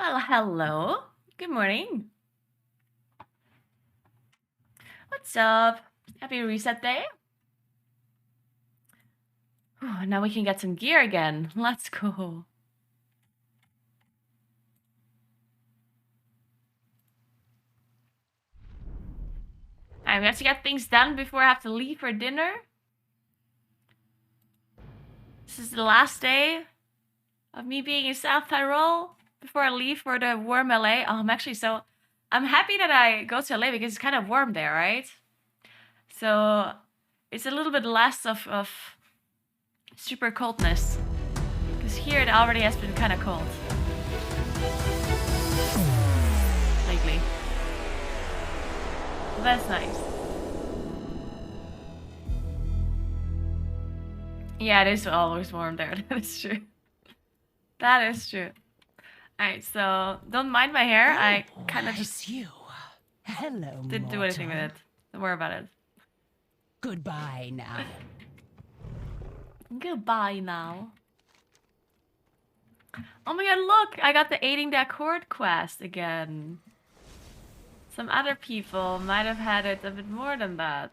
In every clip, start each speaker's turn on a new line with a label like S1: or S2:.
S1: Well, hello. Good morning. What's up? Happy reset day. Whew, now we can get some gear again. Let's go. Alright, we have to get things done before I have to leave for dinner. This is the last day of me being in South Tyrol before I leave for the warm LA. I'm happy that I go to LA because it's kind of warm there, right? So it's a little bit less of super coldness. Because here it already has been kind of cold lately. So that's nice. Yeah, it is always warm there. That is true. That is true. Alright, so don't mind my hair. I kind of just
S2: you. Hello,
S1: didn't do anything with it. Don't worry about it.
S2: Goodbye now.
S1: Goodbye now. Oh my god, look! I got the aiding the accord quest again. Some other people might have had it a bit more than that.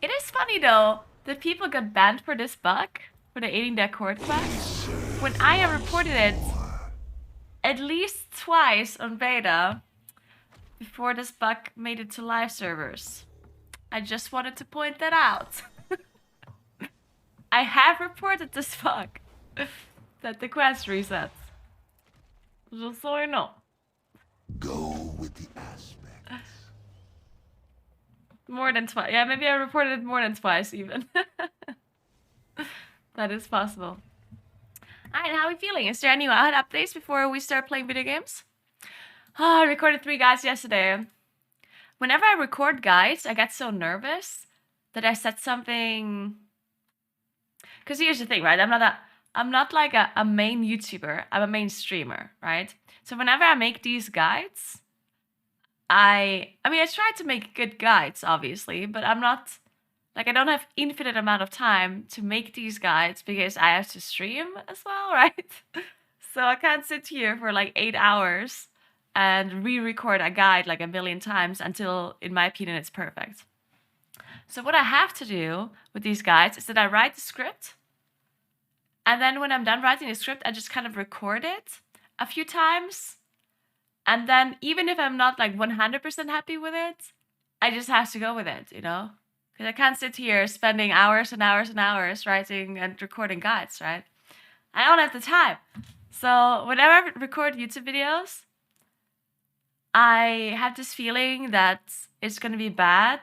S1: It is funny though that people got banned for this bug, for the aiding the accord quest, when I have reported it at least twice on beta before this bug made it to live servers. I just wanted to point that out. I have reported this bug that the quest resets. Just so you know.
S3: Go with the aspects.
S1: More than twice. Yeah, maybe I reported it more than twice even. That is possible. Alright, how are we feeling? Is there any wild updates before we start playing video games? Oh, I recorded 3 guides yesterday. Whenever I record guides, I get so nervous that I said something. Because here's the thing, right? I'm not like a main YouTuber. I'm a main streamer, right? So whenever I make these guides, I try to make good guides, obviously, but I'm not, like, I don't have infinite amount of time to make these guides because I have to stream as well, right? So I can't sit here for like 8 hours and re-record a guide like a million times until, in my opinion, it's perfect. So what I have to do with these guides is that I write the script, and then when I'm done writing the script, I just kind of record it a few times. And then even if I'm not like 100% happy with it, I just have to go with it, you know? Because I can't sit here spending hours and hours and hours writing and recording guides, right? I don't have the time. So whenever I record YouTube videos, I have this feeling that it's going to be bad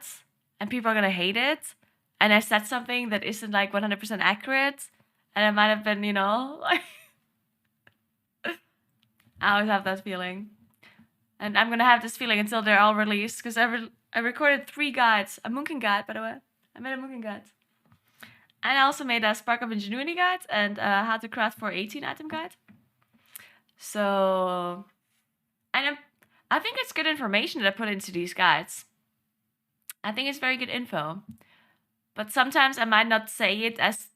S1: and people are going to hate it. And I said something that isn't like 100% accurate. And it might have been, you know, like... I always have that feeling. And I'm going to have this feeling until they're all released. Because I recorded 3 guides. A Munkin guide, by the way. I made a Munkin guide. And I also made a Spark of Ingenuity guide. And how to craft for 18 item guide. So... And I think it's good information that I put into these guides. I think it's very good info. But sometimes I might not say it as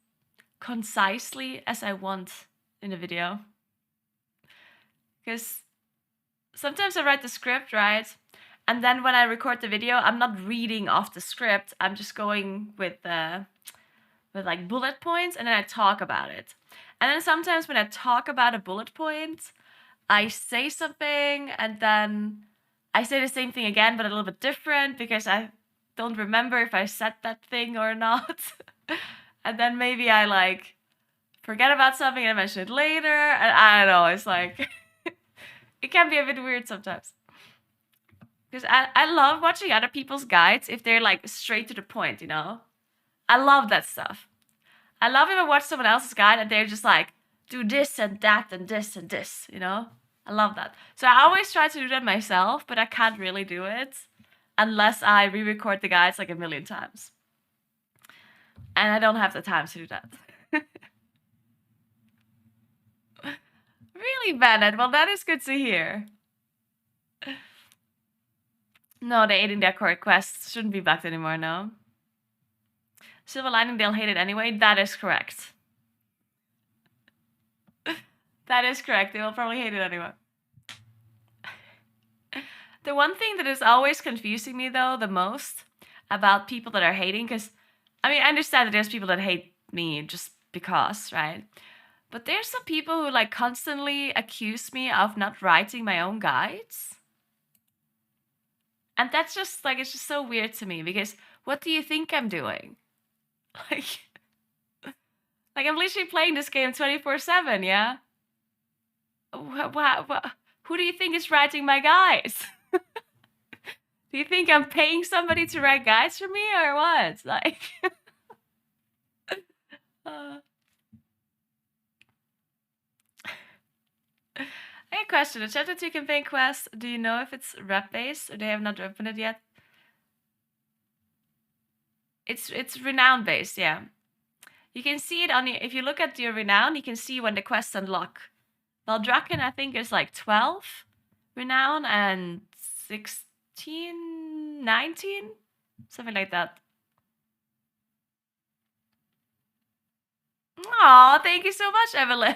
S1: concisely as I want in a video. Because sometimes I write the script, right? And then when I record the video, I'm not reading off the script. I'm just going with like bullet points, and then I talk about it. And then sometimes when I talk about a bullet point, I say something, and then I say the same thing again, but a little bit different because I don't remember if I said that thing or not. And then maybe I like forget about something and I mention it later. And I don't know, it's like it can be a bit weird sometimes. Because I love watching other people's guides if they're like straight to the point, you know? I love that stuff. I love if I watch someone else's guide and they're just like, do this and that and this and this, you know? I love that. So I always try to do that myself, but I can't really do it unless I re-record the guides like a million times. And I don't have the time to do that. Really, Bennett? Well, that is good to hear. No, the aiding the accord quest shouldn't be bugged anymore, no. Silver lining, they'll hate it anyway. That is correct. That is correct. They will probably hate it anyway. The one thing that is always confusing me, though, the most about people that are hating, because, I mean, I understand that there's people that hate me just because, right? But there's some people who, like, constantly accuse me of not writing my own guides. And that's just, like, it's just so weird to me, because what do you think I'm doing? Like, I'm literally playing this game 24/7, yeah? Who do you think is writing my guides? Do you think I'm paying somebody to write guides for me or what? Like, I have a question. The Chapter 2 campaign quest, do you know if it's rep-based or they have not opened it yet? It's renown-based, yeah. You can see it on your, if you look at your renown, you can see when the quests unlock. Well, Draken, I think, is like 12 renown and 16, 19? Something like that. Aw, thank you so much, Evelyn.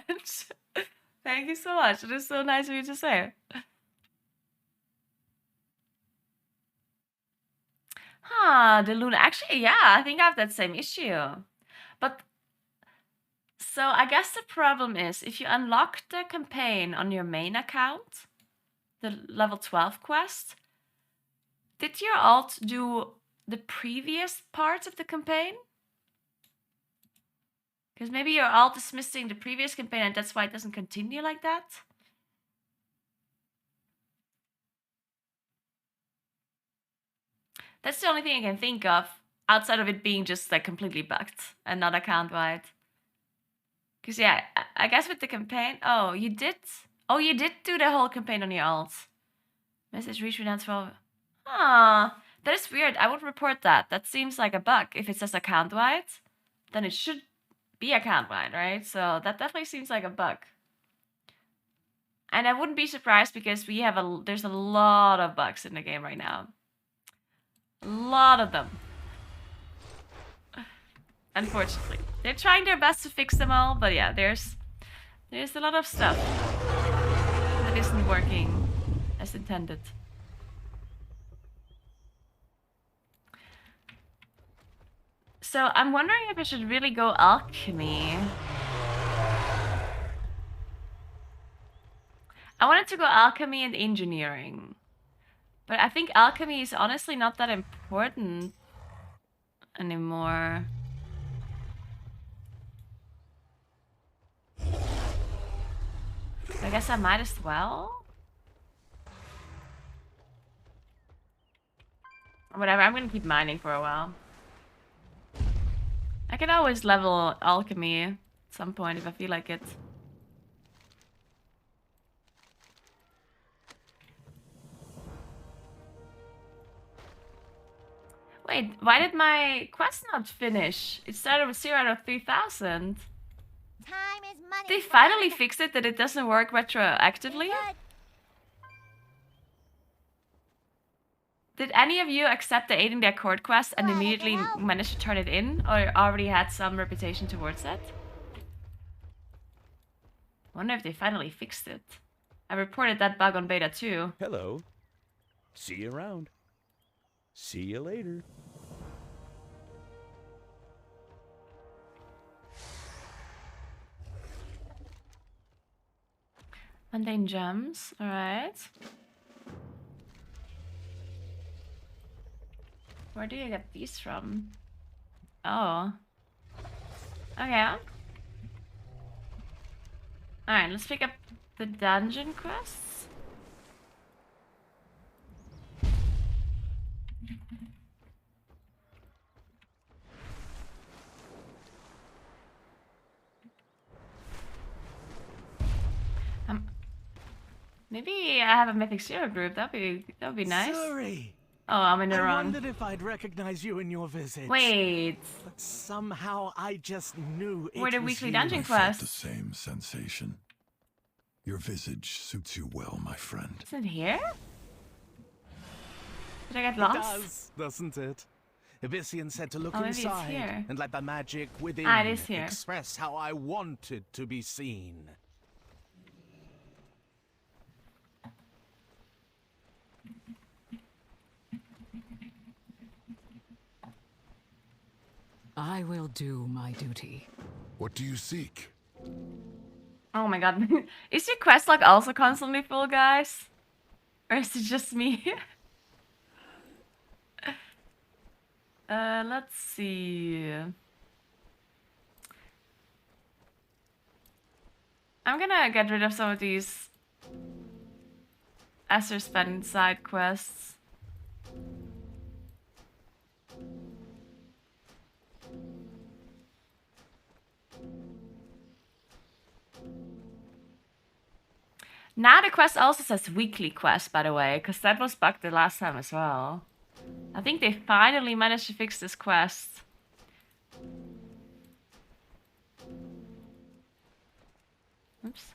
S1: Thank you so much. It is so nice of you to say. The Luna. Actually, yeah, I think I have that same issue. But, so I guess the problem is, if you unlock the campaign on your main account, the level 12 quest, did your alt do the previous parts of the campaign? Because maybe your alt is missing the previous campaign and that's why it doesn't continue like that. That's the only thing I can think of, outside of it being just like completely bugged and not account-wide. Because yeah, I guess with the campaign, oh, you did do the whole campaign on your alt. Message reach renown 12. That is weird. I would report that. That seems like a bug. If it says account-wide, then it should be account-wide, right? So that definitely seems like a bug. And I wouldn't be surprised because there's a lot of bugs in the game right now. A lot of them. Unfortunately. They're trying their best to fix them all, but yeah, there's a lot of stuff that isn't working as intended. So I'm wondering if I should really go alchemy. I wanted to go alchemy and engineering. But I think alchemy is honestly not that important anymore. So I guess I might as well. Whatever, I'm gonna keep mining for a while. I can always level alchemy at some point if I feel like it. Wait, why did my quest not finish? It started with 0 out of 3,000.
S4: Time is money.
S1: They finally fixed it that it doesn't work retroactively? Did any of you accept the Aiding the Accord quest and immediately managed to turn it in, or already had some reputation towards it? Wonder if they finally fixed it. I reported that bug on beta too.
S5: Hello. See you around. See you later.
S1: Mundane gems, alright. Where do you get these from? Oh. Okay. Alright, let's pick up the dungeon quests. Maybe I have a Mythic Zero group. That'd be nice.
S6: Sorry.
S1: Oh, I'm in the
S6: I
S1: wrong.
S6: wondered if I'd recognize you in your visit.
S1: Wait.
S6: But somehow I just knew it
S1: We're the
S6: was
S1: weekly
S6: you.
S1: dungeon
S3: I felt
S1: quest.
S3: the same sensation. Your visage suits you well, my friend.
S1: Isn't it here? Did I get
S6: It
S1: lost?
S6: does, doesn't it? Abyssian said to look
S1: Oh, maybe it's
S6: inside
S1: here.
S6: and let the magic within
S1: Ah, it is here.
S6: express how I wanted to be seen.
S2: I will do my duty.
S3: What do you seek?
S1: Oh my god. Is your quest log also constantly full, guys? Or is it just me? Let's see. I'm gonna get rid of some of these Esser spend side quests. Now the quest also says weekly quest, by the way, because that was bugged the last time as well. I think they finally managed to fix this quest. Oops.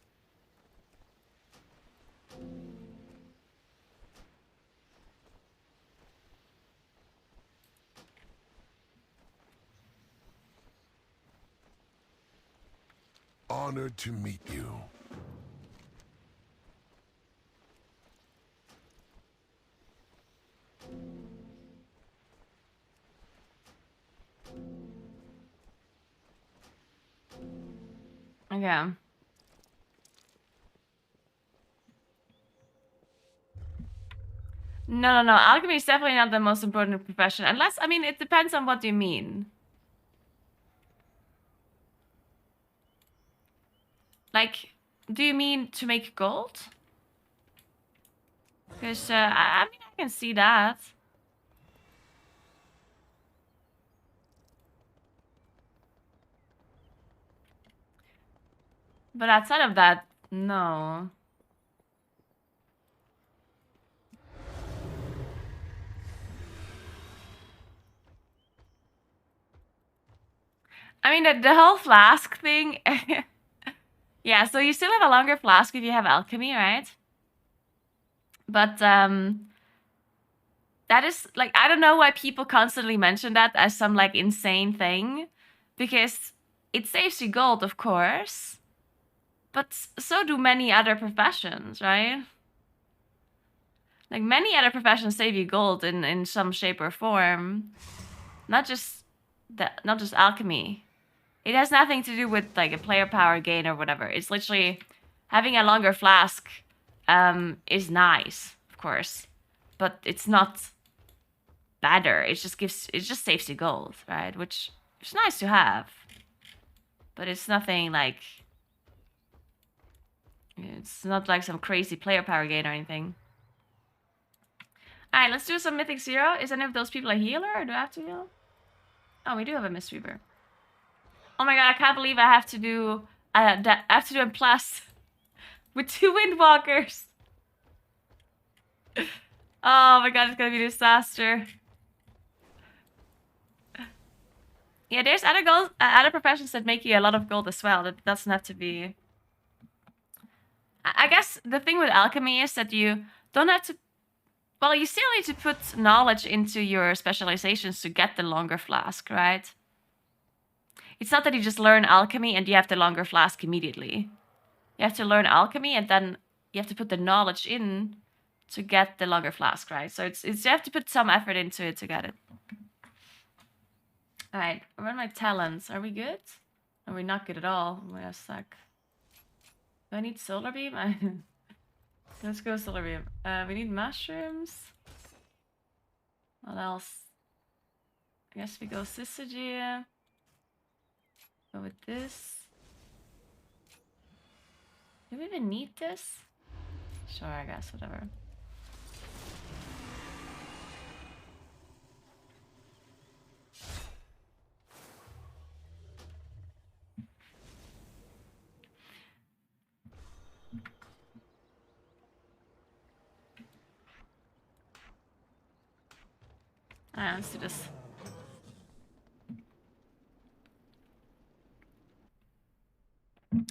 S3: Honored to meet you.
S1: Okay. No. Alchemy is definitely not the most important profession. Unless, I mean, it depends on what you mean. Like, do you mean to make gold? Because, I mean, I can see that. But outside of that, no. I mean, the whole flask thing... Yeah, so you still have a longer flask if you have alchemy, right? But, that is, like, I don't know why people constantly mention that as some, like, insane thing. Because it saves you gold, of course. But so do many other professions, right? Like, many other professions save you gold in some shape or form. Not just alchemy. It has nothing to do with, like, a player power gain or whatever. It's literally having a longer flask is nice, of course. But it's not better. It just saves you gold, right? Which is nice to have. But it's nothing like... It's not like some crazy player power gain or anything. Alright, let's do some Mythic Zero. Is any of those people a healer, or do I have to heal? Oh, we do have a Mistweaver. Oh my god, I can't believe I have to do a plus with 2 Windwalkers. Oh my god, it's gonna be a disaster. Yeah, there's other gold, other professions that make you a lot of gold as well. That doesn't have to be... I guess the thing with alchemy is that you don't have to... Well, you still need to put knowledge into your specializations to get the longer flask, right? It's not that you just learn alchemy and you have the longer flask immediately. You have to learn alchemy and then you have to put the knowledge in to get the longer flask, right? So it's you have to put some effort into it to get it. Alright, what are my talents? Are we good? Are we not good at all? I'm gonna suck. Do I need solar beam? Let's go solar beam. We need mushrooms. What else? I guess we go syzygy. Go with this. Do we even need this? Sure, I guess, whatever. Alright, let's do this.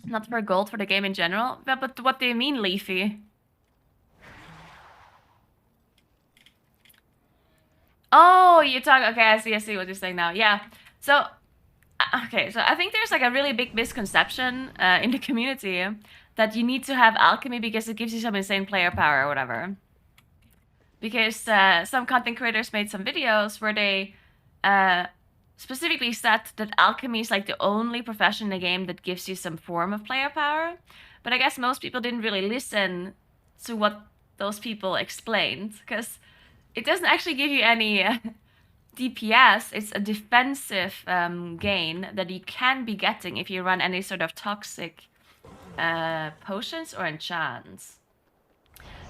S1: Not for gold, for the game in general. But what do you mean, Leafy? Oh, you talk... Okay, I see what you're saying now. Yeah. So, okay, so I think there's like a really big misconception in the community that you need to have alchemy because it gives you some insane player power or whatever. Because some content creators made some videos where they specifically said that alchemy is like the only profession in the game that gives you some form of player power. But I guess most people didn't really listen to what those people explained, because it doesn't actually give you any DPS. It's a defensive gain that you can be getting if you run any sort of toxic potions or enchants.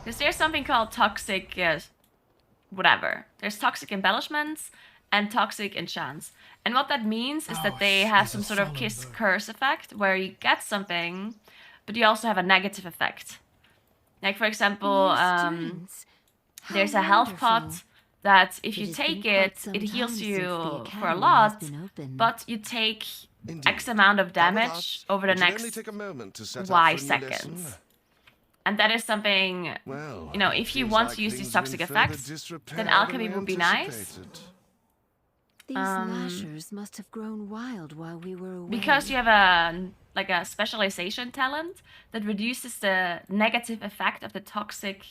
S1: Because there's something called toxic, whatever. There's toxic embellishments and toxic enchants. And what that means is that they have some sort of kiss-curse effect, where you get something, but you also have a negative effect. Like, for example, there's a health pot that if you take it, it heals you for a lot, but you take X amount of damage over the next Y seconds. And that is something, you know, if you want to use these toxic effects, then alchemy would be nice.
S7: These lashers must have grown wild while we were away.
S1: Because you have a specialization talent that reduces the negative effect of the toxic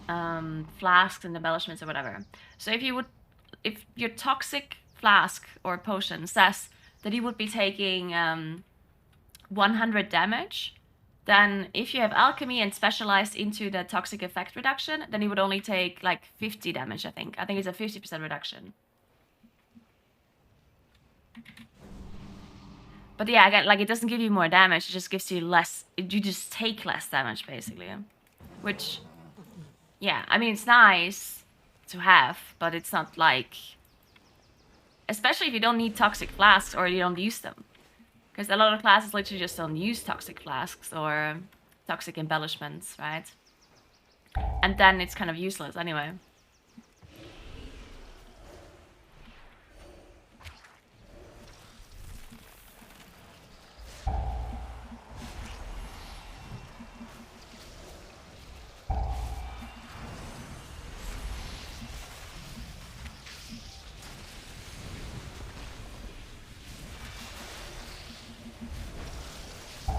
S1: flasks and embellishments or whatever. So if your toxic flask or potion says that you would be taking 100 damage, then if you have alchemy and specialized into the toxic effect reduction, then you would only take like 50 damage, I think. I think it's a 50% reduction. But yeah, again, like, it doesn't give you more damage, it just gives you less, you just take less damage, basically. Which, yeah, I mean, it's nice to have, but it's not like... Especially if you don't need toxic flasks or you don't use them. Because a lot of classes literally just don't use toxic flasks or toxic embellishments, right? And then it's kind of useless anyway.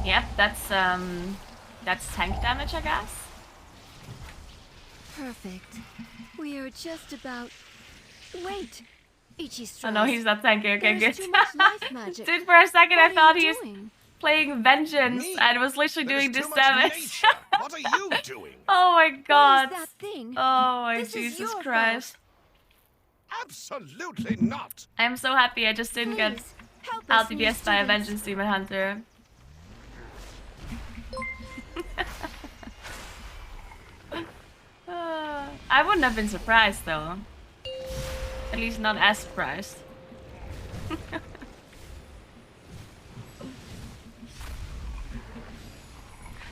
S1: Yep, that's tank damage, I guess.
S7: Perfect. We are just about... Wait! Ichi's
S1: Oh no, he's not tanky. Okay,
S7: There's
S1: good.
S7: too much life magic.
S1: Dude, for a second I
S7: What are
S1: thought
S7: you
S1: he was
S7: doing?
S1: playing Vengeance
S3: Me?
S1: and was literally doing
S3: There's
S1: this
S3: too much
S1: damage.
S3: nature. What are you doing?
S1: Oh my god.
S7: What is that thing?
S1: Oh my
S7: This is
S1: Jesus
S7: your
S1: Christ.
S3: Absolutely not.
S1: I'm so happy I just didn't get
S7: Please, help us, new
S1: LTBS by a
S7: students.
S1: Vengeance Demon Hunter. I wouldn't have been surprised though. At least not as surprised.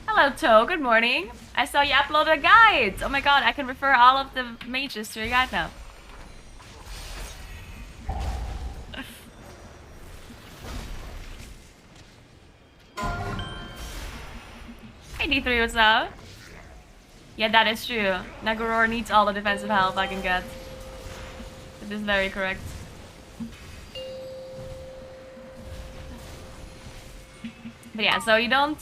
S1: Hello Toe, good morning. I saw you uploaded a guide. Oh my god, I can refer all of the mages to your guide now. Hey D3, what's up? Yeah, that is true. Naguura needs all the defensive help I can get. It is very correct. But yeah, so you don't...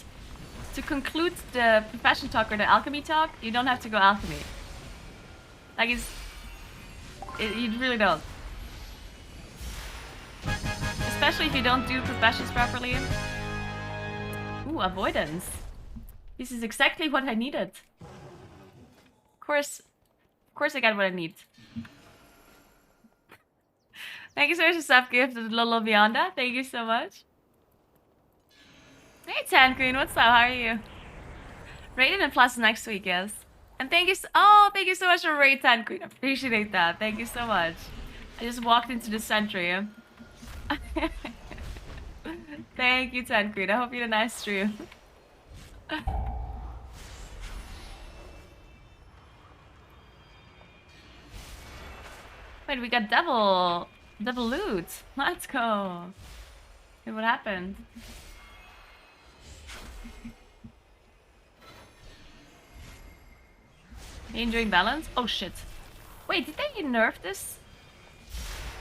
S1: To conclude the profession talk or the alchemy talk, you don't have to go alchemy. Like, you really don't. Especially if you don't do professions properly. Ooh, avoidance. This is exactly what I needed. Of course I got what I need. Thank you so much for sub gift, Lolo Beyonda. Thank you so much. Hey Tan Queen, what's up? How are you? Raiden and Plus next week, yes. And thank you thank you so much for raid Tan Queen. I appreciate that. Thank you so much. I just walked into the sentry. Thank you, Tan Queen. I hope you had a nice stream. Wait, we got double loot. Let's go. Hey, what happened? Are you enjoying balance? Oh shit. Wait, did they nerf this?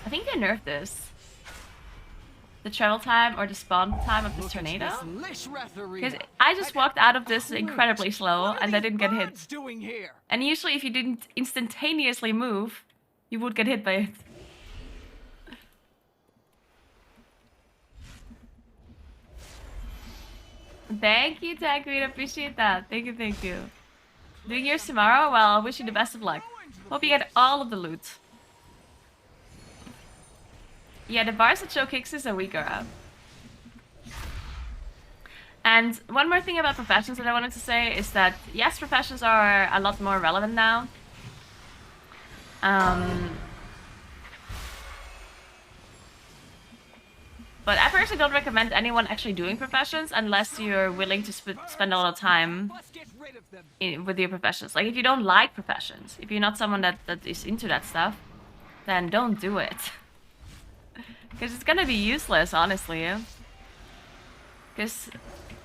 S1: I think they nerfed this. The travel time or the spawn time of this tornado? Because I just walked out of this incredibly slow and I didn't get hit. And usually if you didn't instantaneously move, you would get hit by it. Thank you, Tanqueed. Appreciate that. Thank you, thank you. Doing yours tomorrow? Well, I wish you the best of luck. Hope you get all of the loot. Yeah, the bars that show kicks is a weaker up. And one more thing about professions that I wanted to say is that, yes, professions are a lot more relevant now. But I personally don't recommend anyone actually doing professions unless you're willing to spend a lot of time with your professions. Like, if you don't like professions, if you're not someone that is into that stuff, then don't do it. Because it's gonna be useless, honestly. Because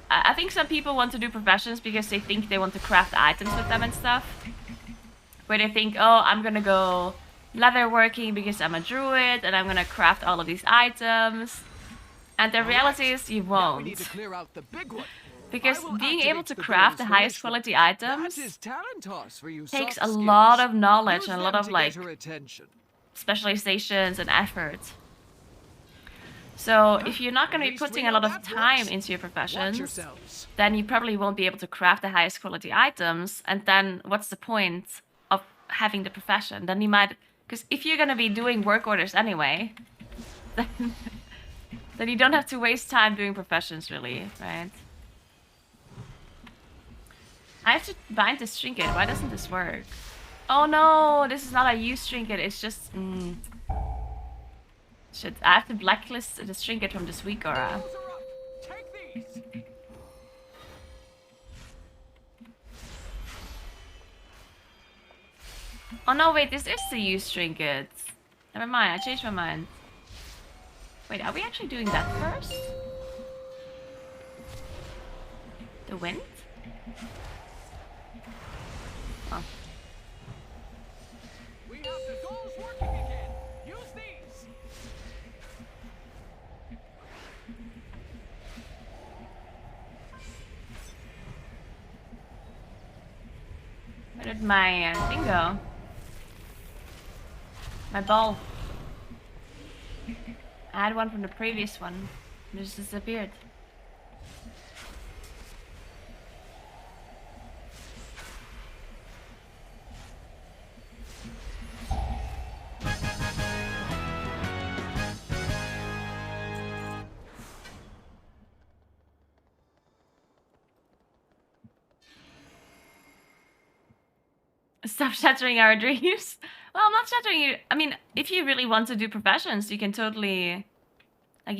S1: I think some people want to do professions because they think they want to craft items with them and stuff. Where they think, oh, I'm gonna go leatherworking because I'm a druid and I'm gonna craft all of these items. And the reality is you won't. Because being able to craft the highest quality items takes a lot of knowledge and a lot of like specializations and effort. So if you're not going to be putting a lot of time into your professions, then you probably won't be able to craft the highest quality items. And then what's the point of having the profession? Then you might, because if you're going to be doing work orders anyway, then you don't have to waste time doing professions, really, right? I have to bind this trinket. Why doesn't this work? Oh no, this is not a use trinket. It's just... Shit, I have to blacklist the trinket from this week, Aura. Oh no, wait, this is the use trinket. Never mind, I changed my mind. Wait, are we actually doing that first? The wind? Oh.
S8: We have the goals working again. Use these.
S1: Where did my thing go? My ball. I had one from the previous one. It just disappeared. Stop shattering our dreams. Well, I'm not shattering you. I mean, if you really want to do professions, you can totally... Like,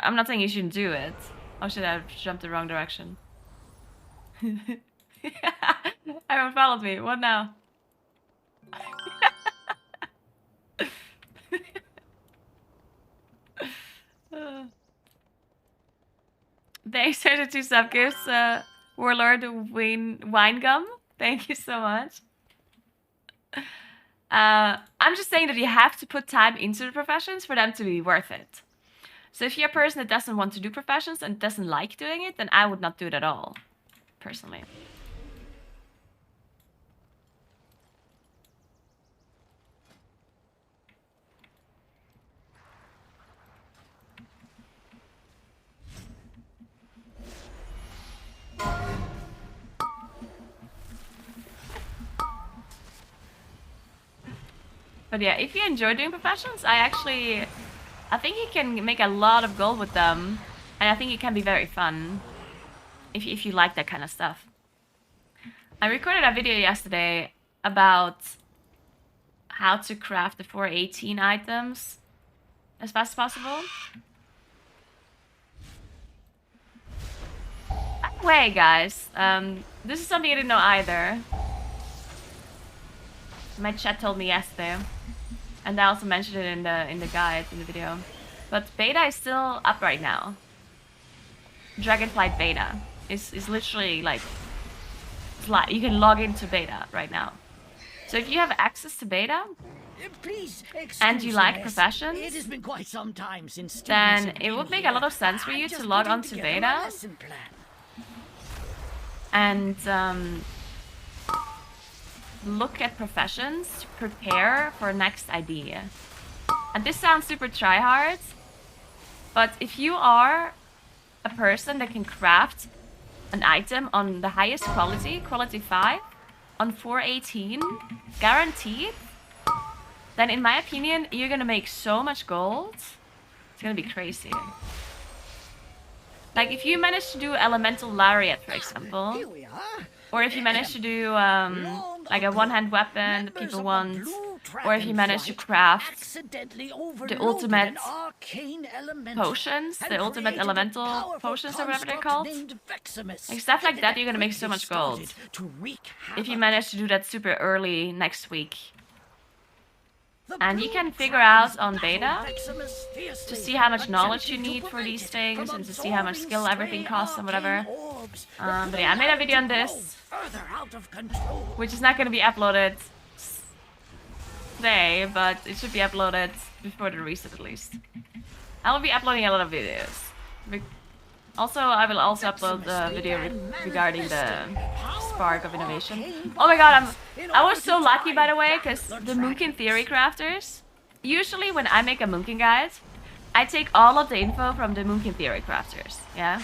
S1: I'm not saying you shouldn't do it. Oh shit, I jumped the wrong direction. Everyone followed me. What now? Thanks for the 2 sub gifts, Warlord Wine Gum. Thank you so much. I'm just saying that you have to put time into the professions for them to be worth it. So if you're a person that doesn't want to do professions and doesn't like doing it, then I would not do it at all, personally. But yeah, if you enjoy doing professions, I think you can make a lot of gold with them. And I think it can be very fun. If you like that kind of stuff. I recorded a video yesterday about how to craft the 418 items as fast as possible. By the way, guys, this is something I didn't know either. My chat told me yesterday, and I also mentioned it in the guide in the video. But beta is still up right now. Dragonflight beta is literally like you can log into beta right now. So if you have access to beta and you like professions,
S9: it has been quite some time since
S1: then it would make a lot of sense for you to log on to beta and look at professions to prepare for next idea. And this sounds super tryhard, but if you are a person that can craft an item on the highest quality, quality 5, on 418, guaranteed, then in my opinion, you're gonna make so much gold. It's gonna be crazy. Like if you manage to do Elemental Lariat, for example,
S9: Here we are.
S1: or if you manage to do like a one-hand weapon that people want, or if you manage to craft the ultimate potions, the ultimate elemental potions or whatever they're called, like stuff like that, you're gonna make so much gold. If you manage to do that super early next week. And you can figure out on beta to see how much knowledge you need for these things and to see how much skill everything costs and whatever. But yeah, I made a video on this, which is not going to be uploaded today, but it should be uploaded before the reset at least. I will be uploading a lot of videos. Also, I will also upload the video regarding the Spark of Innovation. Oh my god, I was so lucky, by the way, because the Moonkin Theory Crafters, usually when I make a Moonkin guide, I take all of the info from the Moonkin Theory Crafters, yeah?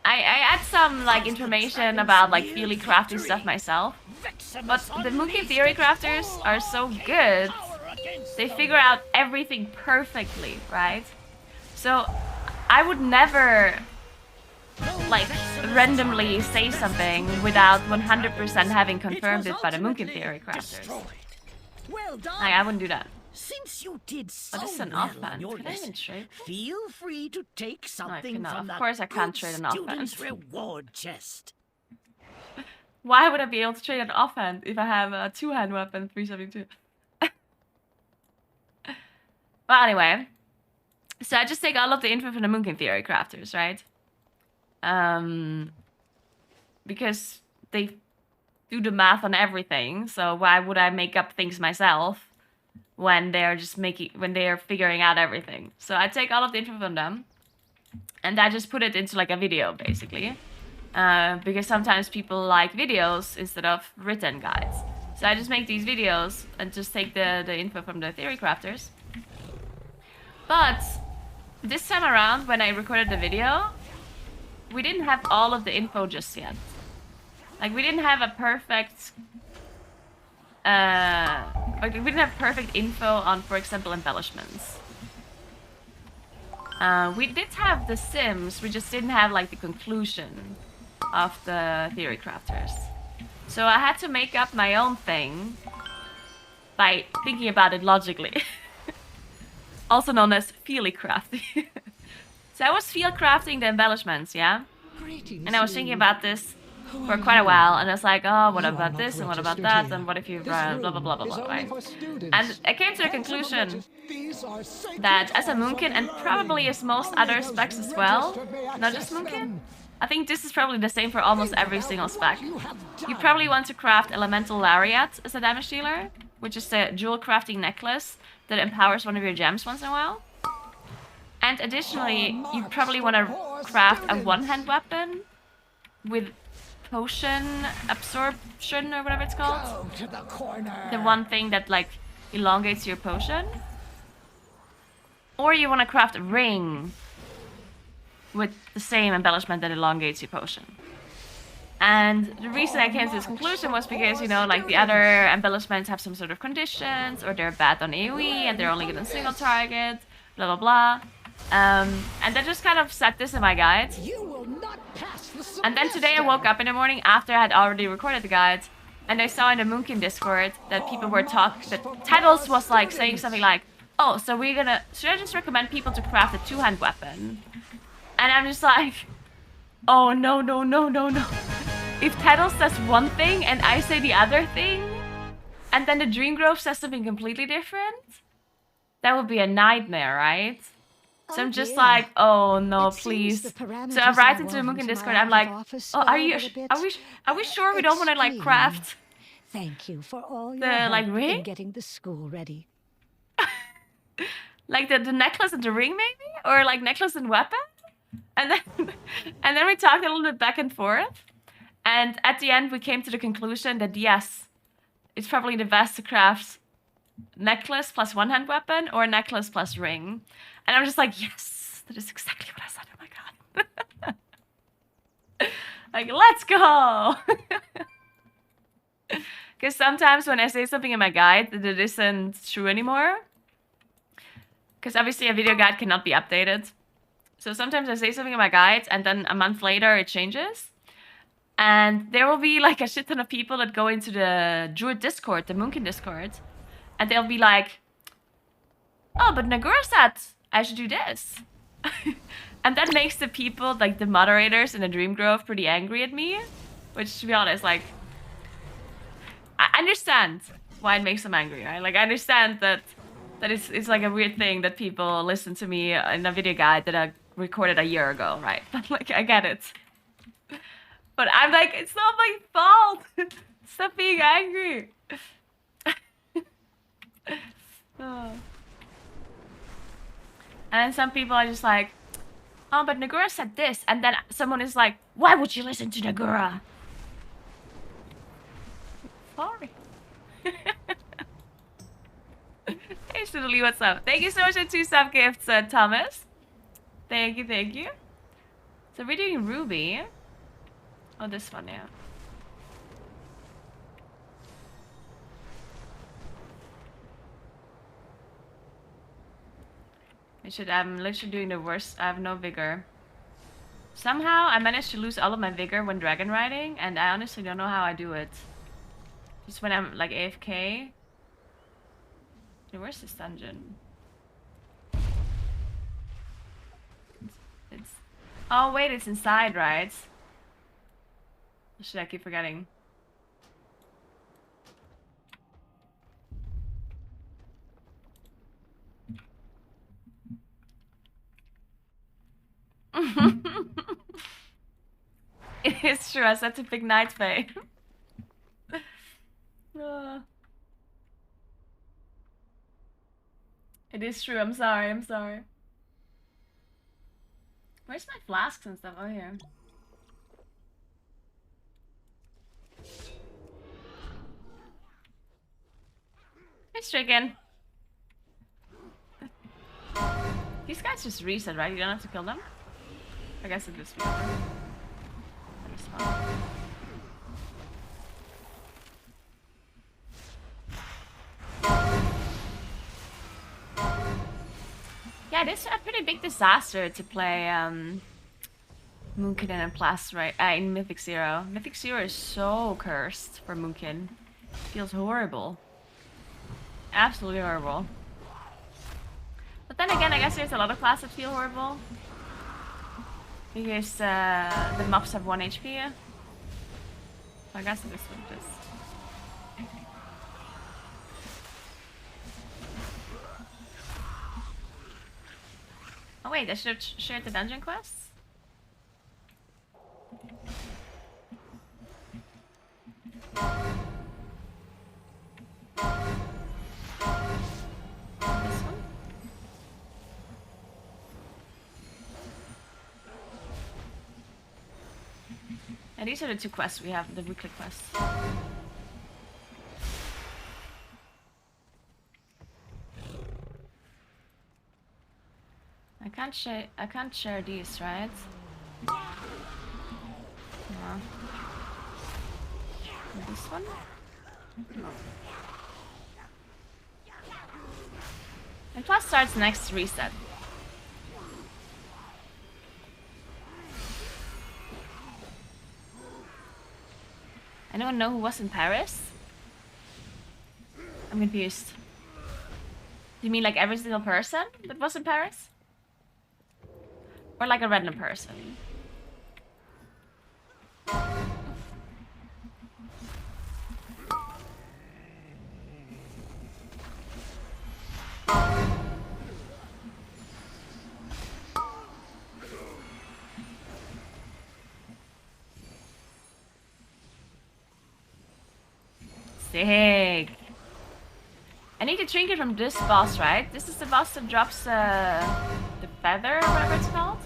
S1: I add some, like, information about, like, Feely crafting stuff myself, but the Moonkin Theory Crafters are so good, they figure out everything perfectly, right? So, I would never, like, randomly say something without 100% having confirmed it by the Moonkin Theory Crafters. Like, I wouldn't do that.
S9: Since you did so
S1: This is an
S9: well
S1: offhand.
S9: on your
S1: Can I even
S9: list,
S1: trade?
S9: feel free to take something
S1: cannot.
S9: from
S1: Of
S9: the
S1: course I can't
S9: good
S1: trade an offhand.
S9: student's reward chest.
S1: Why would I be able to trade an offhand if I have a two-hand weapon 372? Well, anyway. So I just take all of the info from the Moonkin Theory Crafters, right? Because they do the math on everything, so why would I make up things myself when they're just figuring out everything? So I take all of the info from them, and I just put it into like a video, basically. Because sometimes people like videos instead of written guides. So I just make these videos and just take the info from the Theory Crafters. But this time around, when I recorded the video, we didn't have all of the info just yet. Like, we didn't have a perfect... like, we didn't have perfect info on, for example, embellishments. We did have the Sims, we just didn't have, like, the conclusion of the Theory Crafters. So I had to make up my own thing by thinking about it logically. Also known as Feely crafting. So I was feel crafting the embellishments, yeah? And I was thinking about this for quite a while, and I was like, oh, what about this, and what about that, and what if you blah blah blah blah, right? And I came to the conclusion that as a Moonkin, and probably as most other specs as well, not just Moonkin, I think this is probably the same for almost every single spec. You probably want to craft Elemental Lariat as a damage dealer, which is a jewel crafting necklace that empowers one of your gems once in a while. And additionally, you probably want to craft a one-hand weapon with potion absorption or whatever it's called. The one thing that like elongates your potion. Or you want to craft a ring with the same embellishment that elongates your potion. And the reason I came to this conclusion was because, you know, like the other embellishments have some sort of conditions, or they're bad on AoE and they're only good on single target, blah blah blah. And that just kind of set this in my guide. And then today I woke up in the morning after I had already recorded the guide, and I saw in the Moonkin Discord that people were that Titles was like saying something like, oh, so should I just recommend people to craft a two-hand weapon? And I'm just like, oh no no no no no. If Titles says one thing and I say the other thing, and then the Dream Grove says something completely different, that would be a nightmare, right? So I'm just like, oh no, please. So I write into the Moonkin Discord, I'm like, oh, are we sure we don't want to like craft
S7: Thank you for all
S1: the
S7: your
S1: like
S7: help
S1: ring?
S7: in getting the school ready.
S1: Like the necklace and the ring maybe? Or like necklace and weapon? And then we talked a little bit back and forth. And at the end we came to the conclusion that yes, it's probably the best to craft necklace plus one-hand weapon or necklace plus ring. And I'm just like, yes, that is exactly what I said. Oh my god. Like, let's go! Because sometimes when I say something in my guide that it isn't true anymore, because obviously a video guide cannot be updated. So sometimes I say something in my guide and then a month later it changes. And there will be like a shit ton of people that go into the Druid Discord, the Moonkin Discord. And they'll be like, oh, but Naguura said I should do this. And that makes the people, like the moderators in the Dream Grove, pretty angry at me. Which, to be honest, like, I understand why it makes them angry, right? Like, I understand that it's like a weird thing that people listen to me in a video guide that I recorded a year ago, right? But like, I get it. But I'm like, it's not my fault. Stop being angry. Oh. And then some people are just like, oh, but Naguura said this. And then someone is like, why would you listen to Naguura? Sorry. Hey, Shudley, what's up? Thank you so much for 2 sub gifts, Thomas. Thank you, thank you. So we're doing Ruby. Oh, this one, yeah. I'm literally doing the worst. I have no vigor. Somehow, I managed to lose all of my vigor when dragon riding, and I honestly don't know how I do it. Just when I'm, like, AFK. Where's this dungeon? It's... Oh, wait, it's inside, right? Should I keep forgetting? It is true, I said to pick Night Fae. It is true, I'm sorry, I'm sorry. Where's my flasks and stuff? Oh, here. Hey, Stricken. These guys just reset, right? You don't have to kill them? I guess it just yeah, it is a pretty big disaster to play Moonkin and Plus right in Mythic Zero. Mythic Zero is so cursed for Moonkin. It feels horrible. Absolutely horrible. But then again, I guess there's a lot of classes that feel horrible. Because the mobs have 1 HP. So I guess this one just... Oh wait, I should have shared the dungeon quests? This one? And these are the 2 quests we have, the weekly quests. I can't share these, right? No. This one? No. And Plus starts next reset. Anyone know who was in Paris? I'm confused. Do you mean like every single person that was in Paris? Or like a random person? Sick. I need a trinket from this boss, right? This is the boss that drops the feather, or whatever it's called.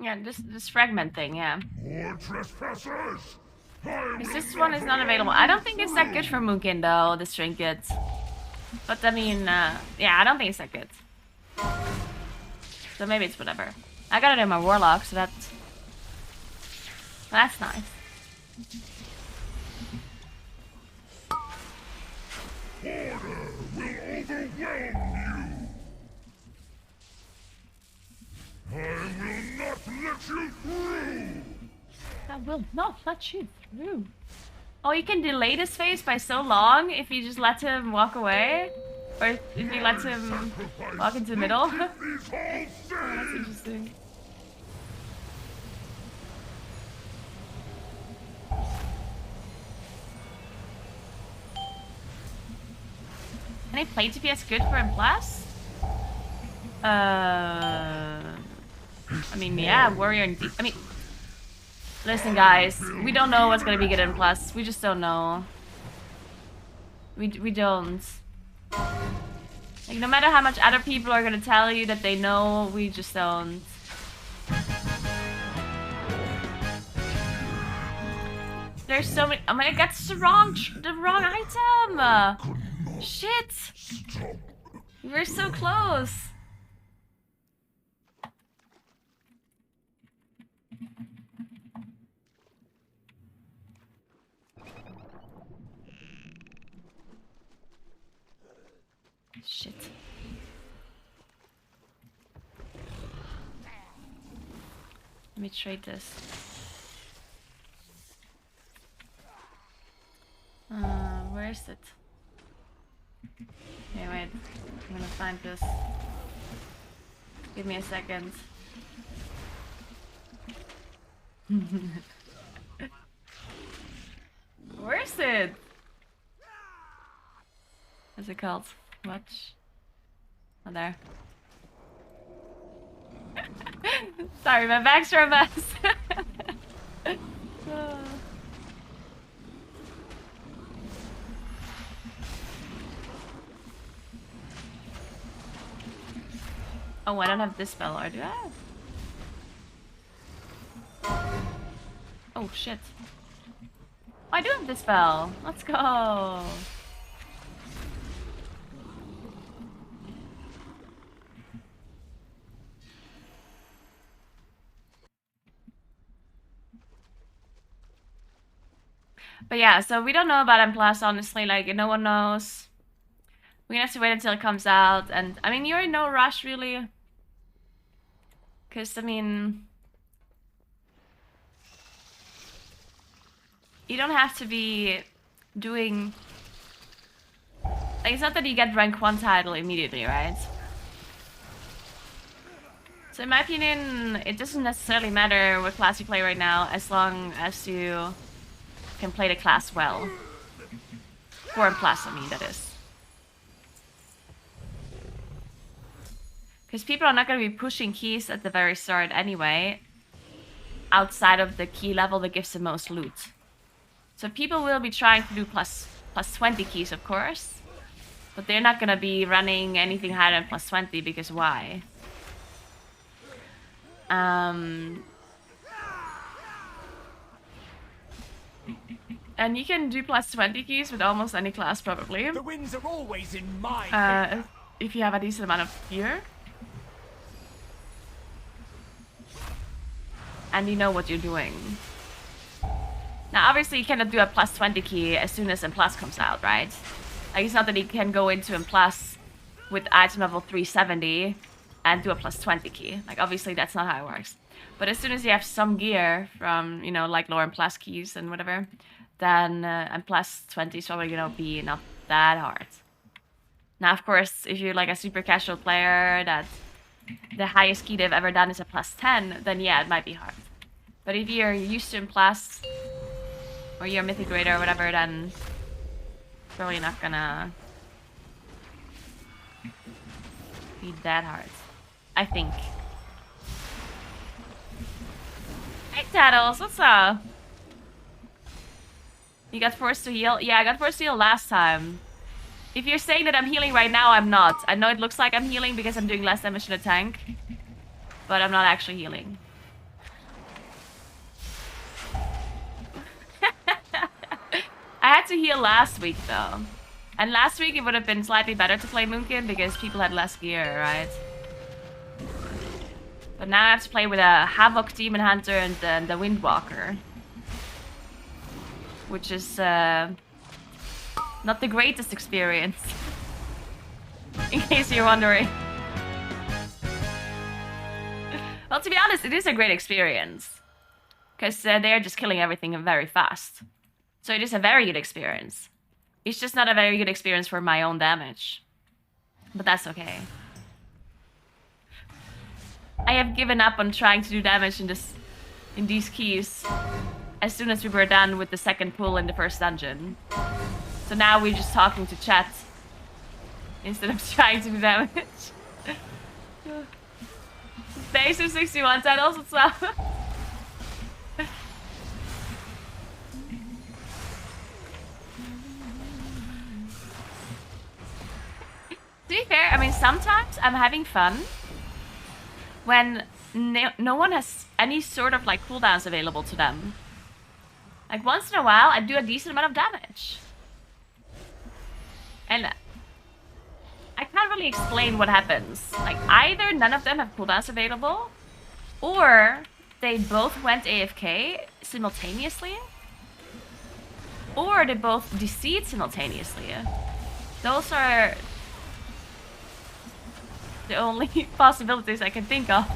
S1: Yeah, this fragment thing, yeah.
S3: More trespassers!
S1: Because this one is not available. I don't think it's that good for Mookin though, this trinket. But I mean, yeah, I don't think it's that good. So maybe it's whatever. I got it in my Warlock, so that's nice.
S3: Order will overwhelm you! I will not let you through!
S1: I will not let you through. Oh, you can delay this phase by so long if you just let him walk away? Or if you let him walk into the middle? Oh, that's interesting. Any play TPS good for M+? I mean, yeah, Warrior and I mean, listen, guys, we don't know what's gonna be good in Plus. We just don't know. We don't. Like, no matter how much other people are gonna tell you that they know, we just don't. There's so many. Oh my god, that's the wrong item. Shit. We're so close. Shit. Let me trade this. Where is it? Okay, wait. I'm gonna find this. Give me a second. Where is it? What's it called? Watch. Oh, there. Sorry, my bags are a mess. Oh, I don't have this spell, or do I? Oh, shit. Oh, I do have this spell. Let's go. But yeah, so we don't know about M+, honestly, like, no one knows. We're gonna have to wait until it comes out, and, I mean, you're in no rush, really. Because, I mean... You don't have to be doing... Like, it's not that you get rank 1 title immediately, right? So in my opinion, it doesn't necessarily matter what class you play right now, as long as you can play the class well. 4 and plus, I mean, that is. Because people are not going to be pushing keys at the very start anyway, outside of the key level that gives the most loot. So people will be trying to do plus 20 keys, of course, but they're not going to be running anything higher than plus 20, because why? And you can do plus 20 keys with almost any class, probably.
S8: The winds are always in my favor.
S1: If you have a decent amount of gear. And you know what you're doing. Now, obviously, you cannot do a plus 20 key as soon as M+ comes out, right? Like, it's not that you can go into M+ with item level 370 and do a plus 20 key. Like, obviously, that's not how it works. But as soon as you have some gear from, you know, like lower M+ keys and whatever, then M+ 20 is probably gonna be not that hard. Now, of course, if you're like a super casual player that the highest key they've ever done is a plus 10, then yeah, it might be hard. But if you're used to M+, or you're Mythic Raider or whatever, then it's probably not gonna be that hard. I think. Hey Tattles, what's up? You got forced to heal? Yeah, I got forced to heal last time. If you're saying that I'm healing right now, I'm not. I know it looks like I'm healing because I'm doing less damage to the tank, but I'm not actually healing. had to heal last week though. And last week it would have been slightly better to play Moonkin because people had less gear, right? But now I have to play with a Havoc Demon Hunter and then the Windwalker. Which is not the greatest experience. In case you're wondering. Well, to be honest, it is a great experience. Because they're just killing everything very fast. So it is a very good experience. It's just not a very good experience for my own damage. But that's okay. I have given up on trying to do damage in these keys as soon as we were done with the second pull in the first dungeon. So now we're just talking to chat instead of trying to do damage. Thanks for 61 titles, what's up? To be fair, I mean, sometimes I'm having fun when no one has any sort of like cooldowns available to them. Like once in a while, I do a decent amount of damage. And I can't really explain what happens. Like either none of them have cooldowns available, or they both went AFK simultaneously, or they both DC'd simultaneously. Those are the only possibilities I can think of.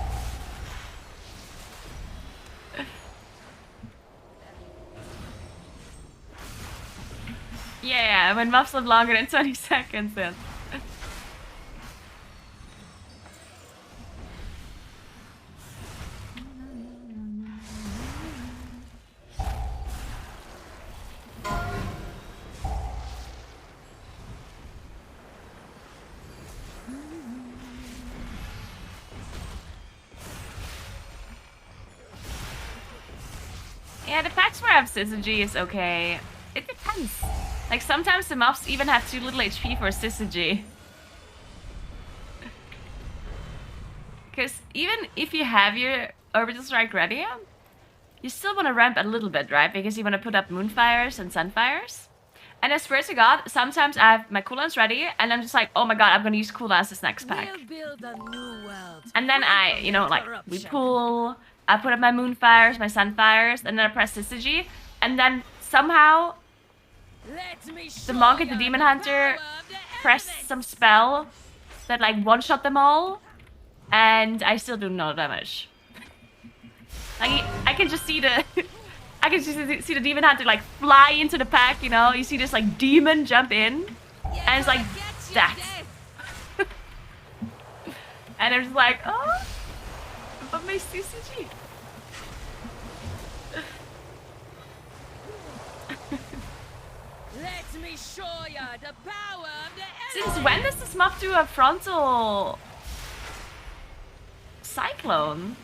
S1: Yeah, when buffs live longer than 20 seconds then. Yeah, the packs where I have Syzygy is okay. It depends. Like sometimes the mobs even have too little HP for Syzygy. Because even if you have your Orbital Strike ready, you still want to ramp a little bit, right? Because you want to put up Moonfires and Sunfires. And I swear to God, sometimes I have my cooldowns ready, and I'm just like, oh my god, I'm gonna use cooldowns this next pack.
S9: We'll build a new world.
S1: And then I, you know, like, we pull, I put up my Moonfires, my Sunfires, and then I press Syzygy, and then somehow the Monk and the Demon Hunter press some spell that like one-shot them all, and I still do no damage. Like, I can just see the... I can just see the Demon Hunter like fly into the pack, you know? You see this like demon jump in, and it's like, that. And I'm just like, oh, but my CCG.
S9: Let me show ya the power of the
S1: Since when does this mob do a frontal cyclone?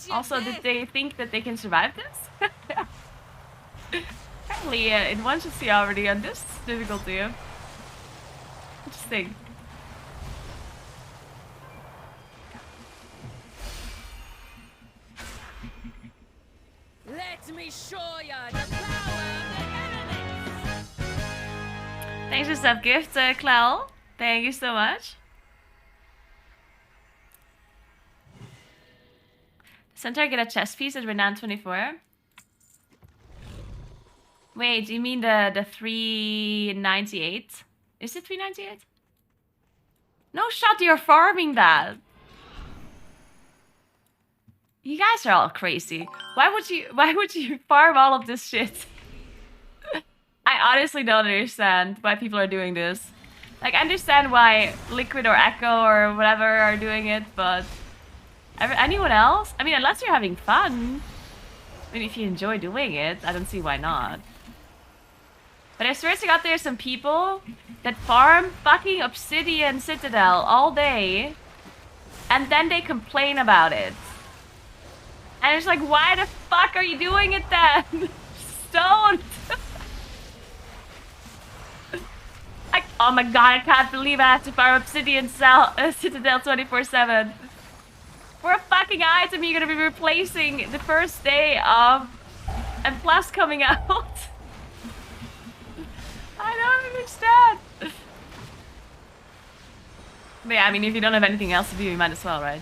S1: Also, did they think that they can survive this? Apparently, in 1 should see already on this difficulty. Interesting.
S9: Let me show ya the power of the elements.
S1: Thanks for sub gift, Clell. Thank you so much. Centaur get a chest piece at Renown 24. Wait, do you mean the 398? Is it 398? No shot, you're farming that. You guys are all crazy. Why would you farm all of this shit? I honestly don't understand why people are doing this. Like, I understand why Liquid or Echo or whatever are doing it, but anyone else? I mean, unless you're having fun. I mean, if you enjoy doing it, I don't see why not. But I swear to God, there's some people that farm fucking Obsidian Citadel all day, and then they complain about it. And it's like, why the fuck are you doing it then? Don't! Oh my god, I can't believe I have to farm Obsidian Citadel 24/7. For a fucking item you're gonna be replacing the first day of and plus coming out. I don't understand. But yeah, I mean, if you don't have anything else to do, you might as well, right?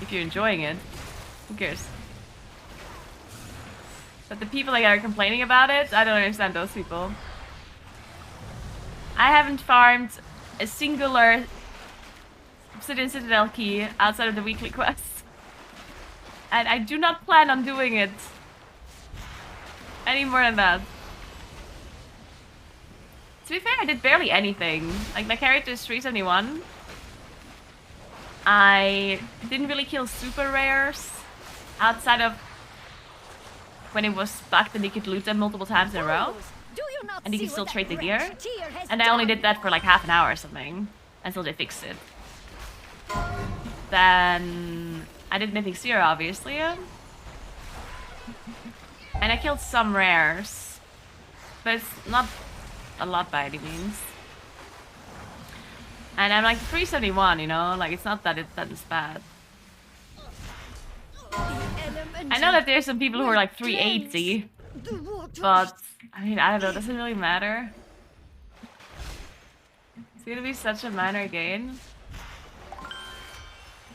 S1: If you're enjoying it, who cares? But the people that are complaining about it, I don't understand those people. I haven't farmed a singular Obsidian Citadel key outside of the weekly quests. And I do not plan on doing it any more than that. To be fair, I did barely anything. Like, my character is 371. I didn't really kill super rares outside of when it was bugged and you could loot them multiple times in a row. And you can still trade the gear. And I only did that for like half an hour or something until they fixed it. Then I did Mythic Zero, obviously. And I killed some rares. But it's not a lot by any means. And I'm like 371, you know? Like, it's not that it's bad. I know that there's some people who are like 380. But, I mean, I don't know. Does it really matter? It's gonna be such a minor gain.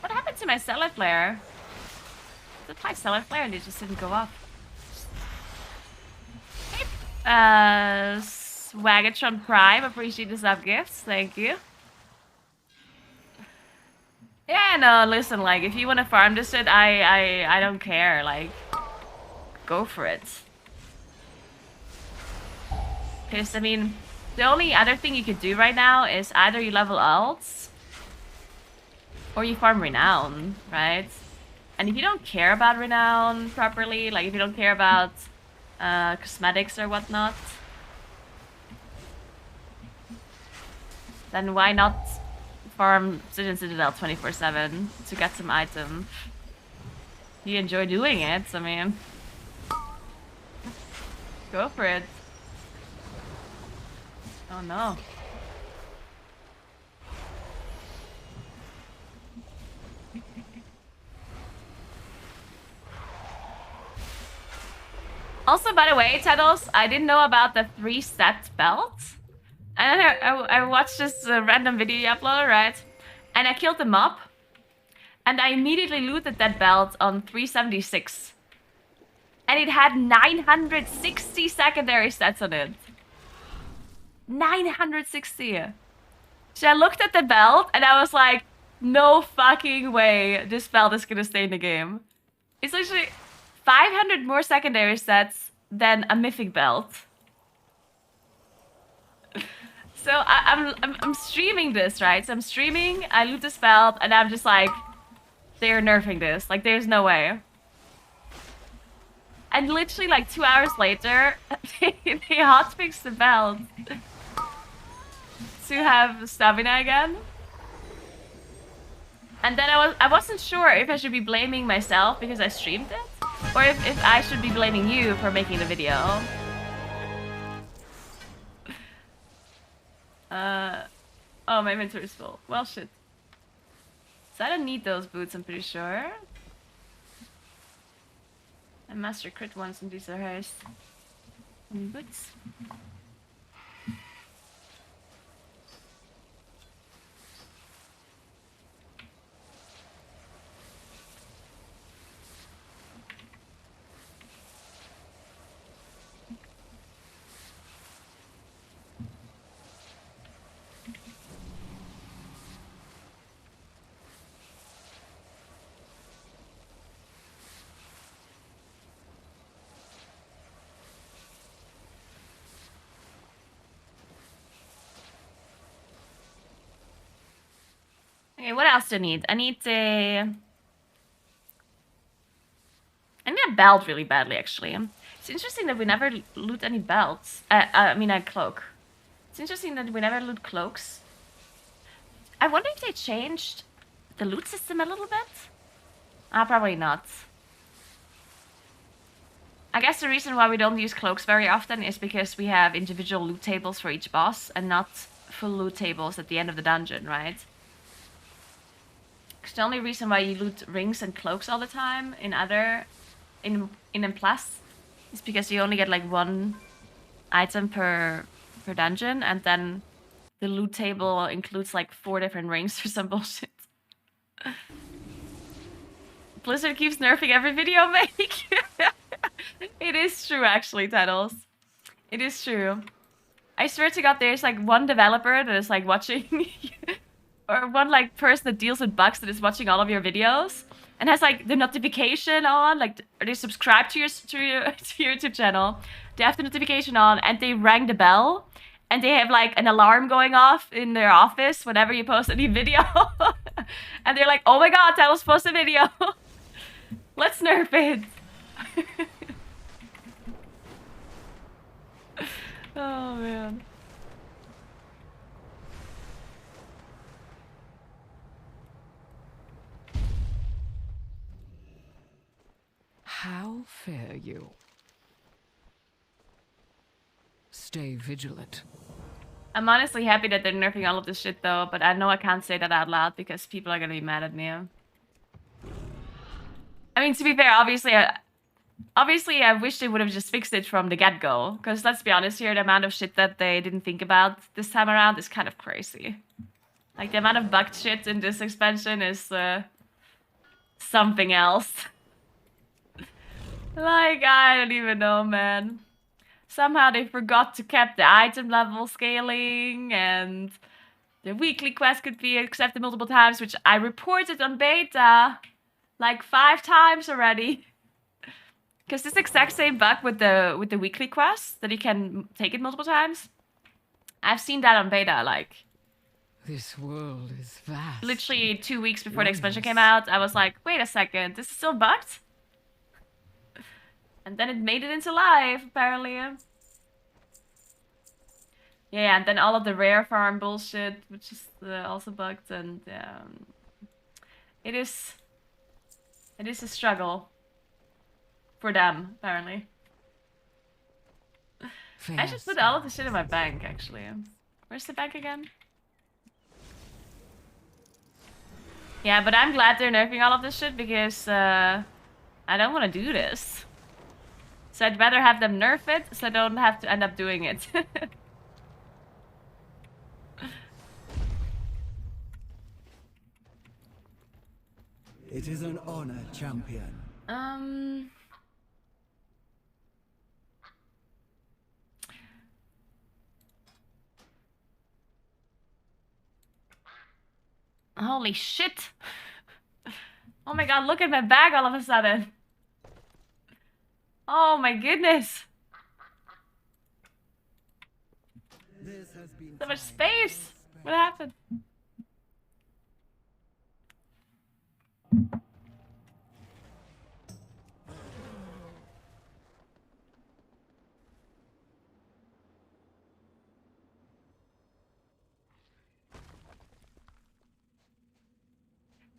S1: What happened to my Cellar Flare? I applied Cellar Flare and it just didn't go up. Swagatron Prime, appreciate the sub gifts, thank you. Yeah, no, listen, like, if you want to farm this shit, I don't care, like, go for it. Because, I mean, the only other thing you could do right now is either you level alts, or you farm Renown, right? And if you don't care about Renown properly, like, if you don't care about cosmetics or whatnot, then why not farm Obsidian Citadel 24/7 to get some item? You enjoy doing it, I mean, go for it. Oh no. Also, by the way, Tedos, I didn't know about the 3-set belt. And I watched this random video you uploaded, right? And I killed the mob. And I immediately looted that belt on 376. And it had 960 secondary stats on it. 960. So I looked at the belt and I was like, no fucking way this belt is gonna stay in the game. It's literally 500 more secondary stats than a mythic belt. So I'm streaming this, right? So I'm streaming, I loot this belt, and I'm just like, they're nerfing this. Like, there's no way. And literally like 2 hours later, they hotfixed the belt to have stamina again. And then I wasn't sure if I should be blaming myself because I streamed it, or if I should be blaming you for making the video. Oh, my inventory is full. Well, shit. So I don't need those boots, I'm pretty sure. I master crit ones and these are hers. Boots. Okay, what else do I need? I need a belt really badly, actually. It's interesting that we never loot any belts. I mean, a cloak. It's interesting that we never loot cloaks. I wonder if they changed the loot system a little bit? Probably not. I guess the reason why we don't use cloaks very often is because we have individual loot tables for each boss and not full loot tables at the end of the dungeon, right? 'Cause the only reason why you loot rings and cloaks all the time in other in Plus is because you only get like one item per dungeon, and then the loot table includes like 4 different rings or some bullshit. Blizzard keeps nerfing every video I make. It is true, actually, Tunnels. It is true. I swear to God, there's like one developer that is like watching, or one like person that deals with bugs that is watching all of your videos and has like the notification on, like, or they subscribe to your YouTube channel. They have the notification on and they ring the bell and they have like an alarm going off in their office whenever you post a new video. And they're like, oh my God, Tunnels post a video. Let's nerf it. Oh man.
S2: How fare you? Stay vigilant.
S1: I'm honestly happy that they're nerfing all of this shit though, but I know I can't say that out loud because people are gonna be mad at me. I mean, to be fair, obviously I wish they would have just fixed it from the get-go. Because let's be honest here, the amount of shit that they didn't think about this time around is kind of crazy. Like, the amount of bugged shit in this expansion is something else. Like, I don't even know, man. Somehow they forgot to keep the item level scaling, and the weekly quest could be accepted multiple times, which I reported on beta like 5 times already. Because this exact same bug with the weekly quest, that you can take it multiple times, I've seen that on beta, like...
S2: This world is vast.
S1: Literally 2 weeks before the expansion came out, I was like, wait a second, this is still bugged? And then it made it into live, apparently. Yeah, and then all of the rare farm bullshit, which is also bugged, and it is a struggle. For them, apparently. I should put all of the shit in my bank, actually. Where's the bank again? Yeah, but I'm glad they're nerfing all of this shit because I don't want to do this. So I'd rather have them nerf it so I don't have to end up doing it.
S10: It is an honor, champion.
S1: Holy shit! Oh my God, look at my bag all of a sudden. Oh my goodness. So much space. What happened?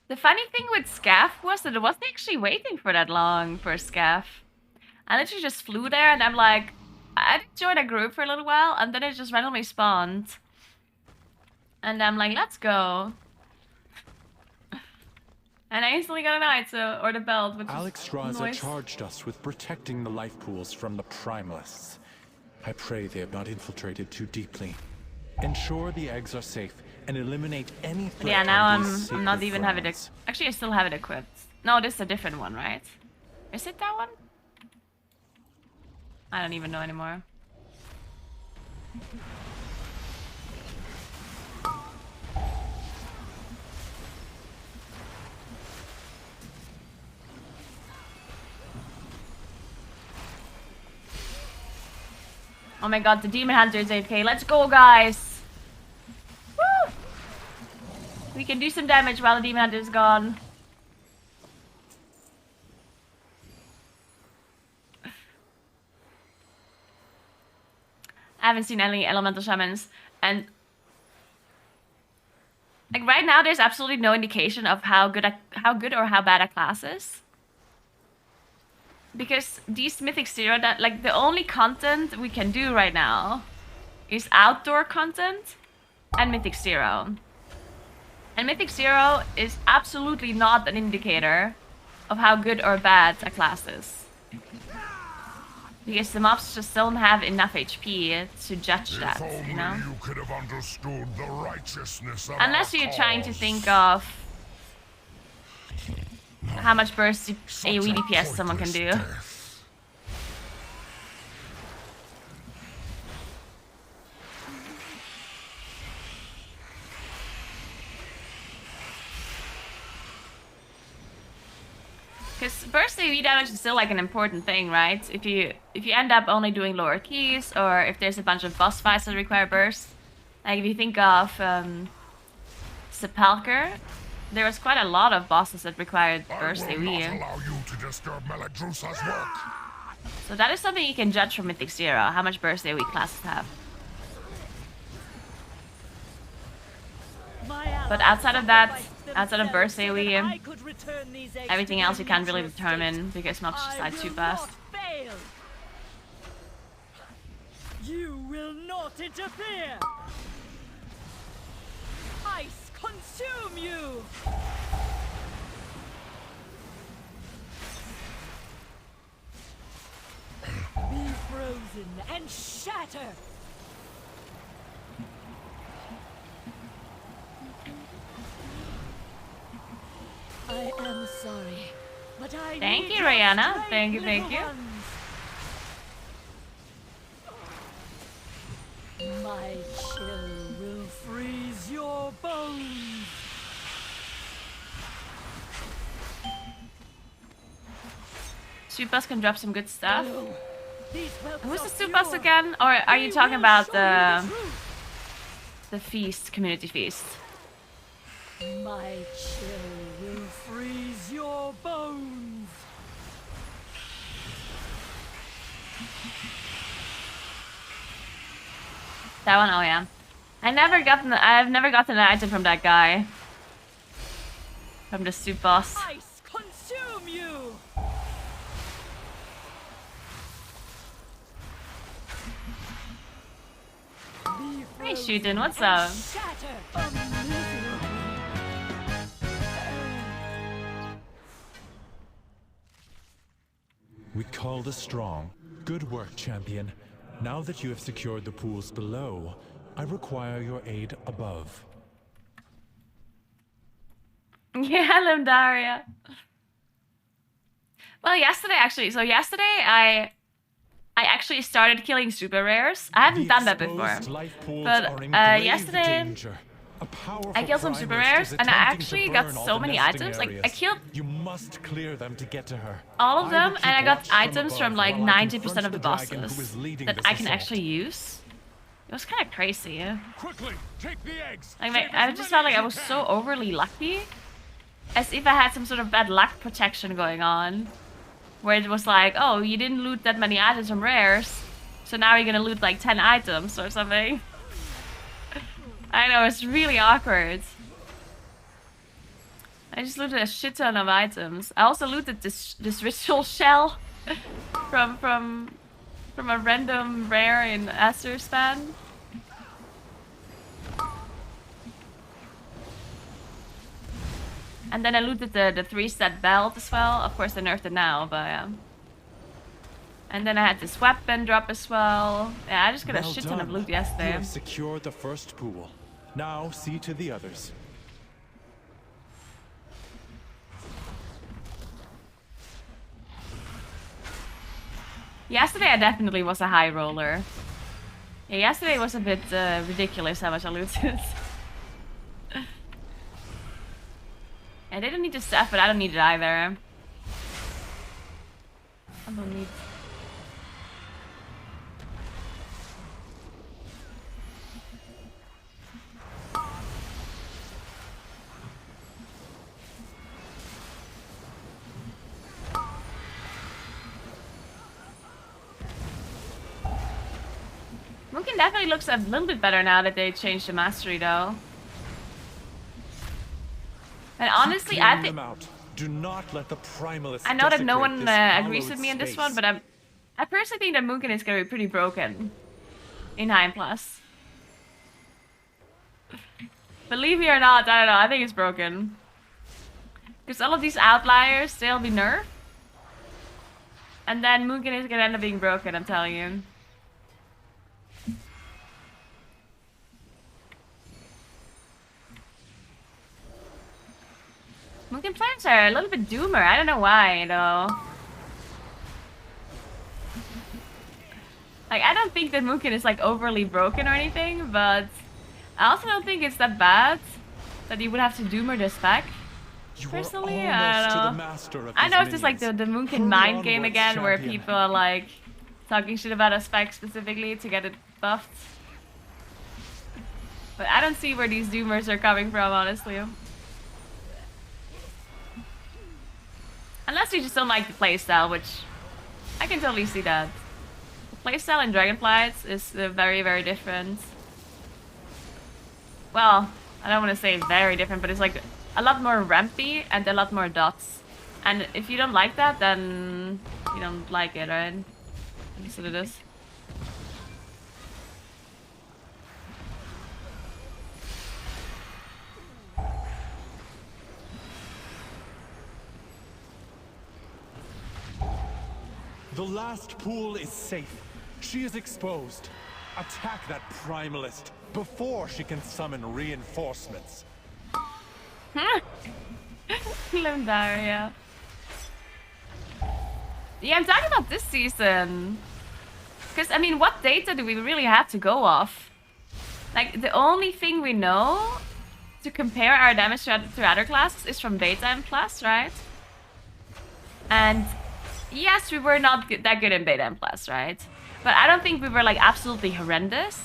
S1: The funny thing with Scaff was that it wasn't actually waiting for that long for Scaff. I literally just flew there and I'm like, I did join a group for a little while and then it just randomly spawned. And I'm like, let's go. And I instantly got an item, or the belt, which
S11: Alexstrasza charged us with protecting the life pools from the Primalists. I pray they have not infiltrated too deeply. Ensure the eggs are safe and eliminate any threat.
S1: Yeah, now I'm not even having it. Actually, I still have it equipped. No, this is a different one, right? Is it that one? I don't even know anymore. Oh my God, the Demon Hunter is 8k. Let's go, guys! Woo! We can do some damage while the Demon Hunter is gone. I haven't seen any elemental shamans, and like right now, there's absolutely no indication of how good or how bad a class is. Because these Mythic Zero, that like the only content we can do right now is outdoor content and Mythic Zero. And Mythic 0 is absolutely not an indicator of how good or bad a class is. Because the mobs just don't have enough HP to judge that, you know?
S3: You could have understood the righteousness of
S1: Unless you're trying to think of how much burst AoE DPS someone can do. Because burst AoE damage is still like an important thing, right? If you end up only doing lower keys, or if there's a bunch of boss fights that require burst, like if you think of Sepulcher, there was quite a lot of bosses that required burst AoE. So that is something you can judge from Mythic 0, how much burst AoE classes have. But outside of that, outside of burst AoE, everything else you can't really determine because mobs just die too fast.
S9: You will not interfere! Ice consume you! Be frozen and shatter! I am sorry, but I
S1: Thank
S9: need
S1: you,
S9: your
S1: Rihanna.
S9: strength,
S1: Thank you,
S9: little
S1: thank you.
S9: ones. My chill will freeze your bones.
S1: Supers can drop some good stuff.
S9: These
S1: Who's the
S9: whelps are
S1: Supers
S9: pure.
S1: again? Or are you
S9: They
S1: talking
S9: will
S1: about
S9: show you
S1: the feast, community feast?
S9: My chill will freeze your bones.
S1: That one, oh yeah. I've never gotten an item from that guy. From the soup boss.
S9: Ice consume you.
S1: Hey Shootin', what's up?
S11: We called a strong. Good work, champion. Now that you have secured the pools below, I require your aid above.
S1: Yeah, Limdaria. Well, yesterday I actually started killing super rares. I haven't done that before. But yesterday I killed some super rares and I actually got so many items. Like I killed
S11: You must clear them to get to her.
S1: all of them and I got
S11: watch from
S1: items
S11: above
S1: from like
S11: while I
S1: 90%
S11: confront
S1: of the
S11: the dragon who
S1: bosses
S11: is leading
S1: that
S11: this
S1: I can
S11: assault.
S1: actually use. It was kind of crazy.
S8: Quickly, take the eggs.
S1: Like I just felt like I was so overly lucky. As if I had some sort of bad luck protection going on. Where it was like, oh, you didn't loot that many items from rares, so now you're gonna loot like 10 items or something. I know, it's really awkward. I just looted a shit ton of items. I also looted this ritual shell from a random rare in Azerspan. And then I looted the 3-stat belt as well. Of course, they nerfed it now, but yeah. And then I had this weapon drop as well. Yeah, I just got a shit ton of loot
S11: You
S1: yesterday.
S11: have secured the first pool. Now see to the others.
S1: Yesterday I definitely was a high roller. Yeah, yesterday was a bit ridiculous how much I looted. I didn't need to stuff, but I don't need it either. I don't need... Munkin definitely looks a little bit better now that they changed the mastery though. And honestly, I think
S11: Do not let the primalists
S1: I know that no one
S11: desecrate
S1: agrees
S11: this
S1: with me in this
S11: hallowed
S1: one, but I personally think that Munkin is gonna be pretty broken in High and Plus. Believe me or not, I don't know. I think it's broken. Because all of these outliers, they'll be nerfed. And then Mugen is gonna end up being broken, I'm telling you. Mugen players are a little bit doomer. I don't know why, though. Like, I don't think that Mugen is like overly broken or anything, but I also don't think it's that bad that you would have to doomer this spec. Personally, I don't know. I know it's just like the Mugen mind game again, where people are like talking shit about a spec specifically to get it buffed. But I don't see where these doomers are coming from, honestly. Unless you just don't like the playstyle, which I can totally see that. The playstyle in Dragonflight is very, very different. Well, I don't want to say very different, but it's like a lot more rampy and a lot more dots. And if you don't like that, then you don't like it, right? That's what it is.
S11: The last pool is safe. She is exposed. Attack that primalist before she can summon reinforcements.
S1: Lundaria. Yeah, I'm talking about this season. Because, I mean, what data do we really have to go off? Like, the only thing we know to compare our damage to other classes is from Beta and Plus, right? And yes, we were not that good in Beta and Plus, right? But I don't think we were, like, absolutely horrendous.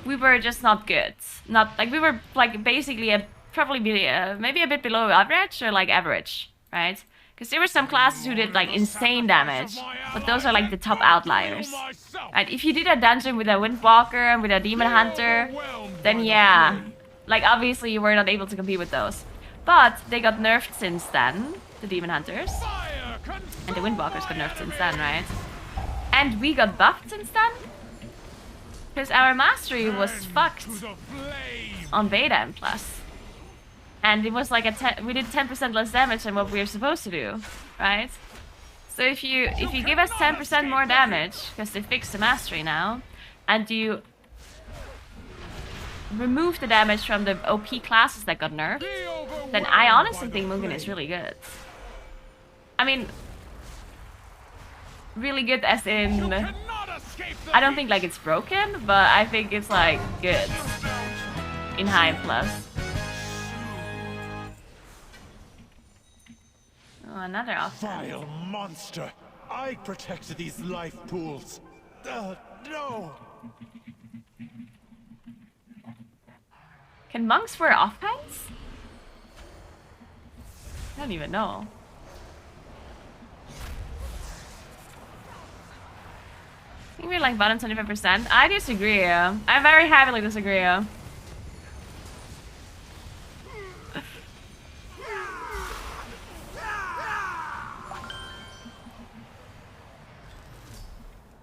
S1: We were just not good. Not, like, we were, like, basically probably maybe a bit below average or, like, average, right? Because there were some classes who did, like, insane damage. But those are, like, the top outliers. Right? If you did a dungeon with a Windwalker and with a Demon Hunter, then yeah. Like, obviously you were not able to compete with those. But they got nerfed since then, the Demon Hunters. And the Windwalkers got nerfed since then, right? And we got buffed since then. Because our mastery was fucked on Beta and Plus. And it was like we did 10% less damage than what we were supposed to do, right? So if you give us 10% more damage, because they fixed the mastery now, and you remove the damage from the OP classes that got nerfed, then I honestly think Mugen is really good. I mean, really good as in, I don't think like it's broken, but I think it's like good in high and plus. Oh, another offense.
S11: Vile monster! I protect these life pools. No!
S1: Can monks wear offense? I don't even know. I think we're like bottom 25%. I disagree. I very heavily disagree.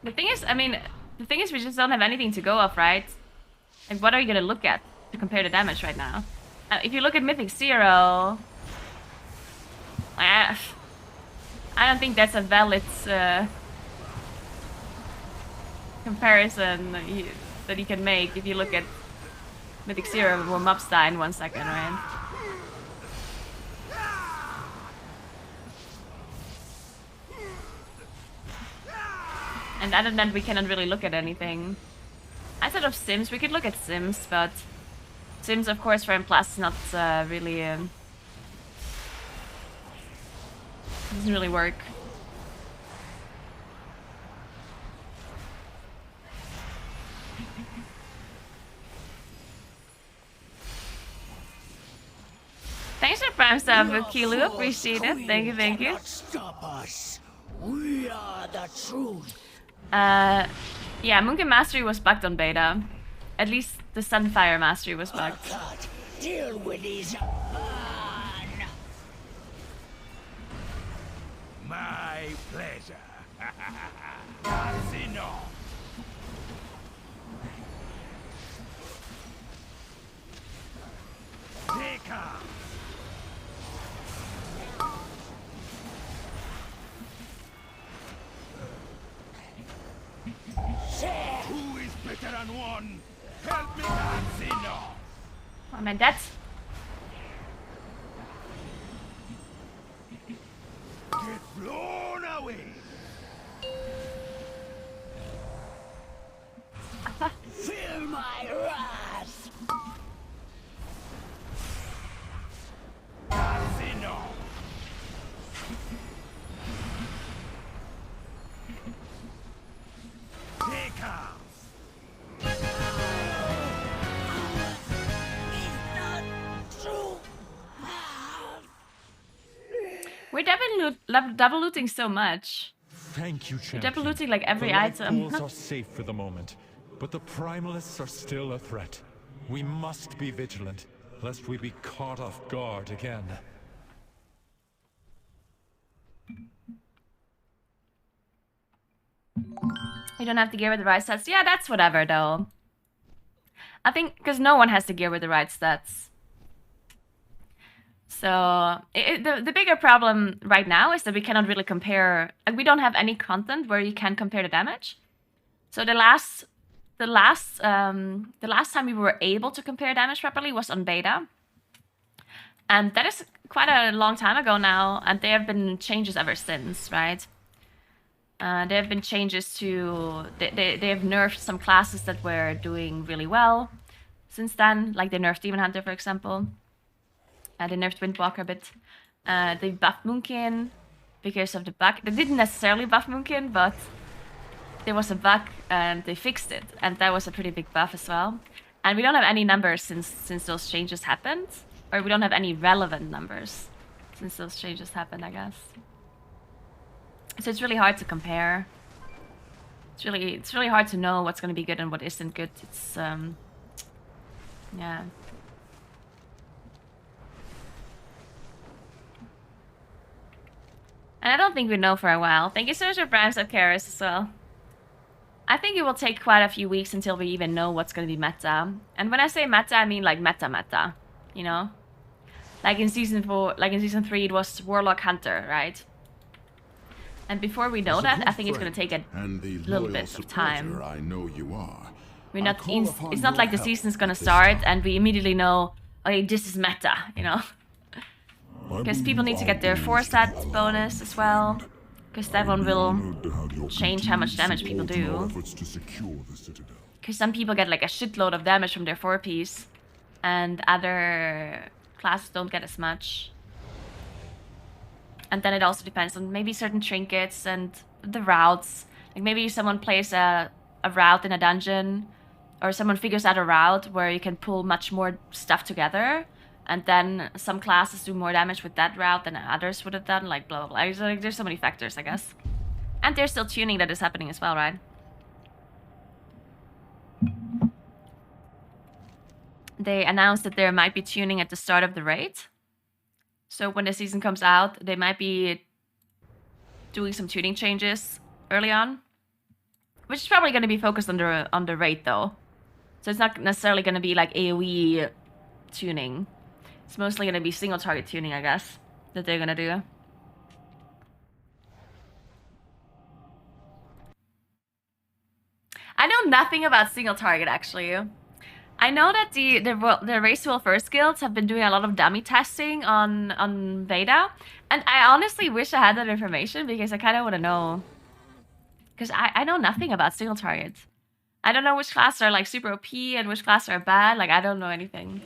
S1: The thing is, I mean, the thing is we just don't have anything to go off, right? Like, what are you gonna look at to compare the damage right now? If you look at Mythic Zero, I don't think that's a valid comparison that you can make if you look at Mythic Zero or Mobstar in 1 second, right? And other than that, we cannot really look at anything. Outside of Sims, we could look at Sims, but Sims, of course, for M+ is not really... doesn't really work. Thanks for Prime stuff with Kilu, appreciate it. Thank you, thank you.
S9: Stop us. We are the truth.
S1: Yeah, Mugen Mastery was bugged on beta. At least the Sunfire Mastery was bugged.
S9: Deal with these. My pleasure. That's enough.
S8: Two is better than one. Help me, Cassino.
S1: I mean, that's...
S8: Get blown away. Feel my wrath. Cassino. Take off.
S1: We're double looting so much.
S11: Thank you,
S1: We're
S11: champion.
S1: double looting like every
S11: the life
S1: item.
S11: pools are safe for the moment, but the primalists are still a threat. We must be vigilant, lest we be caught off guard again.
S1: You don't have the gear with the right stats. Yeah, that's whatever though. I think because no one has the gear with the right stats. So the bigger problem right now is that we cannot really compare. Like, we don't have any content where you can compare the damage. So the last time we were able to compare damage properly was on beta, and that is quite a long time ago now. And there have been changes ever since, right? There have been changes to they have nerfed some classes that were doing really well since then, like they nerfed Demon Hunter, for example. They nerfed Windwalker a bit. They buffed Moonkin because of the bug. They didn't necessarily buff Moonkin, but there was a bug and they fixed it, and that was a pretty big buff as well. And we don't have any numbers since those changes happened, or we don't have any relevant numbers since those changes happened, I guess. So it's really hard to compare. It's really hard to know what's going to be good and what isn't good. It's yeah. And I don't think we know for a while. Thank you so much for Prime Sub Karis as well. I think it will take quite a few weeks until we even know what's going to be meta. And when I say meta, I mean like meta, you know? Like in season 4, like in season 3, it was Warlock Hunter, right? And before we know that, I think it's going to take a little bit of time.
S3: I know you are.
S1: We're not it's not like the season's going to start and we immediately know, okay, this is meta, you know? Because people need to get their 4-stat bonus as well. Because that one will change how much damage people do. Because some people get like a shitload of damage from their 4-piece. And other classes don't get as much. And then it also depends on maybe certain trinkets and the routes. Like maybe someone plays a route in a dungeon. Or someone figures out a route where you can pull much more stuff together. And then some classes do more damage with that route than others would have done, like blah, blah, blah. Like, there's so many factors, I guess. And there's still tuning that is happening as well, right? They announced that there might be tuning at the start of the raid. So when the season comes out, they might be doing some tuning changes early on. Which is probably going to be focused on the raid, though. So it's not necessarily going to be like AoE tuning. It's mostly going to be single target tuning, I guess, that they're going to do. I know nothing about single target, actually. I know that the Race Will First guilds have been doing a lot of dummy testing on beta. And I honestly wish I had that information because I kind of want to know. Because I know nothing about single targets. I don't know which classes are like super OP and which classes are bad. Like, I don't know anything.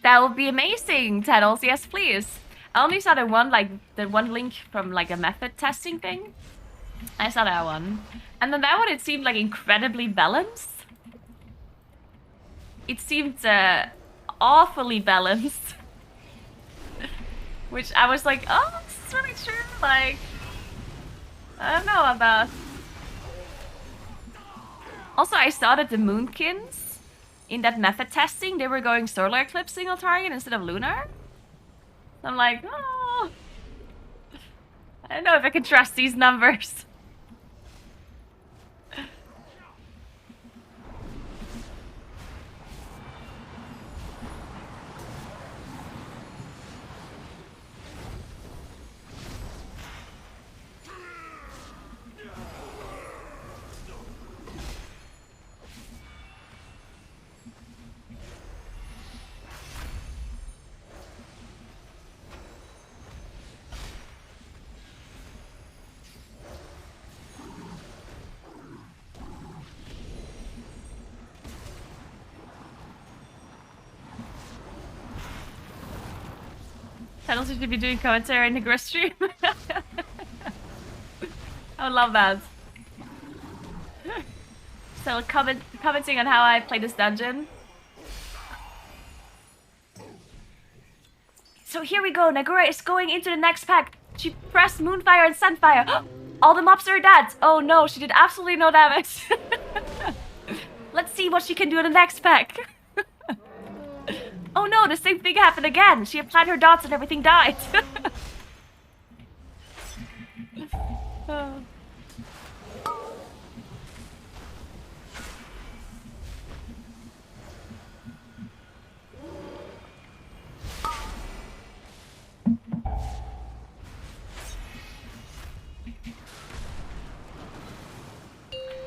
S1: That would be amazing, Teddles. Yes, please. I only saw the one link from like a method testing thing. I saw that one. And then that one, it seemed like incredibly balanced. It seemed awfully balanced. Which I was like, oh, this is really true. Like, I don't know about. Also, I saw that the Moonkins in that method testing, they were going solar eclipse single target instead of lunar. So I'm like, oh, I don't know if I can trust these numbers. Tunnels should be doing commentary in the Naguura stream. I would love that. So commenting on how I play this dungeon. So here we go. Naguura is going into the next pack. She pressed Moonfire and Sunfire. All the mobs are dead. Oh no, she did absolutely no damage. Let's see what she can do in the next pack. Oh no, the same thing happened again. She applied her dots and everything died. Oh.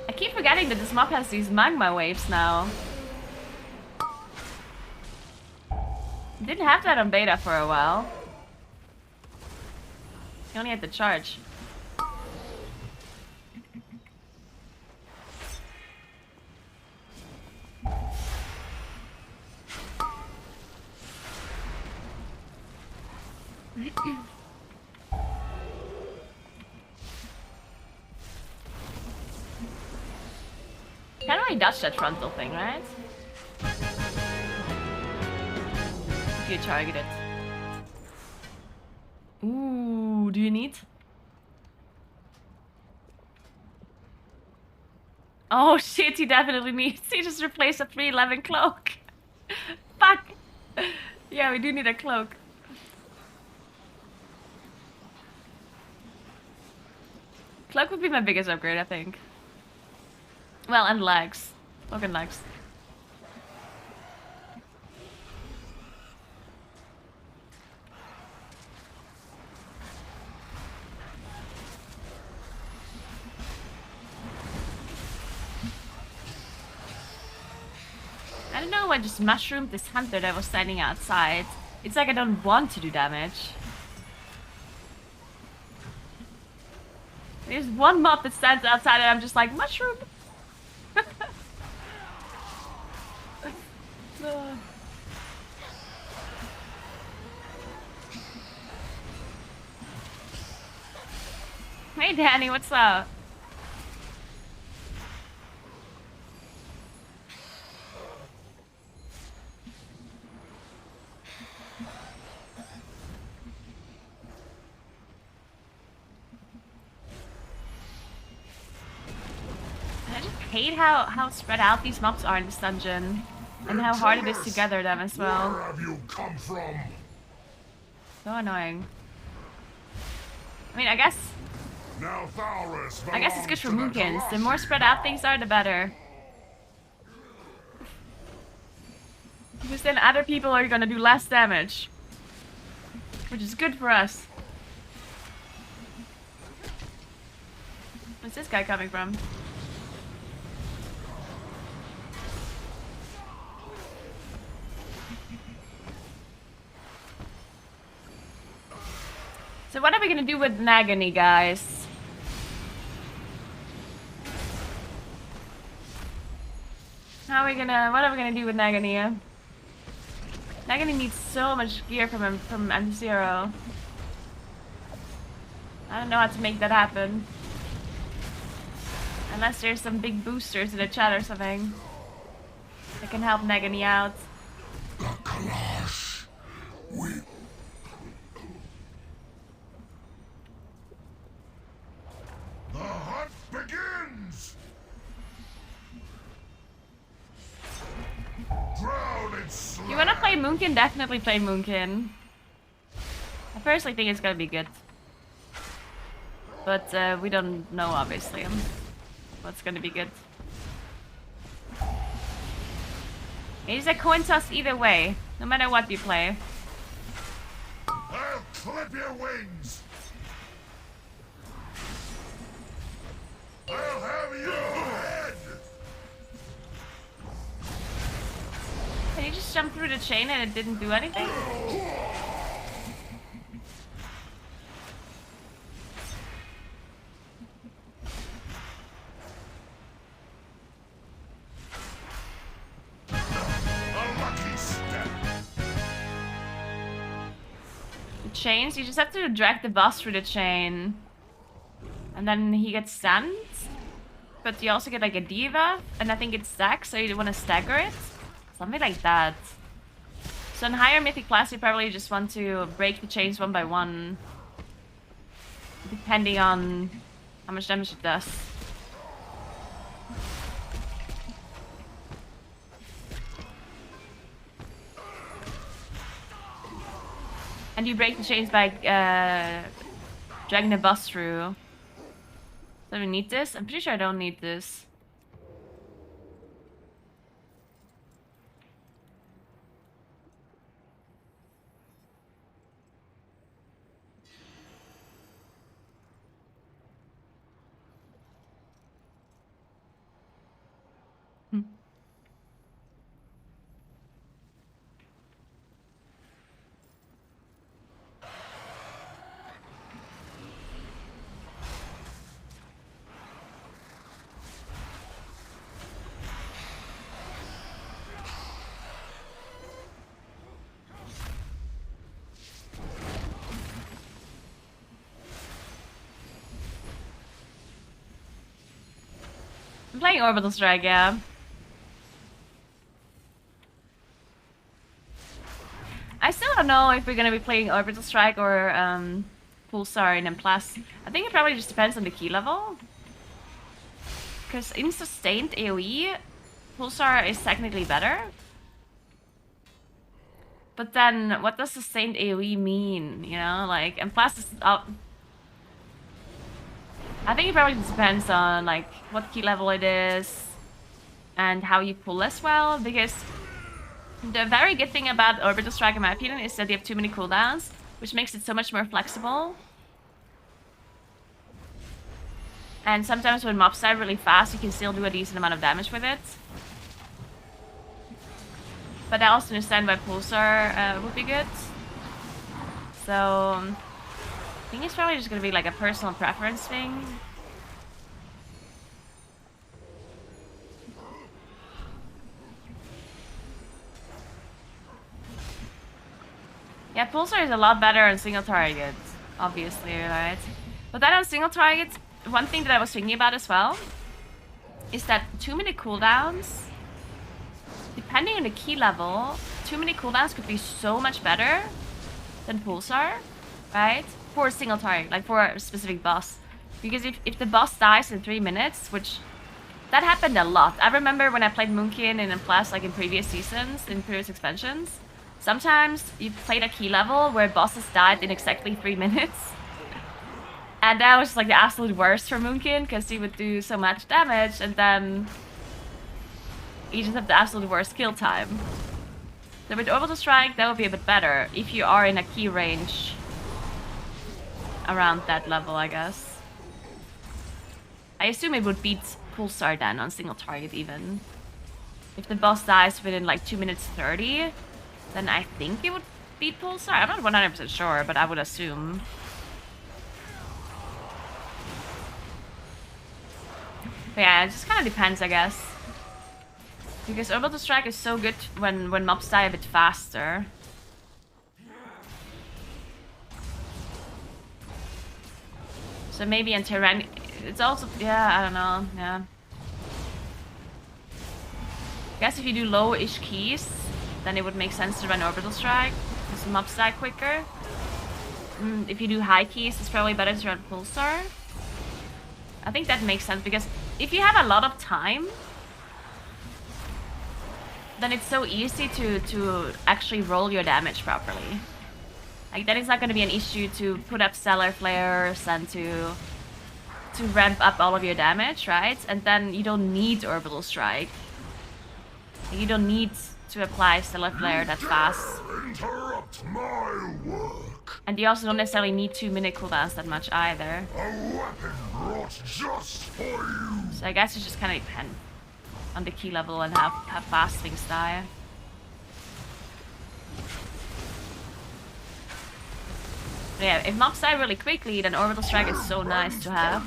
S1: I keep forgetting that this mob has these magma waves now. Didn't have that on beta for a while. You only had to charge. Can't really dodge that frontal thing, right? If you target it. Ooh, do you need? Oh shit, he definitely needs. He just replaced a 311 cloak. Fuck. Yeah, we do need a cloak. Cloak would be my biggest upgrade, I think. Well, and legs. Cloak and legs. I don't know, I just mushroomed this hunter that was standing outside. It's like I don't want to do damage. There's one mob that stands outside and I'm just like, mushroom! Hey Danny, what's up? I just hate how spread out these mobs are in this dungeon. And how hard it is to gather them as well.
S3: Where have you come from?
S1: So annoying. I mean, I guess it's good for Moonkins. The more spread out things are, the better. Because then other people are gonna do less damage. Which is good for us. Where's this guy coming from? So what are we gonna do with Nagani, guys? What are we gonna do with Nagani? Nagani needs so much gear from him, from M0. I don't know how to make that happen. Unless there's some big boosters in the chat or something that can help Nagani out.
S3: The Kalash. The hunt begins! Drown in slime.
S1: You wanna play Moonkin? Definitely play Moonkin. I personally think it's gonna be good. But we don't know, obviously, what's gonna be good. It's a coin toss either way, no matter what you play.
S3: I'll clip your wings! I'll have your head!
S1: Can you just jump through the chain and it didn't do anything? chains, you just have to drag the boss through the chain. And then he gets stunned. But you also get like a debuff, and I think it stacks, so you want to stagger it. Something like that. So in higher mythic class, you probably just want to break the chains one by one. Depending on how much damage it does. And you break the chains by dragging the boss through. Do we need this? I'm pretty sure I don't need this. I'm playing Orbital Strike, yeah. I still don't know if we're gonna be playing Orbital Strike or Pulsar in M+. I think it probably just depends on the key level. Because in sustained AoE, Pulsar is technically better. But then, what does sustained AoE mean? You know, like, M+ is up. I think it probably just depends on like what key level it is and how you pull as well, because the very good thing about Orbital Strike in my opinion is that you have too many cooldowns, which makes it so much more flexible. And sometimes when mobs die really fast, you can still do a decent amount of damage with it. But I also understand why Pulsar would be good. So I think it's probably just gonna be like a personal preference thing. Yeah, Pulsar is a lot better on single targets, obviously, right? But then on single targets, one thing that I was thinking about as well is that too many cooldowns, depending on the key level, too many cooldowns could be so much better than Pulsar, right? For a single target, like for a specific boss. Because if the boss dies in 3 minutes, which that happened a lot. I remember when I played Moonkin in M+, like in previous seasons, in previous expansions, sometimes you played a key level where bosses died in exactly 3 minutes. And that was like the absolute worst for Moonkin, because he would do so much damage, and then you just have the absolute worst kill time. So with Orbital Strike, that would be a bit better, if you are in a key range around that level, I guess. I assume it would beat Pulsar then on single target even. If the boss dies within like 2 minutes 30, then I think it would beat Pulsar. I'm not 100% sure, but I would assume. But yeah, it just kind of depends, I guess. Because Orbital Strike is so good when mobs die a bit faster. So maybe in Terran, it's also, yeah, I don't know, yeah. I guess if you do low-ish keys, then it would make sense to run Orbital Strike, because the mobs die quicker. If you do high keys, it's probably better to run Pulsar. I think that makes sense, because if you have a lot of time, then it's so easy to actually roll your damage properly. Like, then it's not going to be an issue to put up stellar flares and to ramp up all of your damage, right? And then you don't need Orbital Strike. You don't need to apply stellar flare that fast.
S3: Interrupt my work.
S1: And you also don't necessarily need 2 minute cooldowns that much either.
S3: A weapon brought just for you.
S1: So I guess it just kind of depends on the key level and how fast things die. But yeah, if mobs die really quickly, then Orbital Strike is so nice to have.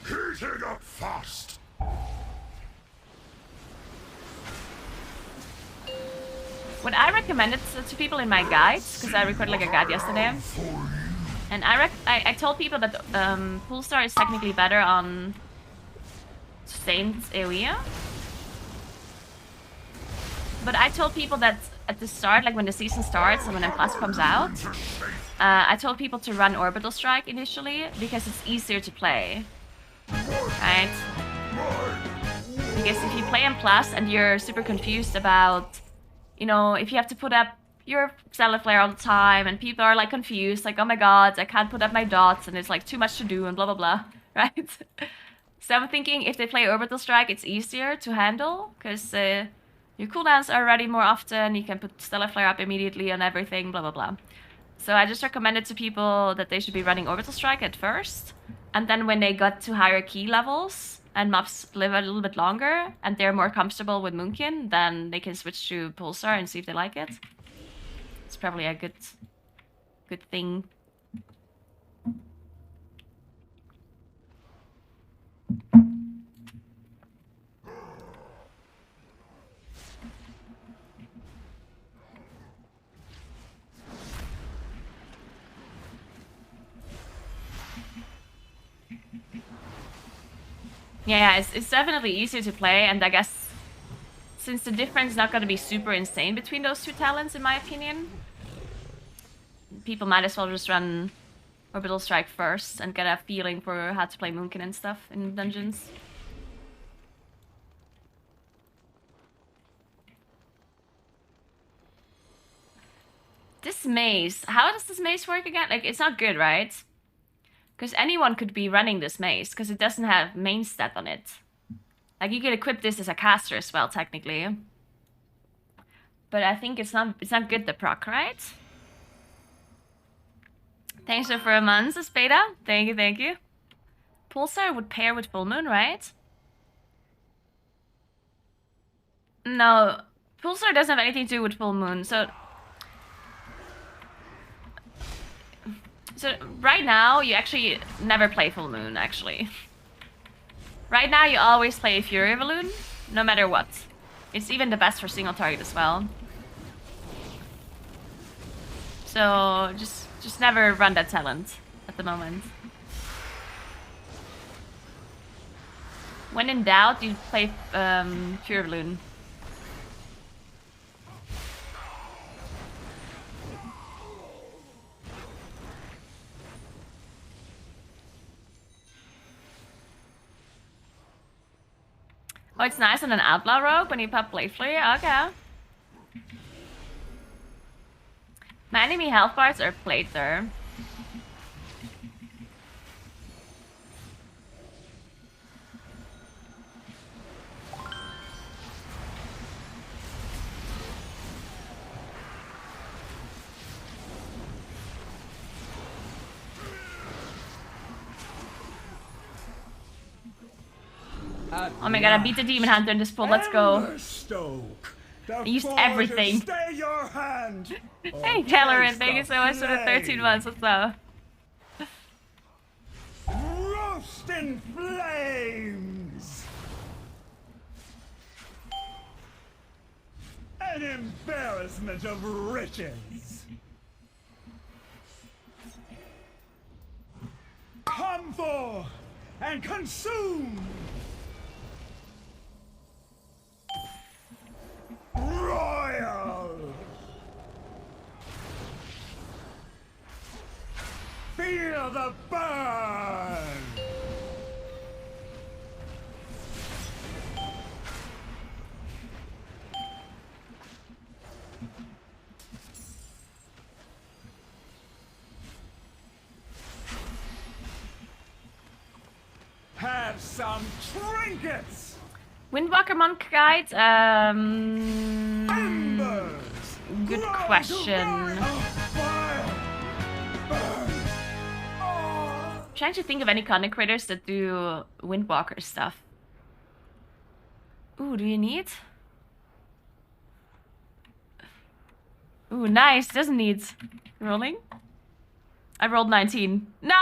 S3: Heating up fast.
S1: What I recommended to people in my guides, because I recorded like a guide yesterday, and I told people that Poolstar is technically better on sustained AoE. But I told people that at the start, like when the season starts and when M+ comes out, I told people to run Orbital Strike initially because it's easier to play. Right? Because if you play M+ and you're super confused about, you know, if you have to put up your Stellar Flare all the time and people are like confused, like, oh my god, I can't put up my dots and it's like too much to do and blah blah blah, right? So I'm thinking if they play Orbital Strike, it's easier to handle because your cooldowns are ready more often, you can put Stellar Flare up immediately and everything, blah blah blah. So I just recommended to people that they should be running Orbital Strike at first, and then when they got to higher key levels and mobs live a little bit longer and they're more comfortable with Moonkin, then they can switch to Pulsar and see if they like it. It's probably a good thing. Yeah, it's definitely easier to play, and I guess since the difference is not going to be super insane between those two talents, in my opinion, people might as well just run Orbital Strike first and get a feeling for how to play Moonkin and stuff in dungeons. This maze, how does this maze work again? Like, it's not good, right? Because anyone could be running this maze, because it doesn't have main stat on it. Like, you could equip this as a caster as well, technically. But I think it's not good, the proc, right? Thanks for a month, Spada. Thank you, thank you. Pulsar would pair with Full Moon, right? No, Pulsar doesn't have anything to do with Full Moon, so right now, you actually never play Full Moon, actually. Right now, you always play Fury Balloon, no matter what. It's even the best for single target as well. So, just never run that talent at the moment. When in doubt, you play Fury Balloon. Oh, it's nice on an Outlaw Rogue when you pop Blade Flurry? Okay. My enemy health bars are played there. Oh my god, I beat the Demon Hunter in this pool, let's go. I used everything. Hey, Calorin, thank you so much for the 13 months, what's up?
S12: Roast in flames! An embarrassment of riches! Come forth and consume! Royal! Feel the burn! Have some trinkets!
S1: Windwalker Monk Guide? Good question. Trying to think of any content creators that do Windwalker stuff. Ooh, do you need? Ooh, nice. Doesn't need rolling. I rolled 19. No!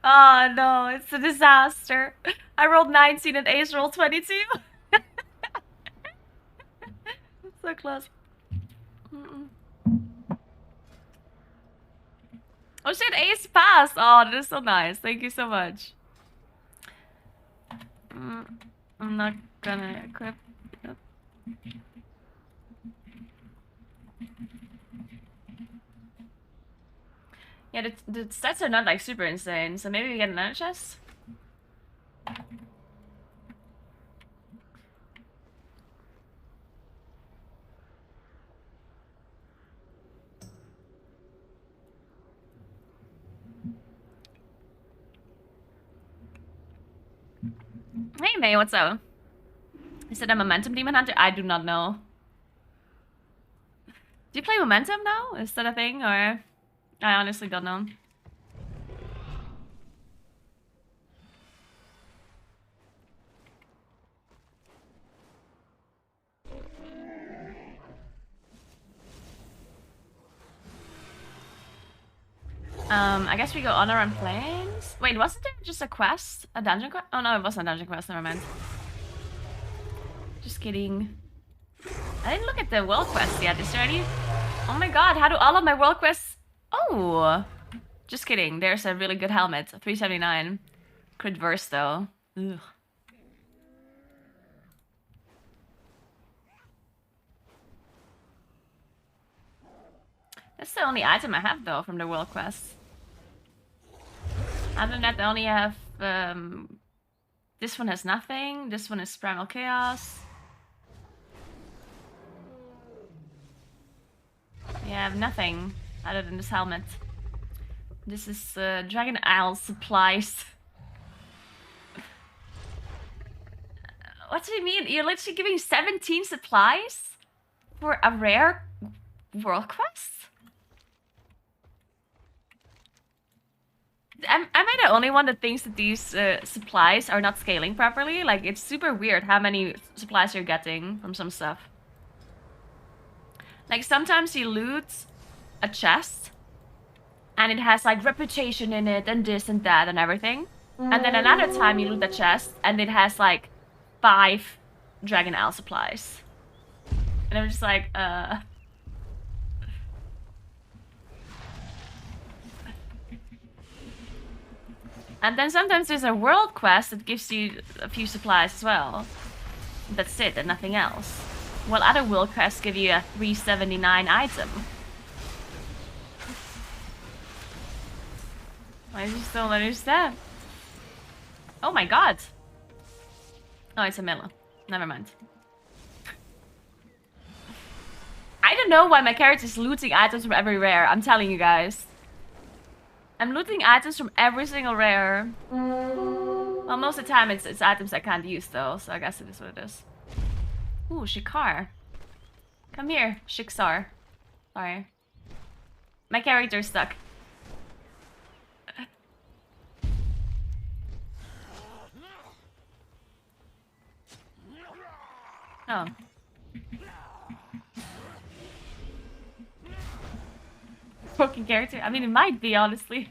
S1: Oh no, it's a disaster. I rolled 19 and Ace rolled 22. So close. Oh shit, Ace passed! Oh, that is so nice. Thank you so much. I'm not gonna equip. Yep. Yeah, the stats are not like super insane, so maybe we get another chest? Hey May, what's up? Is it a Momentum Demon Hunter? I do not know. Do you play Momentum now? Is that a thing, or...? I honestly don't know. I guess we go Honor and Flames? Wait, wasn't there just a quest? A dungeon quest? Oh no, it wasn't a dungeon quest, never mind. Just kidding. I didn't look at the world quest yet. Is there any... Oh my god, how do all of my world quests... Oh! Just kidding. There's a really good helmet. 379. Crit verse though. Ugh. That's the only item I have though from the world quest. Other than that, I only have... this one has nothing. This one is Primal Chaos. Yeah, I have nothing other than this helmet. This is Dragon Isle supplies. What do you mean? You're literally giving 17 supplies for a rare world quest? Am I the only one that thinks that these supplies are not scaling properly? Like, it's super weird how many supplies you're getting from some stuff. Like, sometimes you loot a chest, and it has, like, reputation in it, and this and that, and everything. And then another time you loot the chest, and it has, like, 5 Dragon Isle supplies. And I'm just like, And then sometimes there's a world quest that gives you a few supplies as well. That's it, and nothing else. While other world quests give you a 379 item. I just don't understand. Oh my god! Oh, it's a Miller. Never mind. I don't know why my character is looting items from every rare, I'm telling you guys. I'm looting items from every single rare. Well, most of the time it's items I can't use though, so I guess it is what it is. Ooh, Shikar. Come here, Shiksar. Sorry. My character's stuck. Oh. Broken character? I mean, it might be, honestly.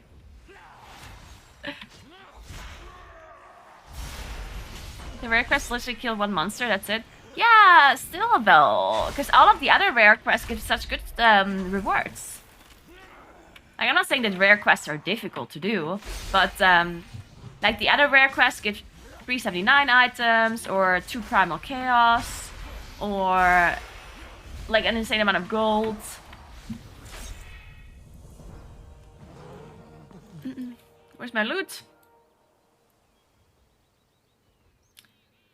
S1: The rare quest literally kill one monster, that's it. Yeah, still though. Because all of the other rare quests give such good rewards. Like, I'm not saying that rare quests are difficult to do, but like the other rare quests give 379 items, or 2 Primal Chaos, or like an insane amount of gold. Where's my loot?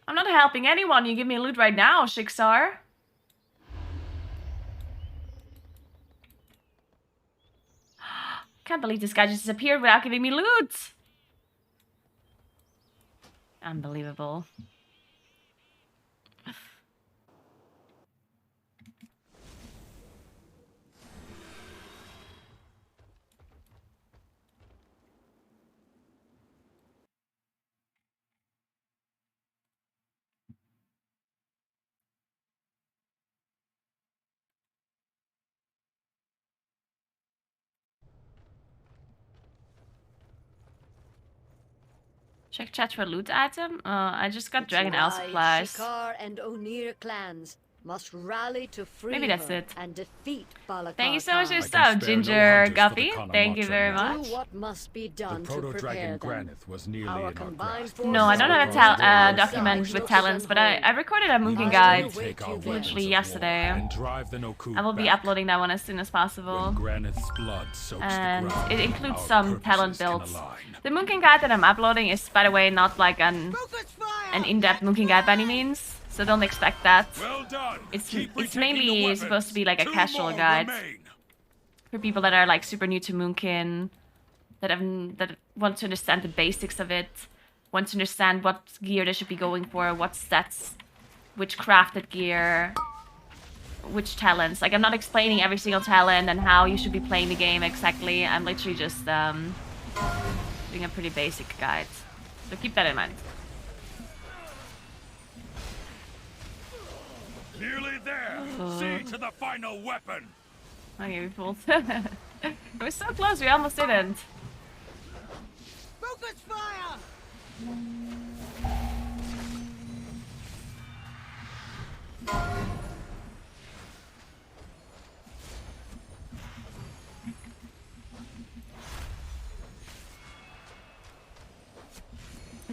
S1: I'm not helping anyone. You give me loot right now, Shiksar. Can't believe this guy just disappeared without giving me loot. Unbelievable. Check chat for loot item. I just got Dragon Isle supplies.
S7: Shikar and Onir clans.
S13: must rally to free
S1: Maybe that's
S13: her
S1: it.
S13: and defeat Balakar.
S1: Thank you so much for your
S3: I can
S1: stuff,
S3: spare no
S1: Ginger
S3: hunters for the
S1: Guppy.
S3: Kana
S1: Thank you
S3: Macho
S1: very
S3: now.
S1: much.
S13: Do what must be done
S3: The
S13: to prepare
S3: proto-dragon
S13: them.
S3: Granith was nearly
S13: Our
S3: in our
S13: combined
S3: grasp.
S1: No, I don't have a document with talents, but I recorded a Moonkin
S3: Must
S1: guide
S3: we take our
S1: literally
S3: weapons of
S1: yesterday.
S3: war and drive the Noku
S1: I will be
S3: back?
S1: uploading that one as soon as possible.
S3: When Granith's blood soaks
S1: And
S3: the ground,
S1: it includes
S3: our
S1: some talent
S3: purposes can
S1: builds.
S3: align.
S1: The Moonkin guide that I'm uploading is, by the way, not like an in-depth Moonkin guide by any means, so don't expect that.
S3: Well done.
S1: It's
S3: Keep
S1: mainly
S3: the
S1: supposed to be like a
S3: Two
S1: casual
S3: more
S1: guide
S3: remain.
S1: for people that are like super new to Moonkin, that want to understand the basics of it, want to understand what gear they should be going for, what stats, which crafted gear, which talents. Like, I'm not explaining every single talent and how you should be playing the game exactly. I'm literally just doing a pretty basic guide. So keep that in mind.
S12: Nearly there. See to the final weapon.
S1: Okay, we pulled. It was so close, we almost didn't.
S9: Focus fire!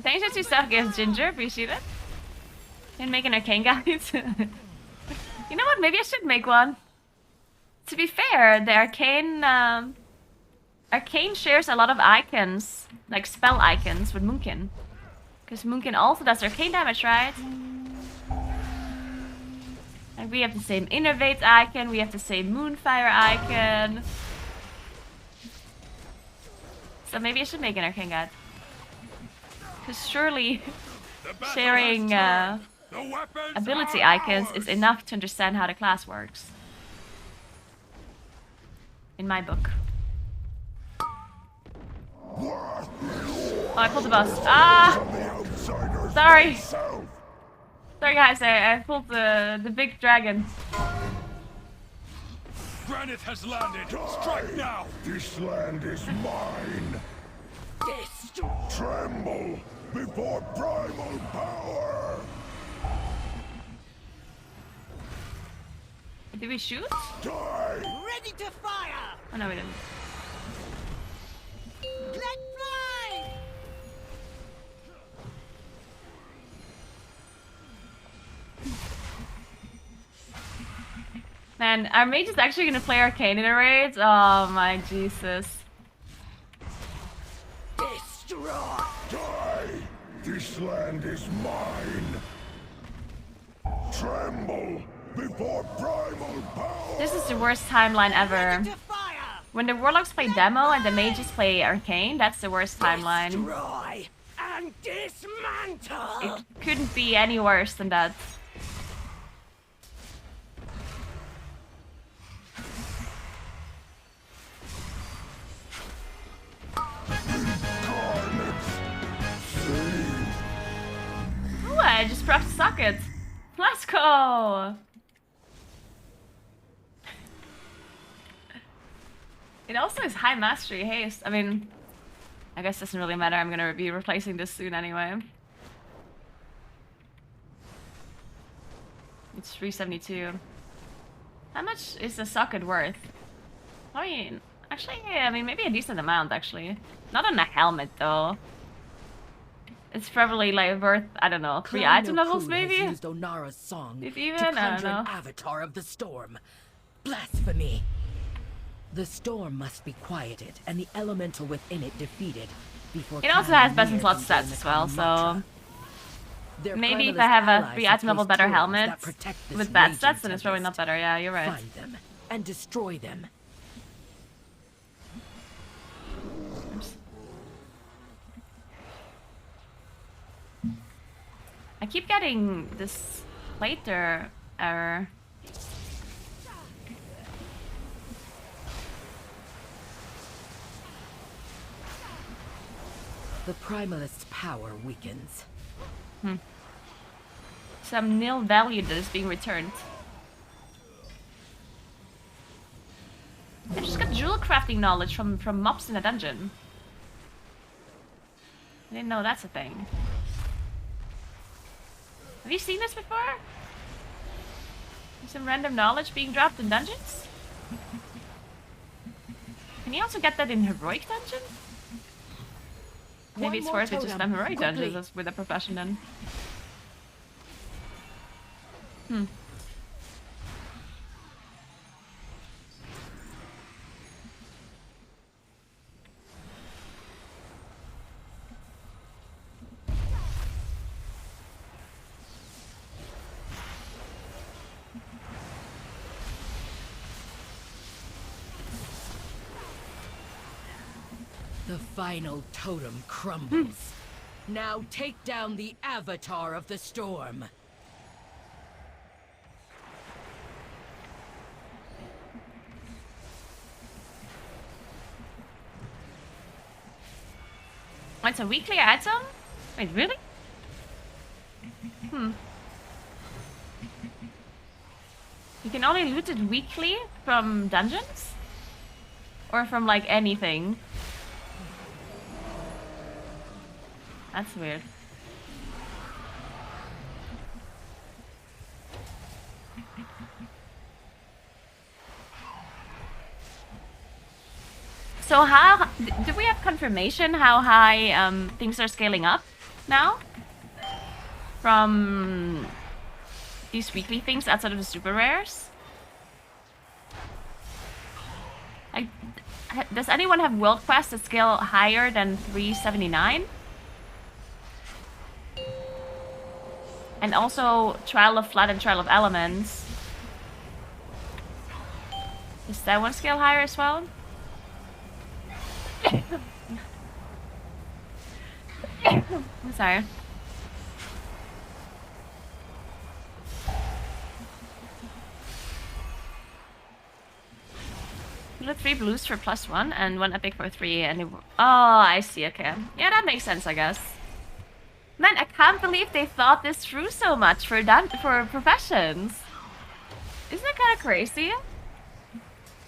S1: Thanks for 2 stuff gifts, Ginger. Appreciate it. And make an arcane guide. You know what? Maybe I should make one. To be fair, the arcane shares a lot of icons, like spell icons, with Moonkin. Because Moonkin also does arcane damage, right? Like, we have the same Innervate icon, we have the same Moonfire icon. So maybe I should make an arcane guide. Because surely sharing ability icons is enough to understand how the class works. In my book. Oh, I pulled the boss. Ah! Sorry. Sorry guys, I pulled the big dragon.
S12: Granite has landed. Strike now.
S3: This land is mine. Tremble before primal power.
S1: Did we shoot?
S3: Die.
S9: Ready to fire!
S1: Oh no, we didn't.
S9: Let fly!
S1: Man, our mage is actually gonna play arcane in a raid? Oh my Jesus.
S9: Destroy!
S3: Die. This land is mine. Tremble before primal power.
S1: This is the worst timeline ever.
S9: To fire!
S1: When the warlocks play demo and the mages play arcane, that's the worst timeline.
S9: Destroy and dismantle!
S1: It couldn't be any worse than that. Ooh, I just pressed the socket. Let's go! It also is high mastery haste. I mean, I guess it doesn't really matter. I'm gonna be replacing this soon anyway. It's 372. How much is the socket worth? I mean, actually, yeah, I mean, maybe a decent amount, actually. Not on a helmet, though. It's probably, like, worth, I don't know, 3 item levels, maybe?
S14: Used Onara's song
S1: if even,
S14: to
S1: I don't
S14: conjure
S1: know.
S14: an avatar of the storm. Blasphemy. The storm must be quieted and the elemental within it defeated before
S1: It also has best in slot stats as well, so maybe if I have a 3 item level better helmet with bad stats, then it's probably not better. Yeah, you're right.
S14: Find them and destroy them.
S1: Oops. I keep getting this later error.
S14: The primalist's power weakens.
S1: Some nil value that is being returned. I just got jewel crafting knowledge from mobs in a dungeon. I didn't know that's a thing. Have you seen this before? Some random knowledge being dropped in dungeons? Can you also get that in heroic dungeon? Maybe it's worth it to spam heroic dungeons with a profession then.
S14: The final totem crumbles. Now take down the avatar of the storm.
S1: It's a weekly item? Wait, really? You can only loot it weekly from dungeons? Or from like anything? That's weird. So how do we have confirmation how high things are scaling up now? From these weekly things outside of the super rares? Like, does anyone have world quests that scale higher than 379? And also Trial of Flood and Trial of Elements. Is that one scale higher as well? I'm sorry. You get 3 blues for +1 and 1 epic for 3 and oh, I see, okay. Yeah, that makes sense, I guess. Man, I can't believe they thought this through so much for professions. Isn't that kind of crazy?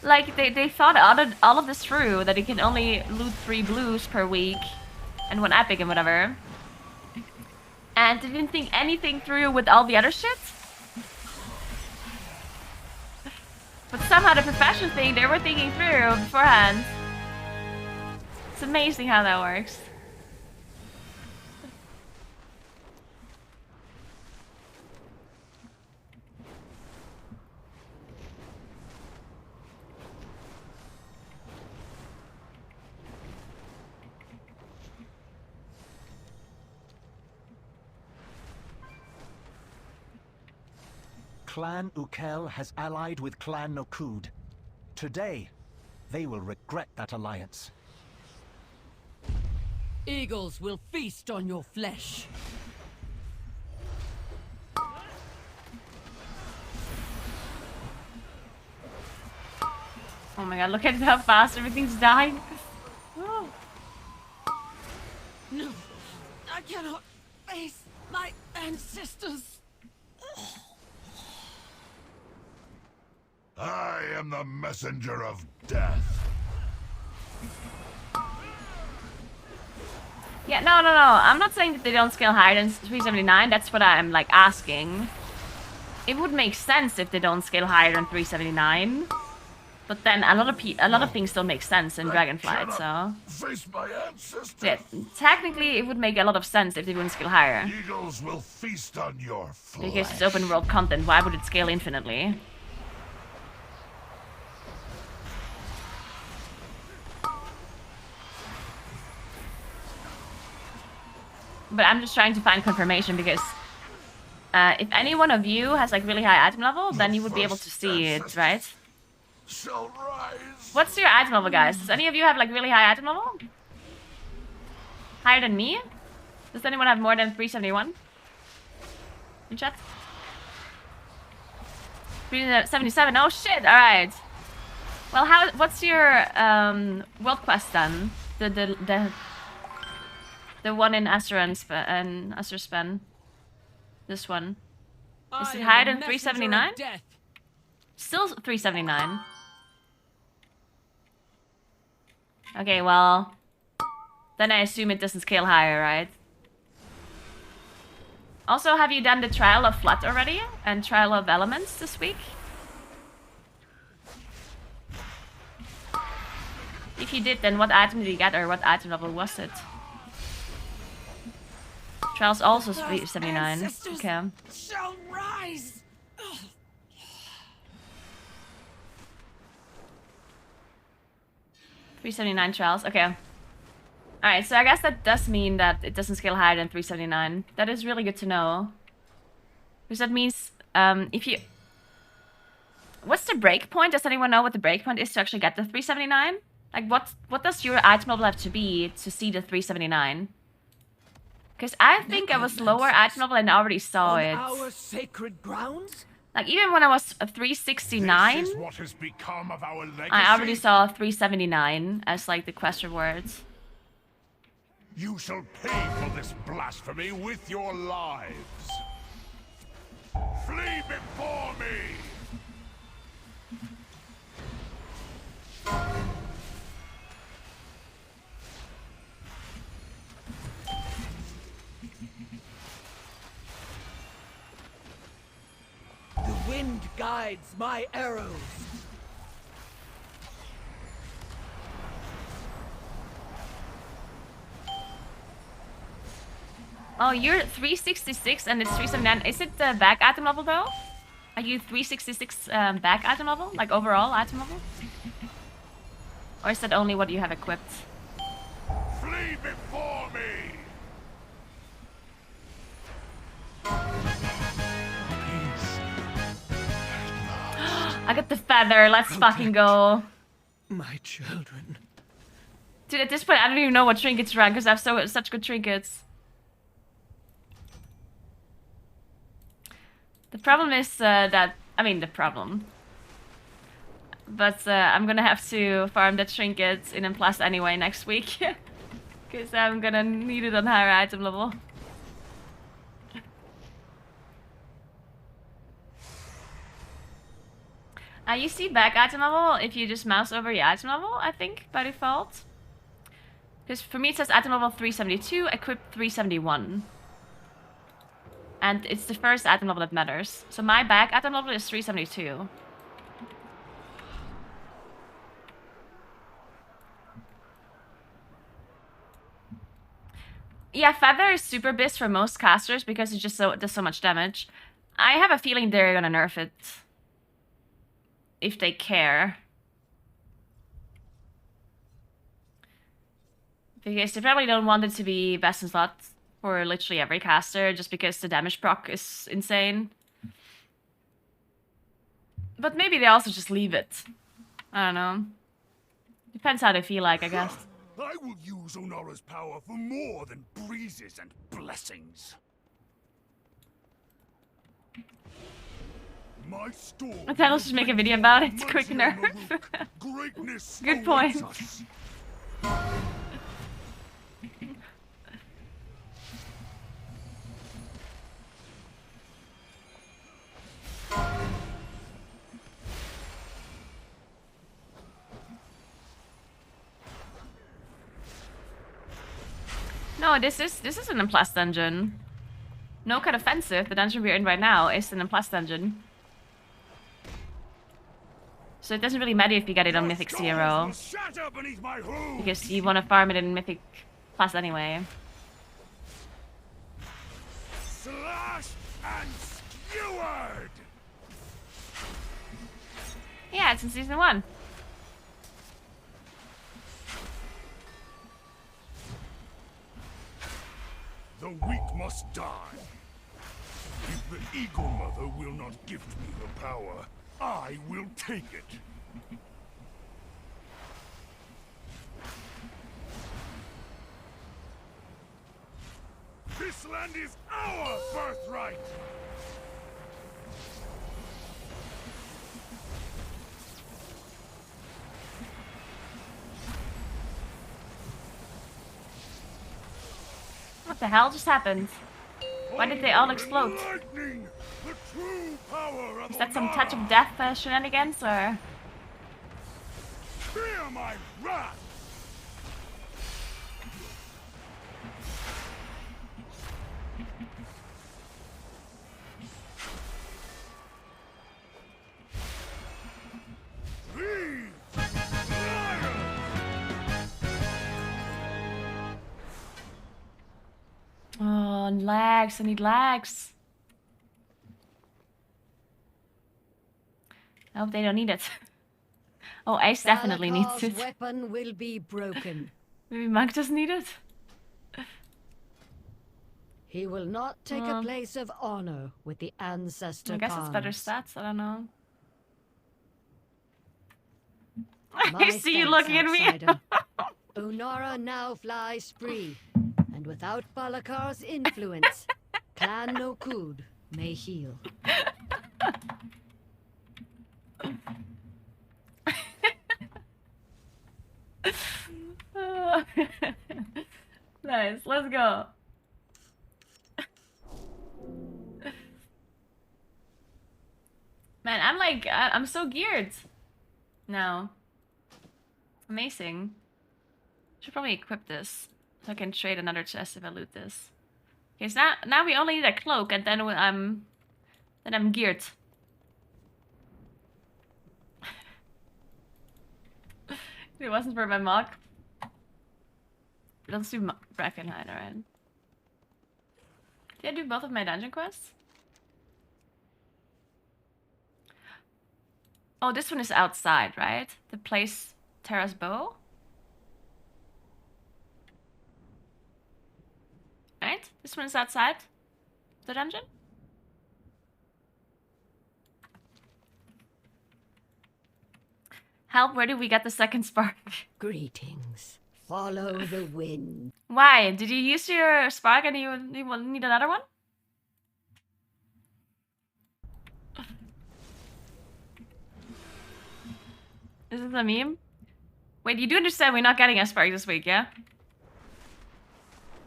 S1: Like, they thought all of this through, that you can only loot 3 blues per week and 1 epic and whatever. And they didn't think anything through with all the other shit. But somehow the profession thing, they were thinking through beforehand. It's amazing how that works.
S6: Clan Ukel has allied with Clan Nokud. Today, they will regret that alliance.
S14: Eagles will feast on your flesh.
S1: Oh my god, look at how fast everything's dying. Oh.
S14: No, I cannot face my ancestors.
S12: I am the messenger of death.
S1: Yeah, no. I'm not saying that they don't scale higher than 379. That's what I'm like asking. It would make sense if they don't scale higher than 379. But then a lot of things don't make sense in Dragonflight, so
S12: Face my ancestors.
S1: yeah, technically it would make a lot of sense if they wouldn't scale higher.
S12: Eagles will feast on your flesh.
S1: Because it's open world content, why would it scale infinitely? But I'm just trying to find confirmation because if any one of you has like really high item level, then you would be able to see it, right?
S12: Shall rise.
S1: What's your item level, guys? Does any of you have like really high item level? Higher than me? Does anyone have more than 371? In chat? 377. Oh shit! All right. Well, what's your world quest then? The one in Astra and Astra Spen. This one. Is it higher than 379? Still 379. Okay, well, then I assume it doesn't scale higher, right? Also, have you done the Trial of Flood already? And Trial of Elements this week? If you did, then what item did you get, or what item level was it? Trials also 379. Okay.
S9: Shall rise.
S1: 379 trials. Okay. Alright, so I guess that does mean that it doesn't scale higher than 379. That is really good to know. Because that means if you... What's the breakpoint? Does anyone know what the breakpoint is to actually get the 379? Like, what does your item level have to be to see the 379? Because I think I was lower item level and I already saw it.
S9: Our sacred grounds?
S1: Like, even when I was a 369,
S12: This is what has become of our legacy.
S1: I already saw 379 as, like, the quest rewards.
S12: You shall pay for this blasphemy with your lives. Flee before me!
S9: The wind guides my arrows.
S1: Oh, you're 366 and it's 379. Is it the back item level though? Are you 366 back item level? Like overall item level? Or is that only what you have equipped?
S12: Flee before me!
S1: I got the feather. Let's fucking go.
S10: My children.
S1: Dude, at this point, I don't even know what trinkets rank because I have such good trinkets. The problem is that... I mean, the problem. But I'm gonna have to farm that trinket in M+ anyway next week. Because I'm gonna need it on higher item level. You see back item level if you just mouse over your item level, I think, by default. Because for me it says item level 372, equip 371. And it's the first item level that matters. So my back item level is 372. Yeah, Feather is super bis for most casters because it just does so much damage. I have a feeling they're gonna nerf it. If they care. Because they probably don't want it to be best in slot for literally every caster, just because the damage proc is insane. But maybe they also just leave it. I don't know. Depends how they feel like, I guess.
S12: I will use Onara's power for more than breezes and blessings. My storm.
S1: Okay, let's just make a video about it. Quick nerf. Good point. No, this is an M+ dungeon. No cut offensive, the dungeon we're in right now is an M+ dungeon. So it doesn't really matter if you get it on Mythic 0. Because you want to farm it in Mythic Plus anyway.
S12: Slash and skewered!
S1: Yeah, it's in Season 1.
S12: The weak must die. If the Eagle Mother will not gift me the power, I will take it. This land is our birthright!
S1: What the hell just happened? Why did they all explode? Is that some touch of death shenanigans, or...?
S12: Fear my wrath!
S1: And legs. I need legs. I hope they don't need it. Oh, Ace definitely needs
S13: Balakar's
S1: it.
S13: weapon will be broken.
S1: Maybe Monk doesn't need it?
S13: He will not take a place of honor with the ancestor.
S1: I guess it's better
S13: Khans.
S1: stats, I don't know.
S13: My
S1: I see you
S13: thanks,
S1: looking at me.
S13: outsider. Unara now flies free, and without Balakar's influence, Clan Nokud may heal.
S1: Nice, let's go. Man, I'm like, I'm so geared now. Amazing. Should probably equip this so I can trade another chest if I loot this. Okay, so now we only need a cloak, and then I'm geared. If it wasn't for my mock. Let's do Breckenhide, alright. Did I do both of my dungeon quests? Oh, this one is outside, right? The place Terra's bow? Right? This one is outside the dungeon? Help, where did we get the second spark?
S13: Greetings. Follow the wind.
S1: Why? Did you use your spark and you need another one? Is this a meme? Wait, you do understand we're not getting a spark this week, yeah?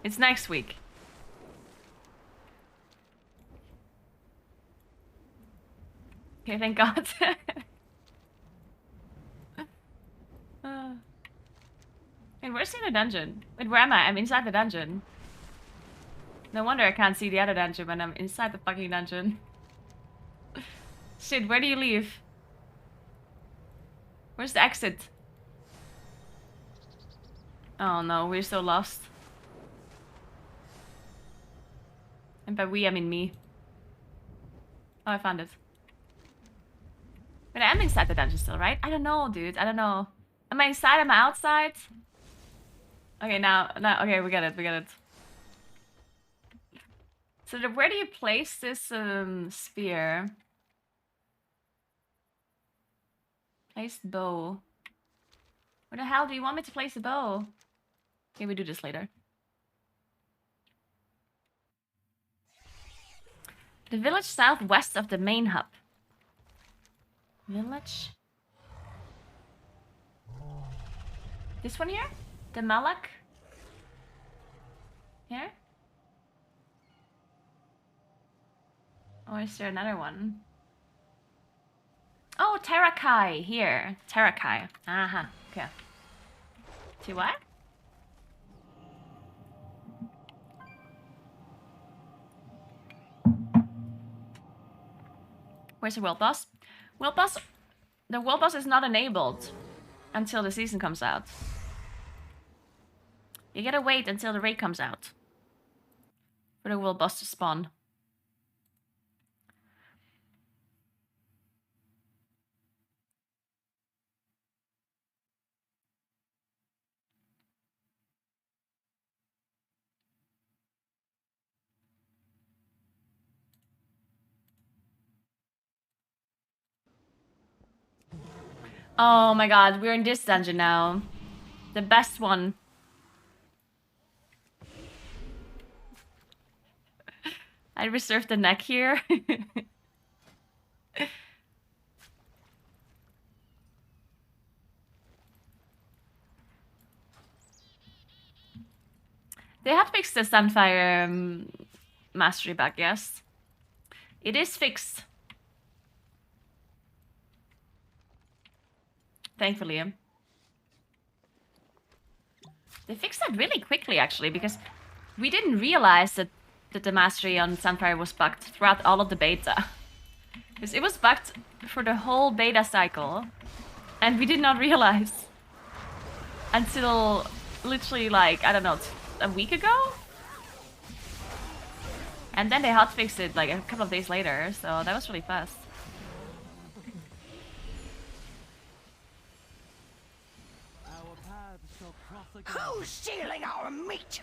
S1: It's next week. Okay, thank God. Wait, where's the other dungeon? Wait, where am I? I'm inside the dungeon. No wonder I can't see the other dungeon when I'm inside the fucking dungeon. Shit, where do you leave? Where's the exit? Oh no, we're so lost. And by we, I mean me. Oh, I found it. But I am inside the dungeon still, right? I don't know, dude. I don't know. Am I inside? Am I outside? Okay, now, okay, we get it. So where do you place this spear? Place bow. Where the hell do you want me to place the bow? Okay, we do this later. The village southwest of the main hub. Village? This one here? The Malak? Here? Or is there another one? Oh, Terakai here. Terakai. Aha. Okay. To what? Where's the world boss? World boss? The world boss is not enabled until the season comes out. You gotta wait until the raid comes out for the world boss to spawn. Oh my god, we're in this dungeon now. The best one. I reserved the neck here. They have fixed the Sunfire mastery bug, yes. It is fixed. Thankfully. They fixed that really quickly, actually, because we didn't realize that the mastery on Sunfire was bugged throughout all of the beta. Because it was bugged for the whole beta cycle, and we did not realize until literally, like, I don't know, a week ago? And then they hotfixed it like a couple of days later, so that was really fast.
S9: Who's stealing our meat?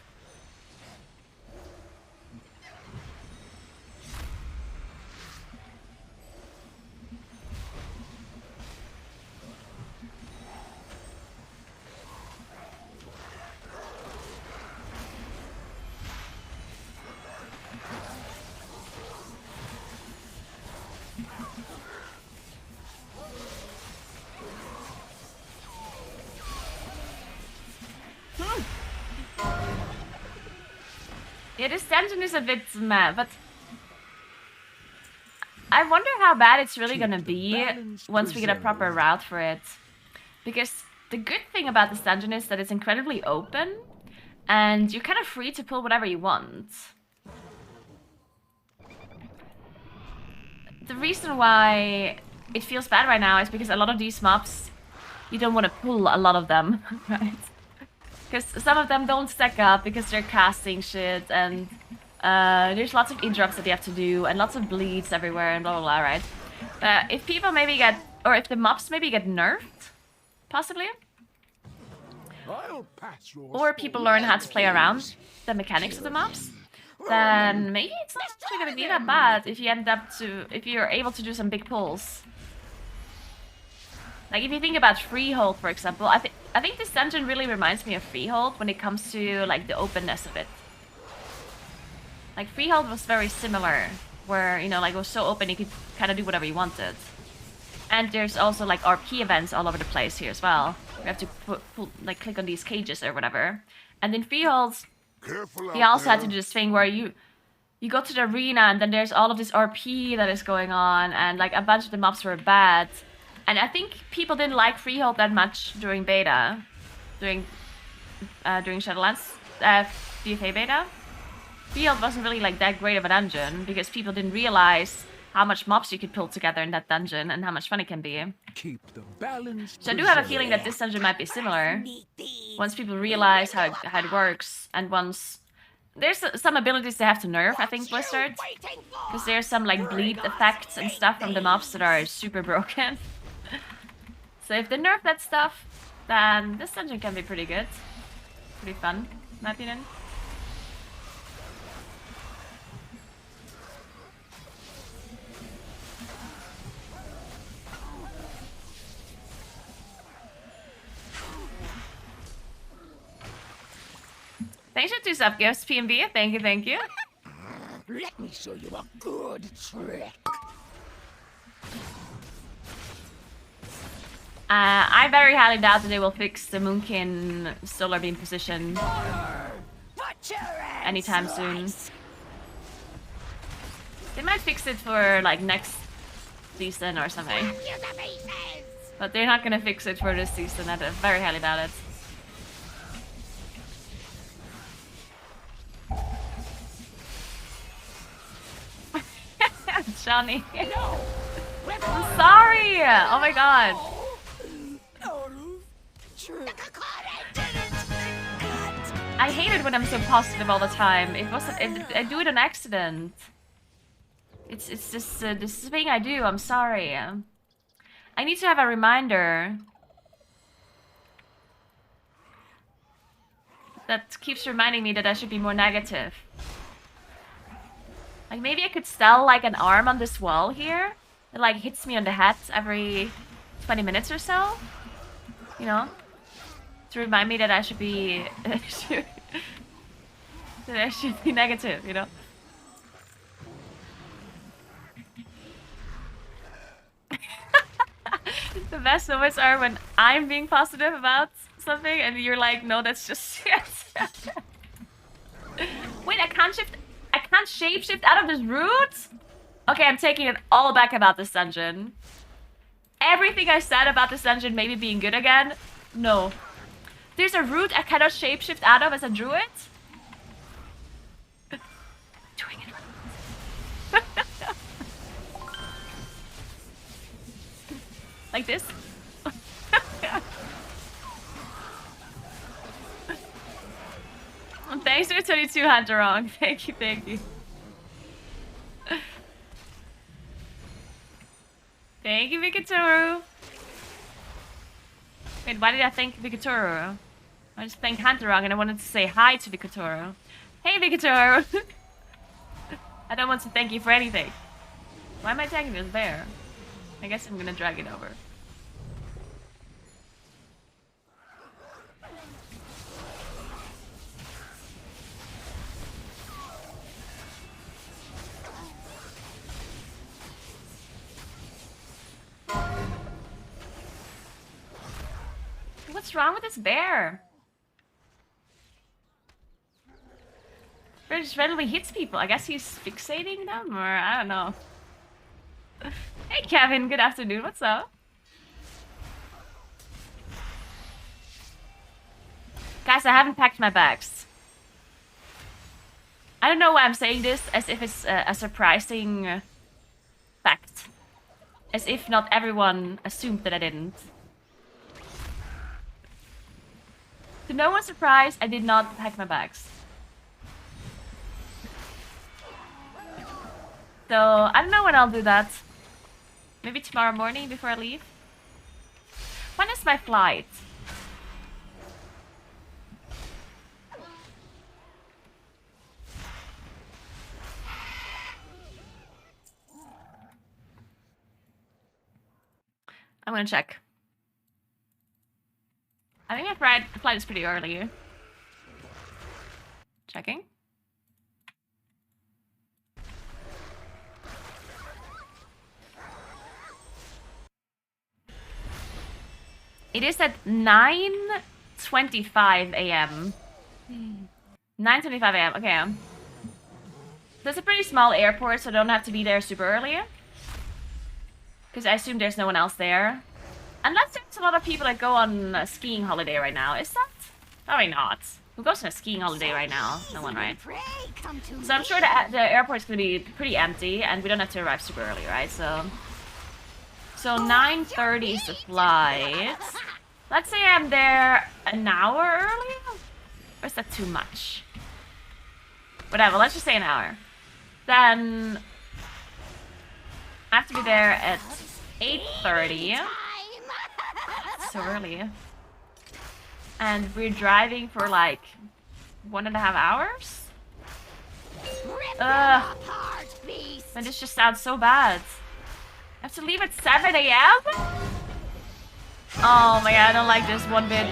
S1: Yeah, this dungeon is a bit meh, but I wonder how bad it's really gonna be once we get a proper route for it. Because the good thing about this dungeon is that it's incredibly open, and you're kind of free to pull whatever you want. The reason why it feels bad right now is because a lot of these mobs, you don't want to pull a lot of them, right? Because some of them don't stack up because they're casting shit, and there's lots of interrupts that you have to do, and lots of bleeds everywhere, and blah blah blah, right? If people maybe get, or if the mobs maybe get nerfed, possibly, or people learn how to play around the mechanics of the mobs, then maybe it's not actually gonna be that bad if you end up to, if you're able to do some big pulls. Like if you think about Freehold, for example, I think this dungeon really reminds me of Freehold when it comes to like the openness of it. Like Freehold was very similar, where, you know, like it was so open you could kind of do whatever you wanted. And there's also like RP events all over the place here as well. You have to like click on these cages or whatever. And in Freehold, you also had to do this thing where you go to the arena and then there's all of this RP that is going on, and like a bunch of the mobs were bad. And I think people didn't like Freehold that much during beta, during Shadowlands, DFA beta. Freehold wasn't really like that great of a dungeon because people didn't realize how much mobs you could pull together in that dungeon and how much fun it can be.
S10: Keep the balance.
S1: So I do have a feeling that this dungeon might be similar. Once people realize how it works, and once there's some abilities they have to nerf, I think, Blizzard, because there's some like bleed effects and stuff from the mobs that are super broken. So if they nerf that stuff, then this dungeon can be pretty good. Pretty fun, in my opinion. Thanks for 2 sub gifts, PMB. Thank you, thank you.
S9: Let me show you a good trick.
S1: I very highly doubt that they will fix the Moonkin solar beam position anytime soon. They might fix it for like next season or something. But they're not gonna fix it for this season. I very highly doubt it. Johnny. I'm sorry! Oh my god. I hate it when I'm so positive all the time. It wasn't. I do it on accident. It's just this thing I do. I'm sorry. I need to have a reminder that keeps reminding me that I should be more negative. Like maybe I could sell like an arm on this wall here. It like hits me on the head every 20 minutes or so. You know? To remind me that I should be that I should be negative, you know? The best moments are when I'm being positive about something and you're like, no, that's just shit. Wait, I can't shapeshift out of this route? Okay, I'm taking it all back about this dungeon. Everything I said about this dungeon maybe being good again, no. There's a route I cannot shapeshift out of as a druid? Doing it. Like this? Thanks for 22 Hunter Wrong. Thank you, thank you. Thank you, Vikatoru. Wait, why did I thank Vikatoru? I just thanked Hantarong and I wanted to say hi to Vikatoru. Hey, Vikatoru! I don't want to thank you for anything. Why am I tagging this bear? I guess I'm gonna drag it over. What's wrong with this bear? Bear just randomly hits people. I guess he's fixating them, or I don't know. Hey Kevin, good afternoon. What's up? Guys, I haven't packed my bags. I don't know why I'm saying this as if it's a surprising fact. As if not everyone assumed that I didn't. To no one's surprise, I did not pack my bags. So, I don't know when I'll do that. Maybe tomorrow morning before I leave? When is my flight? I'm gonna check. I think my flight is pretty early. Checking. It is at 9:25 a.m. 9:25 a.m. Okay. That's a pretty small airport, so I don't have to be there super early. Because I assume there's no one else there. Unless there's a lot of people that go on a skiing holiday right now. Is that? Probably not. Who goes on a skiing holiday right now? No one, right? So I'm sure the airport's gonna be pretty empty, and we don't have to arrive super early, right? So 9:30 is the flight. Let's say I'm there an hour early? Or is that too much? Whatever, let's just say an hour. Then I have to be there at 8:30. So early. And we're driving for like 1.5 hours? Ugh. And this just sounds so bad. I have to leave at 7 a.m.? Oh my god, I don't like this one bit.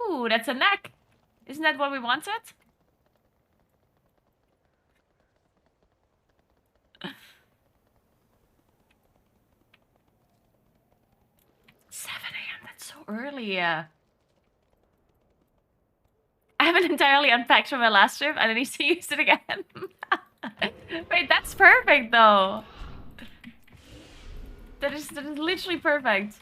S1: Ooh, that's a neck. Isn't that what we wanted? That's so early. I haven't entirely unpacked from my last trip. I need to use it again. Wait, that's perfect though. That is literally perfect.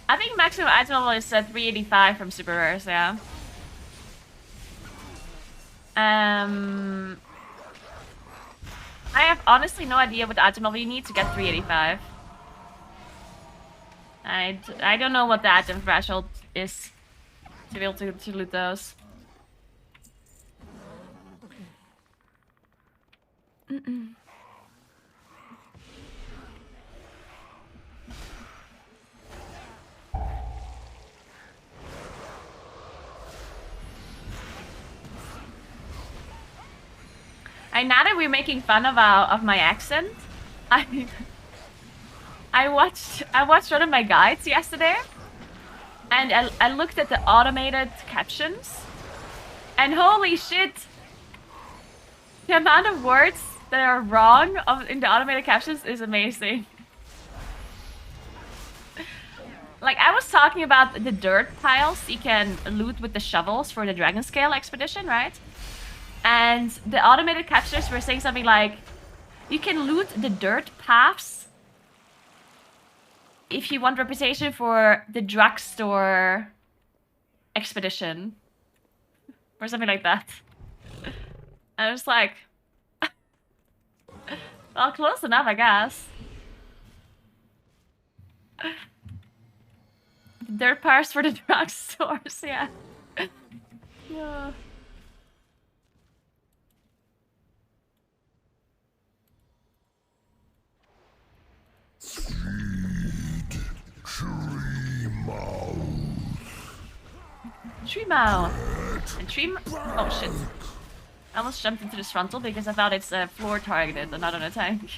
S1: I think maximum item level is 385 from super rares, yeah. I have honestly no idea what item level you need to get 385. I don't know what the item threshold is to be able to loot those. And now that we're making fun of my accent, I watched one of my guides yesterday, and I looked at the automated captions, and holy shit, the amount of words that are wrong in the automated captions is amazing. Like, I was talking about the dirt piles you can loot with the shovels for the Dragon Scale expedition, right? And the automated captures were saying something like, you can loot the dirt paths if you want reputation for the drugstore expedition. Or something like that. I was like, well, close enough, I guess. Dirt parts for the drugstores, yeah. Yeah. Treemouth. And oh shit. I almost jumped into this frontal because I thought it's floor targeted and not on a tank.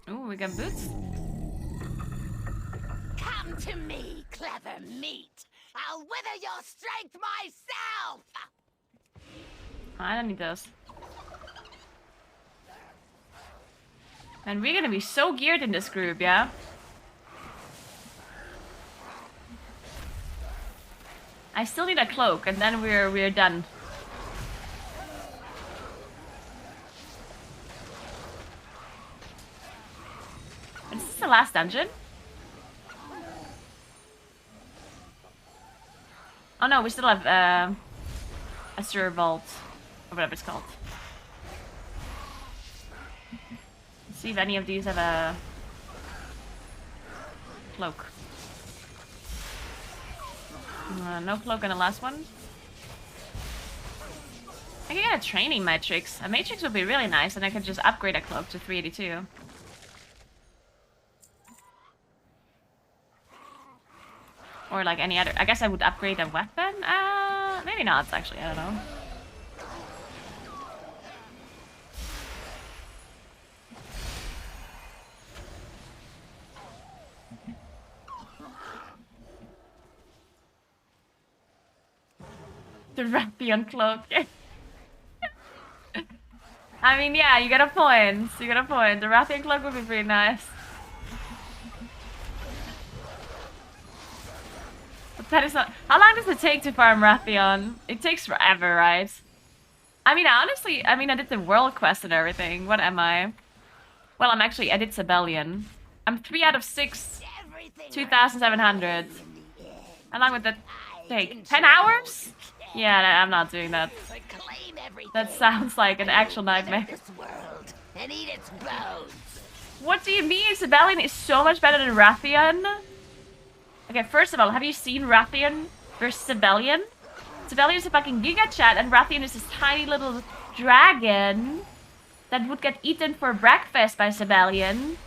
S1: Ooh, we got boots.
S9: Come to me, clever meat. I'll wither your strength myself.
S1: I don't need those. And we're gonna be so geared in this group, yeah? I still need a cloak, and then we're done. Is this the last dungeon? Oh no, we still have a Sir Vault, or whatever it's called. Let's see if any of these have a cloak. No cloak on the last one. I can get a training matrix. A matrix would be really nice, and I could just upgrade a cloak to 382. Or like any other. I guess I would upgrade a weapon. Maybe not. Actually, I don't know. The Rathian cloak. I mean, yeah, you get a point. You get a point. The Rathian cloak would be pretty nice. But that is not. How long does it take to farm Rathian? It takes forever, right? I mean, honestly, I did the world quest and everything. What am I? Well, I did Sibelian. I'm 3 out of 6. 2,700. How long would that take? 10 hours? Yeah, I'm not doing that. That sounds like an actual nightmare. What do you mean? Sibelian is so much better than Rathian? Okay, first of all, have you seen Rathian versus Sibelian? Sibelian is a fucking Giga Chat, and Rathian is this tiny little dragon that would get eaten for breakfast by Sibelian.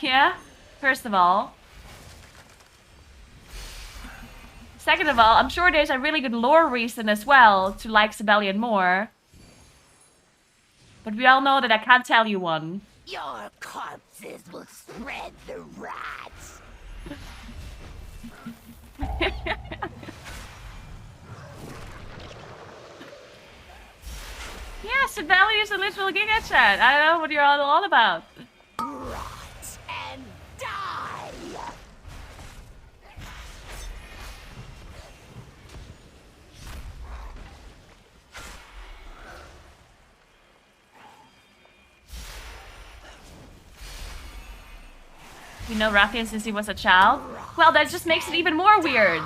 S1: Yeah, first of all. Second of all, I'm sure there's a really good lore reason as well to like Sibelian more. But we all know that I can't tell you one.
S9: Your corpses will spread the rats.
S1: Yeah, Sibelian is a literal Giga Chat. I don't know what you're all about.
S9: Rot and die.
S1: You know Rathian since he was a child? Well, that just makes it even more weird.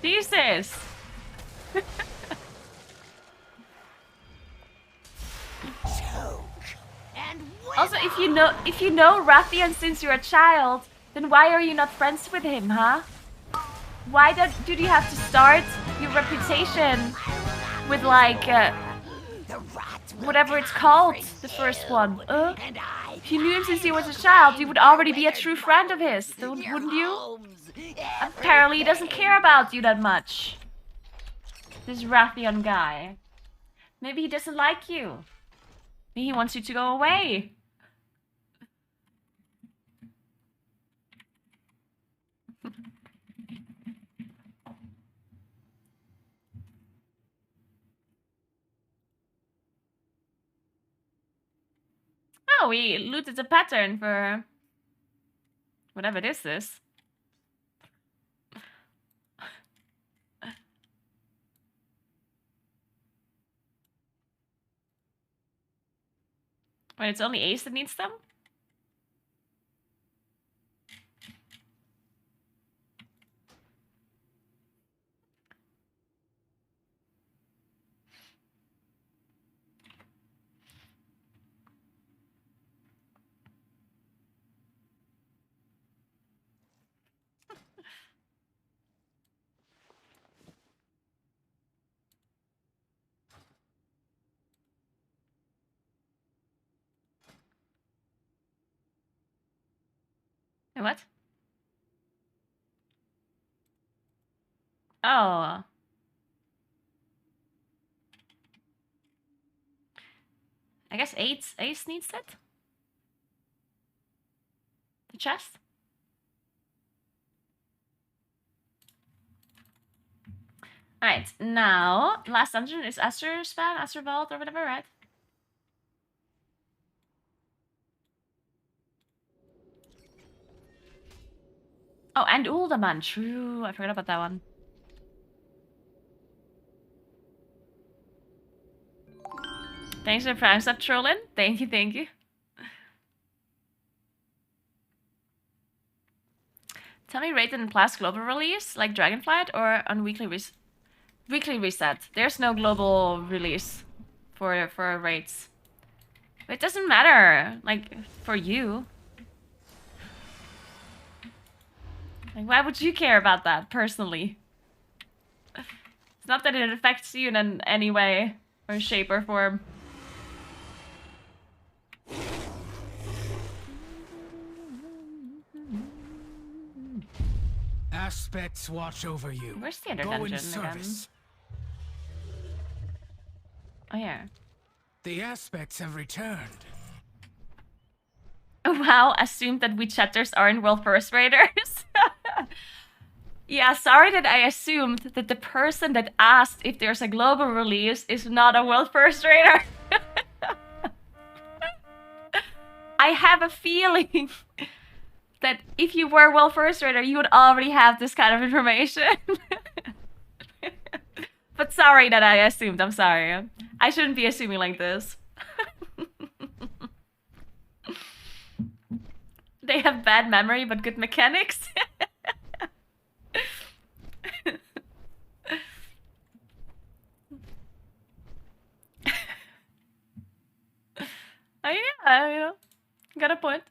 S1: Jesus. Also, if you know Rathian since you're a child, then why are you not friends with him, huh? Why did you have to start your reputation with like whatever it's called, the first one? If you knew him since he was a child, you would already be a true friend of his, wouldn't you? Apparently, he doesn't care about you that much. This Rathian guy. Maybe he doesn't like you. Maybe he wants you to go away. Oh, we looted the pattern for whatever this is. Wait, it's only Ace that needs them? What? Oh. I guess Ace needs it? The chest? Alright, now, last dungeon is Aster Span, Aster Vault, or whatever, right? Oh, and Uldaman, true. I forgot about that one. Thanks for the prime sub, trolling. Thank you, thank you. Tell me rated in Plus global release, like Dragonflight, or on weekly reset. There's no global release for rates. It doesn't matter, like, for you. Like, why would you care about that, personally? It's not that it affects you in any way, or shape, or form.
S10: Aspects watch over you.
S1: Where's the other
S10: Go
S1: dungeon
S10: in service.
S1: Again? Oh, yeah.
S10: The aspects have returned.
S1: Wow, assumed that we chatters aren't world first raiders. Yeah, sorry that I assumed that the person that asked if there's a global release is not a world first raider. I have a feeling that if you were world first raider, you would already have this kind of information. But sorry that I assumed, I'm sorry. I shouldn't be assuming like this. They have bad memory but good mechanics. Oh yeah, you know, got a point.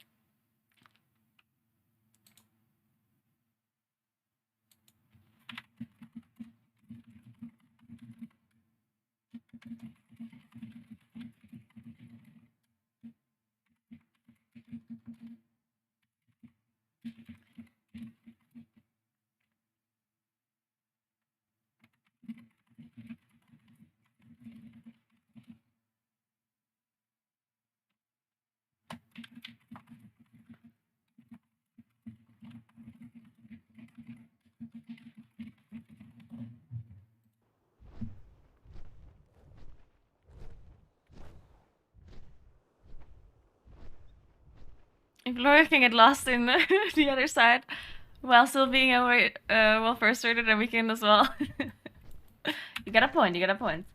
S1: If Laura can get lost in the other side while still being a well first rated and weekend as well. You got a point, you got a point.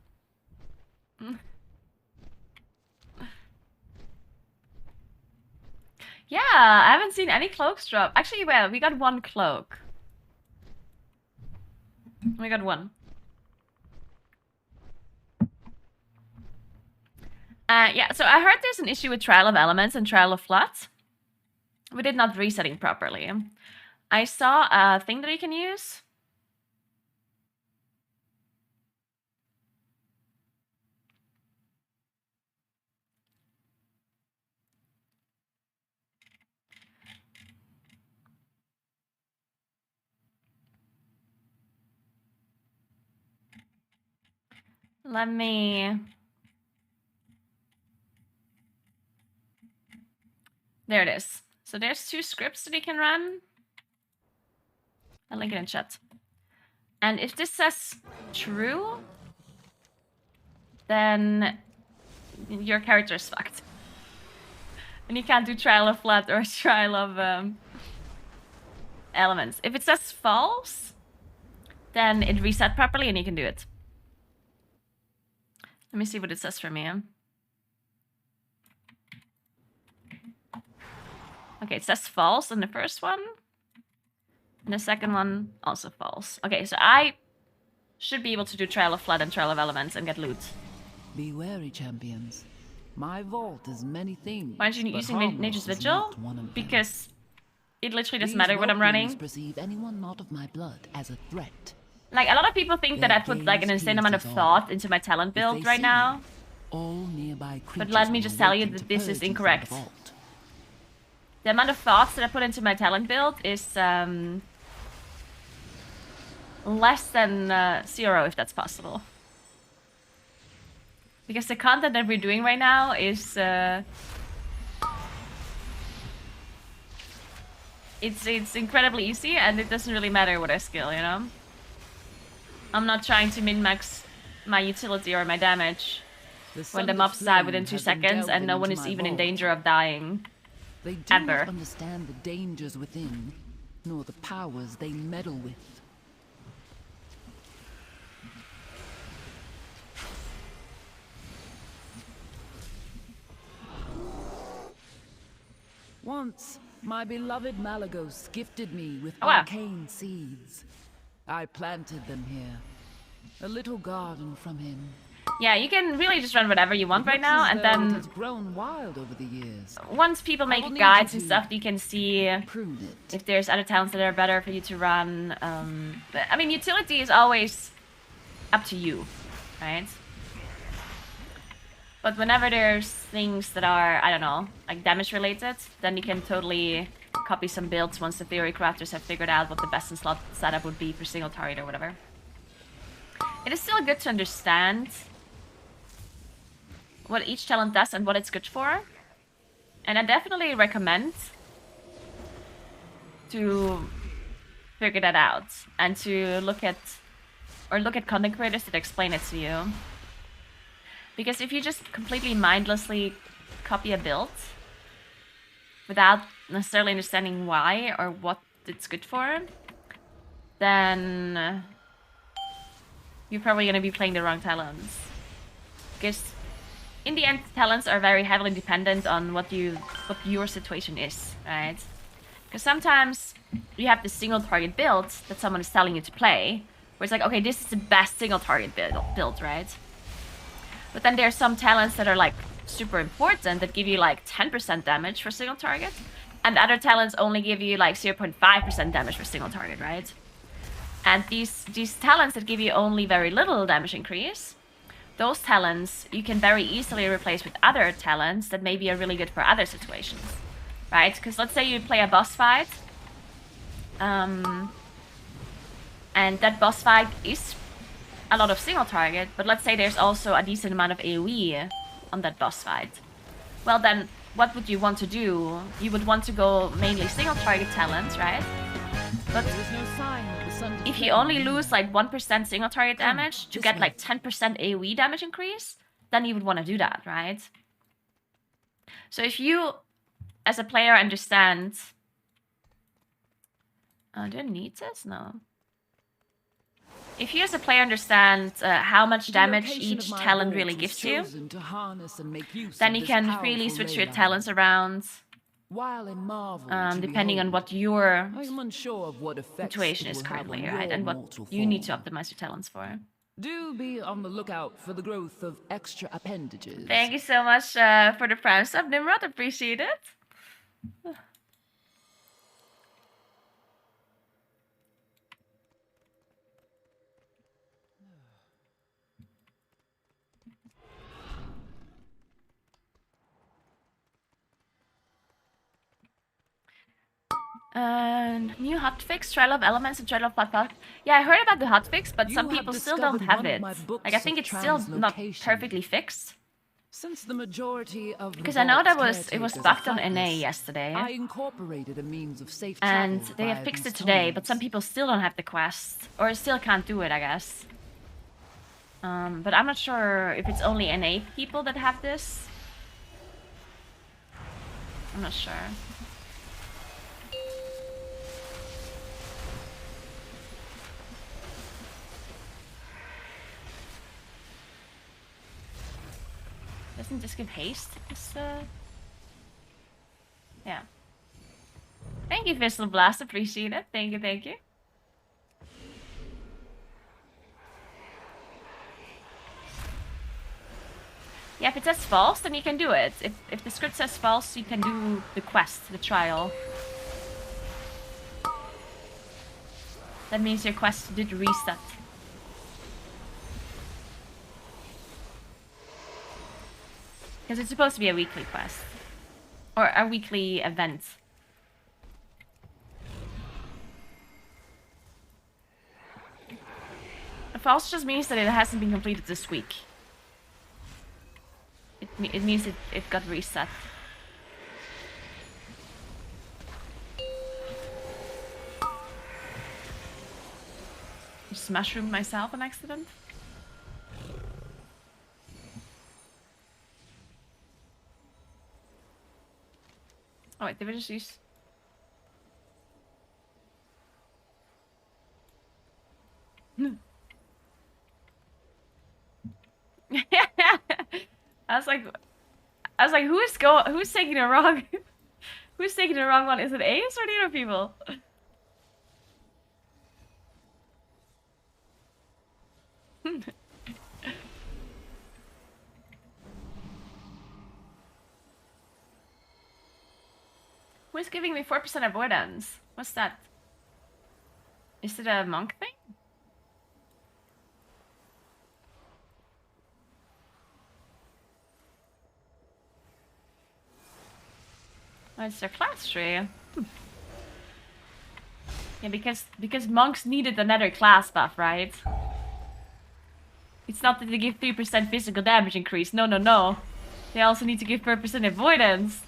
S1: Yeah, I haven't seen any cloaks drop. Actually, well, we got one cloak. We got one. Yeah, so I heard there's an issue with Trial of Elements and Trial of Floods. We did not resetting properly. I saw a thing that you can use. Let me... There it is. So there's 2 scripts that you can run. I'll link it in chat. And if this says true, then your character is fucked. And you can't do trial of flat or trial of elements. If it says false, then it reset properly and you can do it. Let me see what it says for me. Okay, it says false in the first one. And the second one, also false. Okay, so I should be able to do Trial of Flood and Trial of Elements and get loot.
S15: Be wary, champions. My vault is many things.
S1: Why aren't you using Nature's Vigil? Because it literally doesn't matter what I'm running.
S15: Perceive anyone not of my blood as a threat.
S1: Like, a lot of people think that I put like an insane amount of thought into my talent build right now.
S15: All nearby
S1: but let me just tell you that this is incorrect. The amount of thoughts that I put into my talent build is less than 0, if that's possible. Because the content that we're doing right now is it's incredibly easy, and it doesn't really matter what I skill, you know? I'm not trying to min-max my utility or my damage when the mobs die within 2 seconds and no one is even in danger of dying.
S15: They do not understand the dangers within, nor the powers they meddle with. Once, my beloved Malagos gifted me with arcane seeds. I planted them here. A little garden from him.
S1: Yeah, you can really just run whatever you want right now, and then
S15: it's grown wild over the years.
S1: Once people make guides and stuff, you can see if there's other talents that are better for you to run. But, I mean, utility is always up to you, right? But whenever there's things that are, I don't know, like damage related, then you can totally copy some builds once the theory crafters have figured out what the best in slot setup would be for single target or whatever. It is still good to understand what each talent does and what it's good for. And I definitely recommend to figure that out and to look at content creators that explain it to you. Because if you just completely mindlessly copy a build without necessarily understanding why or what it's good for, then you're probably going to be playing the wrong talents. Because in the end, talents are very heavily dependent on what your situation is, right? Because sometimes you have the single target build that someone is telling you to play, where it's like, okay, this is the best single target build, right? But then there are some talents that are like super important that give you like 10% damage for single target, and other talents only give you like 0.5% damage for single target, right? And these talents that give you only very little damage increase, those talents you can very easily replace with other talents that maybe are really good for other situations, right? Because let's say you play a boss fight, and that boss fight is a lot of single target, but let's say there's also a decent amount of AoE on that boss fight. Well then, what would you want to do? You would want to go mainly single target talents, right? But if you only lose like 1% single target damage to get like 10% AoE damage increase, then you would want to do that, right? So if you, as a player, understand... do I need this? No. If you as a player understand how much damage each talent really gives you, then you can freely switch your talents around depending on what your situation is currently, right? And what you need to optimize your talents for.
S15: Do be on the lookout for the growth of extra appendages.
S1: Thank you so much for the prime sub, Nimrod. Appreciate it. New hotfix, Trial of Elements and Trial of Platform. Yeah, I heard about the hotfix, but some people still don't have it. Like, I think it's still not perfectly fixed.
S15: Since the majority of
S1: because I know that it was bugged on NA yesterday.
S15: I incorporated a means of safe
S1: and they have fixed it today, but some people still don't have the quest, or still can't do it, I guess. But I'm not sure if it's only NA people that have this. I'm not sure. Doesn't this give haste? Yeah. Thank you, Fistal Blast. Appreciate it. Thank you, thank you. Yeah, if it says false, then you can do it. If the script says false, you can do the quest, the trial. That means your quest did reset. Because it's supposed to be a weekly quest. Or a weekly event. A false just means that it hasn't been completed this week. It means it got reset. Just mushroomed myself on accident. Oh wait, did we just use... I was like, who's taking it wrong? Who's taking the wrong one? Is it Ace or the other people? Who is giving me 4% avoidance? What's that? Is it a monk thing? Oh, it's their class tree. Yeah, because monks needed another class buff, right? It's not that they give 3% physical damage increase. No, no, no. They also need to give 4% avoidance.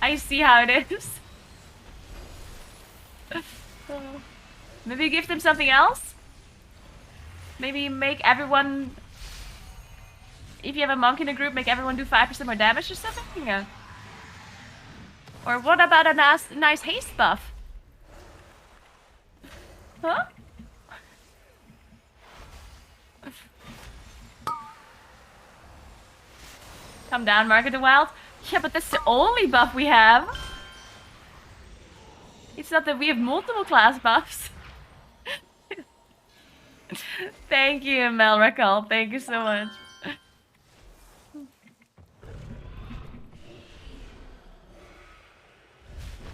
S1: I see how it is. Maybe give them something else? Maybe make everyone... If you have a monk in a group, make everyone do 5% more damage or something? Yeah. Or what about a nice haste buff? Huh? Come down, Mark of the Wild. Yeah, but that's the only buff we have. It's not that we have multiple class buffs. Thank you, Melrakal. Thank you so much.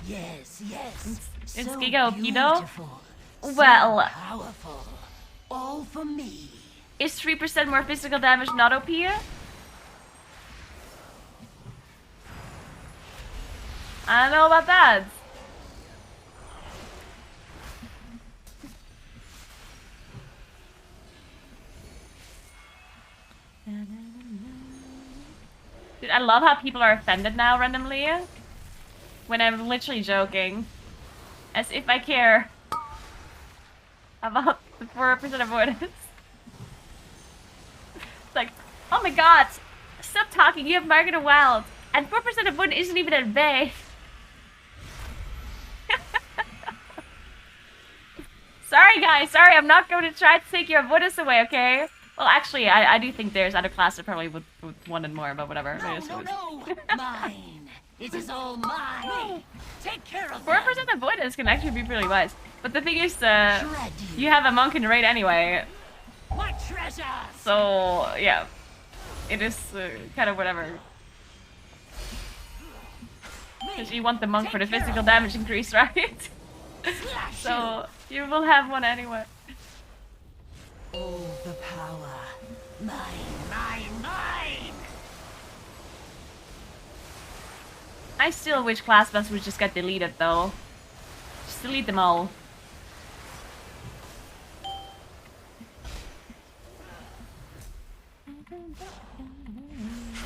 S9: Yes, yes.
S1: It's
S9: So
S1: Giga Okido.
S9: beautiful,
S1: Well,
S9: so powerful. All for me.
S1: Is 3% more physical damage not OP? I don't know about that. Dude, I love how people are offended now randomly. When I'm literally joking. As if I care about the 4% avoidance. It's like, oh my god, stop talking, you have Market of Wild. And 4% avoidance isn't even at bay. Sorry guys, sorry, I'm not going to try to take your avoidance away, okay? Well, actually, I do think there's other classes that probably would want it more, but whatever.
S9: No, mine. It is all mine. Take care of
S1: 4% avoidance can actually be really wise. But the thing is, you have a monk in the raid anyway.
S9: My treasures.
S1: So, yeah. It is kind of whatever. Because you want the monk for the physical damage increase, right? So, you will have one anyway.
S9: Oh, the power. Mine.
S1: I still wish class buffs would just get deleted though. Just delete them all.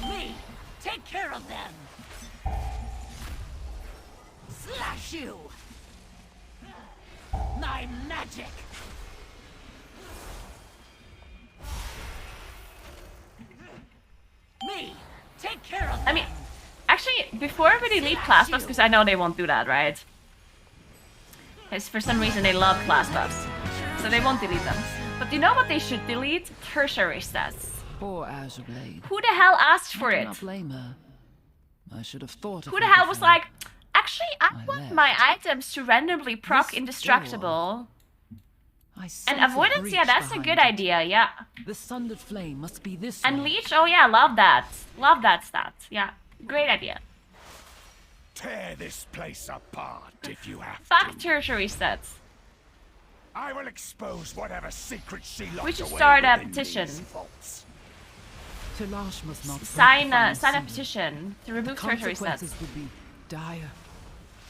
S9: Me, take care of them. Slash you. My magic. Me, take care of them.
S1: I mean, before we delete class buffs, because I know they won't do that, right? Because for some reason they love class buffs, so they won't delete them. But you know what they should delete? Tertiary stats.
S15: Poor Azurblade.
S1: Who the hell asked for
S15: I
S1: it?
S15: cannot blame her. I should have thought.
S1: Who the hell was like, actually, I want my items to randomly proc indestructible. And avoidance, yeah, that's a good idea, yeah.
S15: The sundered flame must be this
S1: And
S15: way.
S1: leech, oh yeah, love that. Love that stat. Yeah, great idea.
S12: Tear this place apart if you have
S1: Fuck tertiary stats.
S12: I will expose whatever secret she locked
S1: We should
S12: away
S1: start a
S12: within
S1: petition.
S12: these vaults.
S15: Talash must not
S1: Sign a
S15: symbol.
S1: petition to
S15: The
S1: remove tertiary
S15: consequences
S1: stats.
S15: would be dire.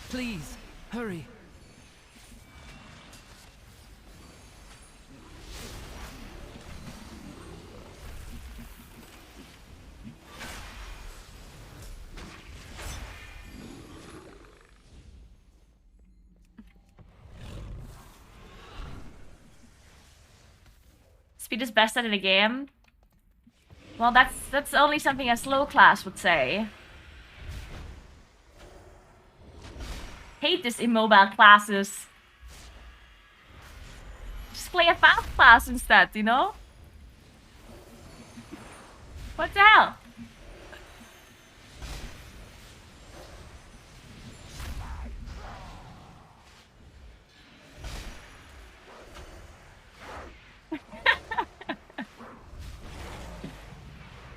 S15: Please, hurry.
S1: Speed is best at in a game. Well, that's only something a slow class would say. Hate this immobile classes. Just play a fast class instead, you know? What the hell?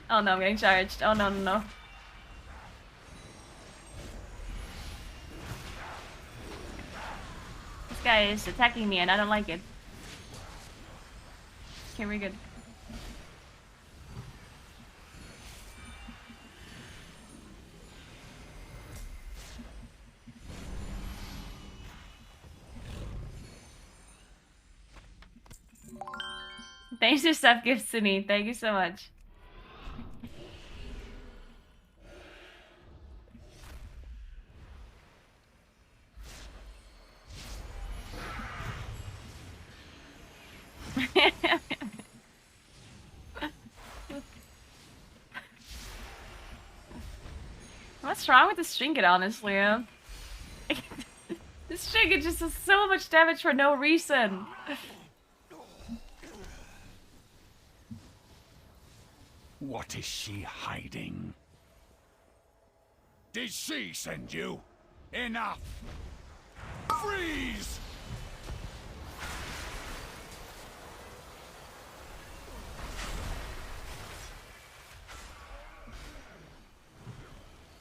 S1: Oh no, I'm getting charged. Oh no, no, no. This guy is attacking me and I don't like it. Okay, we're good. Thanks for sub gifts to me. Thank you so much. What's wrong with this trinket, honestly? This trinket just does so much damage for no reason.
S12: What is she hiding? Did she send you? Enough! Freeze!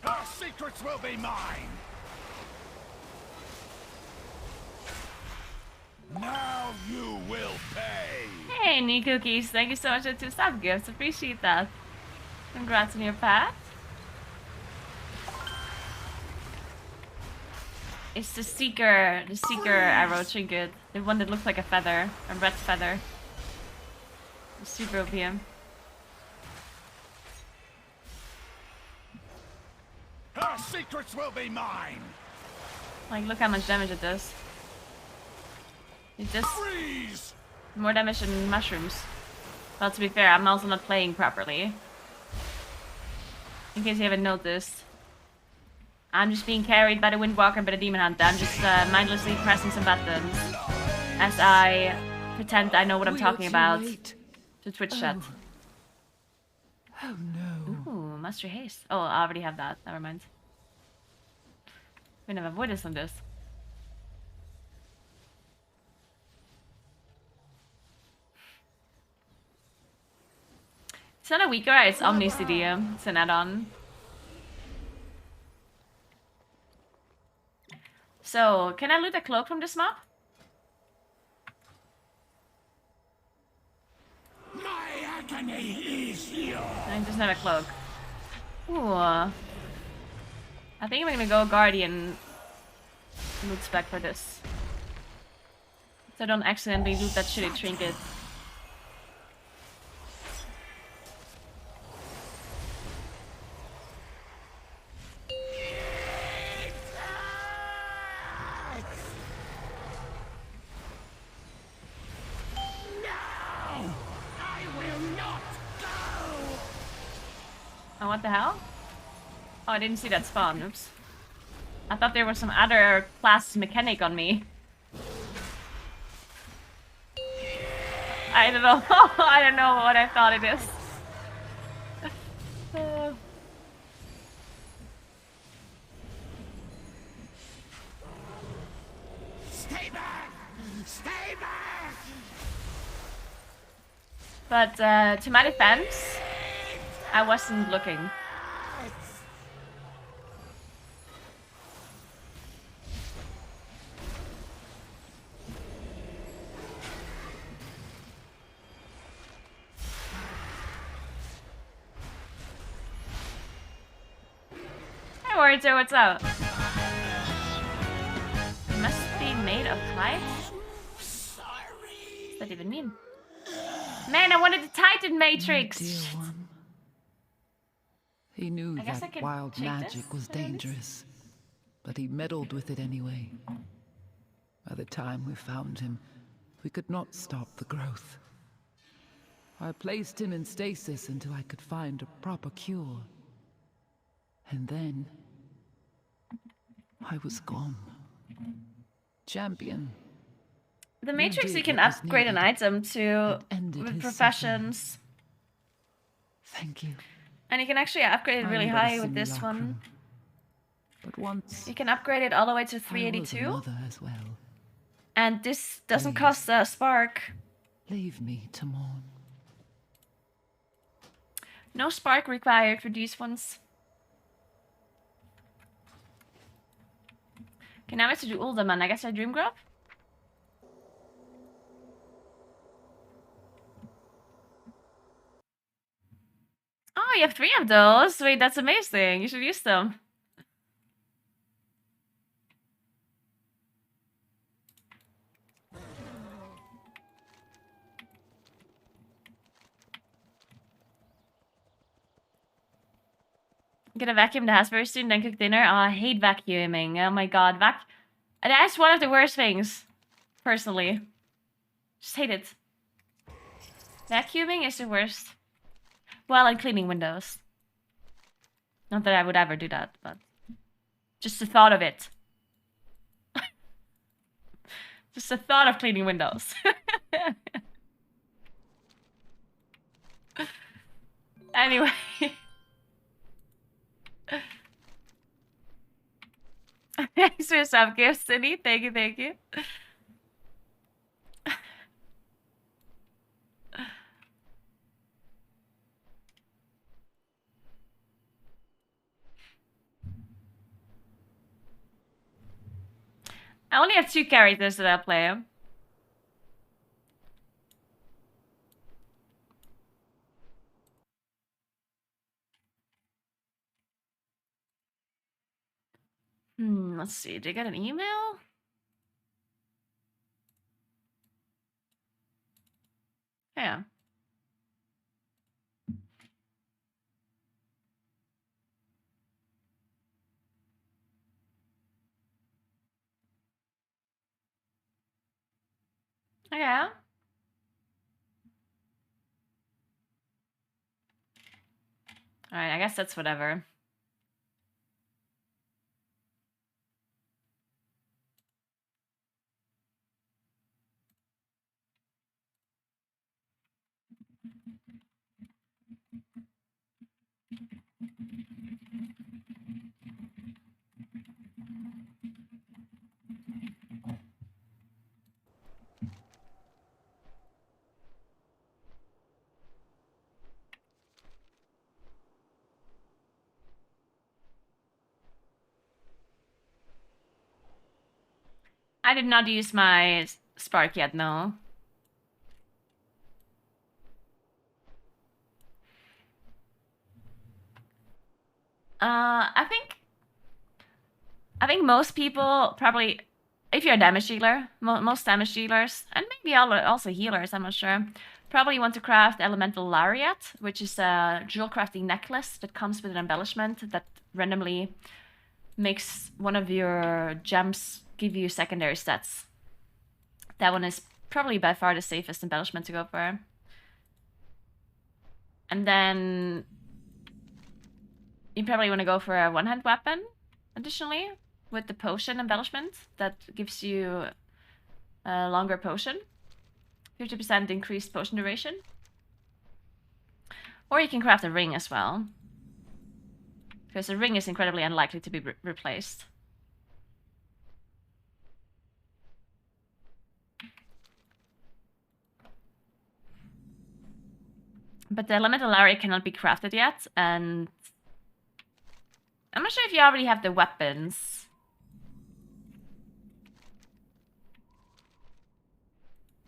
S12: Her secrets will be mine! Now you will pay!
S1: Hey, new cookies. Thank you so much for 2 sub gifts. Appreciate that. Congrats on your path. It's the seeker arrow trinket. The one that looks like a feather, a red feather. It's super OPM.
S12: Her secrets will be mine!
S1: Like, look how much damage it does. It does
S12: Freeze!
S1: more damage than mushrooms. Well, to be fair, I'm also not playing properly. In case you haven't noticed. I'm just being carried by the Windwalker and by the Demon Hunter. I'm just mindlessly pressing some buttons. As I pretend I know what I'm talking about. To Twitch chat.
S2: Oh no.
S1: Ooh, Master Haste. Oh, I already have that. Never mind. We never avoided some of this. It's not a weaker, it's Omni CD. It's an add-on. So, can I loot a cloak from this mob?
S12: My agony is yours!
S1: I just have a cloak. Ooh. I think I'm gonna go Guardian loot spec for this. So I don't accidentally loot that shitty trinket. Oh, what the hell? Oh, I didn't see that spawn. Oops. I thought there was some other class mechanic on me. I don't know. I don't know what I thought it is.
S9: Stay back! Stay back!
S1: But to my defense, I wasn't looking. Hey, Warrior, what's up? It must be made of light? What does that even mean? Man, I wanted the Titan Matrix!
S15: My dear one. He knew that wild magic was dangerous, but he meddled with it anyway. By the time we found him, we could not stop the growth. I placed him in stasis until I could find a proper cure. And then I was gone. Champion.
S1: The Matrix you can upgrade an item to with professions.
S15: Thank you.
S1: And you can actually upgrade it really high with this one.
S15: But once
S1: you can upgrade it all the way to 382.
S15: As well.
S1: And this doesn't cost a spark.
S15: Leave me to mourn.
S1: No spark required for these ones. Okay, now I have to do Uldaman. I guess I Dream Grub? Oh, you have 3 of those? Wait, that's amazing. You should use them. Gonna vacuum the house very soon, then cook dinner. Oh, I hate vacuuming. Oh my god, that's one of the worst things, personally. Just hate it. Vacuuming is the worst. Well, and cleaning windows. Not that I would ever do that, but just the thought of it. Just the thought of cleaning windows. Anyway. Thanks for your sub gift, Cindy. Thank you, thank you. I only have 2 characters that I play. Let's see. Did I get an email? Yeah. Yeah. Alright, I guess that's whatever. I did not use my spark yet, no. I think most people probably, if you're a damage dealer, most damage dealers, and maybe also healers, I'm not sure, probably want to craft Elemental Lariat, which is a jewel crafting necklace that comes with an embellishment that randomly makes one of your gems give you secondary stats. That one is probably by far the safest embellishment to go for. And then you probably want to go for a one-hand weapon, additionally, with the potion embellishment that gives you a longer potion. 50% increased potion duration. Or you can craft a ring as well. Because a ring is incredibly unlikely to be replaced. But the elemental lariat cannot be crafted yet, and I'm not sure if you already have the weapons.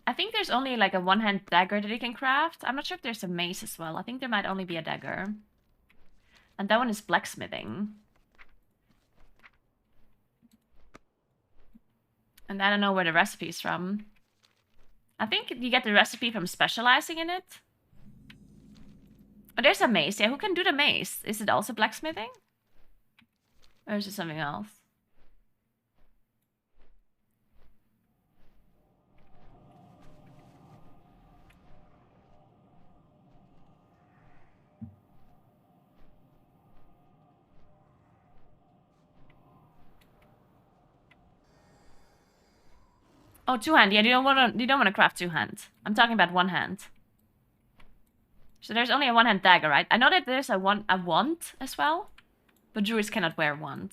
S1: I think there's only like a one-hand dagger that you can craft. I'm not sure if there's a mace as well. I think there might only be a dagger. And that one is blacksmithing. And I don't know where the recipe is from. I think you get the recipe from specializing in it. Oh, there's a mace. Yeah, who can do the mace? Is it also blacksmithing? Or is it something else? Oh, two-hand. Yeah, you don't want to craft two-hand. I'm talking about one-hand. So there's only a one-hand dagger, right? I know that there's a wand as well, but druids cannot wear wand.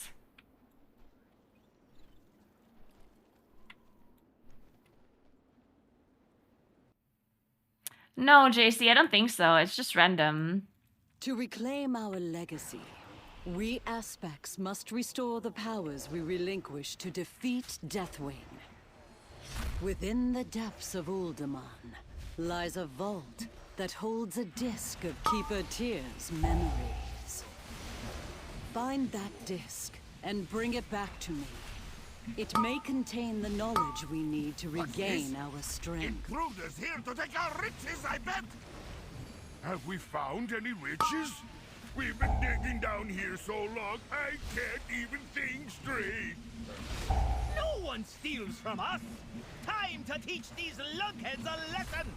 S1: No, JC, I don't think so. It's just random.
S16: To reclaim our legacy, we aspects must restore the powers we relinquished to defeat Deathwing. Within the depths of Uldaman lies a vault that holds a disc of Keeper Tyr's memories. Find that disc and bring it back to me. It may contain the knowledge we need to regain our strength.
S12: Intruders here to take our riches, I bet! Have we found any riches? We've been digging down here so long, I can't even think straight.
S8: No one steals from us! Time to teach these lunkheads a lesson!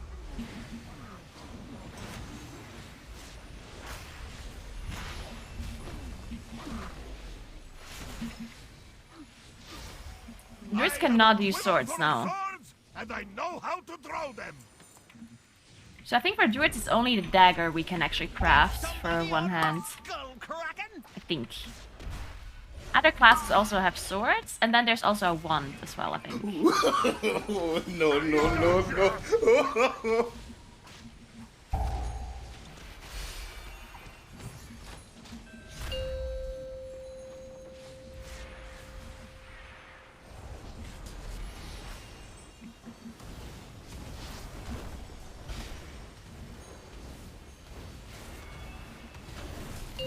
S1: Druids cannot use swords now.
S12: And I know how to throw them.
S1: So I think for druids it's only the dagger we can actually craft for one hand. I think. Other classes also have swords, and then there's also a wand as well, I think.
S12: No.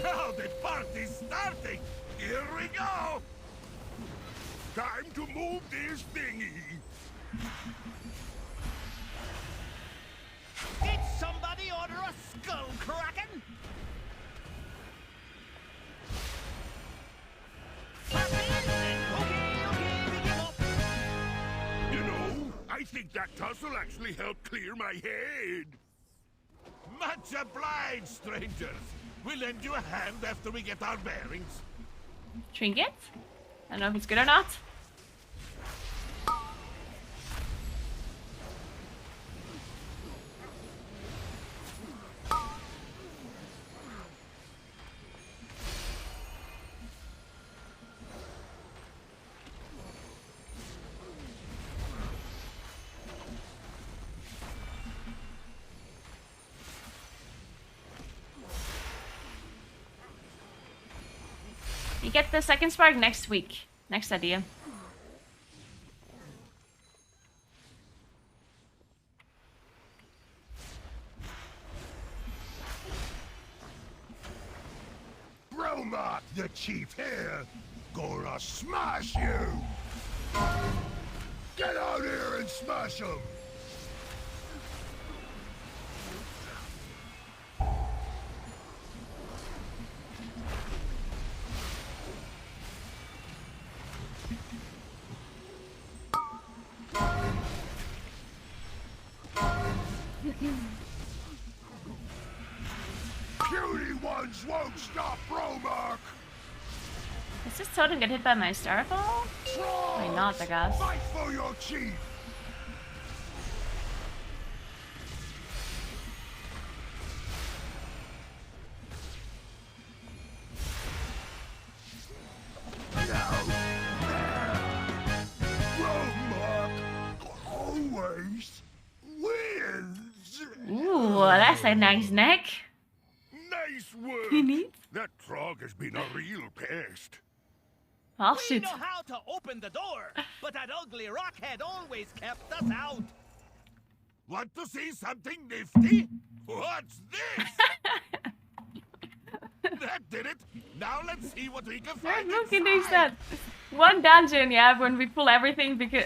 S12: Now the party's starting! Here we go! Time to move this thingy!
S8: Did somebody order a skull kraken?
S12: You know, I think that tussle actually helped clear my head. Much obliged, strangers. We'll lend you a hand after we get our bearings.
S1: Trinket? I don't know if it's good or not. You get the second spark next week. Next idea.
S12: Roma, the chief here, gonna smash you! Get out here and smash him! Puny ones won't stop Roma!
S1: Does this totem get hit by my starfall? Why not, I guess.
S12: Fight for your chief! Always wins.
S1: Ooh, that's a nice neck.
S12: Nice work.
S1: Neat.
S12: That frog has been a real pest.
S1: Oh,
S8: We
S1: shoot.
S8: know how to open the door, but that ugly rockhead always kept us out.
S12: Want to see something nifty? What's this? That did it. Now let's see what we can find
S1: Look at that. One dungeon, yeah, when we pull everything because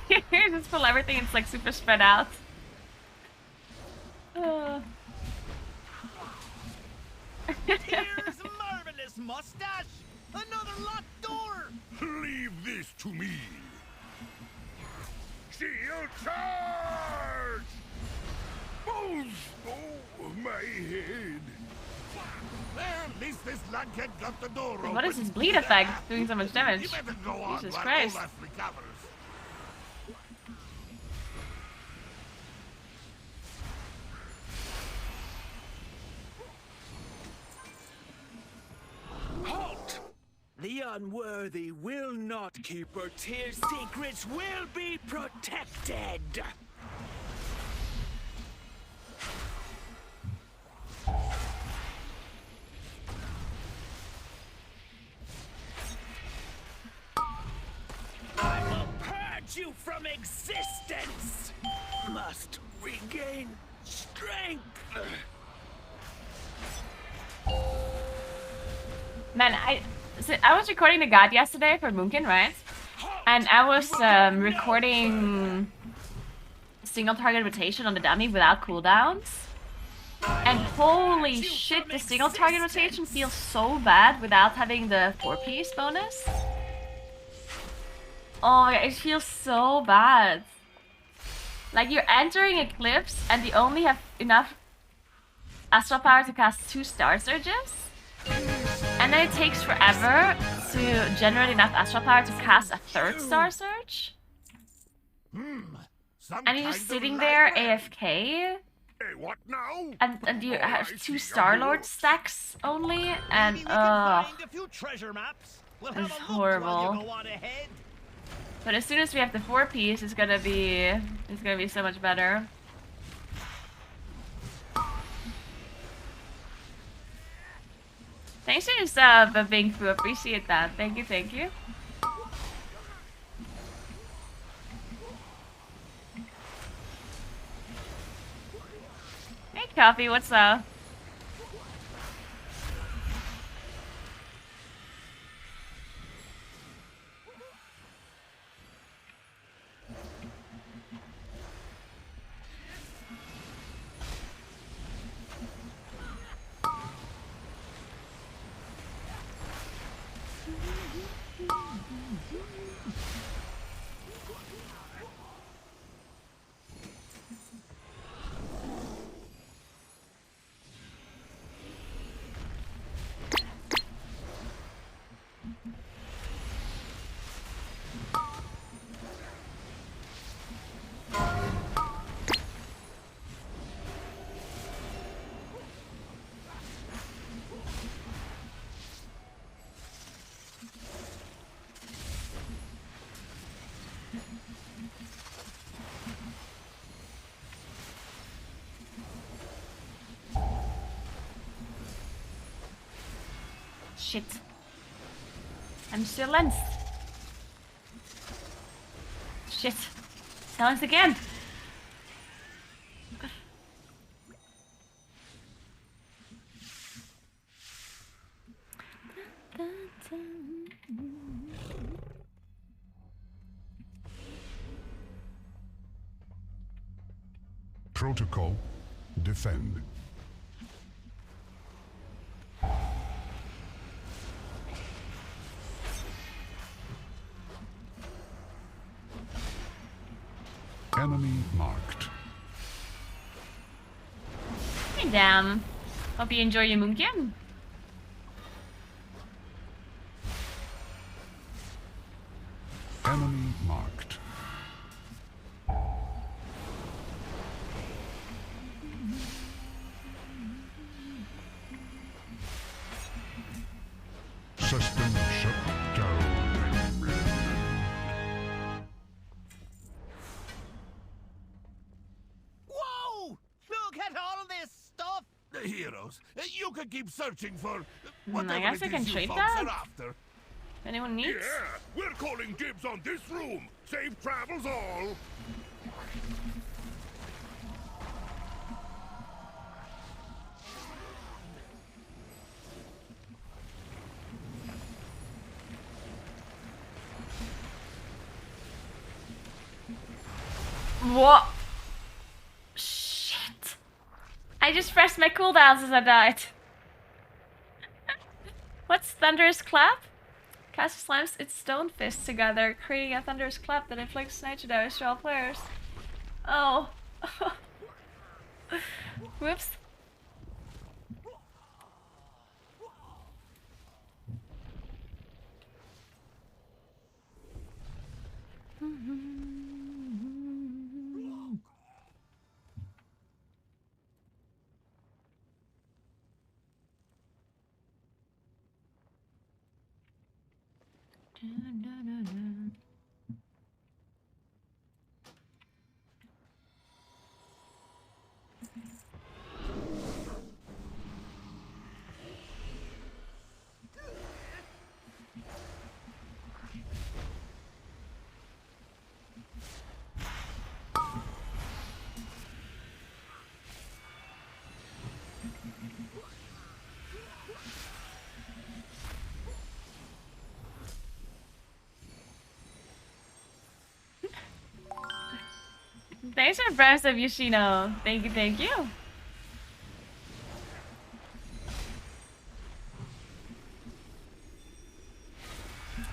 S1: just pull everything, it's like super spread out.
S8: Here's marvelous mustache. Another locked door.
S12: Leave this to me. Shield charge! Oh, my head. Well, at least this lunkhead got the door open.
S1: What is this bleed effect doing so much damage?
S12: You better go on
S1: Jesus
S12: while
S1: Christ.
S12: Olaf recovers.
S8: Halt! The unworthy will not keep her tears. Secrets will be protected. I will purge you from existence. Must regain strength.
S1: Man, I was recording the guide yesterday for Munkin, right? And I was recording single target rotation on the dummy without cooldowns. And holy shit, the single target rotation feels so bad without having the 4-piece bonus. Oh, it feels so bad. Like you're entering Eclipse and you only have enough astral power to cast 2 Star Surges. And then it takes forever to generate enough astral power to cast a 3rd Star Surge. And you're just sitting there AFK.
S12: Hey, what now?
S1: And you have 2 Star-Lord stacks only, and
S8: Maybe we can find a few treasure maps. We'll have
S1: it's
S8: a look while you
S1: horrible.
S8: go on ahead.
S1: But as soon as we have the 4-piece, it's gonna be so much better. Thanks for your sub, Bing Fu. Appreciate that. Thank you, thank you. Hey, Coffee, what's up? Shit. I'm silenced. Shit. Silenced again.
S3: Protocol. Defend. Enemy marked.
S1: Hey, damn. Hope you enjoy your Munkin.
S12: Enemy marked. System shut down.
S8: Whoa! Look at all this stuff! The heroes. You could keep searching for whatever
S1: I guess I can trade that.
S8: After.
S1: Anyone needs?
S12: Yeah, we're calling dibs on this room. Safe travels all.
S1: What? Shit. I just pressed my cooldowns as I died. What's Thunderous Clap? Caster slams its stone fists together, creating a thunderous clap that inflicts nature damage to all players. Oh. Whoops. Thanks for Breath of Yoshino. Thank you, thank you.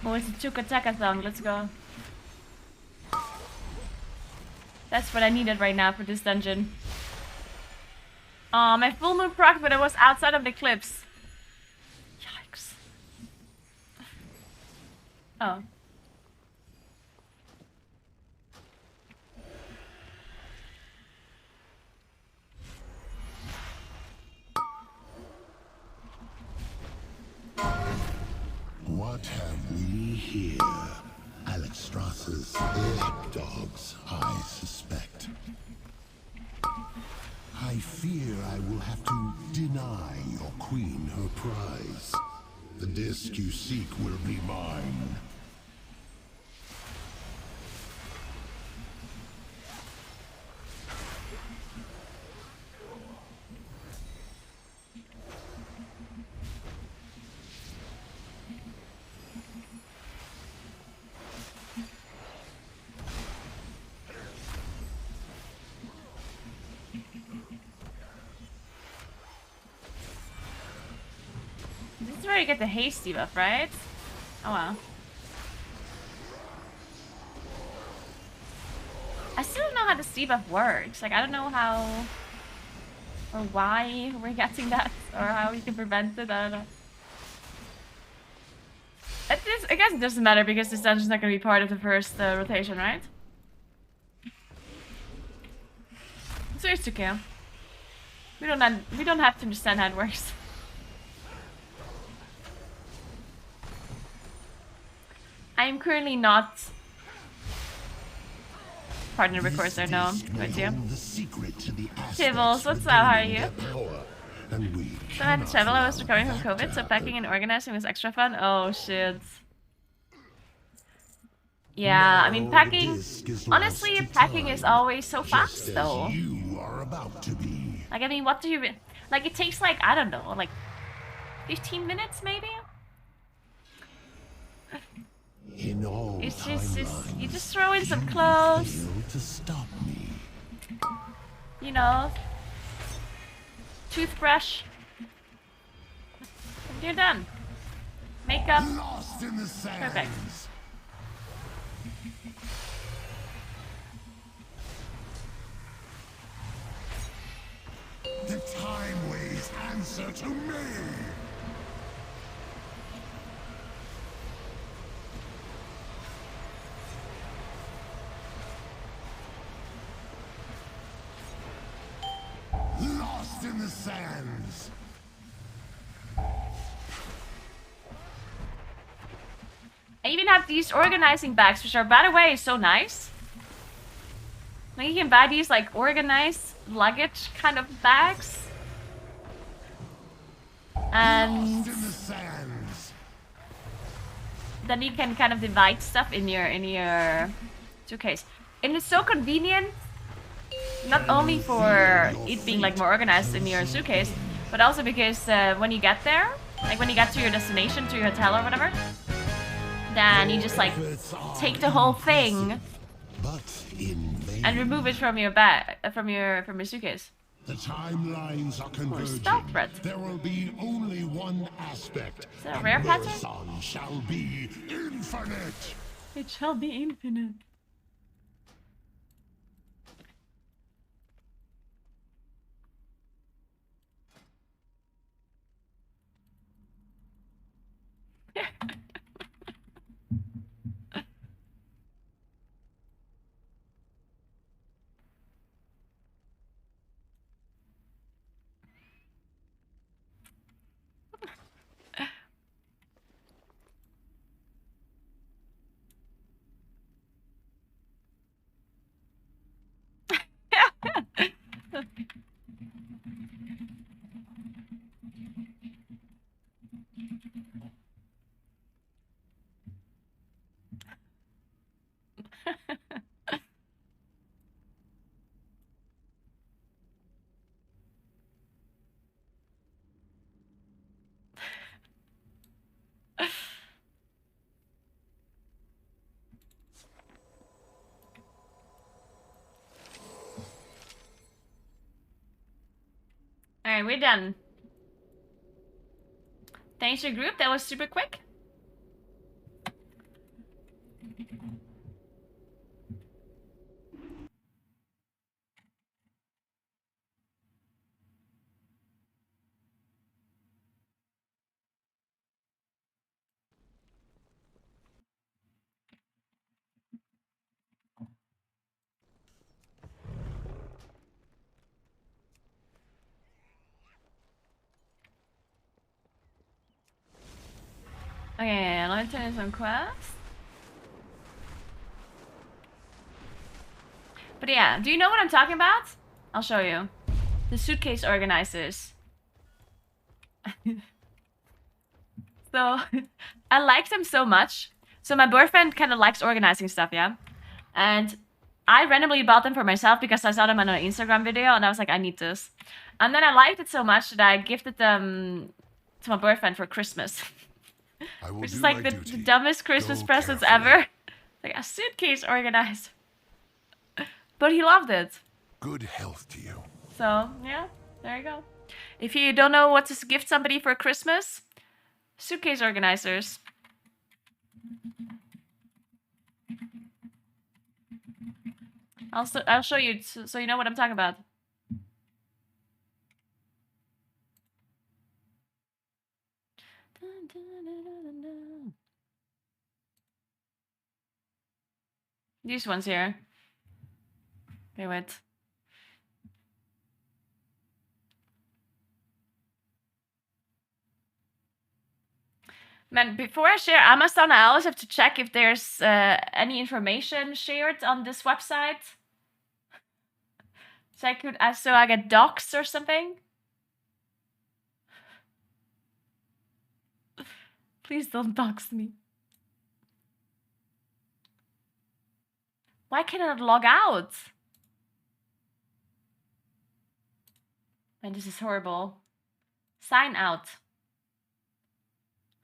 S1: Oh, it's a Chukataka song. Let's go. That's what I needed right now for this dungeon. My full moon proc, but it was outside of the eclipse. Yikes. Oh.
S3: What have we here? Alexstrasza's lapdogs, I suspect. I fear I will have to deny your queen her prize. The disc you seek will be mine.
S1: This is where you get the haste debuff, right? Oh wow. I still don't know how this debuff works. Like, I don't know how or why we're getting that or how we can prevent it. I don't know. I guess it doesn't matter because this dungeon's not going to be part of the first rotation, right? So it's okay. We don't have to understand how it works. I am currently not partner recorder, no. With you. Tibbles, what's up? How are you? So I had to travel. I was recovering from COVID, so packing and organizing was extra fun. Oh shit. Yeah, I mean packing. Honestly, packing is always so fast though. Like, I mean, what do you like? It takes like, I don't know, like 15 minutes maybe. It's just you just throw in some clothes. You know, toothbrush. And you're done. Makeup. Perfect.
S3: The Time Ways answer to me. sands.
S1: I even have these organizing bags, which are, by the way, so nice. Like you can buy these like organized luggage kind of bags. And then you can kind of divide stuff in your suitcase. And it's so convenient, not only for it being like more organized in your suitcase, but also because when you get there, like when you get to your destination, to your hotel or whatever, then you just like take the whole thing and remove it from your bag, from your suitcase.
S3: The timelines are converging. There will be only one aspect.
S1: Is that a rare pattern?
S3: Sun shall be infinite.
S1: It shall be infinite. Alright, we're done. Thanks to your group, that was super quick. Okay, let's turn some quests. But yeah, do you know what I'm talking about? I'll show you. The suitcase organizers. So, I like them so much. So my boyfriend kind of likes organizing stuff, yeah? And I randomly bought them for myself because I saw them on an Instagram video and I was like, I need this. And then I liked it so much that I gifted them to my boyfriend for Christmas. Which is like the dumbest Christmas presents ever. Like a suitcase organizer. But he loved it.
S3: Good health to you.
S1: So, yeah, there you go. If you don't know what to gift somebody for Christmas, suitcase organizers. I'll show you so you know what I'm talking about. These ones here. Okay, wait. Man, before I share Amazon, I always have to check if there's any information shared on this website. So I get doxxed or something. Please don't dox me. Why can't I log out? Man, this is horrible. Sign out. What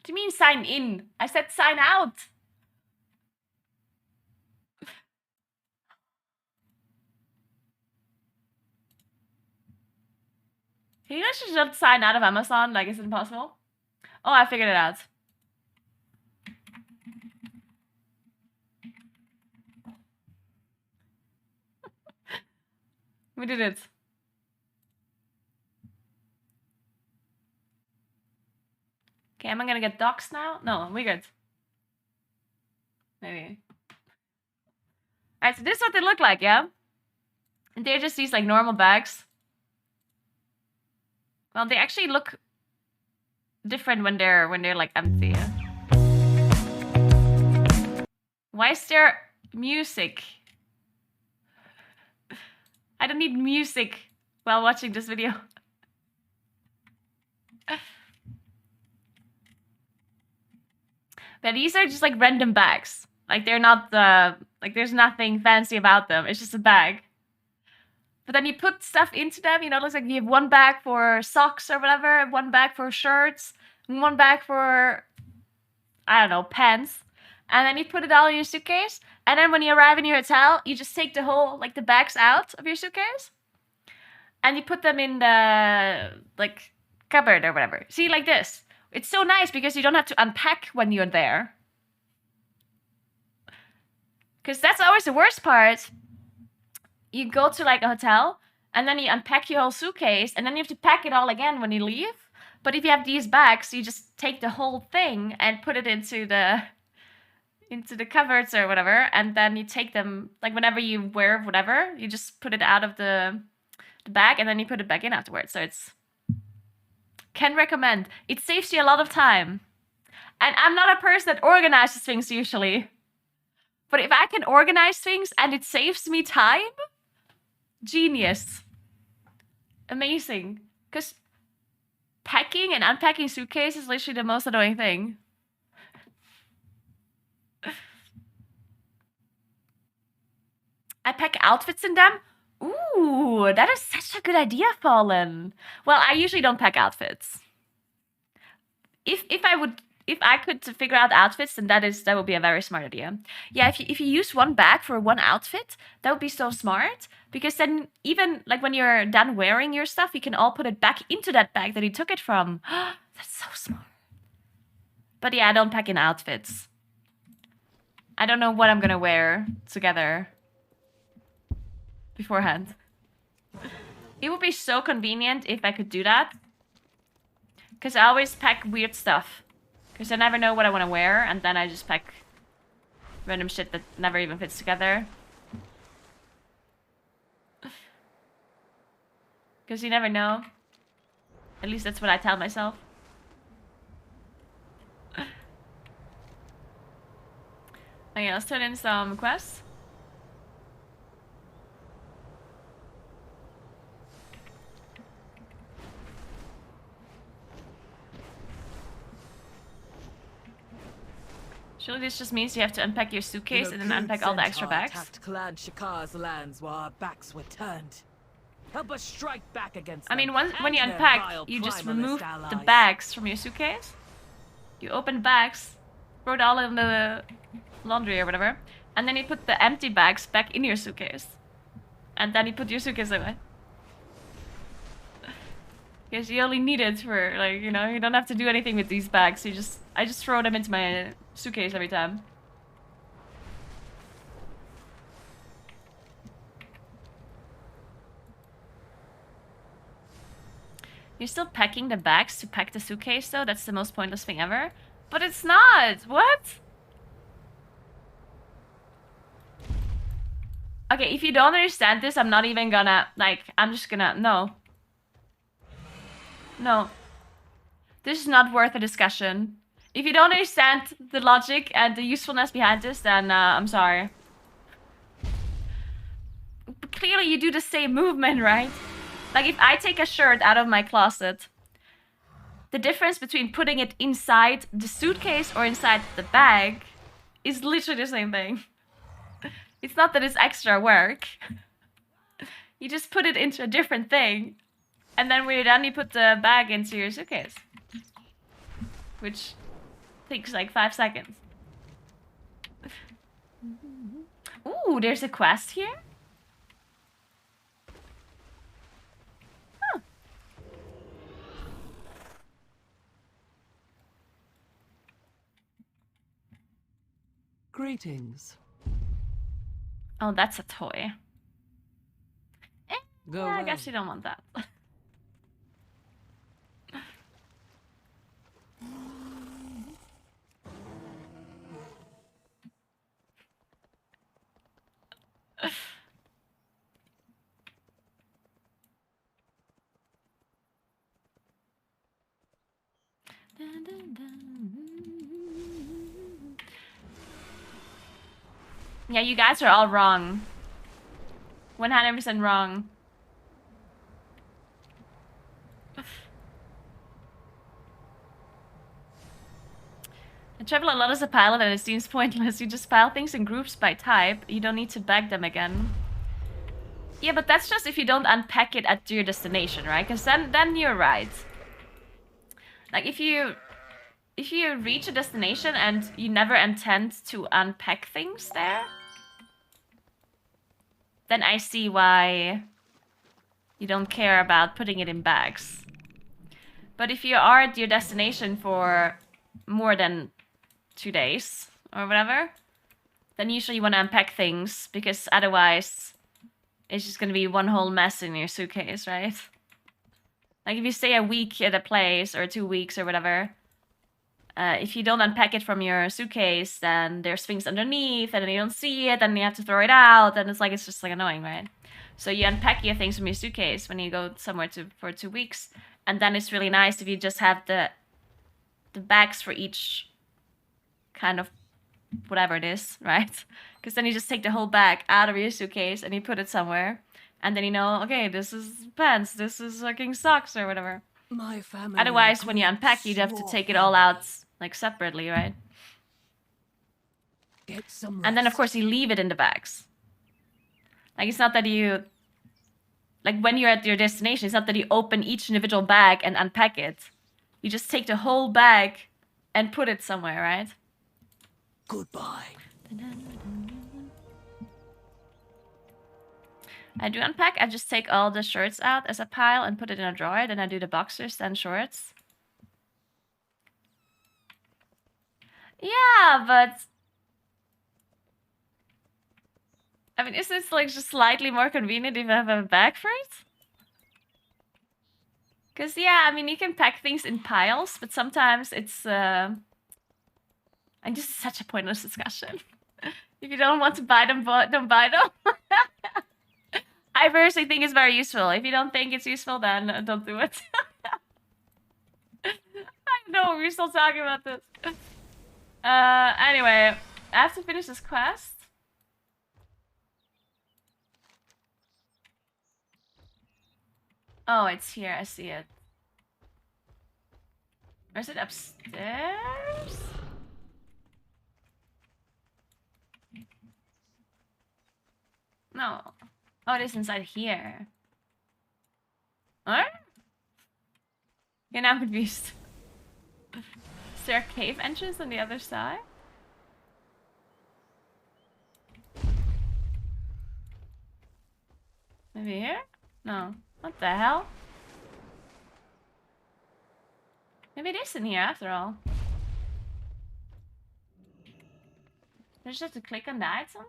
S1: do you mean sign in? I said sign out. Can you guys just not sign out of Amazon? Like, is it impossible? Oh, I figured it out. We did it. Okay, am I gonna get doxxed now? No, we're good. Maybe. Alright, so this is what they look like, yeah? And they're just these like normal bags. Well, they actually look different when they're like empty. Why is there music? I don't need music while watching this video. But these are just like random bags. Like they're not like there's nothing fancy about them. It's just a bag. But then you put stuff into them, you know, it looks like you have one bag for socks or whatever, one bag for shirts, and one bag for, I don't know, pants. And then you put it all in your suitcase. And then when you arrive in your hotel, you just take the whole, like the bags out of your suitcase. And you put them in the, like, cupboard or whatever. See, like this. It's so nice because you don't have to unpack when you're there. Because that's always the worst part. You go to like a hotel and then you unpack your whole suitcase and then you have to pack it all again when you leave. But if you have these bags, you just take the whole thing and put it into the cupboards or whatever, and then you take them, like whenever you wear whatever, you just put it out of the bag and then you put it back in afterwards. So it's, can recommend. It saves you a lot of time. And I'm not a person that organizes things usually. But if I can organize things and it saves me time, genius. Amazing. Because packing and unpacking suitcases is literally the most annoying thing. I pack outfits in them? Ooh, that is such a good idea, Fallen. Well, I usually don't pack outfits. If I could figure out outfits, then that would be a very smart idea. Yeah, if you use one bag for one outfit, that would be so smart. Because then even like when you're done wearing your stuff, you can all put it back into that bag that you took it from. That's so smart. But yeah, I don't pack in outfits. I don't know what I'm gonna wear together beforehand. It would be so convenient if I could do that. Because I always pack weird stuff. Because I never know what I want to wear, and then I just pack random shit that never even fits together. Because you never know. At least that's what I tell myself. Okay, let's turn in some quests. Surely this just means you have to unpack your suitcase and then unpack all the extra bags.
S14: Attacked Clan Shakar's lands while our backs were turned. Help us strike back against them.
S1: I mean, when you unpack, you just remove the bags from your suitcase. You open the bags, throw it all in the laundry or whatever, and then you put the empty bags back in your suitcase. And then you put your suitcase away. Because you only need it for, like, you know, you don't have to do anything with these bags. I just throw them into my suitcase every time. You're still packing the bags to pack the suitcase, though? That's the most pointless thing ever. But it's not! What? Okay, if you don't understand this, I'm not even gonna, like, I'm just gonna, no. No. This is not worth a discussion. If you don't understand the logic and the usefulness behind this, then I'm sorry. But clearly you do the same movement, right? Like if I take a shirt out of my closet, the difference between putting it inside the suitcase or inside the bag is literally the same thing. It's not that it's extra work. You just put it into a different thing. And then when you're done, you put the bag into your suitcase. Which takes like 5 seconds. Ooh, there's a quest here? Huh.
S15: Greetings.
S1: Oh, that's a toy.
S15: Go
S1: yeah, I
S15: well.
S1: guess you don't want that. Yeah, you guys are all wrong. 100% wrong. I travel a lot as a pilot and it seems pointless. You just file things in groups by type. You don't need to bag them again. Yeah, but that's just if you don't unpack it at your destination, right? Because then you're right. Like if you reach a destination and you never intend to unpack things there, then I see why you don't care about putting it in bags. But if you are at your destination for more than 2 days or whatever, then usually you want to unpack things because otherwise it's just going to be one whole mess in your suitcase, right? Like if you stay a week at a place or 2 weeks or whatever, if you don't unpack it from your suitcase, then there's things underneath and then you don't see it and you have to throw it out and it's just like annoying, right? So you unpack your things from your suitcase when you go somewhere for 2 weeks, and then it's really nice if you just have the bags for each kind of whatever it is, right? Because then you just take the whole bag out of your suitcase and you put it somewhere, and then you know, okay, this is pants, this is fucking socks or whatever.
S14: My family.
S1: Otherwise, when you unpack, you'd have to take it all out like separately, right?
S14: Get some rest.
S1: And then of course you leave it in the bags. Like it's not that you, like when you're at your destination, it's not that you open each individual bag and unpack it. You just take the whole bag and put it somewhere, right?
S14: Goodbye.
S1: I do unpack. I just take all the shirts out as a pile and put it in a drawer. Then I do the boxers, then shorts. Yeah, but I mean, isn't it like just slightly more convenient if you have a bag for it? Because, yeah, I mean, you can pack things in piles, but sometimes it's... And this is such a pointless discussion. If you don't want to buy them, don't buy them. I personally think it's very useful. If you don't think it's useful, then don't do it. I know, we're still talking about this. Anyway, I have to finish this quest. Oh, it's here. I see it. Or is it upstairs? No. Oh, it is inside here. What? You're now confused. Is there a cave entrance on the other side? Maybe here? No. What the hell? Maybe it is in here after all. I just have to click on the item?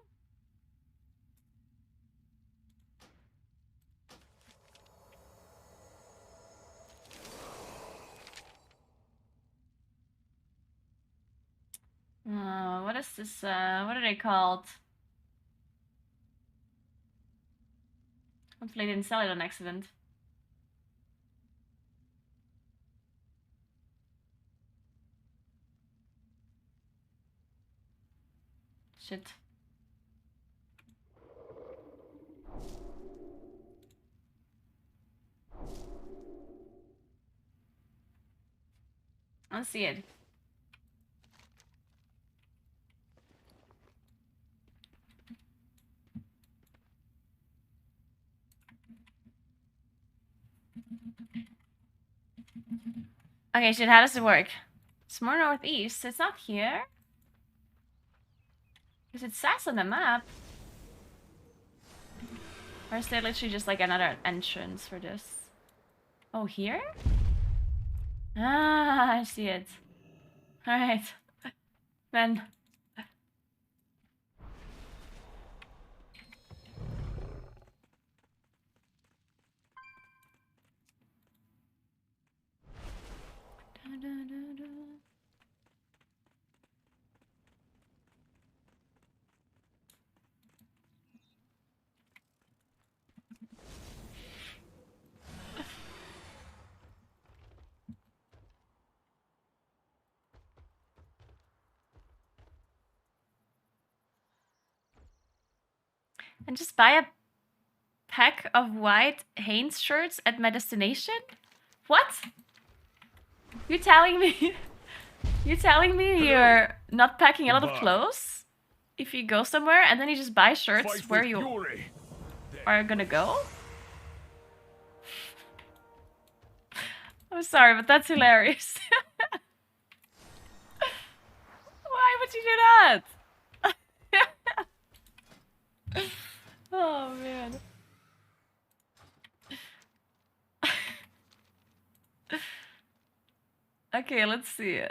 S1: What is this? What are they called? Hopefully I didn't sell it on accident. Shit. I don't see it. Okay, shit, how does it work? It's more northeast. It's not here. Because it says on the map. Or is there literally just like another entrance for this? Oh, here? Ah, I see it. Alright. Then. And just buy a pack of white Hanes shirts at my destination? What? You telling me you're not packing a lot of clothes if you go somewhere and then you just buy shirts where you are gonna go? I'm sorry, but that's hilarious. Why would you do that? Oh man. Okay, let's see.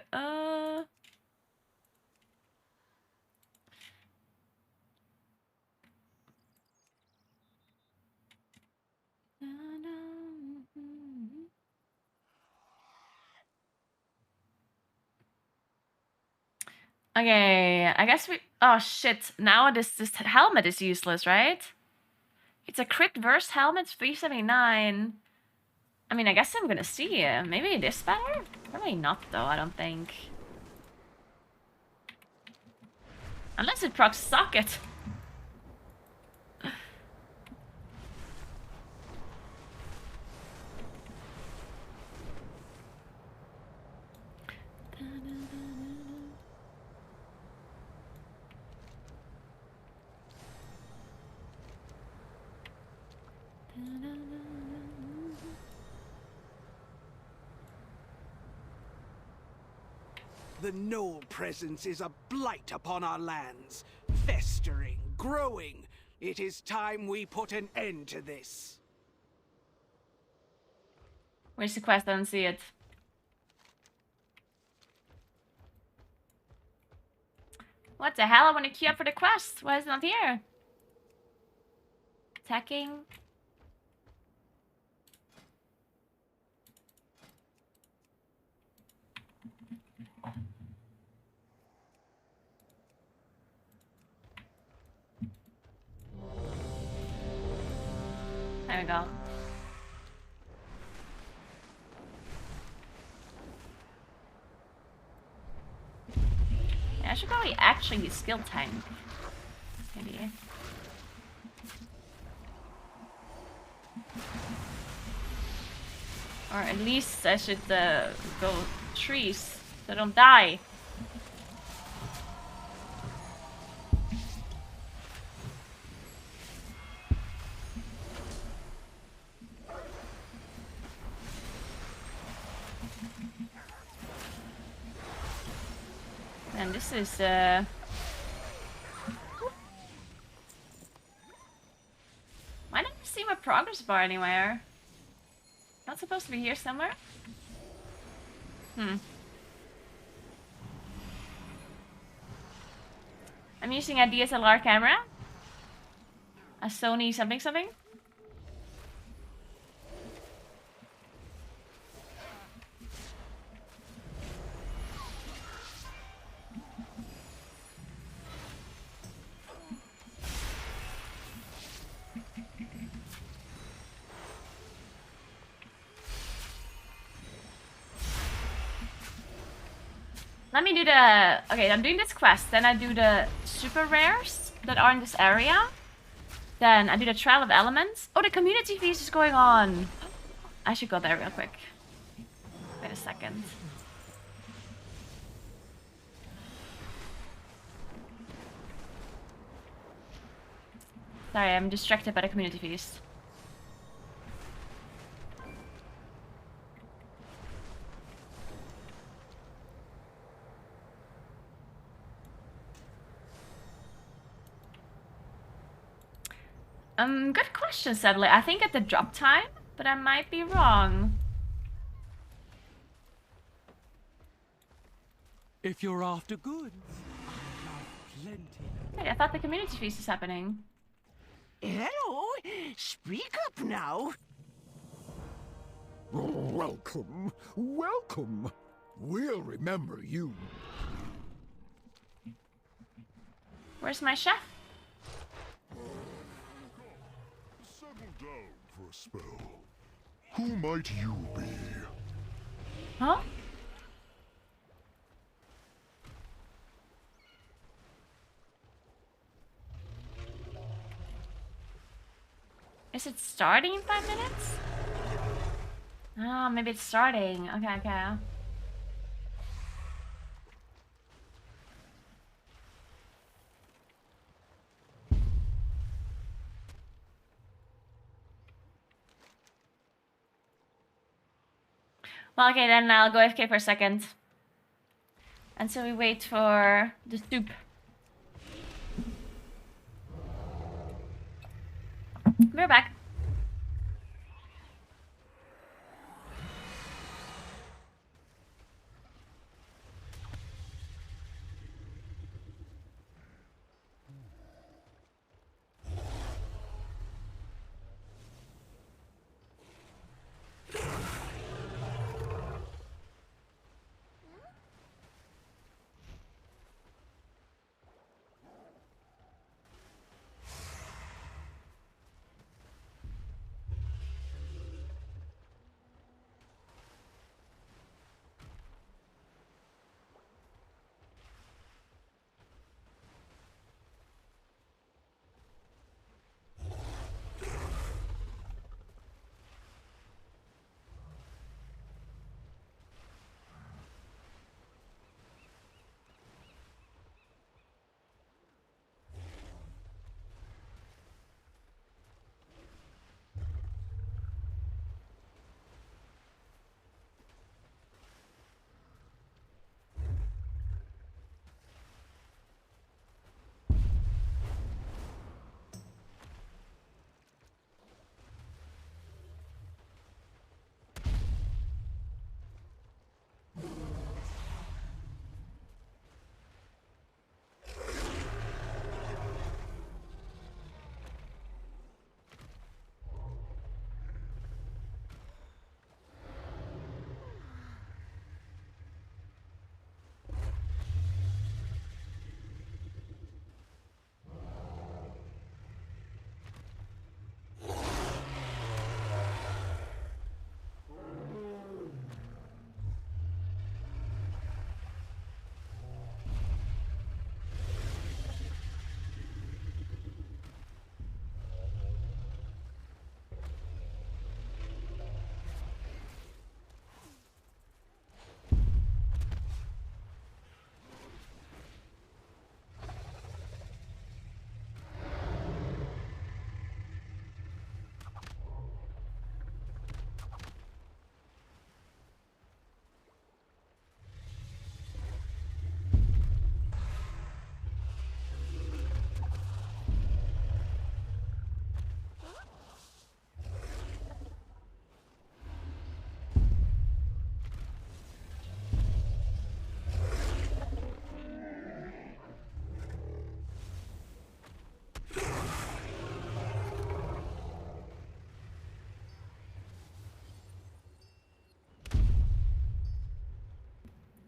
S1: Okay, I guess we... Oh shit, now this helmet is useless, right? It's a crit verse helmet, 379. I mean, I guess I'm gonna see it. Maybe it is better? Probably not though, I don't think. Unless it procs socket.
S8: The Knoll presence is a blight upon our lands. Festering, growing. It is time we put an end to this.
S1: Where's the quest? I don't see it. What the hell? I want to queue up for the quest. Why is it not here? Attacking. There we go. Yeah, I should probably actually skill tank. Maybe. Or at least I should go trees so I don't die. And this is why don't I see my progress bar anywhere? Not supposed to be here somewhere? I'm using a DSLR camera. A Sony something something. Let me do the... Okay, I'm doing this quest. Then I do the super rares that are in this area. Then I do the Trial of Elements. Oh, the community feast is going on. I should go there real quick. Wait a second. Sorry, I'm distracted by the community feast. Good question, Sadly. I think at the drop time, but I might be wrong.
S8: If you're after goods,
S1: Wait, I thought the community feast is happening.
S8: Hello, speak up now.
S12: Welcome, welcome. We'll remember you.
S1: Where's my chef?
S12: Settle down for a spell. Who might you be?
S1: Huh? Is it starting in 5 minutes? Ah, maybe it's starting. Okay, okay. Well, okay, then I'll go AFK for a second. And so we wait for the soup. We're back.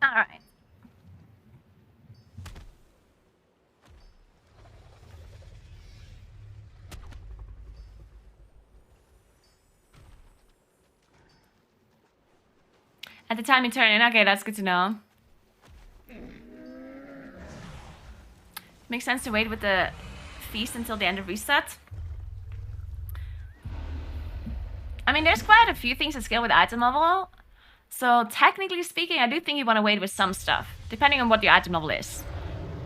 S1: All right. At the time you turn in, okay, that's good to know. Makes sense to wait with the feast until the end of reset. I mean, there's quite a few things that scale with item level. So technically speaking, I do think you want to wait with some stuff, depending on what the item level is.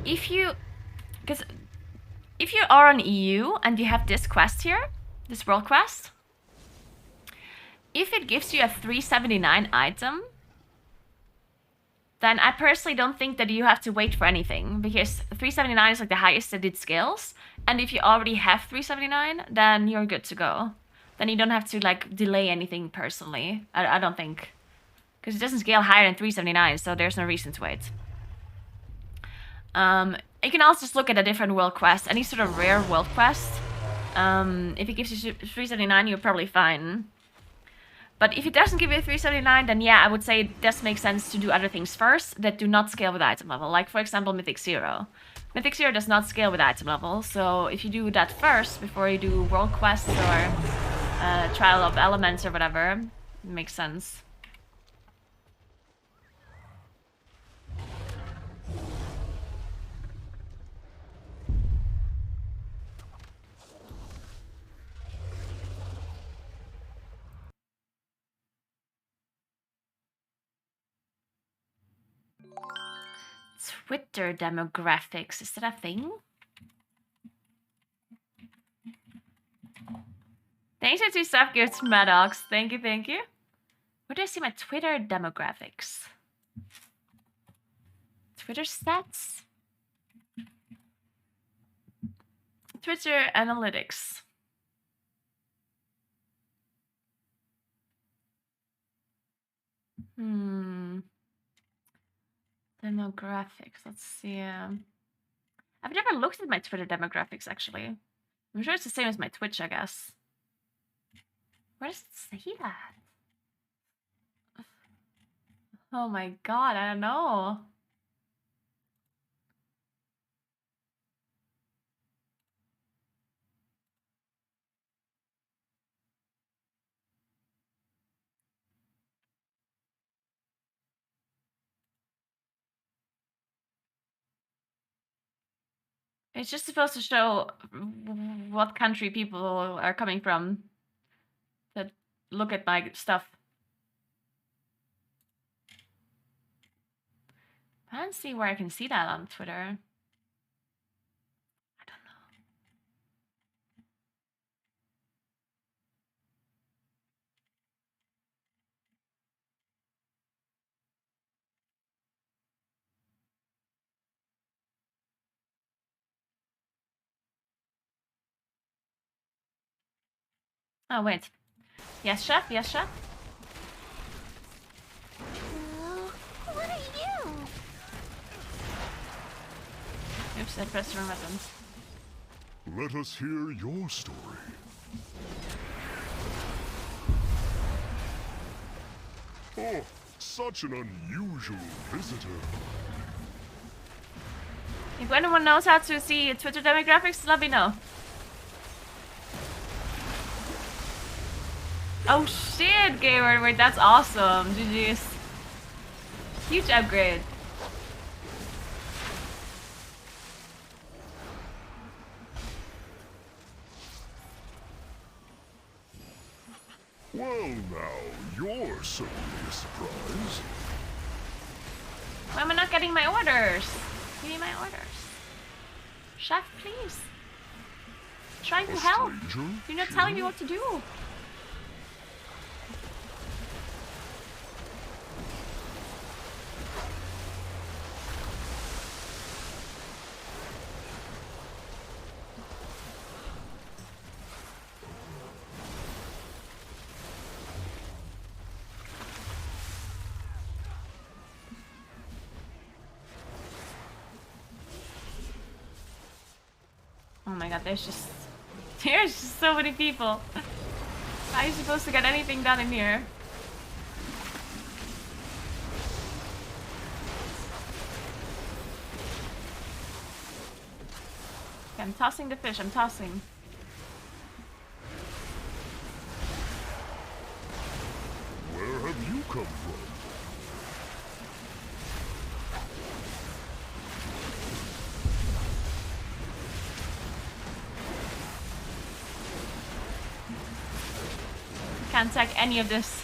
S1: If you are on EU and you have this quest here, this world quest, if it gives you a 379 item, then I personally don't think that you have to wait for anything, because 379 is like the highest that it scales, and if you already have 379, then you're good to go. Then you don't have to like delay anything personally. I don't think, because it doesn't scale higher than 379, so there's no reason to wait. You can also just look at a different world quest, any sort of rare world quest. If it gives you 379, you're probably fine. But if it doesn't give you 379, then yeah, I would say it does make sense to do other things first that do not scale with item level. Like, for example, Mythic Zero. Mythic Zero does not scale with item level, so if you do that first before you do world quests or Trial of Elements or whatever, it makes sense. Twitter demographics. Is that a thing? Thanks for 2 sub gifts, Maddox. Thank you, thank you. Where do I see my Twitter demographics? Twitter stats? Twitter analytics. Demographics. Let's see. I've never looked at my Twitter demographics, actually. I'm sure it's the same as my Twitch, I guess. Where does it say that? Oh my god, I don't know. It's just supposed to show what country people are coming from that look at my stuff. I don't see where I can see that on Twitter. I don't know. Oh, wait. Yes, chef? Yes, chef?
S4: What are you?
S1: Oops, I pressed the wrong button.
S12: Let us hear your story. Oh, such an unusual visitor.
S1: If anyone knows how to see Twitter demographics, let me know. Oh shit, Gamer, wait, that's awesome. GG's. Huge upgrade.
S12: Well now, you're certainly a surprise.
S1: Why am I not getting my orders? Give me my orders. Chef, please. Trying to help. You're not telling me what to do. Oh my god, there's just so many people. How are you supposed to get anything done in here? Okay, I'm tossing the fish, I'm tossing.
S12: Where have you come from?
S1: Can't take any of this.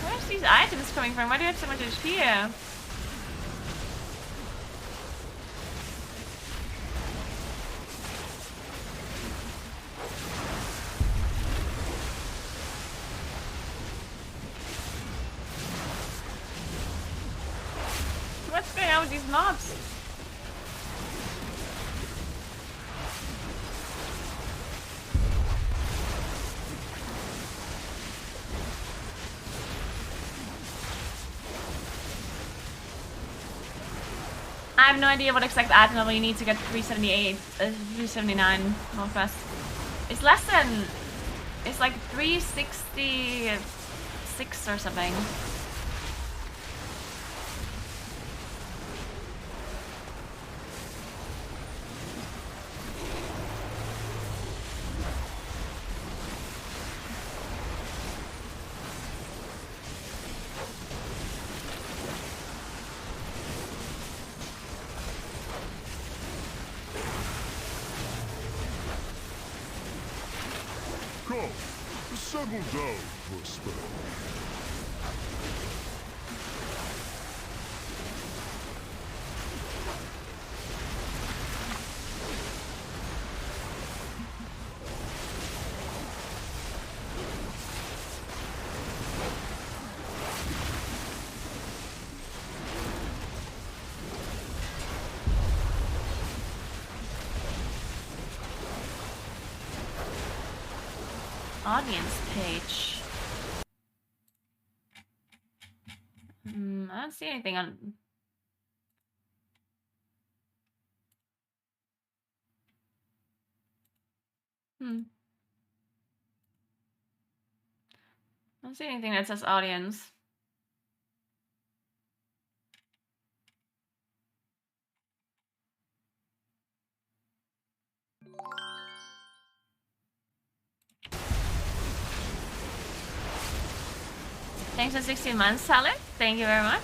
S1: Where's these items coming from? Why do you have so much HP here? What's going on with these mobs? I have no idea what exact item level you need to get 378, 379 more fast. It's less than, it's like 366 or something.
S12: Come, settle down for a spell.
S1: audience page. I don't see anything on. I don't see anything that says audience. Thanks for 16 months, Salad. Thank you very much.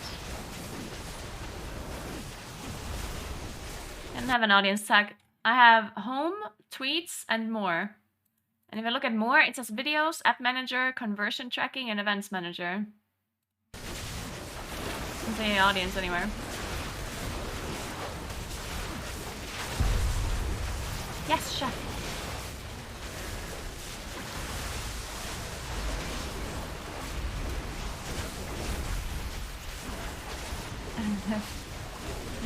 S1: I don't have an audience tag. I have home, tweets, and more. And if I look at more, it says videos, app manager, conversion tracking, and events manager. Doesn't say audience anywhere. Yes, chef.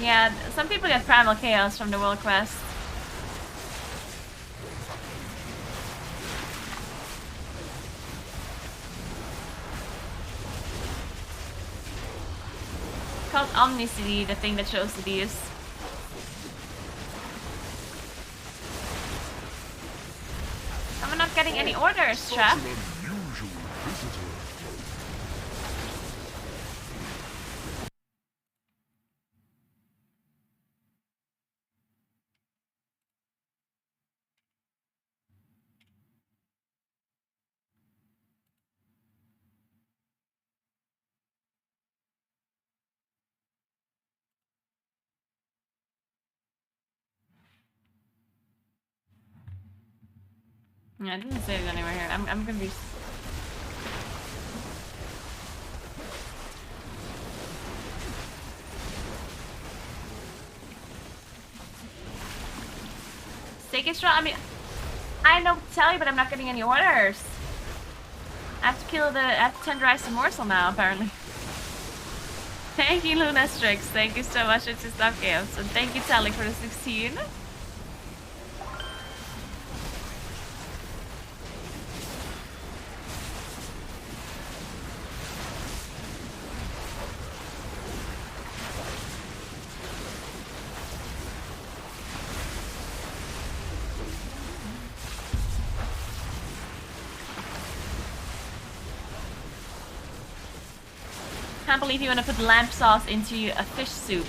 S1: Yeah, some people get Primal Chaos from the World Quest. It's called Omnicity, the thing that shows the Ds. I'm not getting any orders, chef. Yeah, it doesn't say it anywhere here. I'm confused. Steak is strong. I mean, I know to tell you, but I'm not getting any orders. I have to I have to tenderize the morsel now, apparently. Thank you, Luna Strix. Thank you so much. It's just stuff games. And thank you, Tally, for the 16. Can't believe you want to put lamb sauce into a fish soup.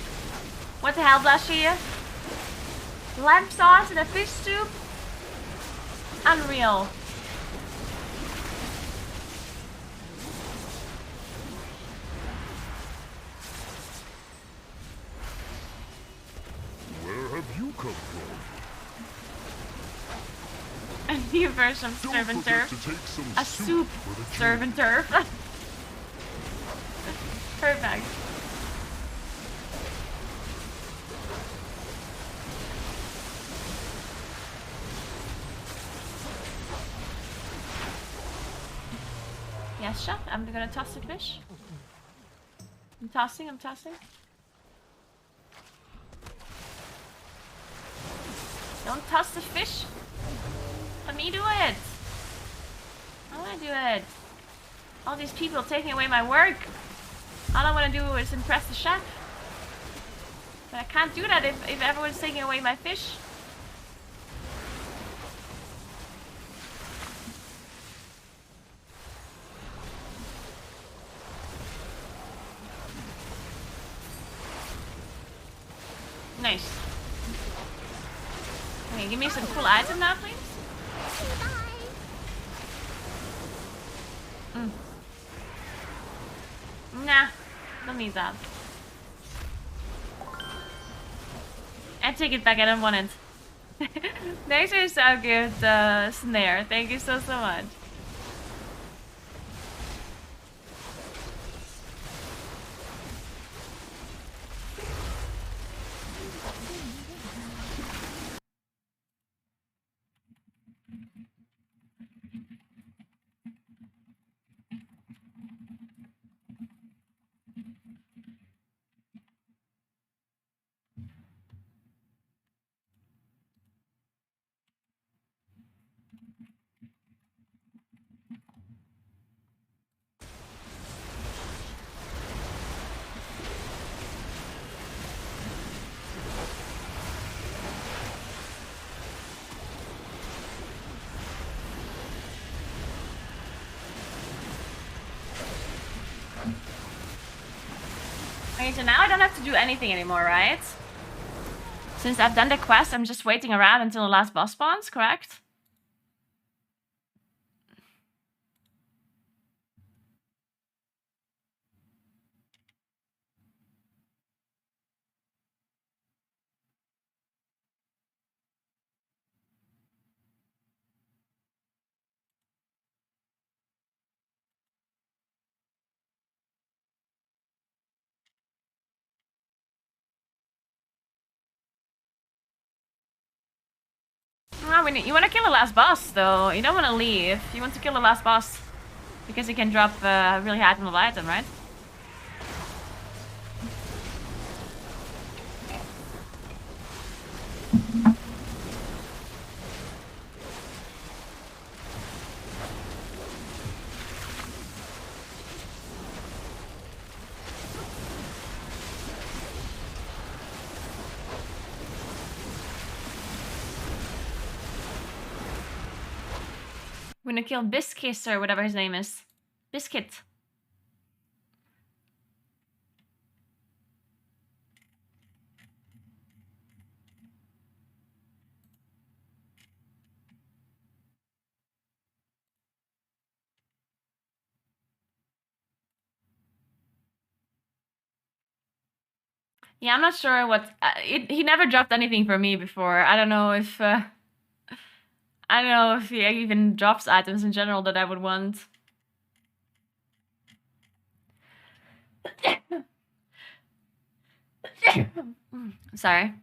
S1: What the hell, Blushy? Lamb sauce in a fish soup? Unreal.
S12: Where have you come from?
S1: A new version of Serve and Turf. A soup Serve and Turf. Perfect. Yes, chef. I'm gonna toss the fish. I'm tossing. Don't toss the fish. Let me do it. I wanna do it. All these people taking away my work. All I want to do is impress the chef. But I can't do that if everyone's taking away my fish. Nice. Okay, give me some cool items now, please. Nah, don't need that. I take it back, I don't want it. Thanks for your so good, Snare. Thank you so much. Wait, so now I don't have to do anything anymore, right? Since I've done the quest, I'm just waiting around until the last boss spawns, correct? Oh, you want to kill the last boss, though. You don't want to leave. You want to kill the last boss. Because you can drop a really high item, right? We're gonna kill Biscuit or whatever his name is. Biscuit. Yeah, I'm not sure what... he never dropped anything for me before. I don't know if... I don't know if he even drops items in general that I would want. Sorry.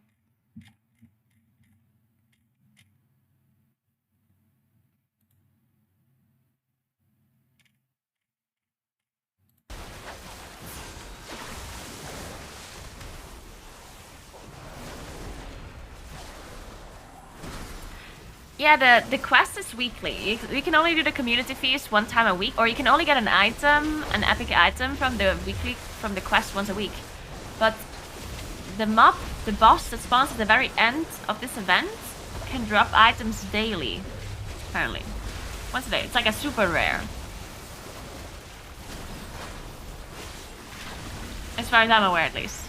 S1: Yeah, the quest is weekly. You can only do the community feast one time a week, or you can only get an item, an epic item from the quest once a week. But the boss that spawns at the very end of this event can drop items daily, apparently. Once a day. It's like a super rare. As far as I'm aware, at least.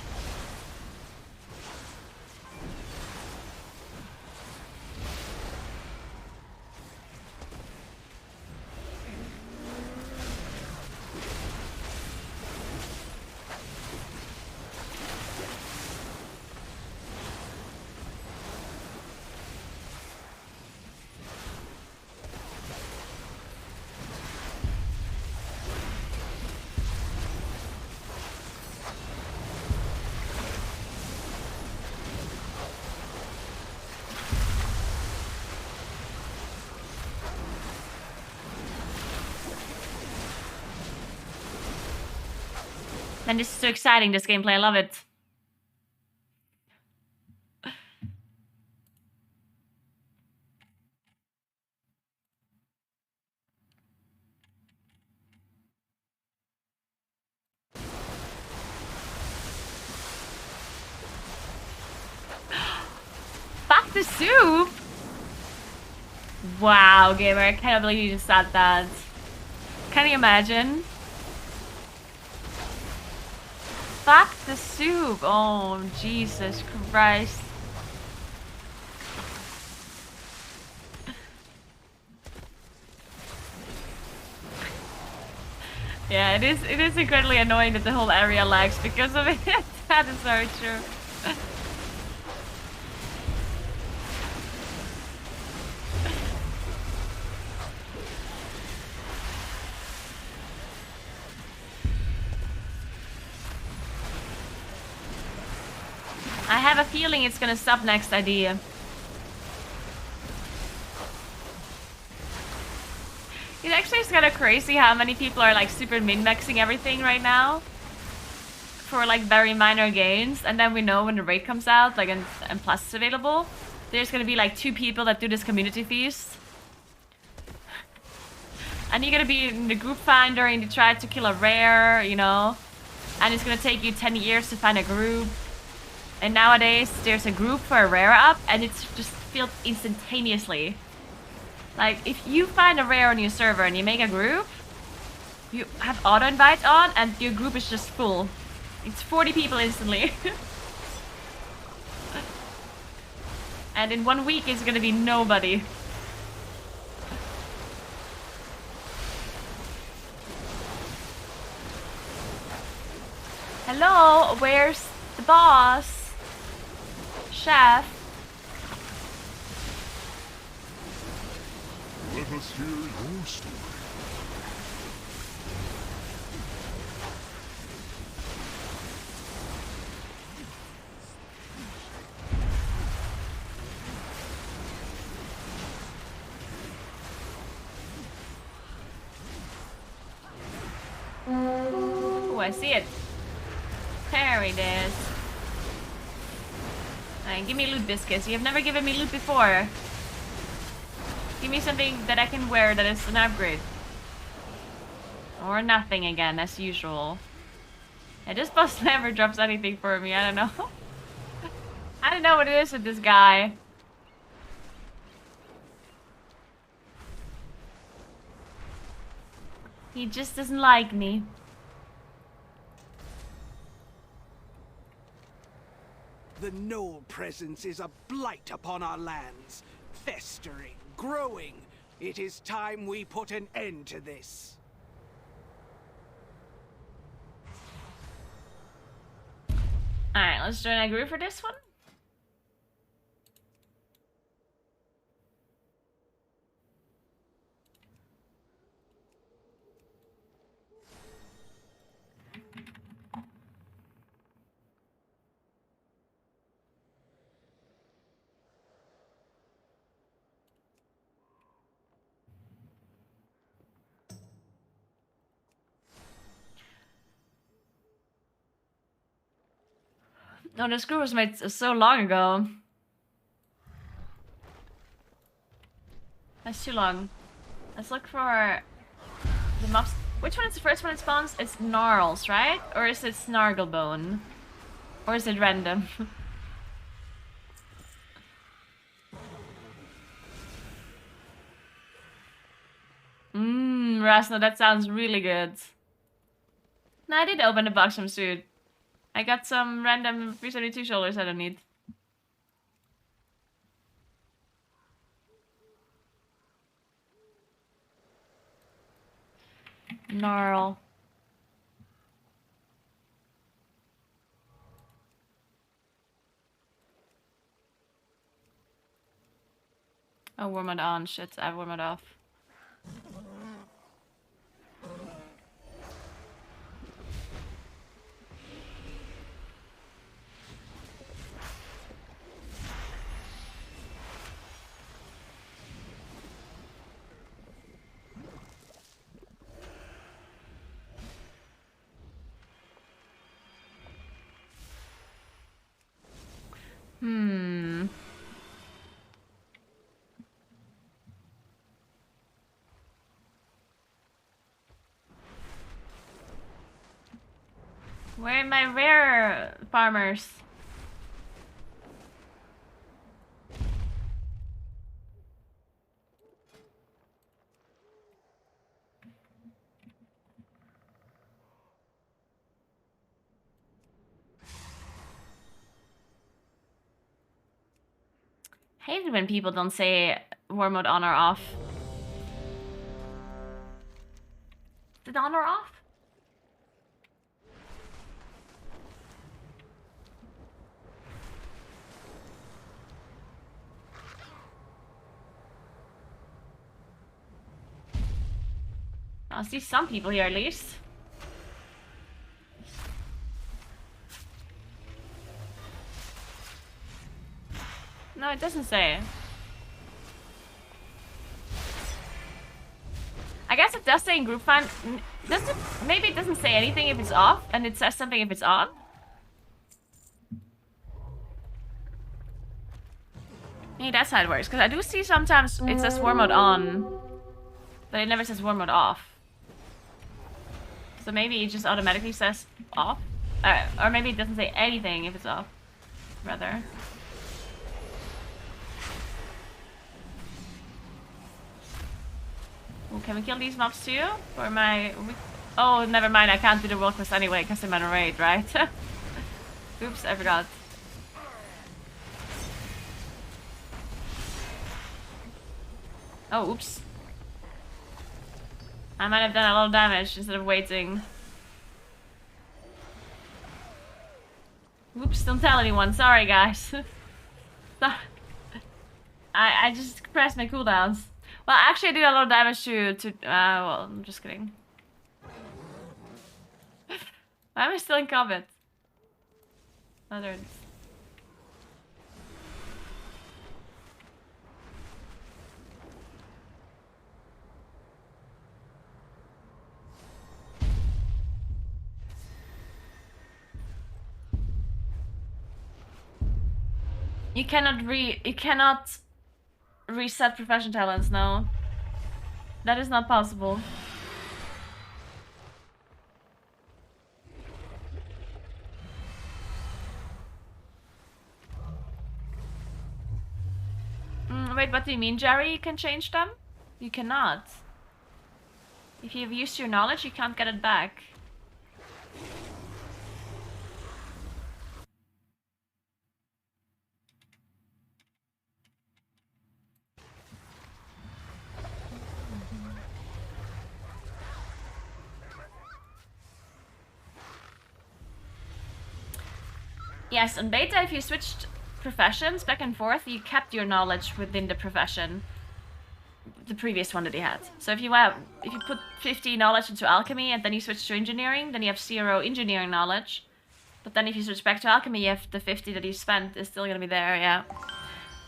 S1: And this is so exciting, this gameplay. I love it. Fuck the soup! Wow, gamer, I cannot believe you just said that. Can you imagine? Fuck the soup! Oh, Jesus Christ. Yeah, it is incredibly annoying that the whole area lags because of it. That is very true. I have a feeling it's gonna stop next idea. It actually is kind of crazy how many people are like super min-maxing everything right now. For like very minor gains. And then we know when the raid comes out, like and Plus is available, there's gonna be like 2 people that do this community feast. And you're gonna be in the group finder and you try to kill a rare, you know. And it's gonna take you 10 years to find a group. And nowadays, there's a group for a rare up, and it's just filled instantaneously. Like, if you find a rare on your server and you make a group, you have auto-invite on, and your group is just full. It's 40 people instantly. And in 1 week it's gonna be nobody. Hello, where's the boss? Chef?
S12: Let us hear your story.
S1: Ooh, I see it. There it is. Alright, give me loot biscuits. You've never given me loot before. Give me something that I can wear that is an upgrade. Or nothing again, as usual. Yeah, this boss never drops anything for me, I don't know. I don't know what it is with this guy. He just doesn't like me.
S8: The Knoll presence is a blight upon our lands. Festering, growing. It is time we put an end to this.
S1: Alright, let's join Naguura for this one. No, this group was made so long ago. That's too long. Let's look for the mobs. Which one is the first one it spawns? It's Gnarls, right? Or is it Snarglebone? Or is it random? Rasno, that sounds really good. No, I did open the box from Suit. I got some random 372 shoulders I don't need. Gnarl. Oh, warm it on. Shit, I warm it off. Where are my rare farmers? Hate it when people don't say war mode on or off. Is it on or off? I see some people here at least. No, it doesn't say. I guess it does say in group find. Does it? Maybe it doesn't say anything if it's off, and it says something if it's on. Maybe that's how it works. Because I do see sometimes it says war mode on, but it never says war mode off. So maybe it just automatically says off, or maybe it doesn't say anything if it's off. Rather. Ooh, can we kill these mobs too? For my Oh, never mind. I can't do the world quest anyway because I'm on a raid, right? Oops, I forgot. Oh, oops. I might have done a lot of damage instead of waiting. Oops, don't tell anyone. Sorry, guys. I just pressed my cooldowns. Well, actually, I did a lot of damage to well, I'm just kidding. Why am I still in combat? Oh, there it is. You cannot reset profession talents, no. That is not possible. Wait, what do you mean, Jerry? You can change them? You cannot. If you've used your knowledge, you can't get it back. Yes, on beta, if you switched professions back and forth, you kept your knowledge within the profession, the previous one that you had. So if you put 50 knowledge into alchemy and then you switch to engineering, then you have 0 engineering knowledge. But then if you switch back to alchemy, you have the 50 that you spent is still gonna be there. Yeah.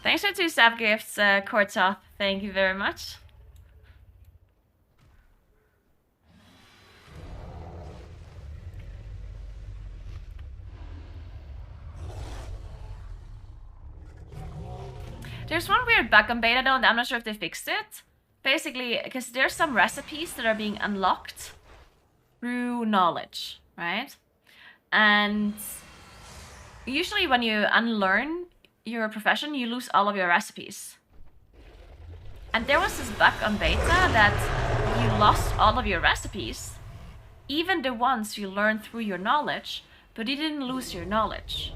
S1: Thanks for 2 staff gifts, Kortoth. Thank you very much. There's one weird bug on beta though, and I'm not sure if they fixed it. Basically, because there's some recipes that are being unlocked through knowledge, right? And usually when you unlearn your profession, you lose all of your recipes. And there was this bug on beta that you lost all of your recipes, even the ones you learned through your knowledge, but you didn't lose your knowledge.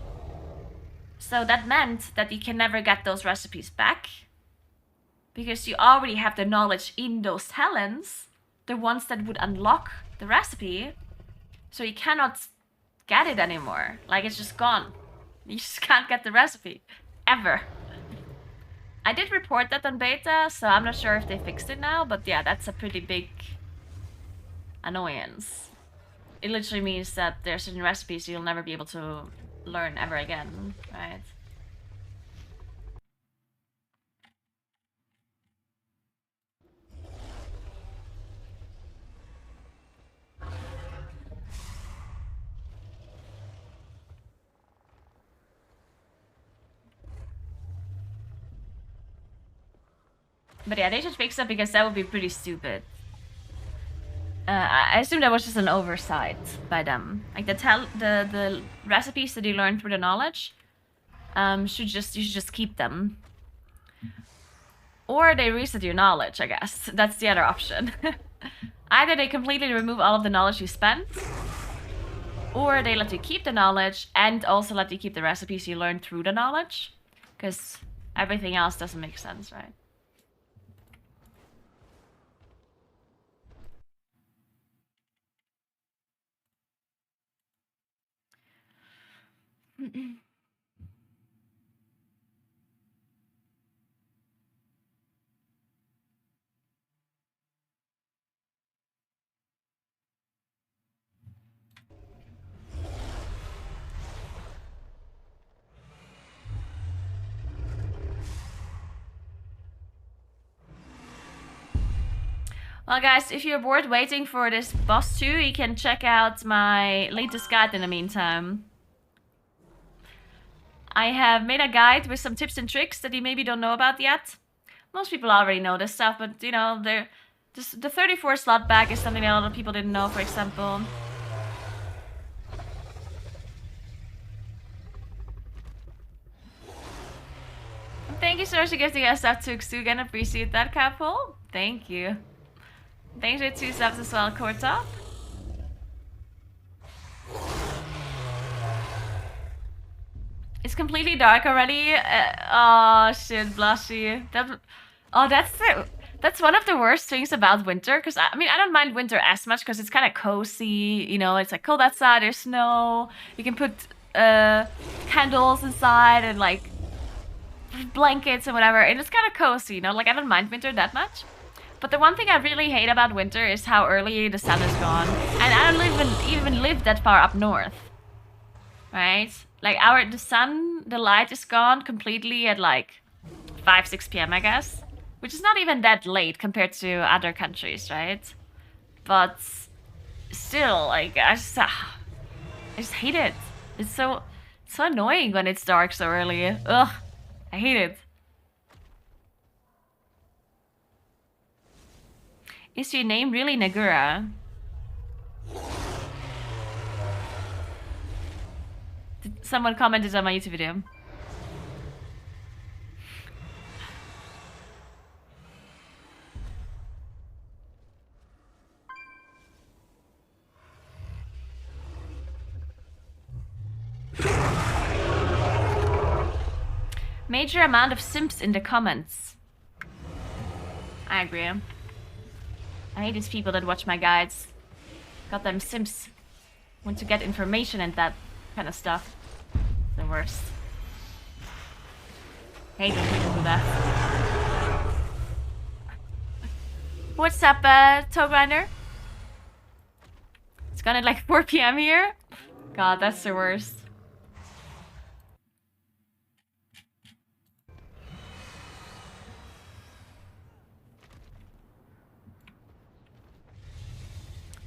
S1: So that meant that you can never get those recipes back because you already have the knowledge in those talents, the ones that would unlock the recipe, so you cannot get it anymore. Like, it's just gone. You just can't get the recipe. Ever. I did report that on beta, so I'm not sure if they fixed it now, but yeah, that's a pretty big annoyance. It literally means that there are certain recipes you'll never be able to learn ever again, right? But yeah, they should fix it because that would be pretty stupid. I assume that was just an oversight by them. Like the recipes that you learned through the knowledge, you should just keep them. Or they reset your knowledge, I guess. That's the other option. Either they completely remove all of the knowledge you spent, or they let you keep the knowledge and also let you keep the recipes you learned through the knowledge. Because everything else doesn't make sense, right? Well guys, if you're bored waiting for this boss 2, you can check out my latest guide in the meantime. I have made a guide with some tips and tricks that you maybe don't know about yet. Most people already know this stuff, but you know, the 34 slot bag is something that a lot of people didn't know, for example. Thank you so much for gifting us up to Xu again, appreciate that, couple. Thank you. Thanks for 2 subs as well, Kortop. It's completely dark already. Oh shit, blushy. That's one of the worst things about winter. Because I mean, I don't mind winter as much because it's kind of cozy. You know, it's like cold outside. There's snow. You can put candles inside and like blankets and whatever. And it's kind of cozy. You know, like I don't mind winter that much. But the one thing I really hate about winter is how early the sun is gone. And I don't even live that far up north. Right? Like the light is gone completely at like 5, 6 p.m. I guess. Which is not even that late compared to other countries, right? But still, like, I just hate it. It's so annoying when it's dark so early. Ugh, I hate it. Is your name really Naguura? Someone commented on my YouTube video. Major amount of simps in the comments. I agree. I hate these people that watch my guides. Got them simps. Want to get information and that kind of stuff. The worst. Hate when people do that. What's up, Toe Grinder? It's gone at like 4 p.m. here. God, that's the worst.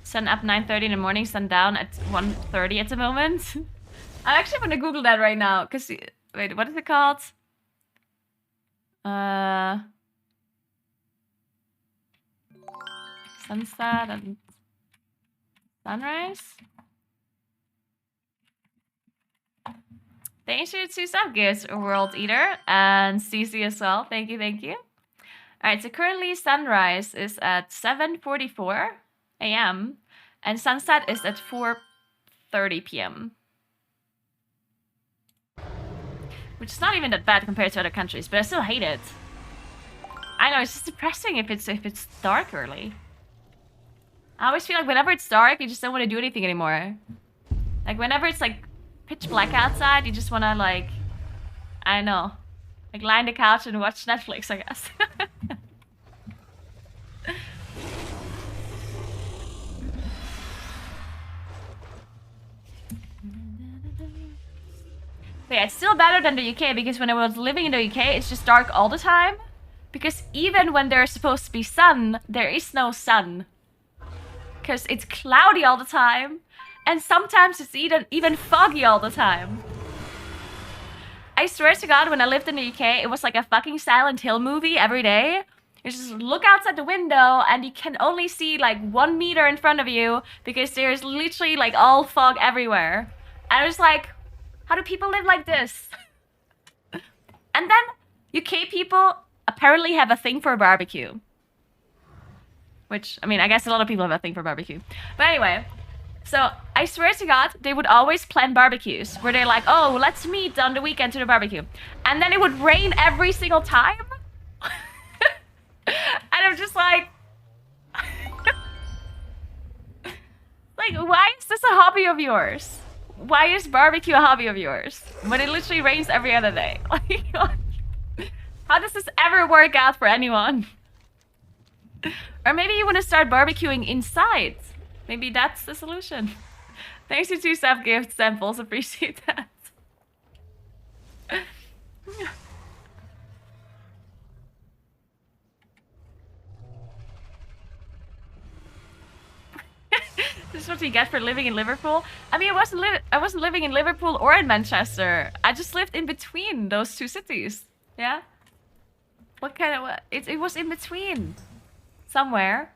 S1: Sun up 9:30 in the morning, sun down at 1:30 at the moment. I actually want to Google that right now, cause wait, what is it called? Sunset and sunrise. Thanks for your 2 sub gifts, World Eater and CC as well. Thank you, thank you. All right, so currently sunrise is at 7:44 a.m. and sunset is at 4:30 p.m. Which is not even that bad compared to other countries, but I still hate it. I know, it's just depressing if it's dark early. I always feel like whenever it's dark, you just don't want to do anything anymore. Like whenever it's like pitch black outside, you just want to like, I don't know, like lie on the couch and watch Netflix, I guess. But yeah, it's still better than the UK because when I was living in the UK, it's just dark all the time. Because even when there's supposed to be sun, there is no sun. Because it's cloudy all the time. And sometimes it's even foggy all the time. I swear to God, when I lived in the UK, it was like a fucking Silent Hill movie every day. You just look outside the window and you can only see like 1 meter in front of you because there's literally like all fog everywhere. And I was like, how do people live like this? And then UK people apparently have a thing for barbecue. Which, I mean, I guess a lot of people have a thing for barbecue. But anyway, so I swear to God, they would always plan barbecues where they're like, oh, let's meet on the weekend to the barbecue. And then it would rain every single time. And I'm just like, like, why is this a hobby of yours? Why is barbecue a hobby of yours? When it literally rains every other day. Like, how does this ever work out for anyone? Or maybe you want to start barbecuing inside. Maybe that's the solution. Thanks to 2 sub gift samples. Appreciate that. This is what you get for living in Liverpool. I mean, I wasn't living in Liverpool or in Manchester. I just lived in between those 2 cities. Yeah. What kind of it was in between. Somewhere.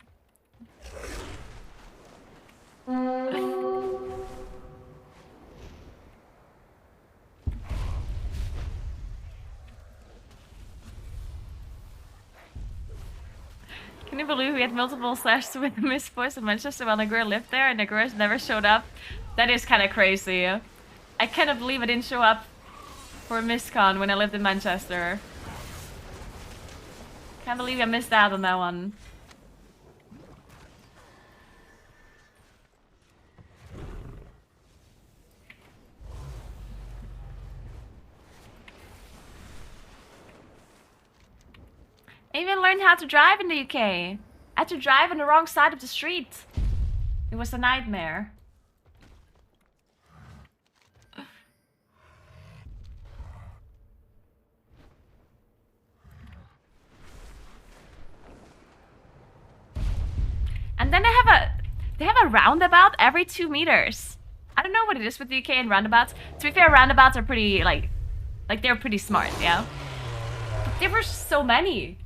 S1: Can you believe we had multiple slashes with the Miss Boys in Manchester while Naguura lived there and Naguura never showed up? That is kind of crazy. I cannot believe I didn't show up. for MissCon when I lived in Manchester. Can't believe I missed out on that one. I even learned how to drive in the UK. I had to drive on the wrong side of the street. It was a nightmare. And then they have a roundabout every 2 meters. I don't know what it is with the UK and roundabouts. To be fair, roundabouts are pretty like they're pretty smart, yeah. But there were so many.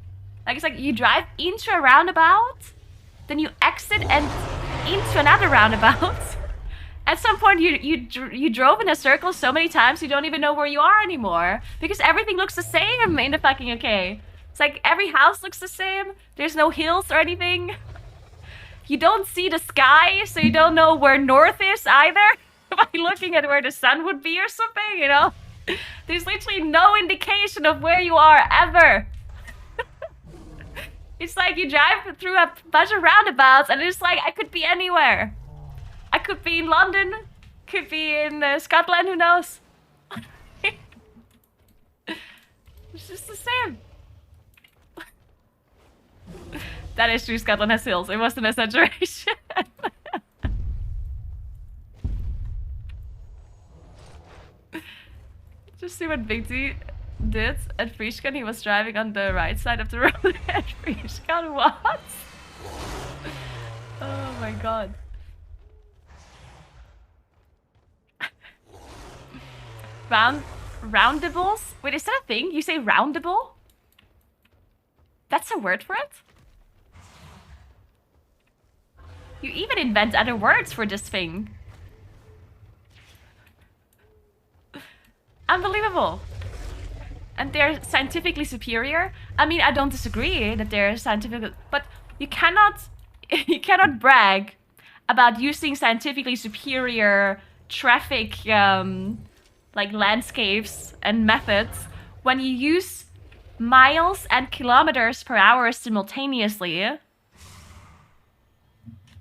S1: Like it's like you drive into a roundabout, then you exit and into another roundabout. At some point, you drove in a circle so many times you don't even know where you are anymore because everything looks the same in the fucking UK. It's like every house looks the same. There's no hills or anything. You don't see the sky, so you don't know where north is either by looking at where the sun would be or something, you know? There's literally no indication of where you are ever. It's like you drive through a bunch of roundabouts and it's like I could be anywhere. I could be in London, could be in Scotland, who knows? It's just the same. That is true, Scotland has hills. It wasn't an exaggeration. Just see what Big D did at Frieskan. He was driving on the right side of the road at Frieskan. What? Oh my god. Roundables? Wait, is that a thing? You say roundable? That's a word for it? You even invent other words for this thing. Unbelievable. And they're scientifically superior. I mean, I don't disagree that they're scientific, but you cannot brag about using scientifically superior traffic like landscapes and methods when you use miles and kilometers per hour simultaneously.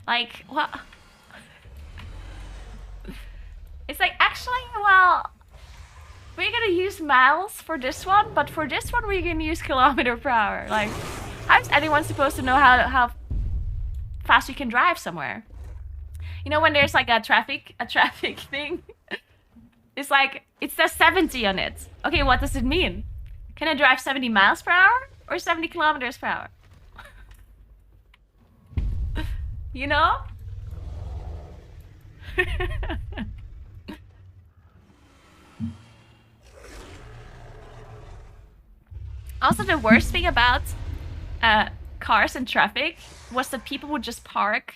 S1: Like, what? It's like, actually, well, we're gonna use miles for this one, but for this one, we're gonna use kilometer per hour. Like, how's anyone supposed to know how fast you can drive somewhere? You know, when there's like a traffic thing, it's like, it says 70 on it. Okay, what does it mean? Can I drive 70 miles per hour or 70 kilometers per hour? You know? Also, the worst thing about cars and traffic was that people would just park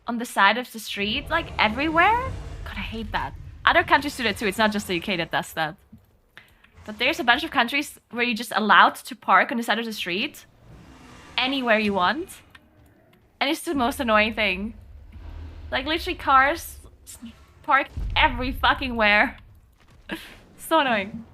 S1: on the side of the street, like everywhere. God, I hate that. Other countries do that too. It's not just the UK that does that. But there's a bunch of countries where you're just allowed to park on the side of the street anywhere you want. And it's the most annoying thing. Like, literally cars parked every fucking where. So annoying.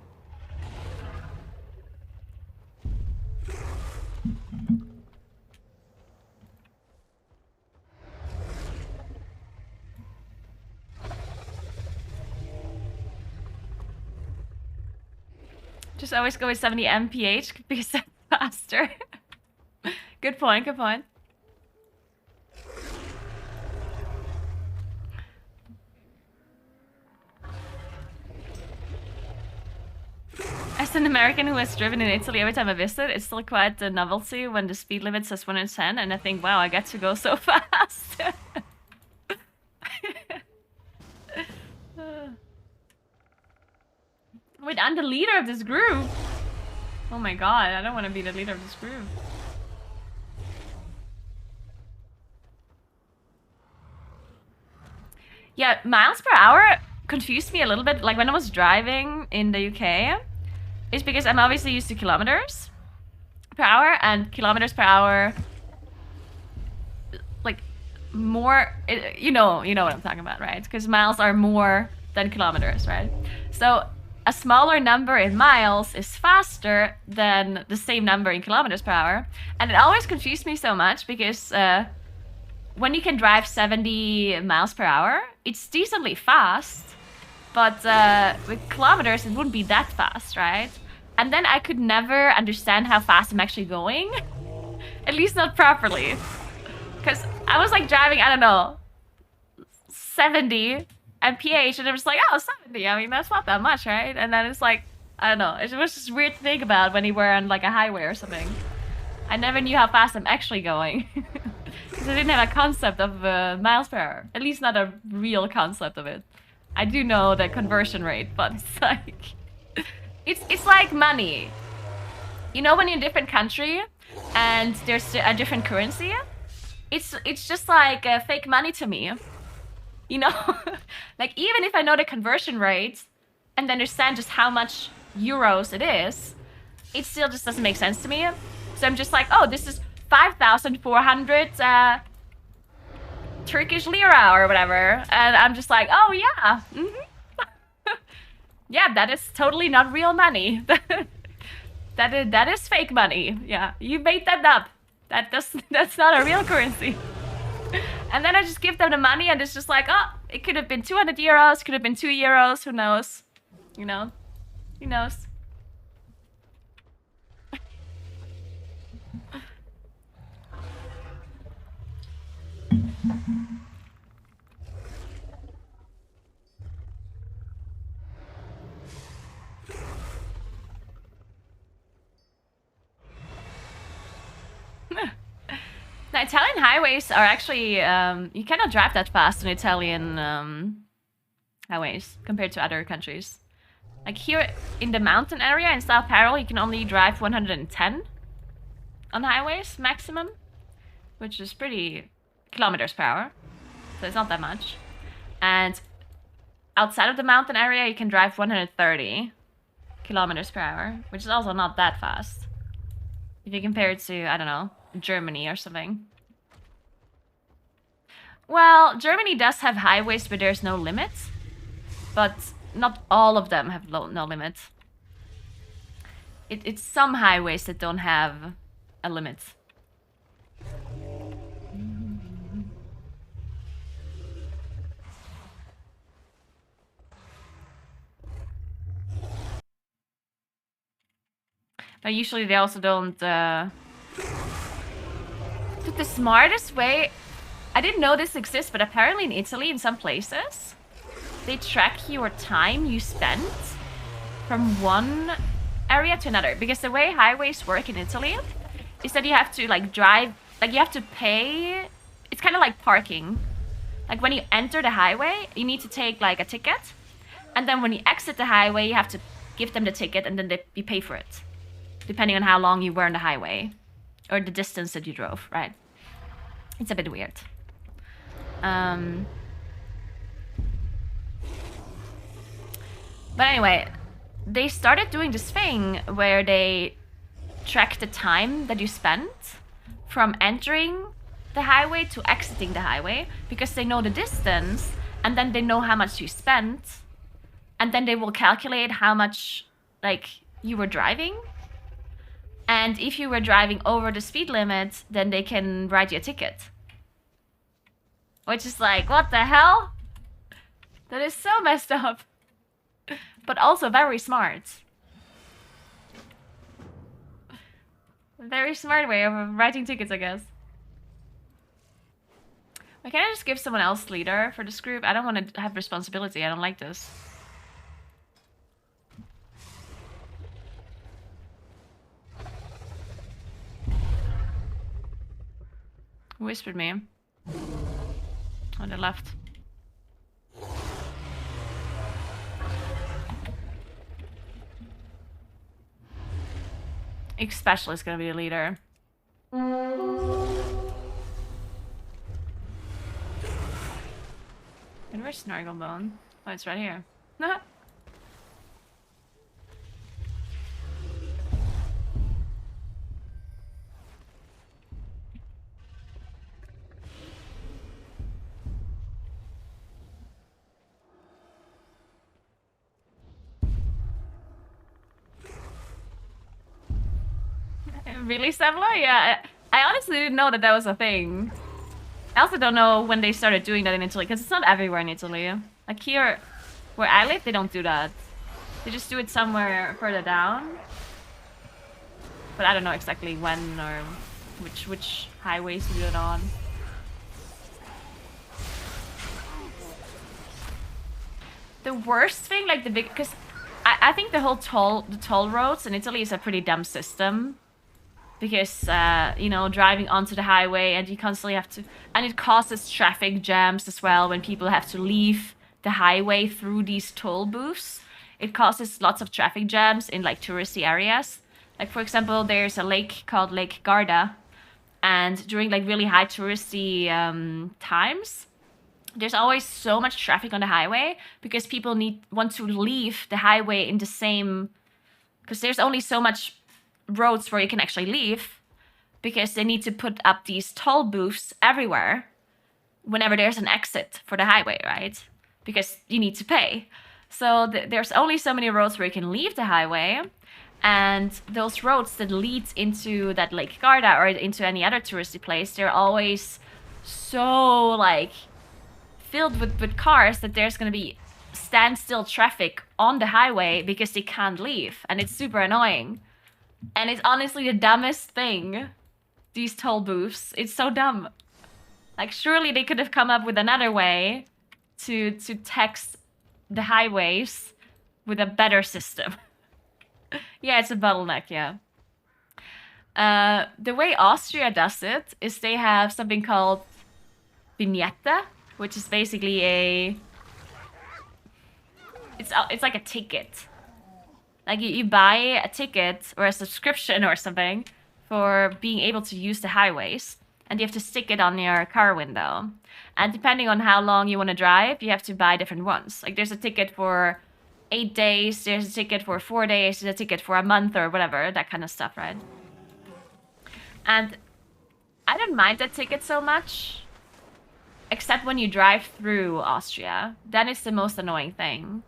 S1: Just always go with 70 mph because that's faster. Good point, good point. As an American who has driven in Italy every time I visit, it's still quite a novelty when the speed limit says 110 and I think, wow, I get to go so fast. Wait, I'm the leader of this group. Oh my god, I don't want to be the leader of this group. Yeah, miles per hour confused me a little bit. Like when I was driving in the UK, it's because I'm obviously used to kilometers per hour, and kilometers per hour, like more, you know what I'm talking about, right? Because miles are more than kilometers, right? So a smaller number in miles is faster than the same number in kilometers per hour. And it always confused me so much because when you can drive 70 miles per hour, it's decently fast. But with kilometers, it wouldn't be that fast, right? And then I could never understand how fast I'm actually going. At least not properly. Because I was like driving, I don't know, 70 mph, and it was like, oh, 70. I mean, that's not that much, right? And then it's like, I don't know. It was just weird to think about when you were on like a highway or something. I never knew how fast I'm actually going. Because I didn't have a concept of miles per hour. At least not a real concept of it. I do know the conversion rate, but it's like... It's like money. You know when you're in a different country and there's a different currency? It's just like fake money to me. You know? Like even if I know the conversion rate and understand just how much euros it is, it still just doesn't make sense to me. So I'm just like, oh, this is 5,400 Turkish lira or whatever. And I'm just like, oh yeah. Yeah, that is totally not real money. that is fake money. Yeah, you made that up. That's not a real currency. And then I just give them the money and it's just like, oh, it could have been 200 euros, could have been 2 euros, who knows? You know? Who knows? The Italian highways are actually, you cannot drive that fast on Italian highways compared to other countries. Like here in the mountain area in South Parallel, you can only drive 110 on highways maximum, which is pretty kilometers per hour. So it's not that much. And outside of the mountain area, you can drive 130 kilometers per hour, which is also not that fast. If you compare it to, I don't know, Germany or something. Well, Germany does have highways where there's no limit, but not all of them have no limit. It's some highways that don't have a limit. But usually they also don't... But the smartest way... I didn't know this exists, but apparently in Italy, in some places, they track your time you spent from one area to another. Because the way highways work in Italy is that you have to like drive... Like you have to pay... It's kind of like parking. Like when you enter the highway, you need to take like a ticket. And then when you exit the highway, you have to give them the ticket and then you pay for it. Depending on how long you were on the highway. Or the distance that you drove, right? It's a bit weird. But anyway, they started doing this thing where they track the time that you spent from entering the highway to exiting the highway, because they know the distance and then they know how much you spent, and then they will calculate how much like you were driving. And if you were driving over the speed limit, then they can write you a ticket. Which is like, what the hell? That is so messed up. But also very smart. Very smart way of writing tickets, I guess. Why can't I just give someone else leader for this group? I don't want to have responsibility. I don't like this. Who whispered me? On the left. Especially is gonna be the leader. And where's Snarglebone? Oh, it's right here. Really, Semler? Yeah, I honestly didn't know that that was a thing. I also don't know when they started doing that in Italy, because it's not everywhere in Italy. Like here, where I live, they don't do that. They just do it somewhere further down. But I don't know exactly when or which highways to do it on. The worst thing, like the big, because I think the whole toll roads in Italy is a pretty dumb system. Because, you know, driving onto the highway and you constantly have to... And it causes traffic jams as well when people have to leave the highway through these toll booths. It causes lots of traffic jams in, like, touristy areas. Like, for example, there's a lake called Lake Garda. And during, like, really high touristy times, there's always so much traffic on the highway because people want to leave the highway in the same... Because there's only so much roads where you can actually leave because they need to put up these toll booths everywhere whenever there's an exit for the highway, right? Because you need to pay. So there's only so many roads where you can leave the highway, and those roads that lead into that Lake Garda or into any other touristy place, they're always so like filled with cars that there's gonna be standstill traffic on the highway because they can't leave, and it's super annoying. And it's honestly the dumbest thing, these toll booths. It's so dumb. Like, surely they could have come up with another way to tax the highways with a better system. Yeah, it's a bottleneck, yeah. The way Austria does it is they have something called vignette, which is basically a... It's like a ticket. Like, you buy a ticket or a subscription or something for being able to use the highways. And you have to stick it on your car window. And depending on how long you want to drive, you have to buy different ones. Like, there's a ticket for 8 days, there's a ticket for 4 days, there's a ticket for a month or whatever, that kind of stuff, right? And I don't mind that ticket so much. Except when you drive through Austria. Then it's the most annoying thing.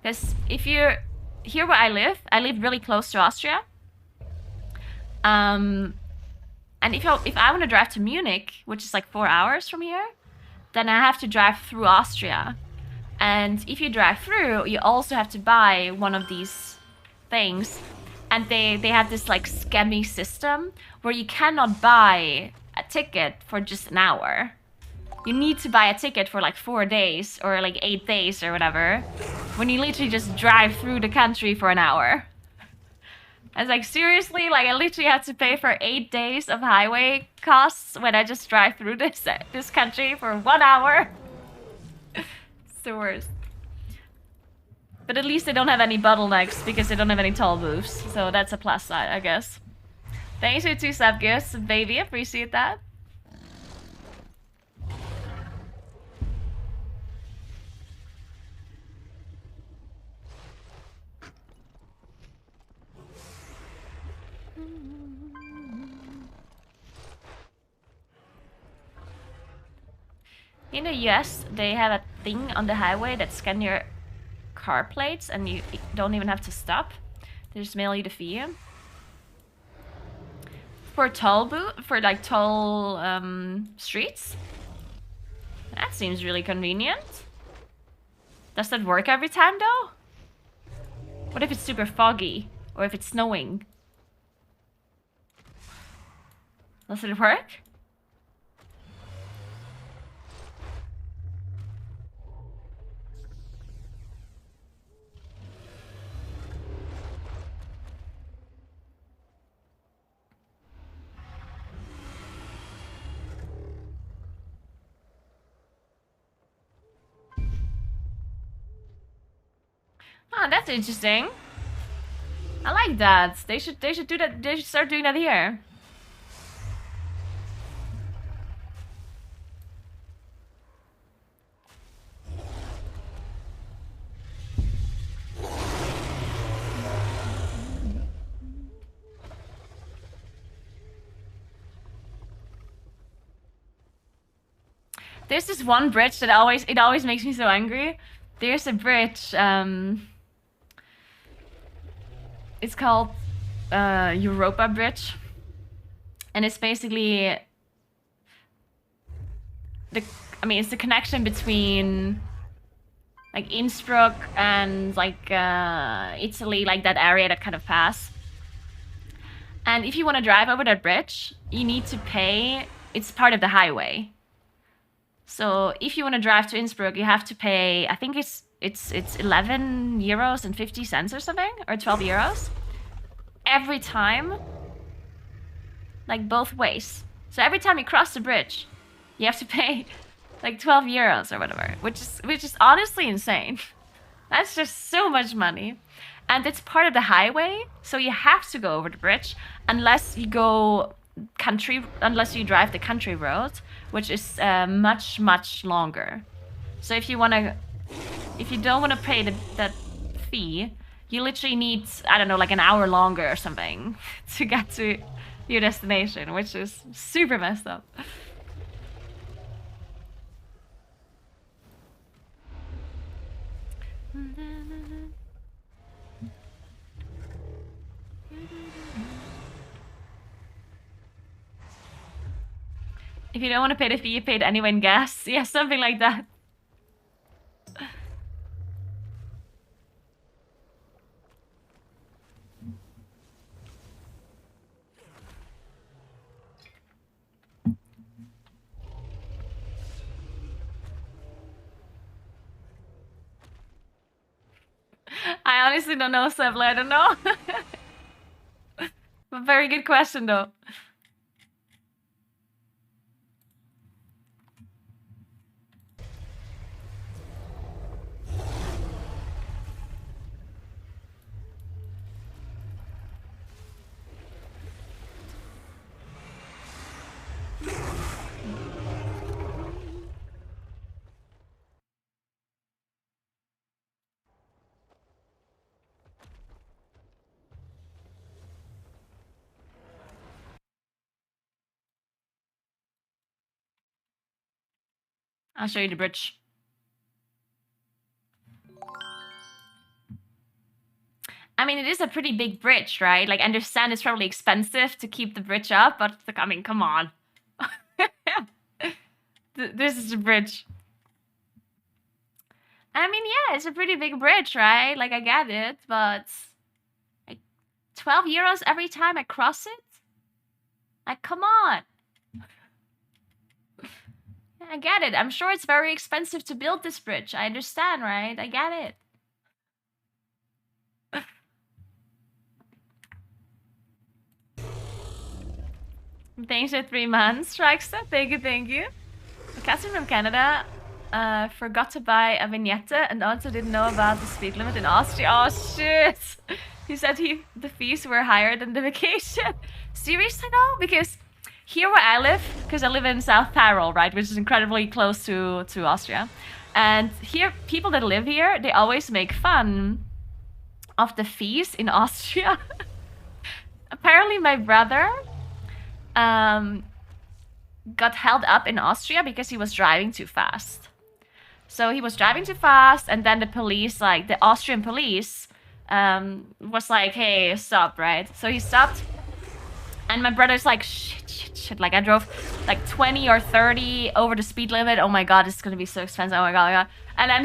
S1: Because if you're... Here where I live really close to Austria. And if I want to drive to Munich, which is like 4 hours from here, then I have to drive through Austria. And if you drive through, you also have to buy one of these things. And they have this like scammy system where you cannot buy a ticket for just an hour. You need to buy a ticket for like 4 days or like 8 days or whatever, when you literally just drive through the country for an hour. I was like, seriously? Like, I literally have to pay for 8 days of highway costs when I just drive through this country for 1 hour? It's the worst. But at least they don't have any bottlenecks because they don't have any toll booths. So that's a plus side, I guess. Thanks for 2 sub gifts, baby. Appreciate that. In the US, they have a thing on the highway that scan your car plates and you don't even have to stop. They just mail you the fee. For toll streets? That seems really convenient. Does that work every time though? What if it's super foggy? Or if it's snowing? Does it work? Oh, that's interesting. I like that. They should do that. They should start doing that here. There's this one bridge that always makes me so angry. There's a bridge, it's called Europa Bridge. And it's basically it's the connection between like Innsbruck and like Italy, like that area, that kind of pass. And if you want to drive over that bridge, you need to pay. It's part of the highway. So if you want to drive to Innsbruck, you have to pay, I think it's 11 euros and 50 cents or something, or 12 euros every time, like both ways. So every time you cross the bridge, you have to pay like 12 euros or whatever, which is honestly insane. That's just so much money. And it's part of the highway, so you have to go over the bridge unless you drive the country road, which is much longer. So if you don't want to pay that fee, you literally need, I don't know, like an hour longer or something to get to your destination, which is super messed up. If you don't want to pay the fee, you pay it anyway in gas. Yeah, something like that. I honestly don't know, Sevla. I don't know. A very good question, though. I'll show you the bridge. I mean, it is a pretty big bridge, right? Like, I understand it's probably expensive to keep the bridge up, but like, I mean, come on. This is a bridge. I mean, yeah, it's a pretty big bridge, right? Like, I get it, but like 12 euros every time I cross it? Like, come on. I get it. I'm sure it's very expensive to build this bridge. I understand, right? I get it. Thanks for 3 months, Strikester. Thank you, thank you. Catherine from Canada forgot to buy a vignette and also didn't know about the speed limit in Austria. Oh, shit. He said the fees were higher than the vacation. Seriously, though? Because here where I live, because I live in South Tyrol, right, which is incredibly close to Austria. And here, people that live here, they always make fun of the fees in Austria. Apparently my brother got held up in Austria because he was driving too fast. So he was driving too fast, and then the police, like the Austrian police, was like, hey, stop, right? So he stopped, and my brother's like, shit, like I drove like 20 or 30 over the speed limit. Oh my god, it's gonna be so expensive. Oh my god. And then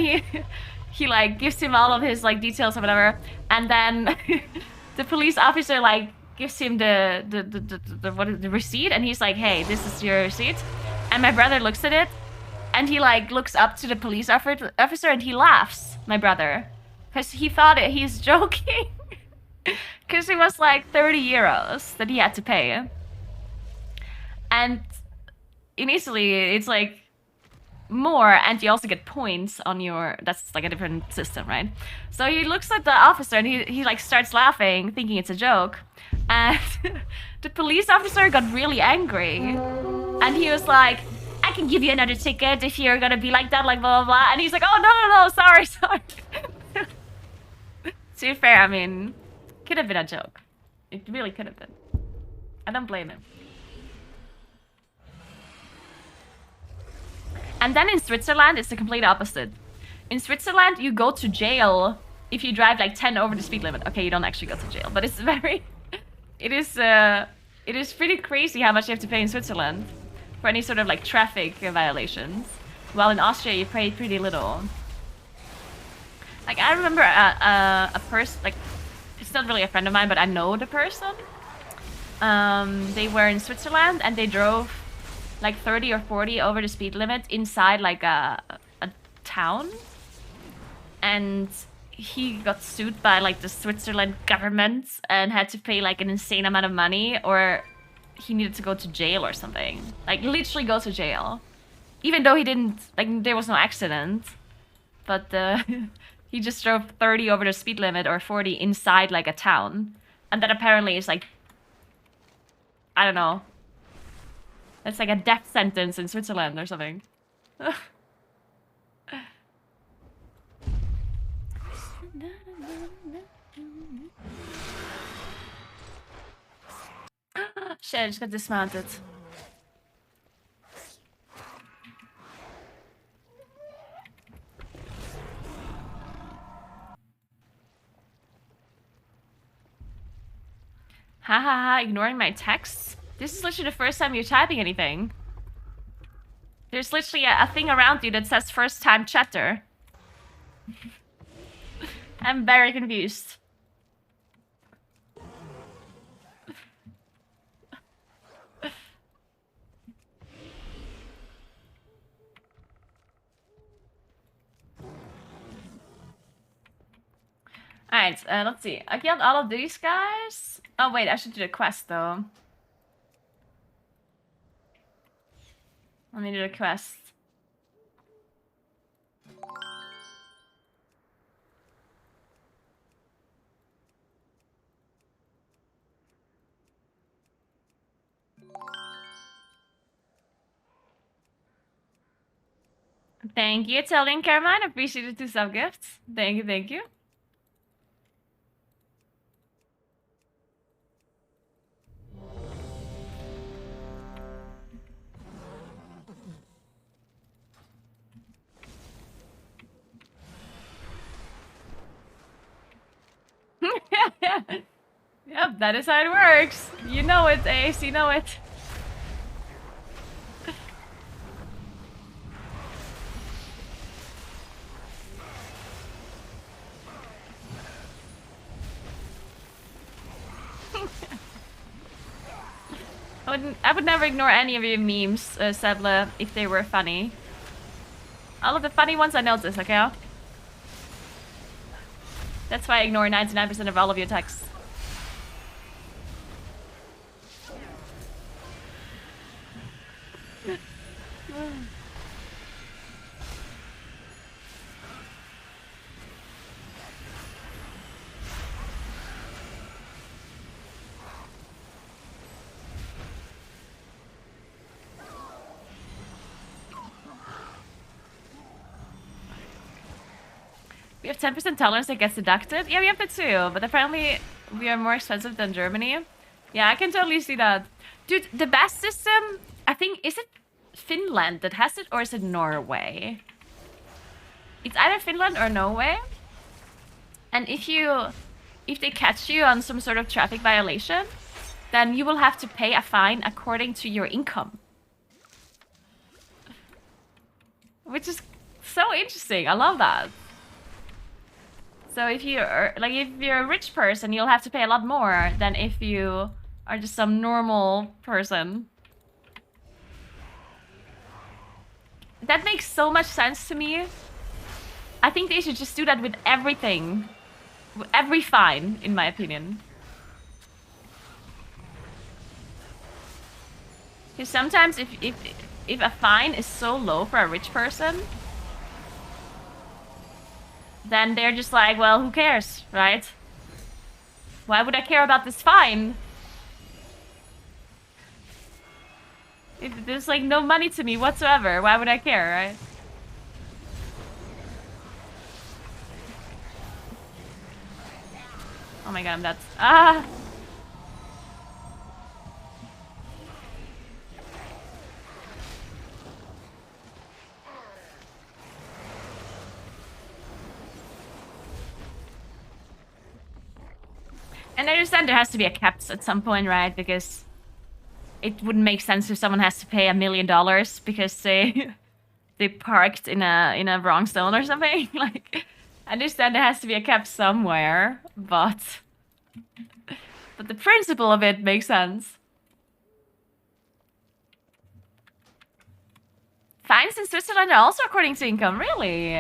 S1: he like gives him all of his like details or whatever, and then the police officer like gives him the receipt, and he's like, hey, this is your receipt. And my brother looks at it, and he like looks up to the police officer and he laughs, my brother, because he thought he's joking. Because it was like 30 euros that he had to pay. And in Italy, it's like more, and you also get points on your, that's like a different system, right? So he looks at the officer and he like starts laughing, thinking it's a joke. And the police officer got really angry. And he was like, I can give you another ticket if you're gonna be like that, like blah, blah, blah. And he's like, oh, no, sorry. To be fair, I mean, could have been a joke. It really could have been. I don't blame him. And then in Switzerland, it's the complete opposite. In Switzerland, you go to jail if you drive like 10 over the speed limit. Okay, you don't actually go to jail, but it's very... It is It is pretty crazy how much you have to pay in Switzerland for any sort of like traffic violations. While in Austria you pay pretty little. Like I remember a person, like it's not really a friend of mine, but I know the person. They were in Switzerland and they drove like 30 or 40 over the speed limit inside like a town. And he got sued by like the Switzerland government and had to pay like an insane amount of money, or he needed to go to jail or something. Like literally go to jail. Even though he didn't, like there was no accident. But he just drove 30 over the speed limit or 40 inside like a town. And that apparently is like, I don't know. That's like a death sentence in Switzerland or something. Shit, I just got dismounted. Ha ha ha, ignoring my texts? This is literally the first time you're typing anything. There's literally a thing around you that says first time chatter. I'm very confused. Alright, let's see. I killed all of these guys. Oh wait, I should do the quest though. Let me do the quest. Thank you, Italian Carmine. Appreciate the 2 sub-gifts. Thank you, thank you. Yep, that is how it works. You know it, Ace, you know it. I would never ignore any of your memes, Sebla, if they were funny. All of the funny ones I notice, okay? That's why I ignore 99% of all of your texts. We have 10% tolerance that gets deducted. Yeah, we have that too, but apparently we are more expensive than Germany. Yeah, I can totally see that. Dude, the best system, I think, is it Finland that has it, or is it Norway? It's either Finland or Norway. And if they catch you on some sort of traffic violation, then you will have to pay a fine according to your income. Which is so interesting. I love that. So if you're a rich person, you'll have to pay a lot more than if you are just some normal person. That makes so much sense to me. I think they should just do that with everything. With every fine, in my opinion. Because sometimes if a fine is so low for a rich person, then they're just like, well, who cares, right? Why would I care about this fine? If there's like no money to me whatsoever, why would I care, right? Oh my god, that's... Ah! And I understand there has to be a caps at some point, right? Because it wouldn't make sense if someone has to pay $1 million because they parked in a wrong zone or something. Like, I understand there has to be a cap somewhere, but the principle of it makes sense. Fines in Switzerland are also according to income, really?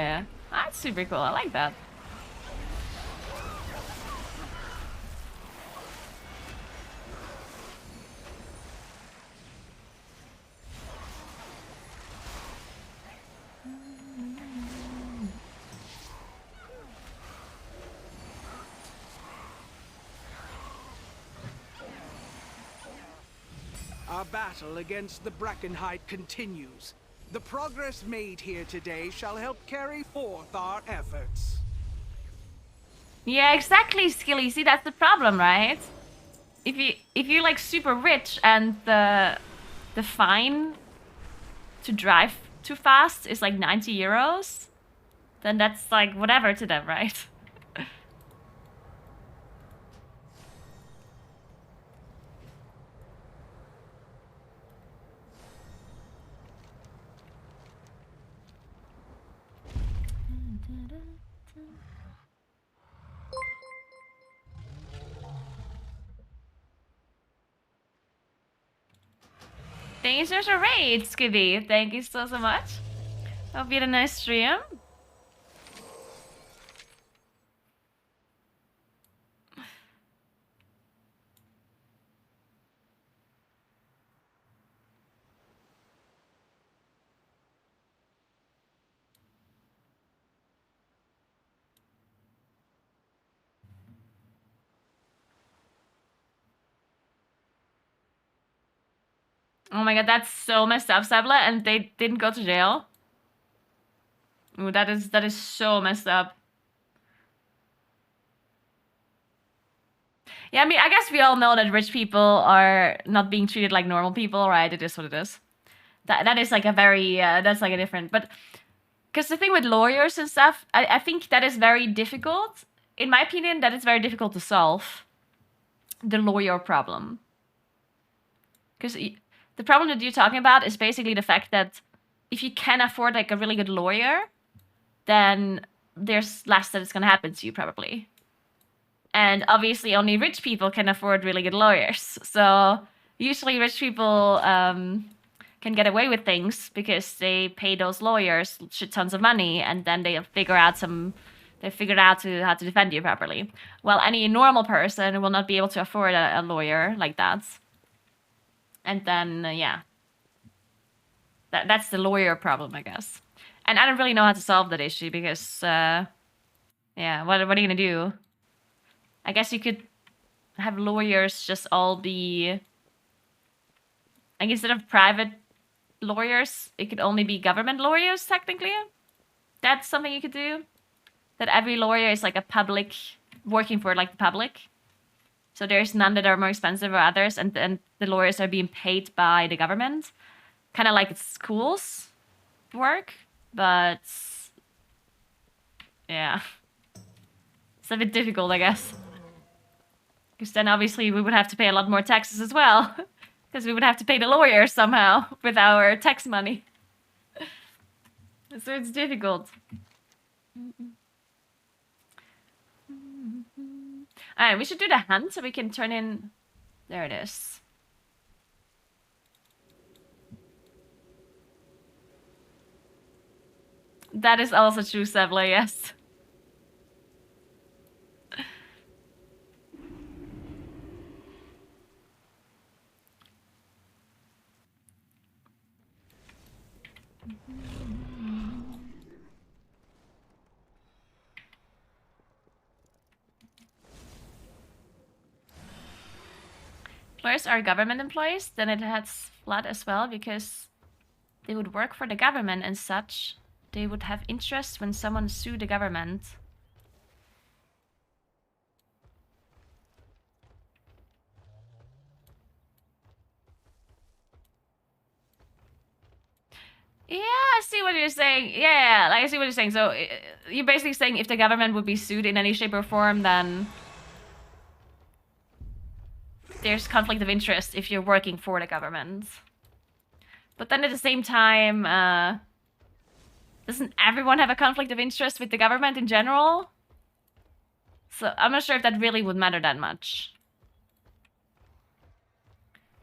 S1: That's super cool, I like that.
S8: Our battle against the Brackenhide continues. The progress made here today shall help carry forth our efforts.
S1: Yeah, exactly, Skilly. See, that's the problem, right? If you're like super rich and the fine to drive too fast is like 90 euros, then that's like whatever to them, right? Thanks for the raid, Skibby. Thank you so much. Hope you had a nice stream. Oh my god, that's so messed up, Sabla, and they didn't go to jail. Ooh, that is so messed up. Yeah, I mean, I guess we all know that rich people are not being treated like normal people, right? It is what it is. That is like a very that's like a different, but because the thing with lawyers and stuff, I think that is very difficult. In my opinion, that is very difficult to solve. The lawyer problem. Because the problem that you're talking about is basically the fact that if you can afford like a really good lawyer, then there's less that is going to happen to you probably. And obviously only rich people can afford really good lawyers. So usually rich people can get away with things because they pay those lawyers shit tons of money, and then they figured out how to defend you properly. Well, any normal person will not be able to afford a lawyer like that. And then, yeah. That's the lawyer problem, I guess. And I don't really know how to solve that issue because, yeah, what are you gonna do? I guess you could have lawyers just all be... Like, instead of private lawyers, it could only be government lawyers, technically. That's something you could do. That every lawyer is like a public, working for like the public. So there's none that are more expensive or others, and the lawyers are being paid by the government. Kind of like it's schools work, but yeah. It's a bit difficult, I guess. Because then obviously we would have to pay a lot more taxes as well. Because we would have to pay the lawyers somehow with our tax money. So it's difficult. Alright, we should do the hunt so we can turn in... There it is. That is also true, Sebla, yes. Lawyers are government employees, then it has flood as well because they would work for the government and such. They would have interest when someone sued the government. Yeah, I see what you're saying. Yeah, like I see what you're saying. So you're basically saying if the government would be sued in any shape or form, then there's conflict of interest if you're working for the government. But then at the same time, doesn't everyone have a conflict of interest with the government in general? So I'm not sure if that really would matter that much.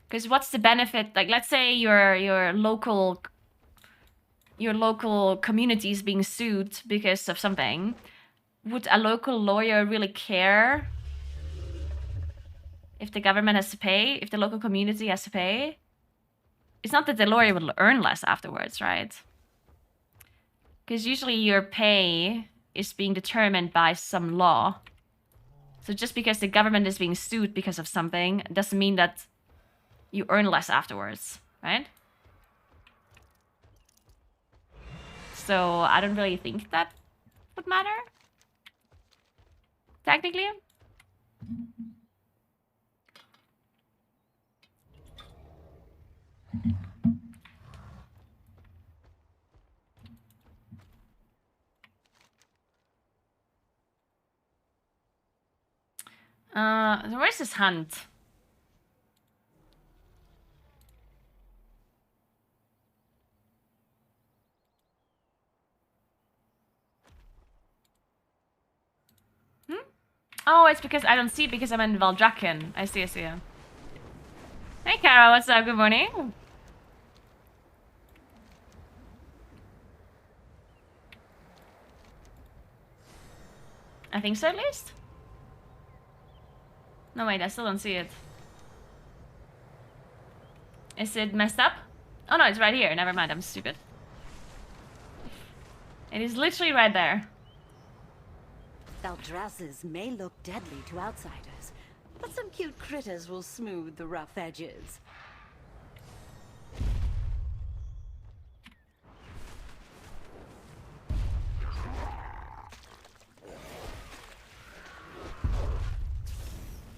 S1: Because what's the benefit? Like, let's say your local community is being sued because of something. Would a local lawyer really care if the government has to pay? If the local community has to pay? It's not that the lawyer will earn less afterwards, right? Because usually your pay is being determined by some law. So just because the government is being sued because of something doesn't mean that you earn less afterwards, right? So I don't really think that would matter. Technically. Where's this hunt? Oh, it's because I don't see it because I'm in Valdrakken. I see. Hey, Kara, what's up? Good morning. I think so, at least. No, wait, I still don't see it. Is it messed up? Oh, no, it's right here. Never mind, I'm stupid. It is literally right there.
S16: Valdrasses may look deadly to outsiders, but some cute critters will smooth the rough edges.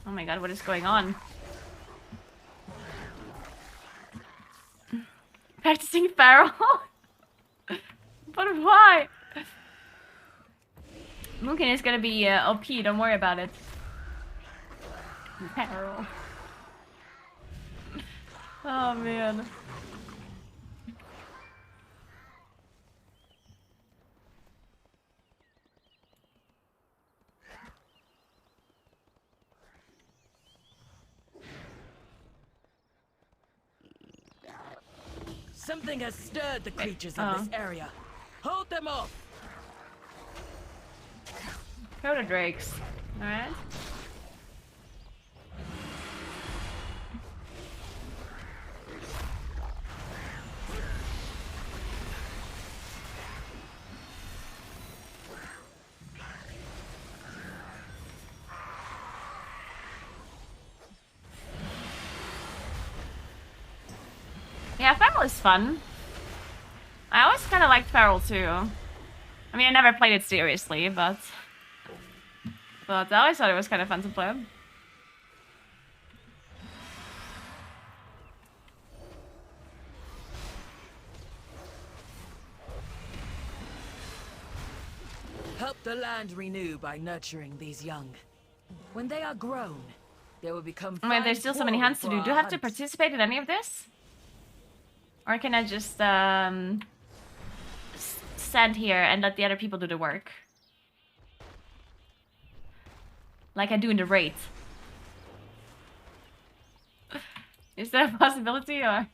S1: Oh my god, what is going on? Practicing Pharaoh? But why? Moonkin is gonna be OP, don't worry about it. Pharaoh. Oh man.
S14: Something has stirred the creatures in this area. Hold them off!
S1: Proto drakes. Alright. Yeah, Feral is fun. I always kind of liked Feral too. I mean, I never played it seriously, but I always thought it was kind of fun to play.
S14: Help the land renew by nurturing these young. When they are grown, they will become.
S1: Wait, there's still so many hunts to do. Do I have to participate in any of this? Or can I just stand here and let the other people do the work? Like I do in the raid. Is that a possibility or?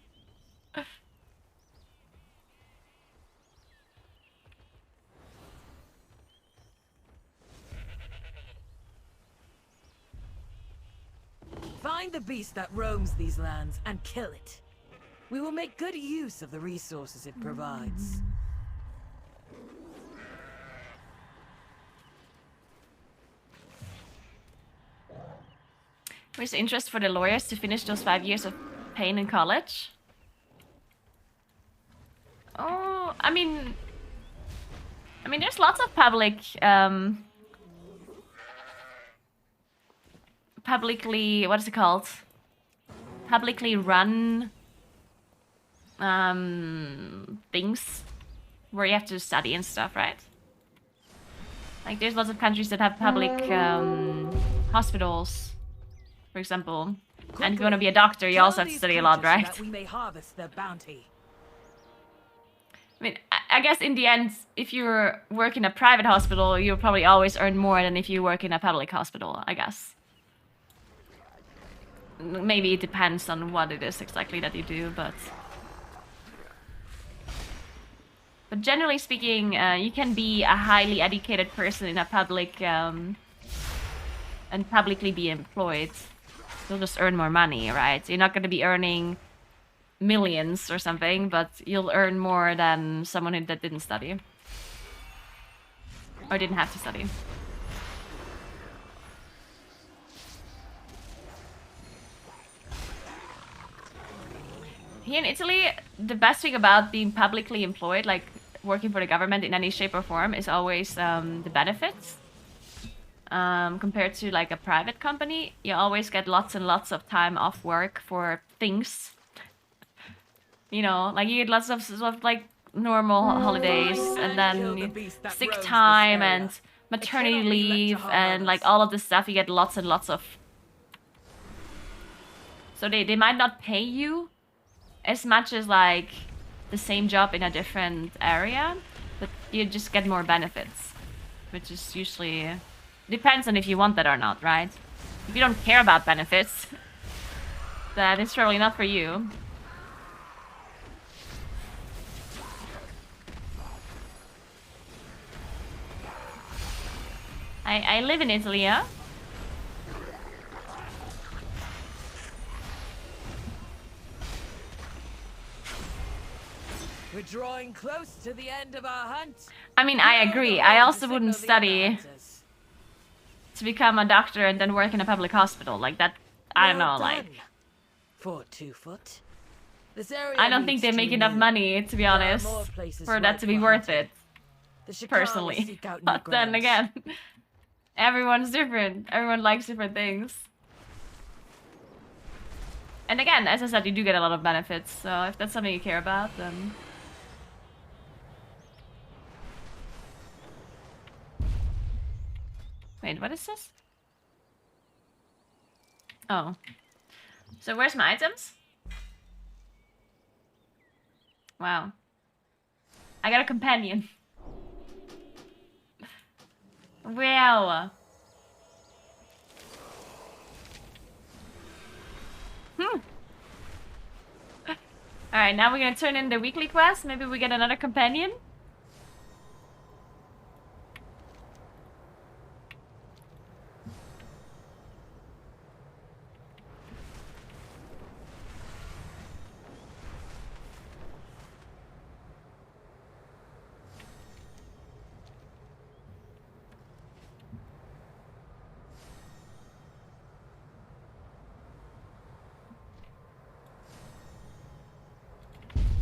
S14: Find the beast that roams these lands and kill it. We will make good use of the resources it provides.
S1: Where's the interest for the lawyers to finish those 5 years of pain in college? Oh, I mean, there's lots of publicly, what is it called? Publicly run things where you have to study and stuff, right? Like there's lots of countries that have public hospitals, for example. And if you want to be a doctor, you also have to study a lot, right?
S14: So that we may harvest their bounty.
S1: I mean, I guess in the end, if you work in a private hospital, you'll probably always earn more than if you work in a public hospital, I guess. Maybe it depends on what it is exactly that you do, but generally speaking, you can be a highly educated person in a public and publicly be employed. You'll just earn more money, right? You're not going to be earning millions or something, but you'll earn more than someone that didn't study or didn't have to study. Here in Italy, the best thing about being publicly employed, like working for the government in any shape or form, is always the benefits. Compared to like a private company, you always get lots and lots of time off work for things. You know, like you get lots of sort of like normal holidays, and then sick time and maternity leave and like all of this stuff. You get lots and lots of. So they might not pay you as much as like the same job in a different area, but you just get more benefits, which is usually depends on if you want that or not, right? If you don't care about benefits, then it's probably not for you. I live in Italy, yeah?
S14: We're drawing close to the end of our hunt.
S1: I mean, I agree. I also wouldn't study to become a doctor and then work in a public hospital. Like that, I don't know, like...
S14: 4-2 foot. This area
S1: I don't think they make enough money, to be honest, for that to be worth it, personally. But then again, everyone's different. Everyone likes different things. And again, as I said, you do get a lot of benefits, so if that's something you care about, then... Wait, what is this? Oh. So where's my items? Wow. I got a companion. Wow. Alright, now we're gonna turn in the weekly quest. Maybe we get another companion.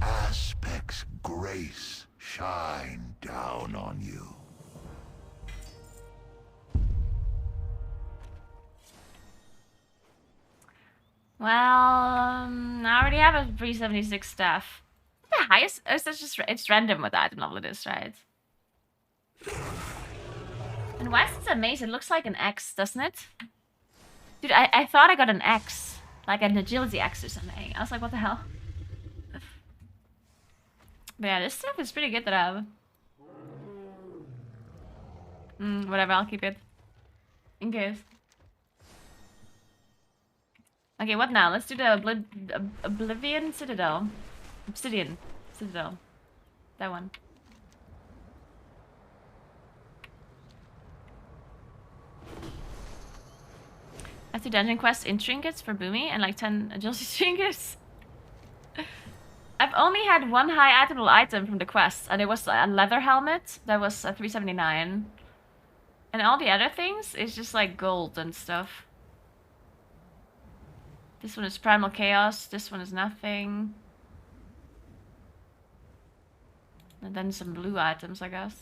S3: Aspect's grace shine down on you.
S1: Well, I already have a 376 staff. The highest? It's just it's random what item level it is, right? And why is this a maze? It looks like an X, doesn't it? Dude, I thought I got an X, like an agility X or something. I was like, what the hell? But yeah, this stuff is pretty good that I have. Whatever, I'll keep it. In case. Okay, what now? Let's do the Oblivion Citadel. Obsidian Citadel. That one. I have 2 dungeon quests in trinkets for Boomy and like 10 agility trinkets. I've only had 1 high itemable item from the quest, and it was a leather helmet. That was 379. And all the other things is just like gold and stuff. This one is Primal Chaos. This one is nothing. And then some blue items, I guess.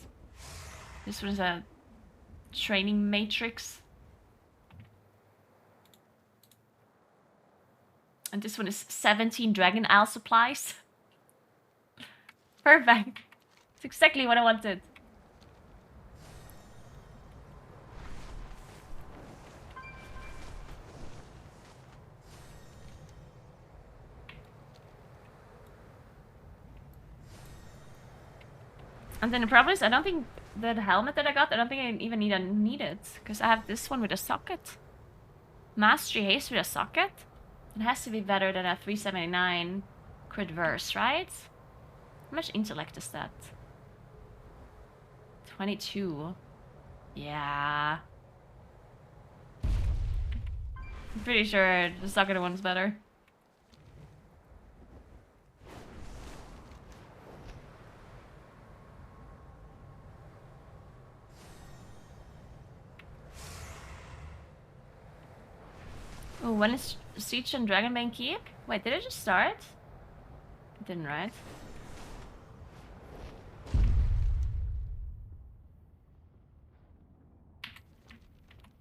S1: This one is a training matrix. And this one is 17 Dragon Isle supplies. Perfect. It's exactly what I wanted. And then the problem is, I don't think the helmet that I got, I don't think I even need it. Because I have this one with a socket. Mastery haste with a socket? It has to be better than a 379 crit verse, right? How much intellect is that? 22. Yeah. I'm pretty sure the socket one's better. Oh, when is Siege and Dragonbane Keep? Wait, did it just start? It didn't, right?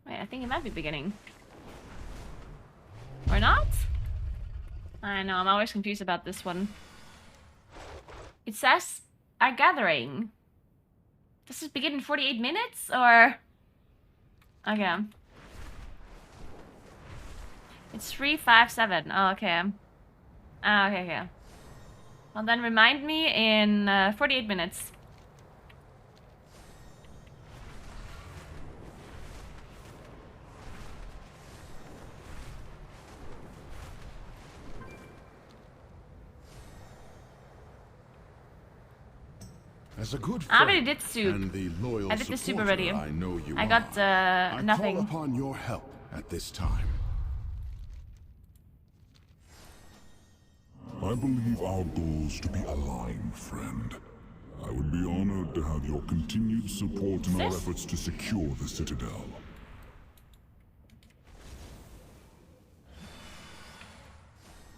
S1: Wait, I think it might be beginning. Or not? I know, I'm always confused about this one. It says our gathering. Does this begin in 48 minutes or? Okay. It's 357. Oh, okay. Ah, okay, okay. Well, then remind me in 48 minutes.
S3: As a good
S1: I
S3: friend
S1: already did soup.
S3: and the loyal
S1: I did the soup
S3: supporter
S1: already.
S3: I know you
S1: I got
S3: are,
S1: nothing.
S3: I call upon your help at this time.
S12: I believe our goals to be aligned, friend. I would be honored to have your continued support in our efforts to secure the Citadel.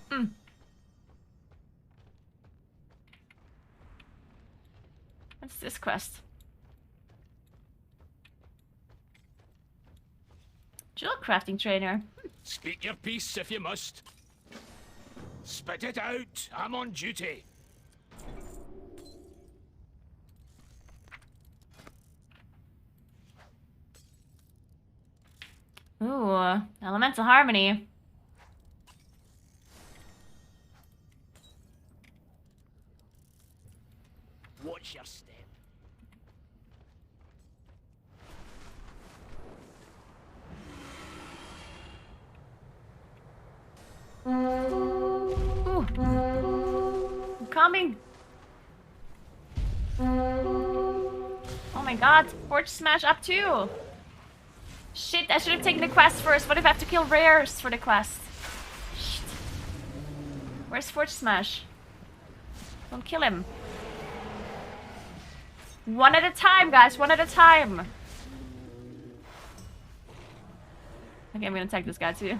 S1: Hmm. What's this quest? Jewel crafting trainer.
S5: Speak your piece if you must. Spit it out. I'm on duty.
S1: Ooh, elemental harmony.
S5: Watch your step.
S1: Ooh. I'm coming. Oh my god, Forge Smash up too. Shit, I should have taken the quest first. What if I have to kill rares for the quest? Shit. Where's Forge Smash? Don't kill him. One at a time, guys. One at a time. Okay, I'm gonna attack this guy too.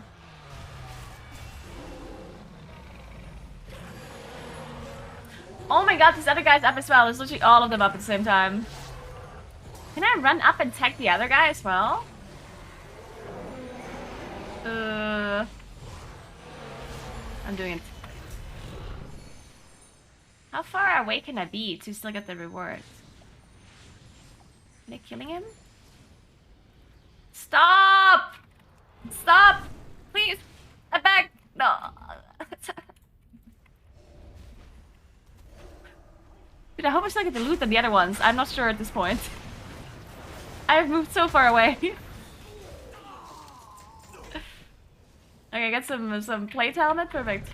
S1: Oh my god, this other guy's up as well. There's literally all of them up at the same time. Can I run up and tag the other guy as well? I'm doing it. How far away can I be to still get the rewards? Are they killing him? Stop! Stop! Please! I'm back! No! Dude, I hope I still get the loot than the other ones. I'm not sure at this point. I've moved so far away. Okay, get some plate helmet. Perfect.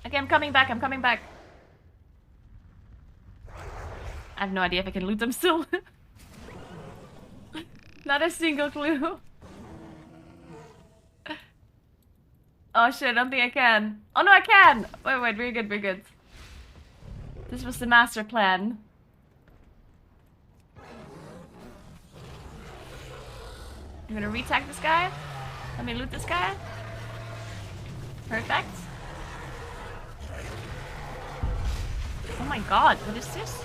S1: Okay, I'm coming back. I'm coming back. I have no idea if I can loot them still. Not a single clue. Oh shit, I don't think I can. Oh no, I can! Wait, wait, very good, very good. This was the master plan. I'm gonna re-tag this guy. Let me loot this guy. Perfect. Oh my god, what is this?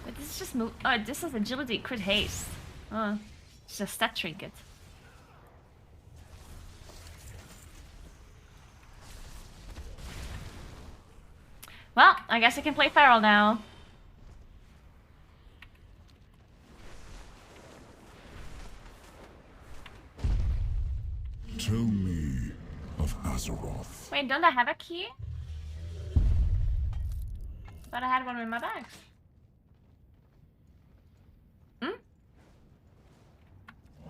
S1: But this is just move. Oh, this is agility, crit haste. Oh, it's a stat trinket. Well, I guess I can play Feral now.
S12: Tell me of Azeroth.
S1: Wait, don't I have a key? Thought I had one in my bags.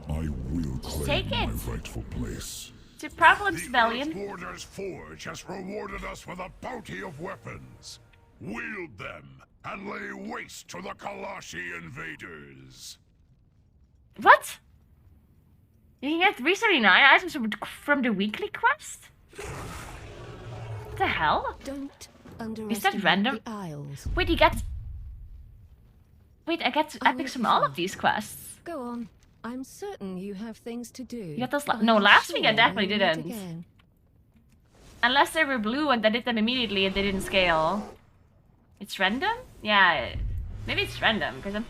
S3: I will
S1: Take
S3: claim
S1: it.
S3: my rightful place.
S1: To Providence
S12: The
S1: Rebellion.
S12: Earthwarder's Forge has rewarded us with a bounty of weapons. Wield them and lay waste to the Kalashi invaders.
S1: What? You can get 379 items from the weekly quest? What the hell?
S7: Don't
S1: Is
S7: underestimate
S1: that random?
S7: the Isles.
S1: Wait, you get... Wait, I get epics from all of these quests.
S7: Go on. I'm certain you have things to do.
S1: You got those no, last week I definitely didn't.
S7: Again.
S1: Unless they were blue and I did them immediately and they didn't scale. It's random? Yeah, maybe it's random, because I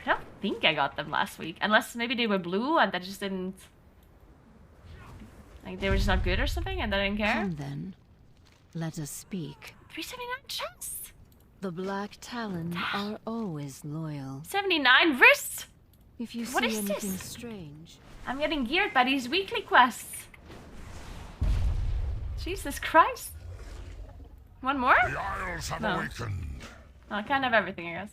S1: don't think I got them last week. Unless maybe they were blue and I just didn't... Like, they were just not good or something and I didn't care.
S7: Come then. Let us speak.
S1: 379 chests!
S7: The Black Talon are always loyal.
S1: 79 wrists!
S7: If you
S1: What
S7: see
S1: is
S7: anything
S1: this?
S7: strange,
S1: I'm getting geared by these weekly quests. Jesus Christ. One more?
S12: The Isles have
S1: No.
S12: awakened.
S1: Well, I kind of have everything, I guess.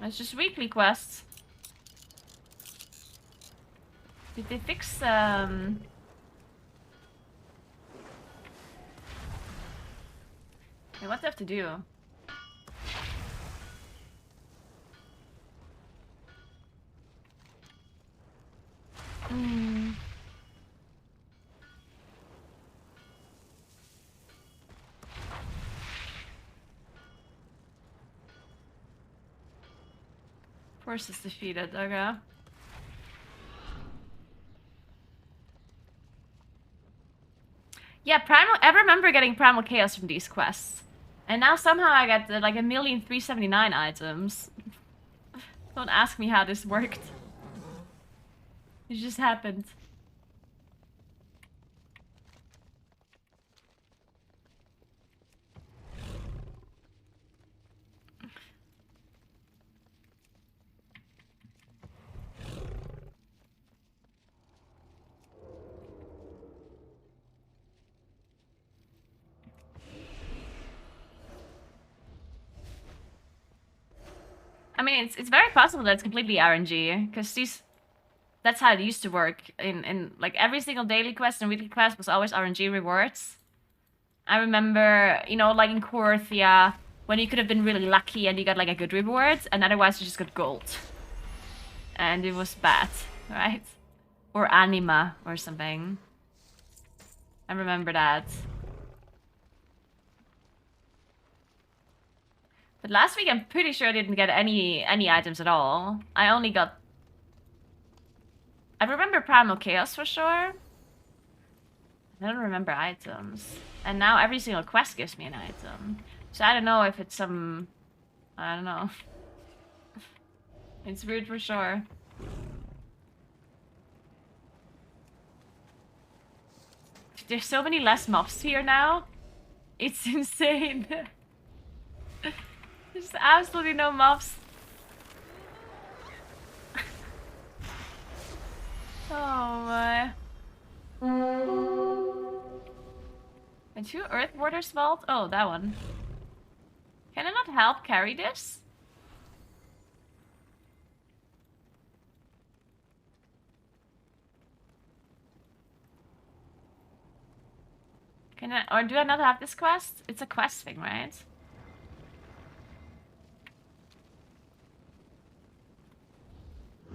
S1: It's just weekly quests. Did they fix, Hey, what do I have to do? Force is defeated, okay. Yeah, Primal. I remember getting Primal Chaos from these quests. And now somehow I get like 1,379 items. Don't ask me how this worked. It just happened. I mean, it's very possible that it's completely RNG, because that's how it used to work. In like every single daily quest and weekly quest was always RNG rewards. I remember, you know, like in Korthia, when you could have been really lucky and you got like a good reward, and otherwise you just got gold. And it was bad, right? Or Anima or something. I remember that. But last week, I'm pretty sure I didn't get any items at all. I only got... I remember Primal Chaos for sure. I don't remember items. And now every single quest gives me an item. So I don't know if it's some... I don't know. It's weird for sure. There's so many less mobs here now. It's insane. There's absolutely no mobs. Oh my. And 2 Earth Warders Vault? Oh, that one. Can I not help carry this? Can I, or do I not have this quest? It's a quest thing, right?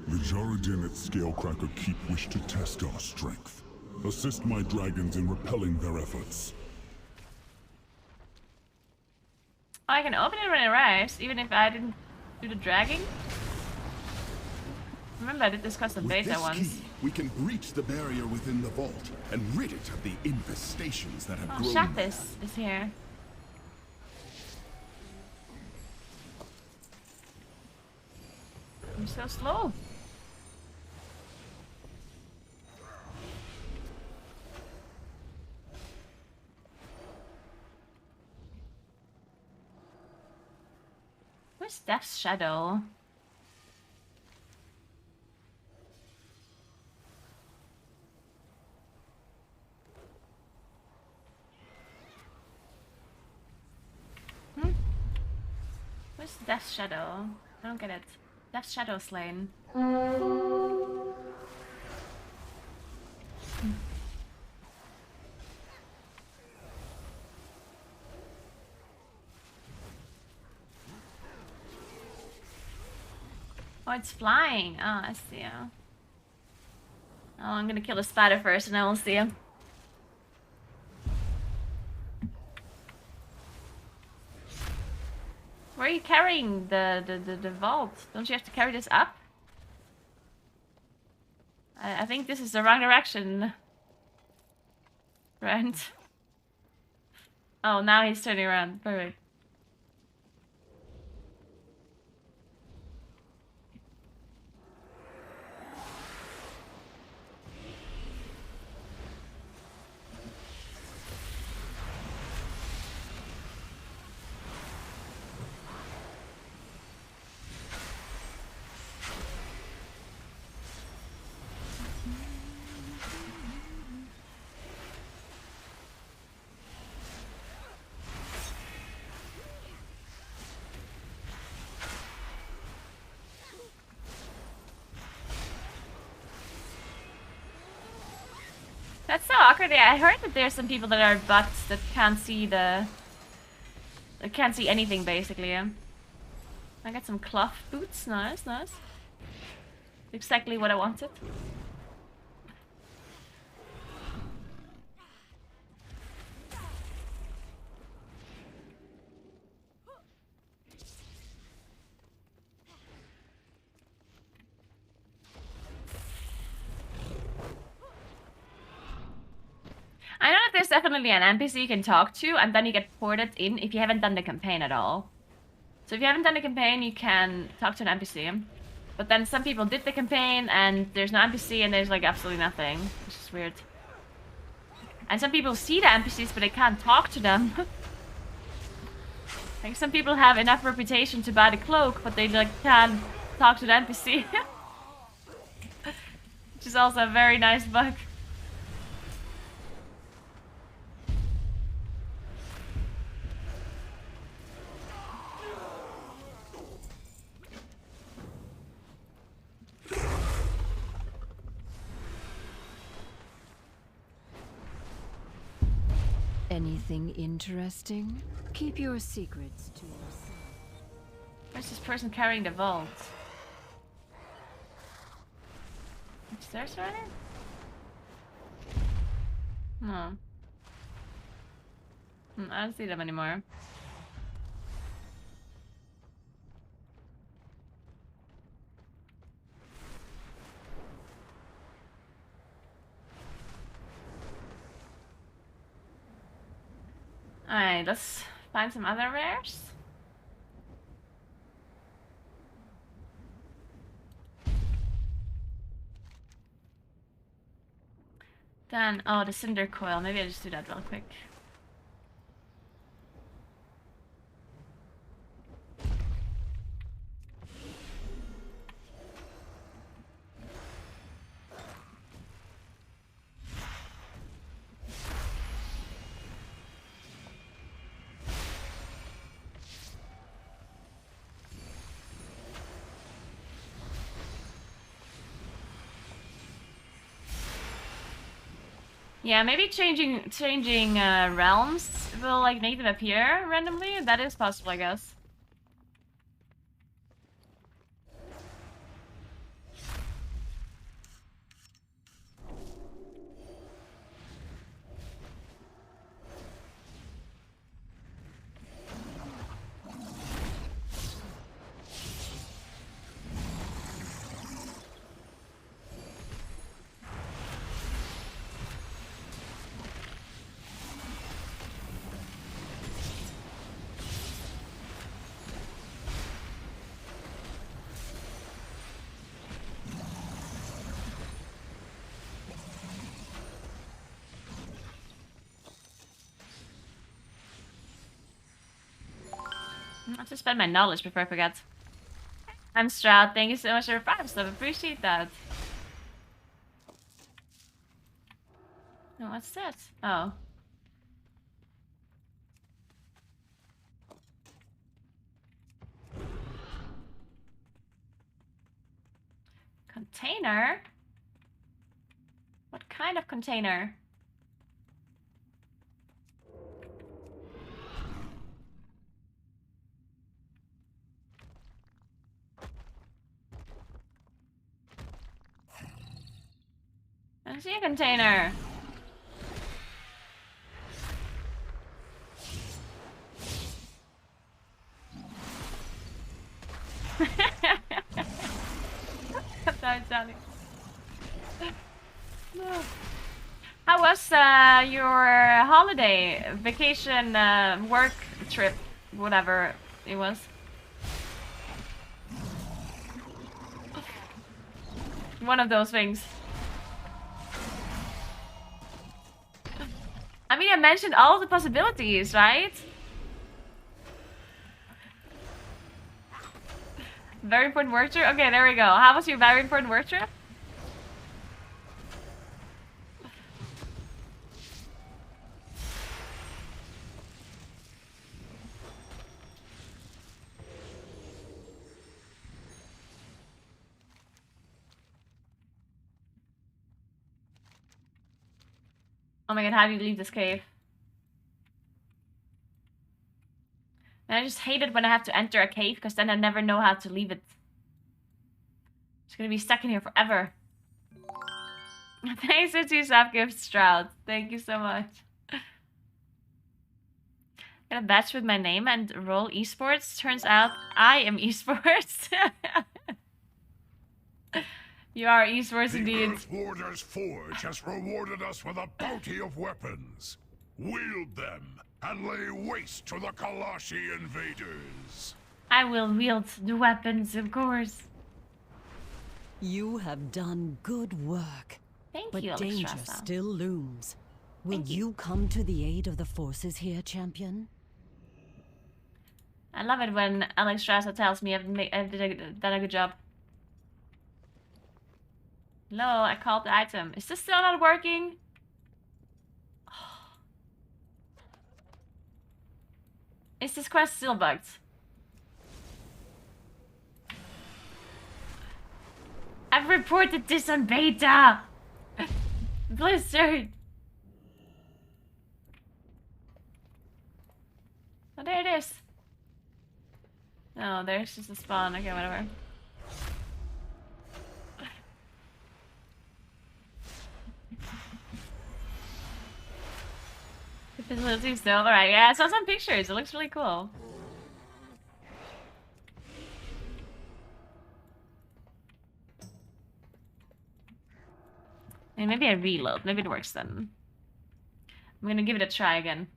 S3: The Jaredin at Scalecracker Keep wish to test our strength. Assist my dragons in repelling their efforts.
S1: Oh, I can open it when it arrives, even if I didn't do the dragging. Remember, I did this custom beta
S17: With this
S1: once.
S17: key, we can breach the barrier within the vault and rid it of the infestations that have
S1: Oh,
S17: grown.
S1: Shathis is here. I'm so slow. Where's Death's Shadow? What is Death Shadow? I don't get it. Death Shadow Slain. Oh, it's flying. Oh, I see. Oh, I'm gonna kill the spider first and I will see him. Where are you carrying the vault? Don't you have to carry this up? I think this is the wrong direction. Right. Oh, now he's turning around. Perfect. That's so awkward. Yeah, I heard that there's some people that are butts that can't see anything basically. I got some cloth boots. Nice, nice. Exactly what I wanted. I know that there's definitely an NPC you can talk to, and then you get ported in if you haven't done the campaign at all. So if you haven't done the campaign, you can talk to an NPC. But then some people did the campaign, and there's no NPC, and there's like absolutely nothing, which is weird. And some people see the NPCs, but they can't talk to them. Like some people have enough reputation to buy the cloak, but they like can't talk to the NPC. Which is also a very nice bug.
S7: Anything interesting? Keep your secrets to yourself.
S1: Where's this person carrying the vault? Upstairs already? No. I don't see them anymore. Alright, let's find some other rares. Then, oh, the cinder coil. Maybe I'll just do that real quick. Yeah, maybe changing realms will like make them appear randomly. That is possible, I guess. I have to spend my knowledge before I forget. I'm Stroud, thank you so much for your 5 stuff, appreciate that. Oh, what's that? Oh. Container? What kind of container? I see a container. That's funny. No. How was your holiday, vacation, work trip, whatever it was? One of those things. I mean, I mentioned all of the possibilities, right? Very important work trip? Okay, there we go. How was your very important work trip? Oh my god, how do you leave this cave? And I just hate it when I have to enter a cave, because then I never know how to leave it. It's gonna be stuck in here forever. Thanks for 2 sub gifts, Stroud. Thank you so much. Got a badge with my name and roll esports. Turns out I am esports. You are esports indeed.
S12: The Earthwarder's Forge has rewarded us with a bounty of weapons. Wield them and lay waste to the Kalashi invaders.
S1: I will wield the weapons, of course.
S16: You have done good work.
S1: Thank
S16: but
S1: you,
S16: danger
S1: Alexstrasza.
S16: still looms. Will you come to the aid of the forces here, champion?
S1: I love it when Alexstrasza tells me I've done a good job. Hello, I called the item. Is this still not working? Is this quest still bugged? I've reported this on beta! Blizzard! Oh, there it is. Oh, there's just a spawn. Okay, whatever. The facility's still alright. Yeah, I saw some pictures. It looks really cool. And maybe I reload. Maybe it works then. I'm gonna give it a try again.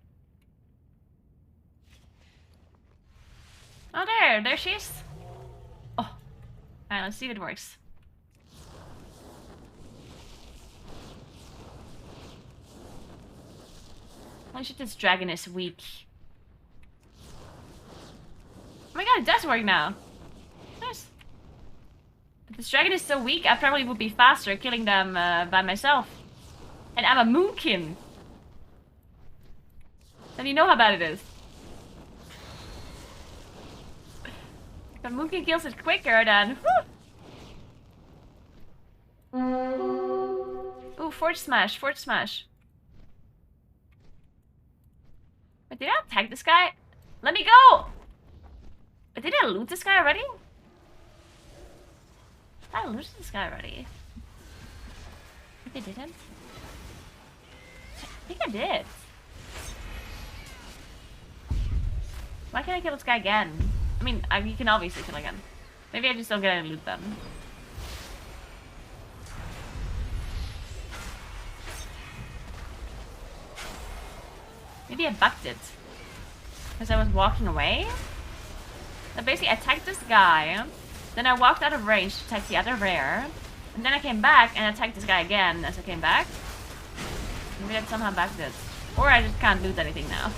S1: Oh, there she is. Oh, alright, let's see if it works. Holy shit, this dragon is weak. Oh my god, it does work now. Nice. But this dragon is so weak, I probably would be faster killing them by myself. And I'm a moonkin. Then you know how bad it is. If a moonkin kills it quicker, then... Whew. Ooh, forge smash, forge smash. Wait, did I attack this guy? Let me go! Wait, did I loot this guy already? I looted this guy already. Maybe I didn't. I think I did. Why can't I kill this guy again? I mean, you can obviously kill again. Maybe I just don't get any loot then. Maybe I bugged it. Because I was walking away? So basically, I attacked this guy. Then I walked out of range to attack the other rare. And then I came back and attacked this guy again as I came back. Maybe I somehow bugged it. Or I just can't loot anything now.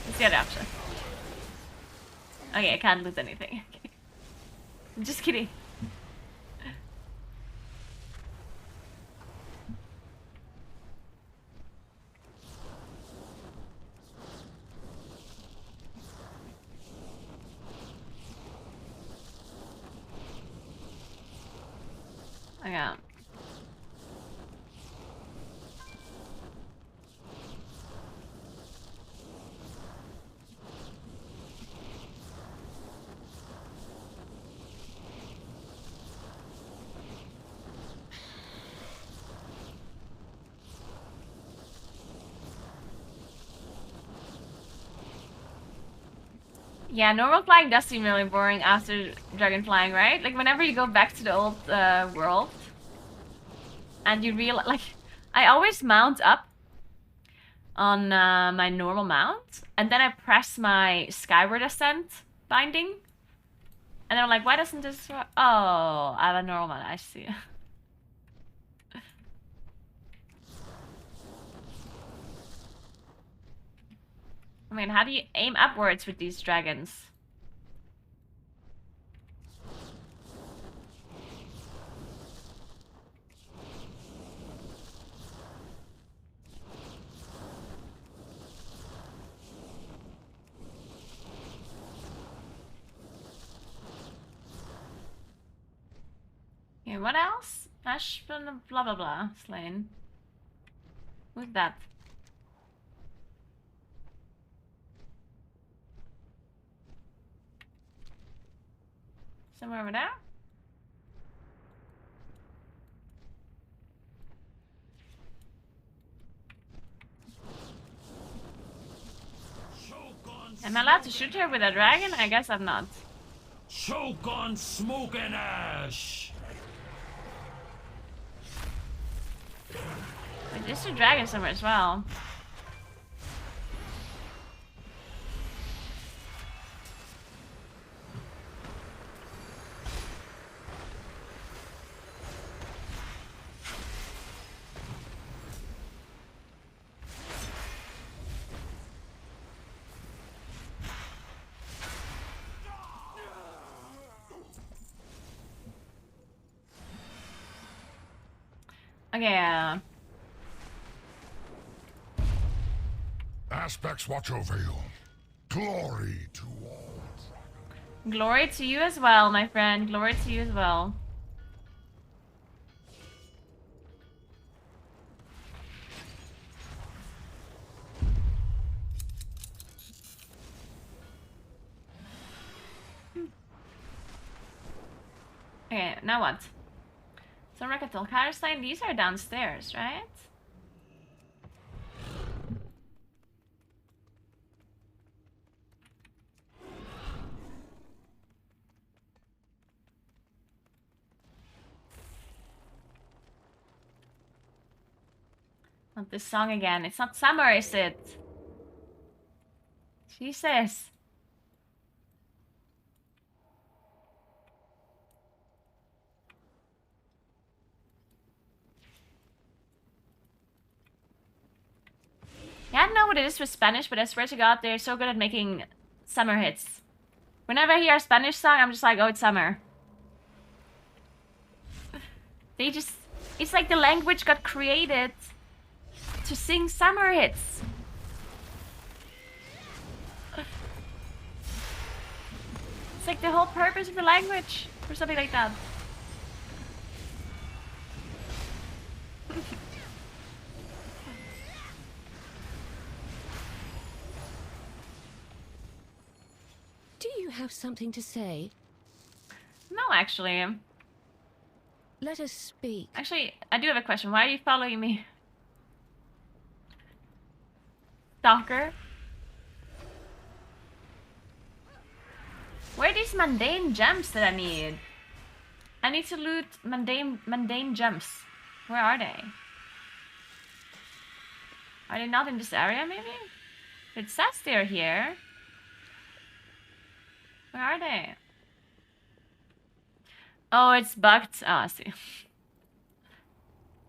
S1: That's the other option. Okay, I can't loot anything. Okay. I'm just kidding. Okay. Yeah, normal flying does seem really boring after dragon flying, right? Like, whenever you go back to the old world, and you realize, like, I always mount up on my normal mount, and then I press my skyward ascent binding, and then I'm like, why doesn't this work? Oh, I have a normal mount, I see. I mean, how do you aim upwards with these dragons? Okay, what else? Ash, blah blah blah, slain. Who's that? Somewhere over there? Am I allowed to shoot her with a dragon? I guess I'm not.
S5: Choke on smoke and ash!
S1: Wait, there's a dragon somewhere as well. Okay,
S12: Aspects watch over you. Glory to all.
S1: glory to you as well, my friend. Glory to you as well. Okay, now what? So Rakatul, Karstein, these are downstairs, right? Not this song again. It's not summer, is it? Jesus. Yeah, I don't know what it is with Spanish, but I swear to God, they're so good at making summer hits. Whenever I hear a Spanish song, I'm just like, oh, it's summer. They just... It's like the language got created to sing summer hits. It's like the whole purpose of the language, or something like that.
S13: Do you have something to say?
S1: No, actually.
S13: Let us speak.
S1: Actually, I do have a question. Why are you following me? Stalker? Where are these mundane gems that I need? I need to loot mundane gems. Where are they? Are they not in this area, maybe? It says they're here. Where are they? Oh, it's bugged. Oh, I see.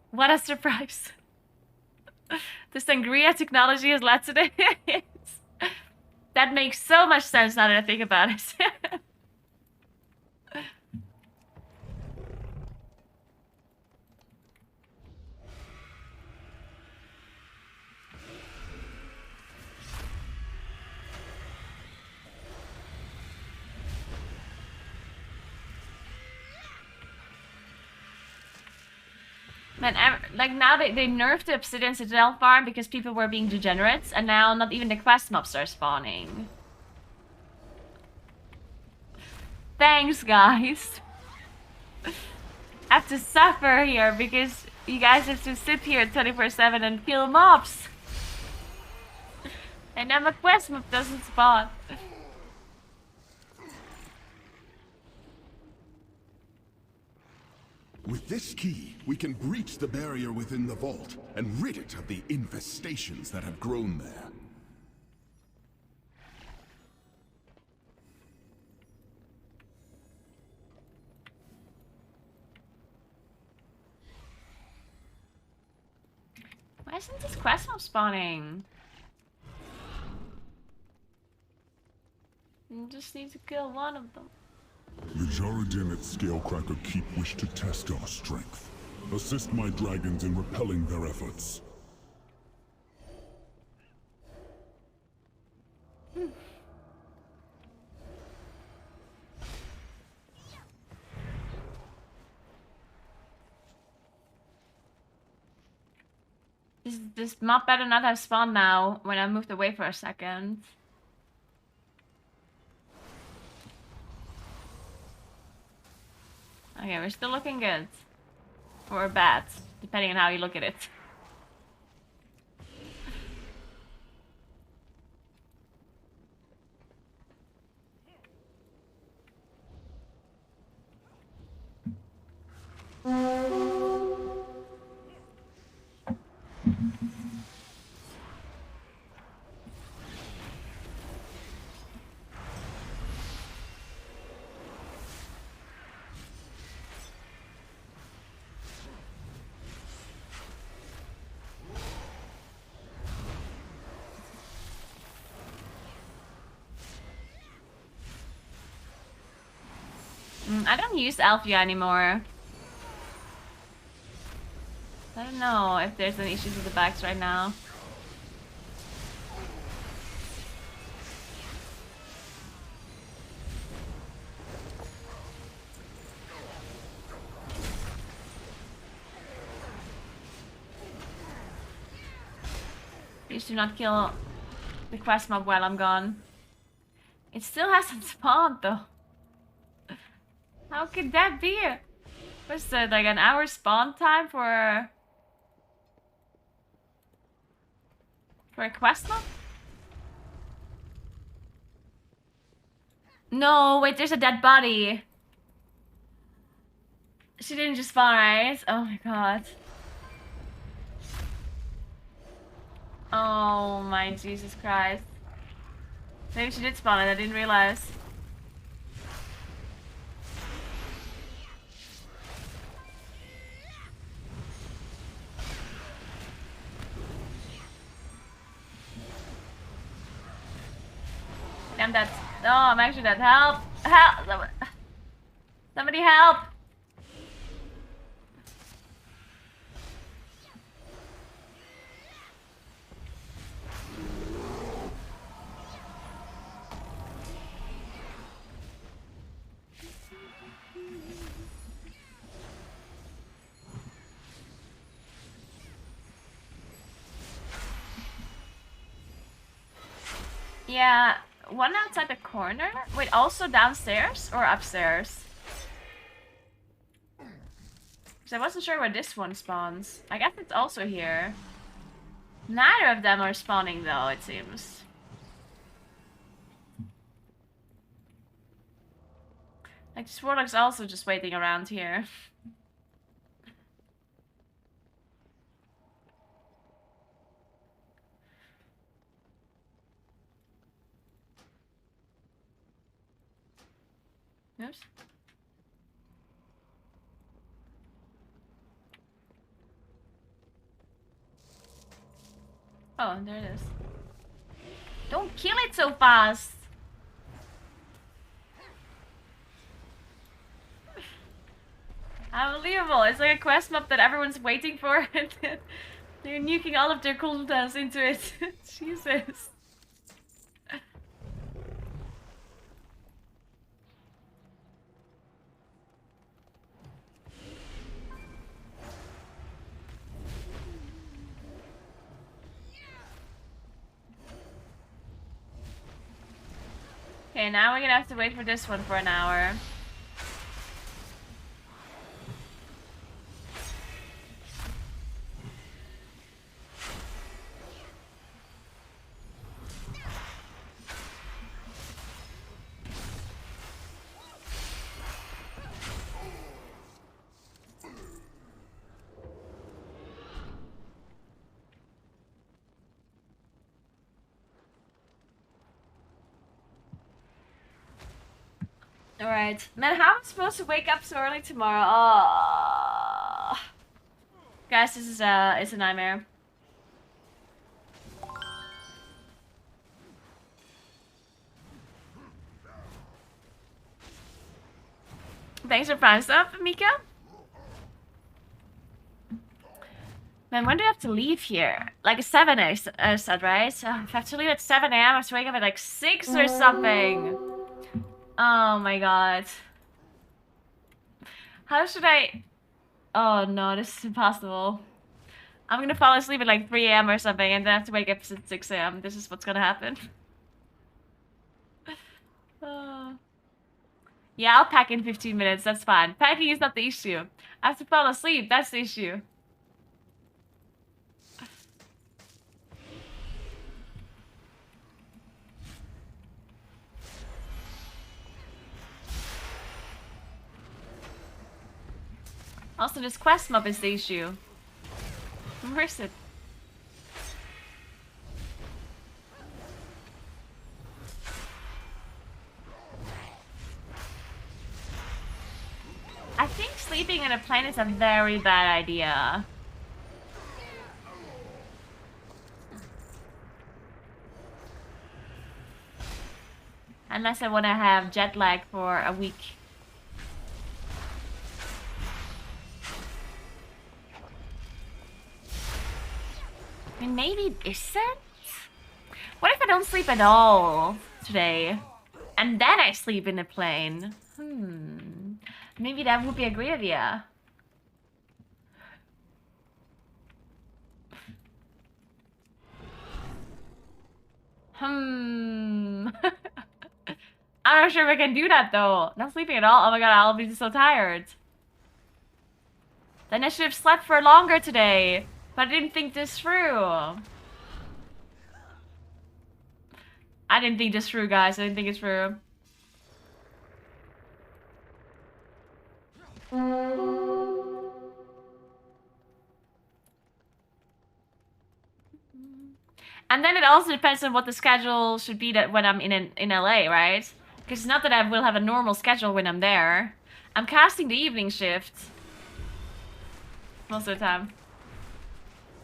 S1: What a surprise. The sangria technology has led to this. That makes so much sense now that I think about it. Man, like now they nerfed the Obsidian Citadel farm because people were being degenerates, and now not even the quest mobs are spawning. Thanks, guys. I have to suffer here because you guys have to sit here 24/7 and kill mobs. And now my quest mob doesn't spawn.
S17: With this key, we can breach the barrier within the vault and rid it of the infestations that have grown there.
S1: Why isn't this quest mob spawning? You just need to kill one of them.
S3: The Jaredin at Scalecracker Keep wish to test our strength. Assist my dragons in repelling their efforts.
S1: This mob better not have spawned now when I moved away for a second. Okay, we're still looking good. Or bad, depending on how you look at it. I don't use Alfia anymore. I don't know if there's any issues with the backs right now. Please do not kill the quest mob while I'm gone. It still hasn't spawned though. How could that be? What's that, like an hour spawn time for a quest mob? No, wait, there's a dead body. She didn't just spawn, right? Oh my god. Oh my Jesus Christ. Maybe she did spawn it, I didn't realize. I'm dead. No, I'm actually dead. Help! Help! Somebody help! Yeah. One outside the corner? Wait, also downstairs or upstairs? Because I wasn't sure where this one spawns. I guess it's also here. Neither of them are spawning though, it seems. Like, this warlock's also just waiting around here. Oops. Oh, there it is. Don't kill it so fast! Unbelievable. It's like a quest map that everyone's waiting for and they're nuking all of their cooldowns into it. Jesus. Okay, now we're gonna have to wait for this one for an hour. Alright. Man, how am I supposed to wake up so early tomorrow? Oh. Guys, this is it's a nightmare. Thanks for Prime stuff, Mika. Man, when do I have to leave here? Like a 7 I said, right? So if I have to leave at 7 a.m., I have to wake up at like 6 or something. Oh my god. How should I... Oh no, this is impossible. I'm gonna fall asleep at like 3 a.m. or something and then have to wake up at 6 a.m. This is what's gonna happen. Yeah, I'll pack in 15 minutes, that's fine. Packing is not the issue. I have to fall asleep, that's the issue. Also, this quest mob is the issue. Where is it? I think sleeping in a plane is a very bad idea. Unless I want to have jet lag for a week. I mean, maybe it isn't? What if I don't sleep at all today? And then I sleep in a plane? Maybe that would be a great idea. I'm not sure if I can do that though. Not sleeping at all. Oh my god, I'll be so tired. Then I should have slept for longer today. But I didn't think this through. I didn't think this through, guys. I didn't think it through. And then it also depends on what the schedule should be that when I'm in LA, right? Because it's not that I will have a normal schedule when I'm there. I'm casting the evening shift most of the time.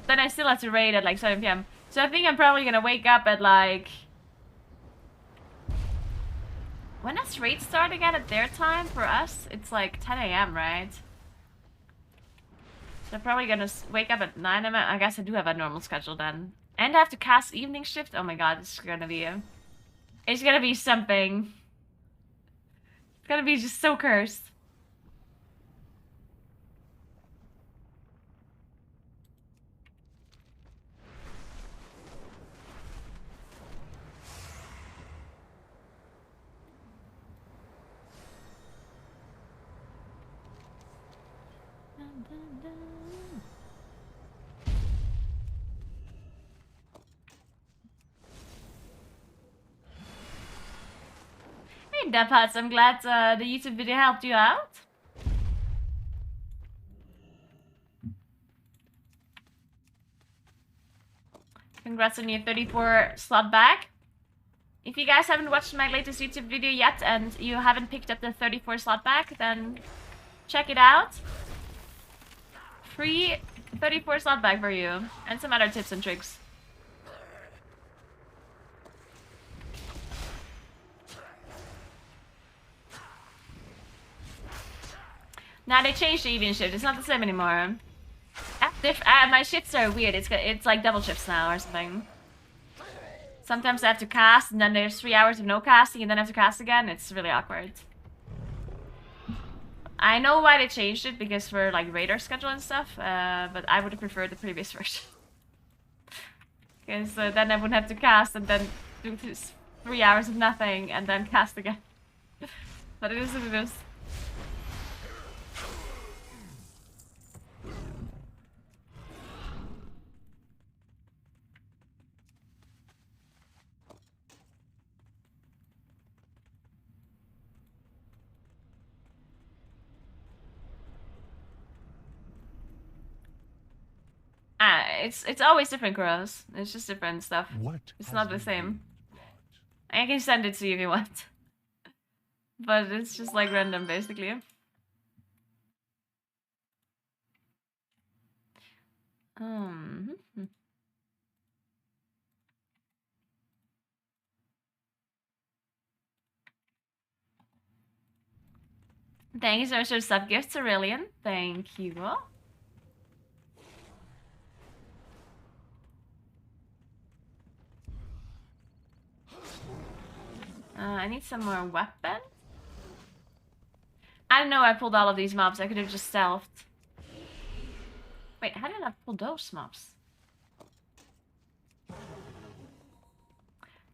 S1: Then I still have to raid at like 7 p.m. So I think I'm probably gonna wake up at like... When does raid start again at their time? For us, it's like 10 a.m., right? So I'm probably gonna wake up at 9 a.m. I guess I do have a normal schedule then. And I have to cast evening shift? Oh my god, it's gonna be a... It's gonna be something. It's gonna be just so cursed. Hey, Dapats, I'm glad the YouTube video helped you out. Congrats on your 34 slot back. If you guys haven't watched my latest YouTube video yet and you haven't picked up the 34 slot back, then check it out. Free 34 slot back for you. And some other tips and tricks. Now they changed the evening shift. It's not the same anymore. My shifts are weird. It's like double shifts now or something. Sometimes I have to cast, and then there's 3 hours of no casting, and then I have to cast again. It's really awkward. I know why they changed it, because for like radar schedule and stuff, but I would have preferred the previous version. Because then I wouldn't have to cast and then do this 3 hours of nothing and then cast again. But it is what it is. It's always different girls. It's just different stuff. It's not the same. I can send it to you if you want. But it's just like random basically. Thank you so much for sub gifts, Aurelian. Thank you. I need some more weapons. I don't know I pulled all of these mobs. I could have just stealthed. Wait, how did I pull those mobs?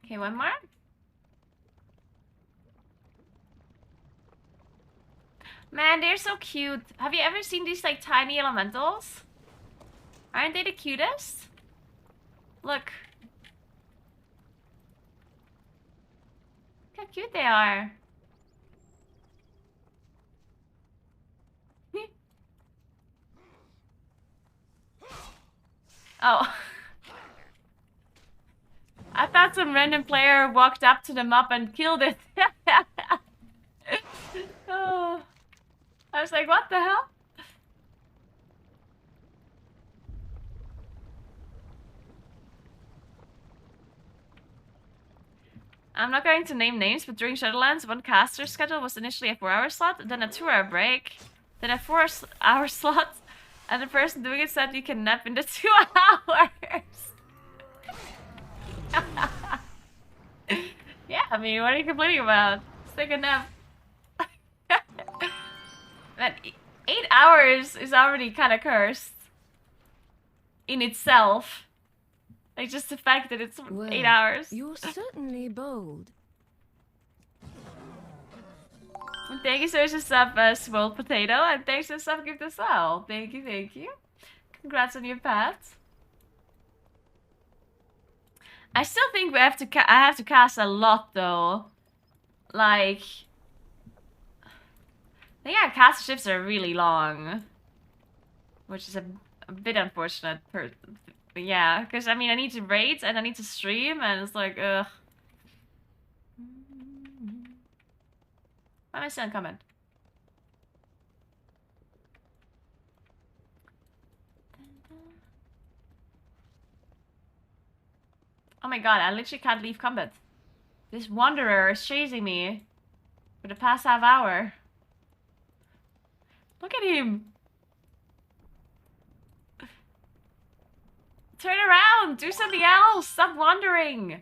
S1: Okay, one more. Man, they're so cute. Have you ever seen these like tiny elementals? Aren't they the cutest? Look. Look how cute they are. Oh. I thought some random player walked up to the mob and killed it. Oh. I was like, what the hell? I'm not going to name names, but during Shadowlands, one caster schedule was initially a 4-hour slot, then a 2-hour break, then a 4-hour slot, and the person doing it said you can nap in the 2 hours. Yeah, I mean, what are you complaining about? Just take a nap. That 8 hours is already kind of cursed in itself. Like, just the fact that it's 8 hours.
S7: You're certainly bold.
S1: And thank you so much for sub, Swole Potato, and thanks for sub gift as well. Thank you, thank you. Congrats on your pet. I still think we have to. I have to cast a lot though. Like, yeah, cast shifts are really long, which is a bit unfortunate. Yeah, because I mean, I need to raid and I need to stream, and it's like, ugh. Why am I still uncomment? Oh my god, I literally can't leave combat. This wanderer is chasing me for the past half hour. Look at him. Turn around! Do something else! Stop wandering!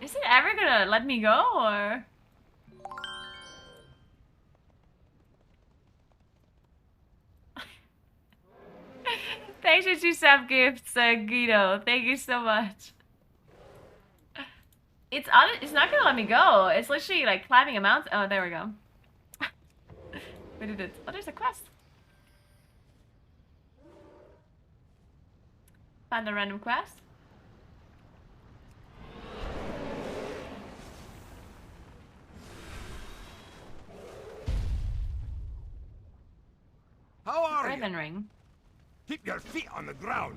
S1: Is it ever gonna let me go, or...? Thanks for 2 sub gifts, Guido. Thank you so much. It's not gonna let me go. It's literally like climbing a mountain. Oh, there we go. We did it. Oh, there's a quest. Found a random quest.
S12: How are
S1: Raven
S12: you?
S1: ring.
S12: Keep your feet on the ground.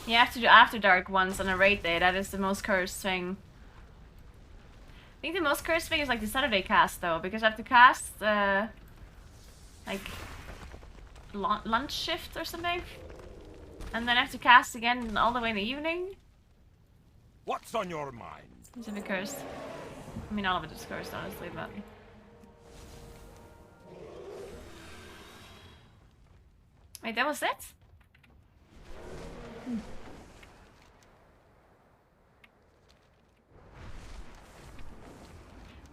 S1: You have to do After Dark once on a raid day. That is the most cursed thing. I think the most cursed thing is like the Saturday cast though, because I have to cast like lunch shift or something, and then I have to cast again all the way in the evening.
S12: What's on your mind?
S1: It's a bit cursed. I mean, all of it is cursed, honestly, but Wait, that was it?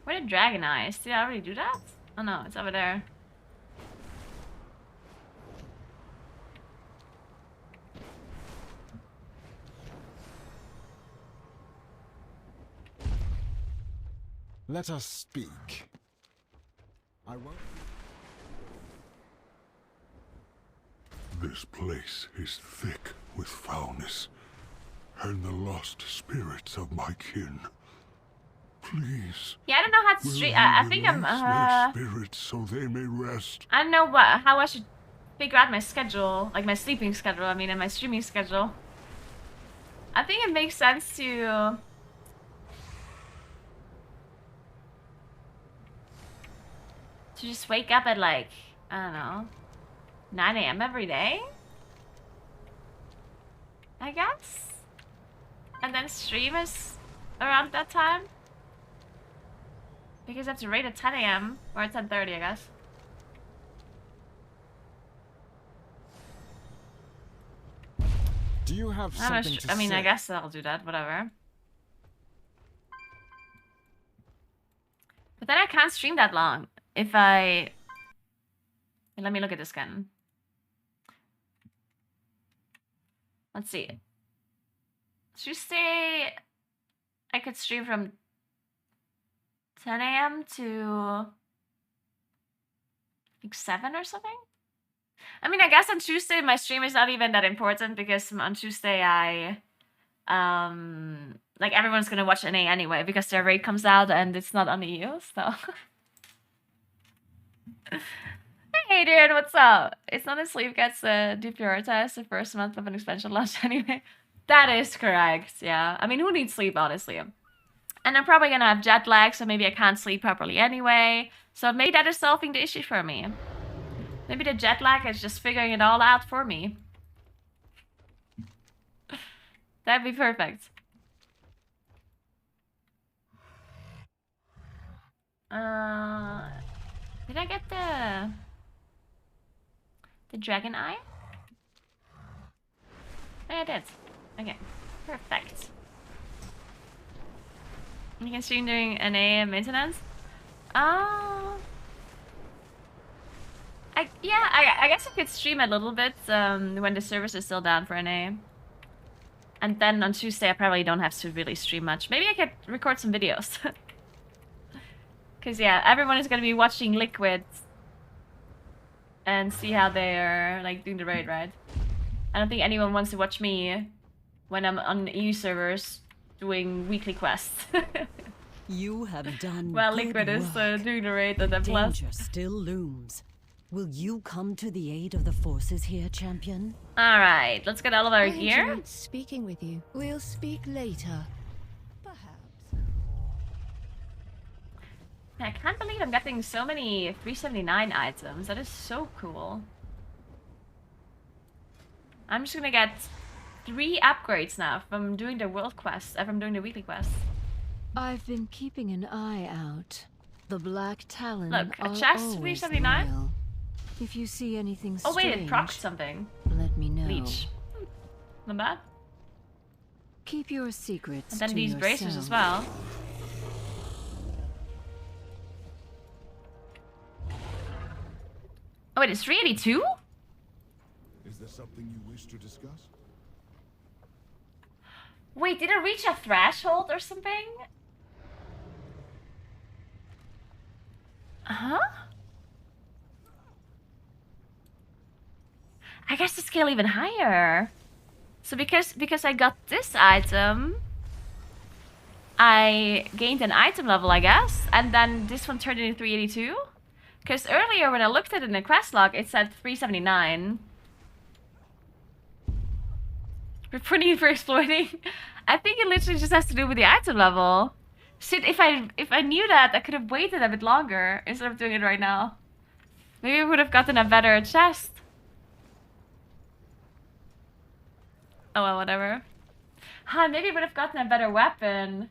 S1: Where did Dragon Eyes? Did I already do that? Oh no, it's over there.
S18: Let us speak. I won't.
S3: This place is thick with foulness, and the lost spirits of my kin. Please.
S1: Yeah, I don't know how to stream. I think I'm.
S3: Their spirits so they may rest.
S1: I don't know how I should figure out my schedule, like my sleeping schedule. I mean, and my streaming schedule. I think it makes sense to just wake up at like, I don't know, 9 AM every day, I guess, and then stream is around that time, because I have to raid at 10 AM or at 10:30, I guess.
S18: Do you have something to say?
S1: I mean, I guess I'll do that, whatever. But then I can't stream that long. If I... Let me look at this again. Let's see. Tuesday, I could stream from 10 AM to like 7 or something? I mean, I guess on Tuesday my stream is not even that important because on Tuesday I... like everyone's gonna watch NA anyway because their raid comes out and it's not on the EU, so... Hey dude, what's up? It's not a sleep gets deprioritized the first month of an expansion launch anyway. That is correct, yeah. I mean, who needs sleep, honestly? And I'm probably gonna have jet lag, so maybe I can't sleep properly anyway. So maybe that is solving the issue for me. Maybe the jet lag is just figuring it all out for me. That'd be perfect. Did I get the dragon eye? Oh, I did. Okay, perfect. You can stream during NA maintenance. I guess I could stream a little bit when the service is still down for NA. And then on Tuesday I probably don't have to really stream much. Maybe I could record some videos. Because yeah, everyone is going to be watching Liquid and see how they're like doing the raid, right? I don't think anyone wants to watch me when I'm on EU servers doing weekly quests.
S16: You have done
S1: well,
S16: good
S1: Liquid is
S16: work.
S1: doing the raid that I'm plus.
S16: Danger still looms. Will you come to the aid of the forces here, champion?
S1: All right, let's get all of our
S13: I
S1: gear.
S13: enjoyed speaking with you. We'll speak later.
S1: I can't believe I'm getting so many 379 items. That is so cool. I'm just gonna get 3 upgrades now from doing the world quest, from doing the weekly quest.
S7: I've been keeping an eye out. The Black Talon.
S1: Look, a
S7: are
S1: chest
S7: always
S1: 379.
S7: loyal. If you see anything
S1: Oh wait,
S7: strange,
S1: it procs something.
S7: let me know.
S1: Leech. Not bad.
S7: Keep your secrets
S1: And then
S7: to
S1: these
S7: yourself.
S1: bracers as well. Oh wait, it's 382?
S12: Is there something you wish to discuss?
S1: Wait, did I reach a threshold or something? Huh? I guess the scale even higher. So because I got this item, I gained an item level, I guess, and then this one turned into 382. Because earlier when I looked at it in the quest log, it said 379. Reporting for exploiting. I think it literally just has to do with the item level. Shit, if I knew that, I could have waited a bit longer instead of doing it right now. Maybe I would have gotten a better chest. Oh well, whatever. Huh, maybe I would have gotten a better weapon.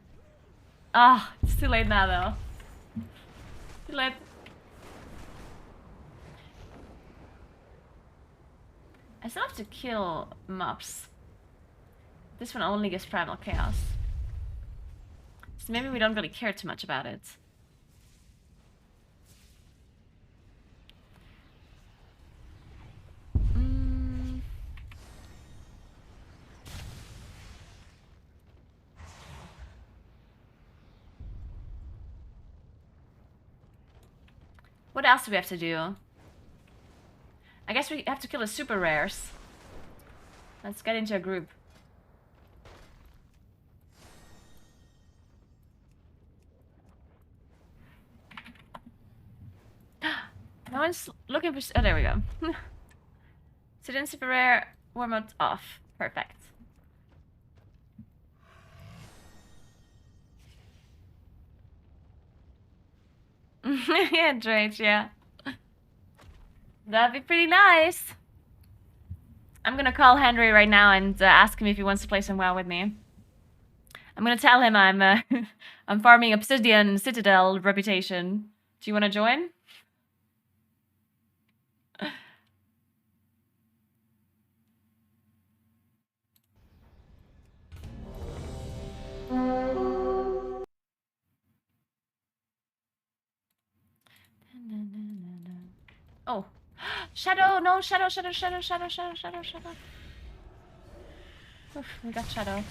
S1: Ah, it's too late now though. Too late. I still have to kill mobs. This one only gives primal chaos. So maybe we don't really care too much about it. What else do we have to do? I guess we have to kill the super rares. Let's get into a group. No one's looking for... Oh, there we go. So then super rare, war mode off. Perfect. Yeah, Drake, yeah. That'd be pretty nice. I'm gonna call Henry right now and ask him if he wants to play some WoW with me. I'm gonna tell him I'm I'm farming Obsidian Citadel reputation. Do you want to join? Oh, Shadow! No, Shadow! Shadow! Shadow! Shadow! Shadow! Shadow! Shadow! Oof, we got Shadow.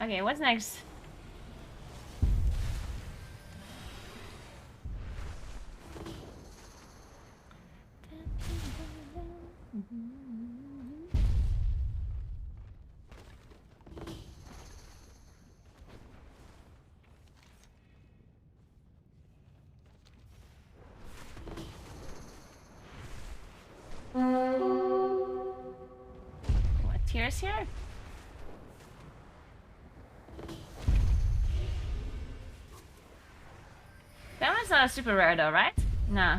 S1: Okay, what's next? What, tears here? That one's not a super rare though, right? Nah.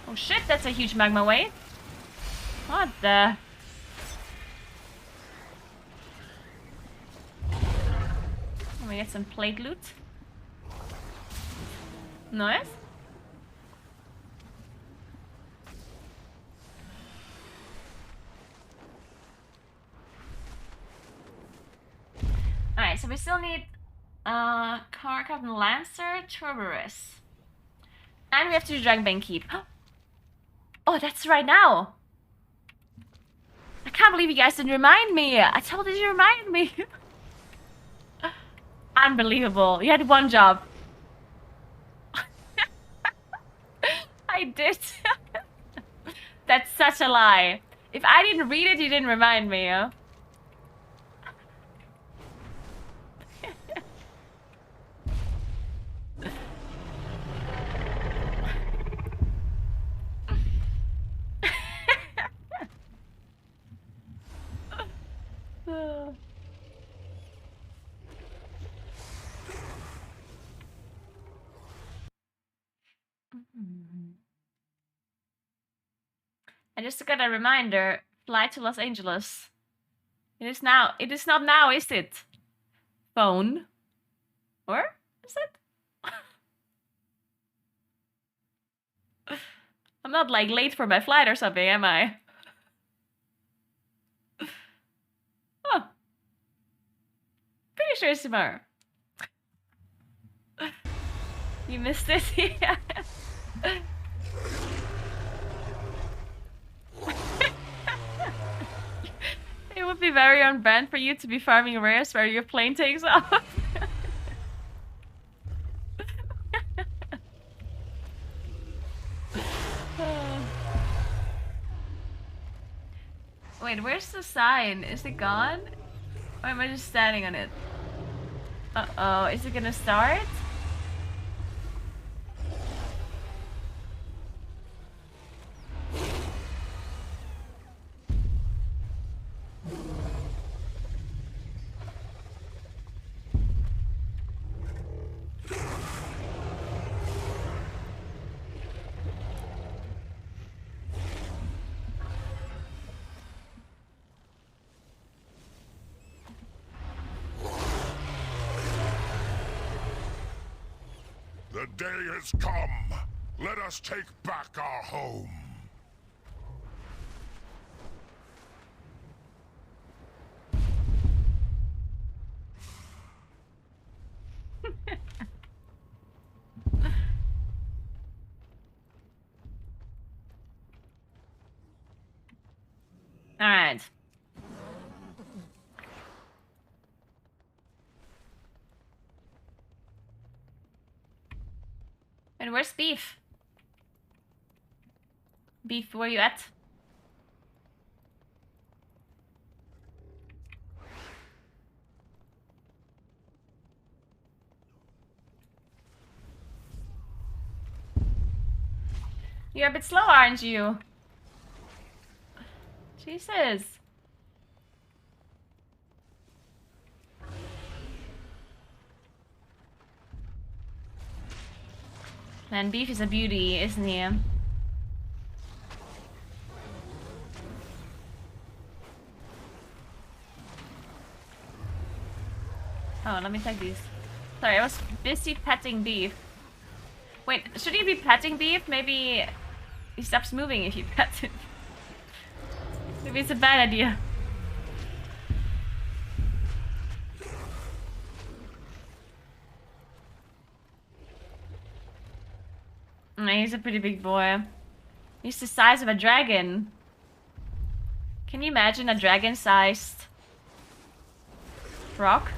S1: Oh shit, that's a huge magma wave. What the? Let me get some plate loot. Nice. Alright, so we still need Car Captain Lancer, Turborus. And we have to do Dragonbane Keep. Oh, that's right now! I can't believe you guys didn't remind me! I told you to remind me! Unbelievable. You had one job. I did. That's such a lie. If I didn't read it, you didn't remind me, huh? I just got a reminder. Fly to Los Angeles. It is now. It is not now, is it? Phone? Or is it? I'm not like late for my flight or something, am I? Oh. Pretty sure it's tomorrow. You missed it? Yeah. It would be very on brand for you to be farming rares where your plane takes off. Wait, where's the sign? Is it gone? Or am I just standing on it? Uh-oh, is it gonna start?
S12: day has come. Let us take back our home.
S1: All right. And where's Beef? Beef, where you at? You're a bit slow, aren't you? Jesus. Man, Beef is a beauty, isn't he? Oh, let me take these. Sorry, I was busy petting Beef. Wait, should you be petting Beef? Maybe he stops moving if you pet him. Maybe it's a bad idea. He's a pretty big boy. He's the size of a dragon. Can you imagine a dragon-sized frog?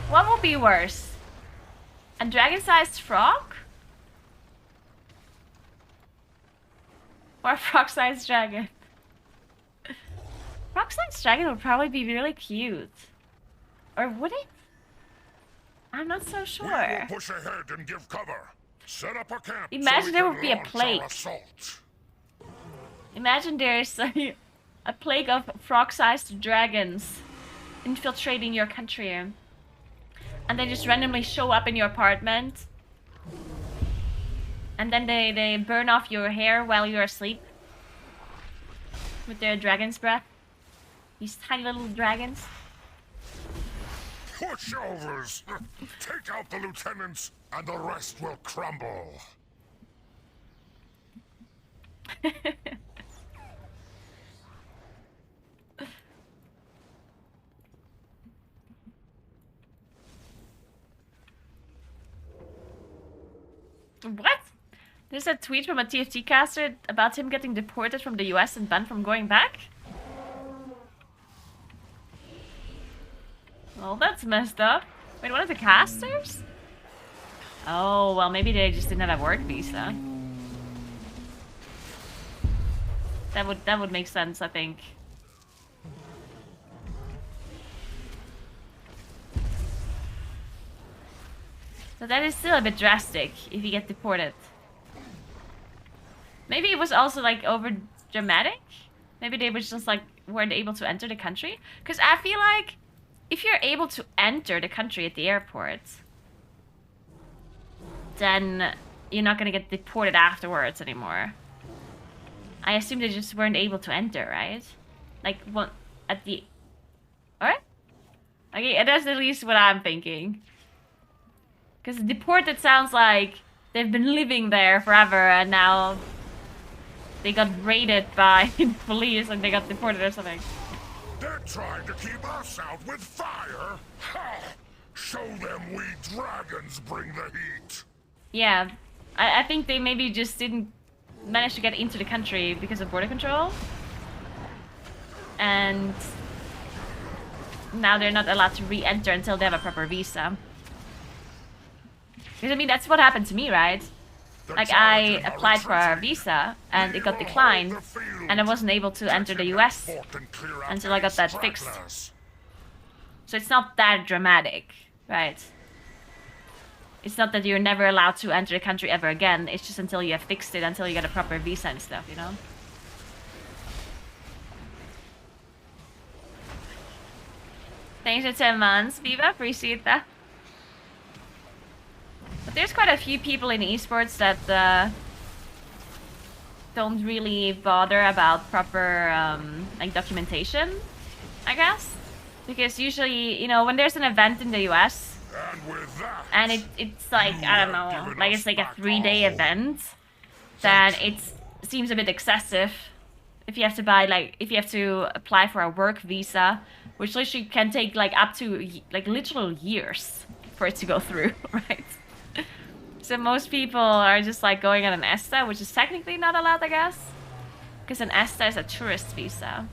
S1: What would be worse? A dragon-sized frog? Or a frog-sized dragon? Frog-sized dragon would probably be really cute. Or would it? I'm not so sure.
S12: We will push ahead and give cover. Set up a camp.
S1: Imagine
S12: so
S1: there would be a plague.
S12: Assault.
S1: Imagine there's a plague of frog-sized dragons infiltrating your country. And they just randomly show up in your apartment. And then they burn off your hair while you're asleep. With their dragon's breath. These tiny little dragons.
S12: Pushovers! Take out the lieutenants, and the rest will crumble.
S1: What? There's a tweet from a TFT caster about him getting deported from the US and banned from going back? Well, that's messed up. Wait, one of the casters? Oh, well, maybe they just didn't have a work visa. That would make sense, I think. So that is still a bit drastic if you get deported. Maybe it was also like over dramatic. Maybe they was just like weren't able to enter the country. Because I feel like if you're able to enter the country at the airport, then you're not gonna get deported afterwards anymore. I assume they just weren't able to enter, right? Like what at the. Alright? Okay, that's at least what I'm thinking. Because deported sounds like they've been living there forever and now they got raided by the police and they got deported or something.
S12: They're trying to keep us out with fire. Ha! Show them we dragons bring the heat.
S1: Yeah, I think they maybe just didn't manage to get into the country because of border control. And now they're not allowed to re-enter until they have a proper visa. Because I mean, that's what happened to me, right? Like, I applied for a visa, and it got declined, and I wasn't able to enter the US until I got that fixed. So it's not that dramatic, right? It's not that you're never allowed to enter the country ever again, it's just until you have fixed it, until you get a proper visa and stuff, you know? Thanks for 10 months, Viva, appreciate that. But there's quite a few people in esports that don't really bother about proper like documentation, I guess. Because usually, you know, when there's an event in the US, and it's like, I don't know, like it's like a 3-day event, then it seems a bit excessive. If you have to buy, like, if you have to apply for a work visa, which literally can take like up to like literal years for it to go through, right? So most people are just like going on an ESTA, which is technically not allowed, I guess, because an ESTA is a tourist visa.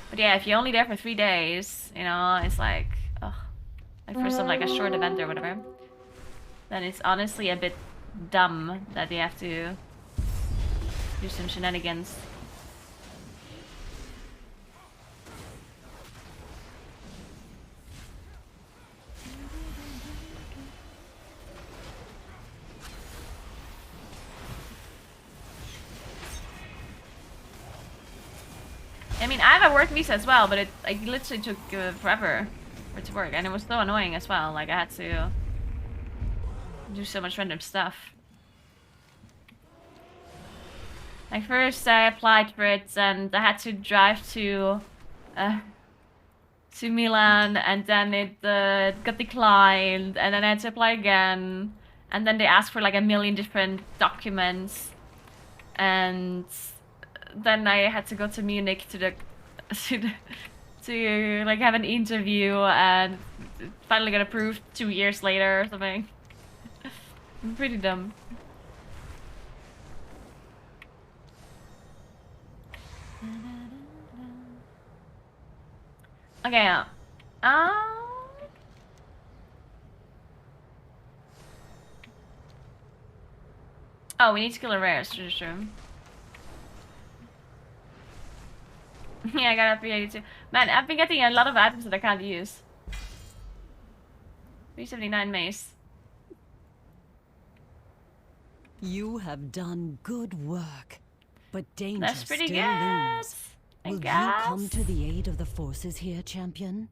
S1: But yeah, if you're only there for 3 days, you know, it's like, ugh, like for some like a short event or whatever, then it's honestly a bit dumb that you have to do some shenanigans. I mean, I have a work visa as well, but it like literally took forever for it to work, and it was so annoying as well. Like I had to do so much random stuff. Like first I applied for it, and I had to drive to Milan, and then it got declined, and then I had to apply again, and then they asked for like a million different documents, and then I had to go to Munich to like have an interview, and finally got approved 2 years later or something. Pretty dumb. Okay. Oh, we need to kill a rare. True. Yeah, I got a 382. Man, I've been getting a lot of items that I can't use. 379 mace.
S16: You have done good work, but danger
S1: That's pretty
S16: still
S1: good.
S16: looms. Will you come to the aid of the forces here, champion?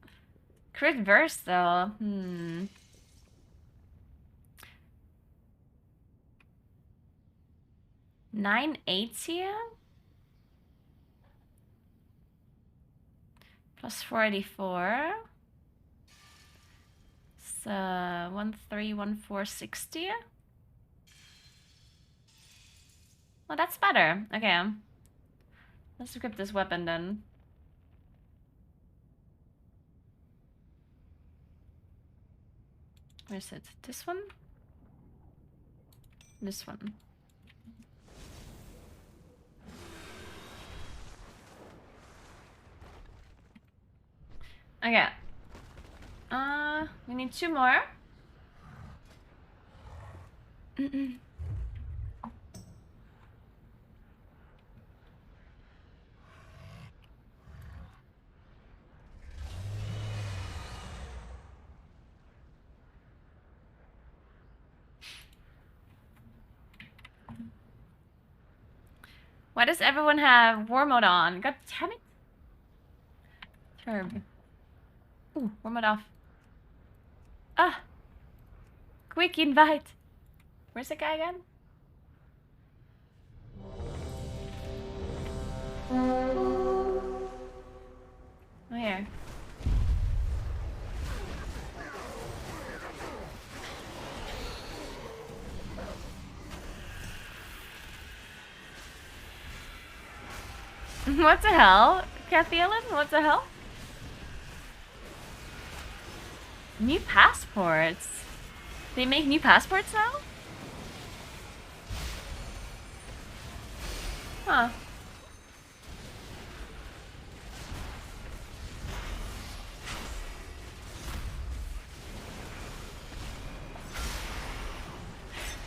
S1: Crit verse though. 980 plus 484. So 131460. Well, that's better. Okay. Let's equip this weapon then. Where is it? This one? This one. Okay. We need 2 more. Why does everyone have war mode on? God damn it. Turb. Ooh, war mode off. Ah! Quick invite! Where's the guy again? Oh, here. What the hell? Kathy Ellen? What the hell? New passports? They make new passports now? Huh.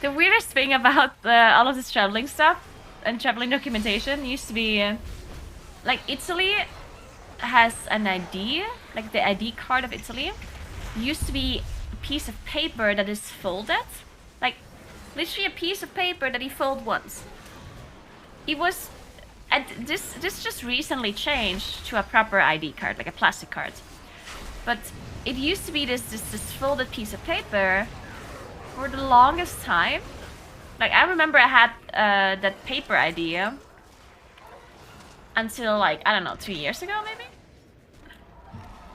S1: The weirdest thing about all of this traveling stuff and traveling documentation used to be, like, Italy has an ID, like the ID card of Italy, used to be a piece of paper that is folded, like literally a piece of paper that you fold once. It was, and this just recently changed to a proper ID card, like a plastic card. But it used to be this folded piece of paper for the longest time. Like, I remember I had that paper ID until, like, I don't know, 2 years ago maybe?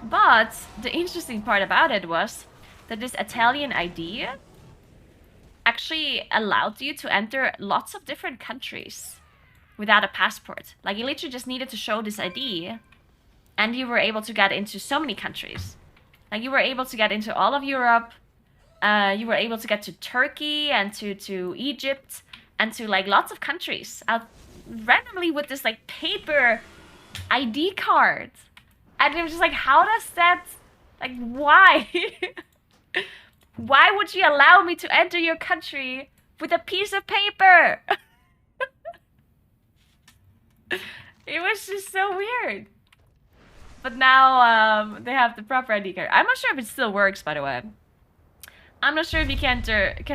S1: But the interesting part about it was that this Italian ID actually allowed you to enter lots of different countries without a passport. Like, you literally just needed to show this ID, and you were able to get into so many countries. Like, you were able to get into all of Europe, you were able to get to Turkey, and to Egypt, and to, like, lots of countries. Randomly with this, like, paper ID card. And it was just like, how does that... Like, why? Why would you allow me to enter your country with a piece of paper? It was just so weird. But now they have the proper ID card. I'm not sure if it still works, by the way. I'm not sure if you can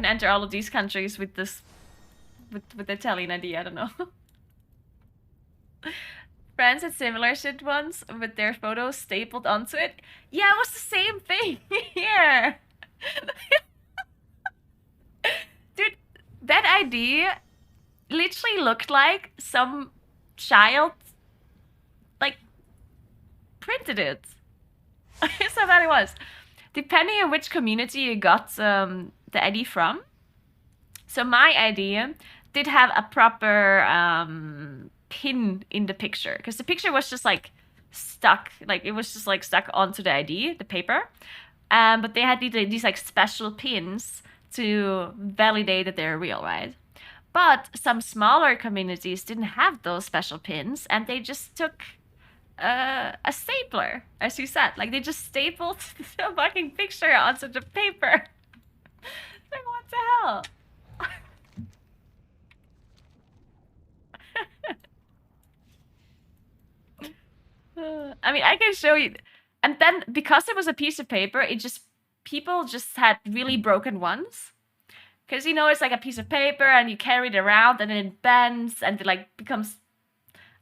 S1: enter all of these countries with this with the Italian ID. I don't know. Friends had similar shit once with their photos stapled onto it. Yeah, it was the same thing here. Dude, that ID literally looked like some child, like, printed it. So that it was. Depending on which community you got the ID from. So my ID did have a proper pin in the picture, because the picture was just like stuck, like it was just like stuck onto the ID, the paper. But they had these like special pins to validate that they're real, right? But some smaller communities didn't have those special pins, and they just took a stapler, as you said. Like, they just stapled the fucking picture onto the paper. Like, what the hell? I mean, I can show you. And then, because it was a piece of paper, people just had really broken ones. Because, you know, it's like a piece of paper and you carry it around and then it bends and it, like, becomes,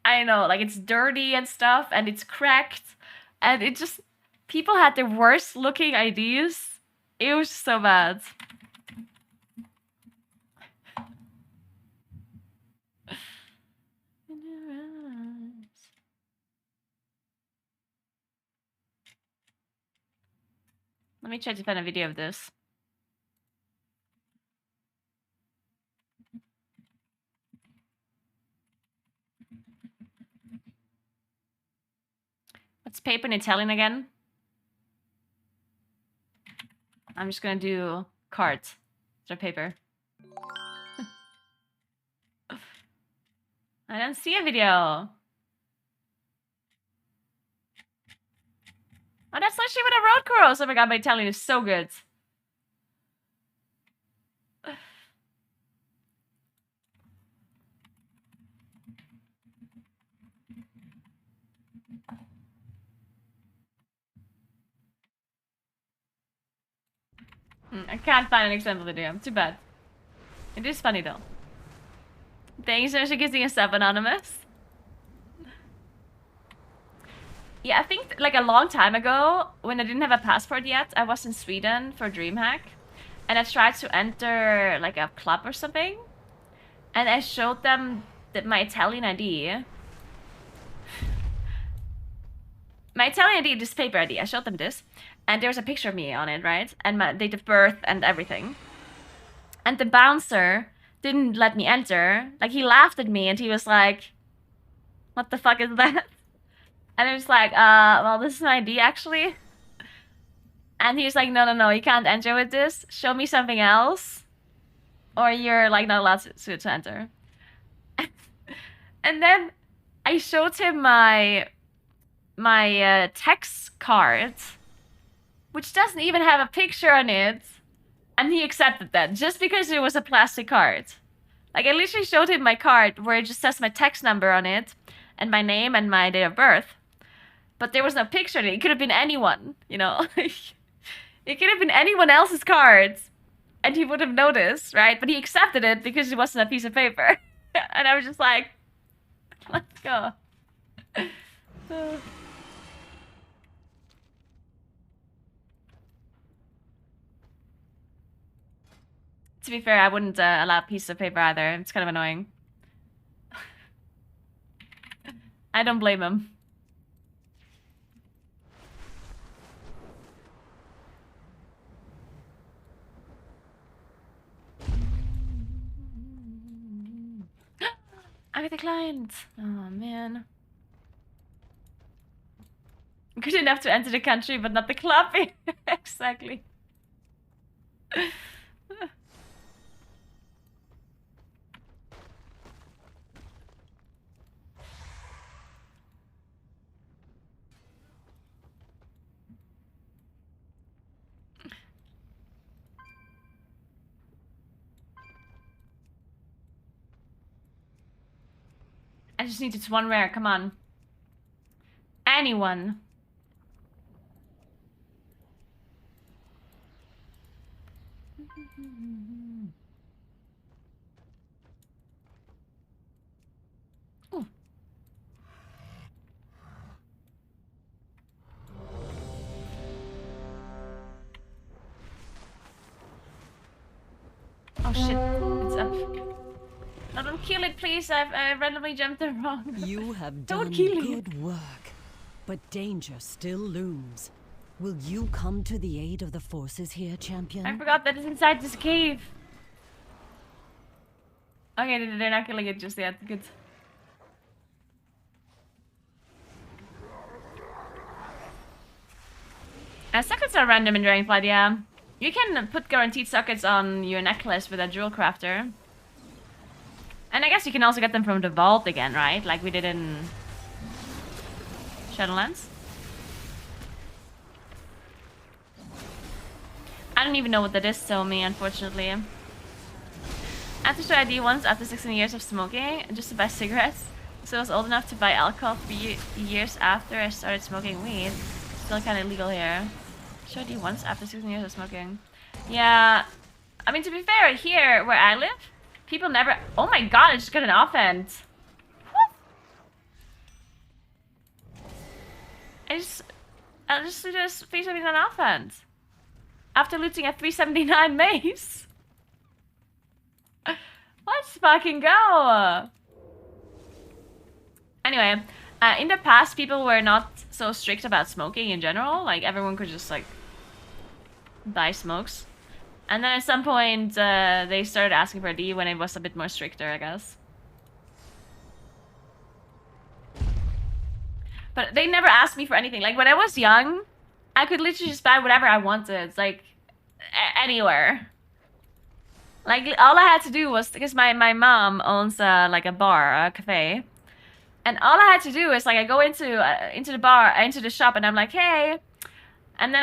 S1: I don't know, like, it's dirty and stuff and it's cracked. And it just, people had the worst looking IDs. It was so bad. Let me try to find a video of this. What's paper in Italian again? I'm just gonna do cards. They're paper. I don't see a video. Oh, that's literally what I wrote, Kuros. Oh my god, my Italian is so good. I can't find an example video. Too bad. It is funny though. Thanks for getting us up, Anonymous. Yeah, I think like a long time ago, when I didn't have a passport yet, I was in Sweden for DreamHack. And I tried to enter like a club or something. And I showed them my Italian ID. My Italian ID, this paper ID, I showed them this. And there was a picture of me on it, right? And my date of birth and everything. And the bouncer didn't let me enter. Like, he laughed at me and he was like, what the fuck is that? And I was like, well, this is my ID actually. And he was like, no, you can't enter with this. Show me something else. Or you're like not allowed to enter. And then I showed him my text card, which doesn't even have a picture on it. And he accepted that, just because it was a plastic card. Like, I literally showed him my card, where it just says my text number on it, and my name and my date of birth. But there was no picture on it. It could have been anyone, you know? It could have been anyone else's card, and he would have noticed, right? But he accepted it because it wasn't a piece of paper. And I was just like, let's go. To be fair, I wouldn't allow a piece of paper either. It's kind of annoying. I don't blame him. I declined. Oh man. Good enough to enter the country, but not the club. Exactly. I just need one rare, come on. Anyone. Ooh. Oh shit, it's up. No, don't kill it, please. I randomly jumped it wrong.
S16: You have
S1: Don't
S16: done
S1: kill it.
S16: good work, but danger still looms. Will you come to the aid of the forces here, champion?
S1: I forgot that it's inside this cave. Okay, they're not killing it just yet. Good. Sockets are random in Dragonflight, yeah. You can put guaranteed sockets on your necklace with a jewel crafter. And I guess you can also get them from the vault again, right? Like we did in Shadowlands. I don't even know what that is, so me, unfortunately. I had to try ID once after 16 years of smoking, just to buy cigarettes. So I was old enough to buy alcohol 3 years after I started smoking weed. Still kind of illegal here. Should ID once after 16 years of smoking. Yeah, I mean, to be fair, here where I live, people never... Oh my god, I just got an offense. What? I just faced something on offense. After looting a 379 mace. Let's fucking go. Anyway, in the past, people were not so strict about smoking in general. Like, everyone could just, like, buy smokes. And then at some point, they started asking for a D when it was a bit more stricter, I guess. But they never asked me for anything. Like, when I was young, I could literally just buy whatever I wanted. Like, anywhere. Like, all I had to do was... Because my mom owns, like, a bar, a cafe. And all I had to do is, like, I go into the bar, into the shop, and I'm like, hey. And then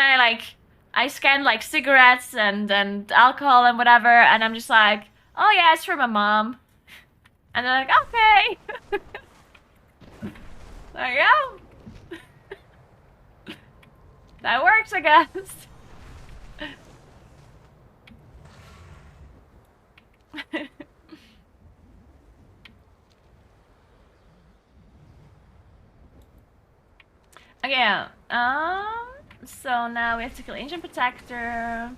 S1: I scan like cigarettes and alcohol and whatever, and I'm just like, oh yeah, it's for my mom. And they're like, okay. There you go. That works, I guess. Okay, so now we have to kill Ancient Protector.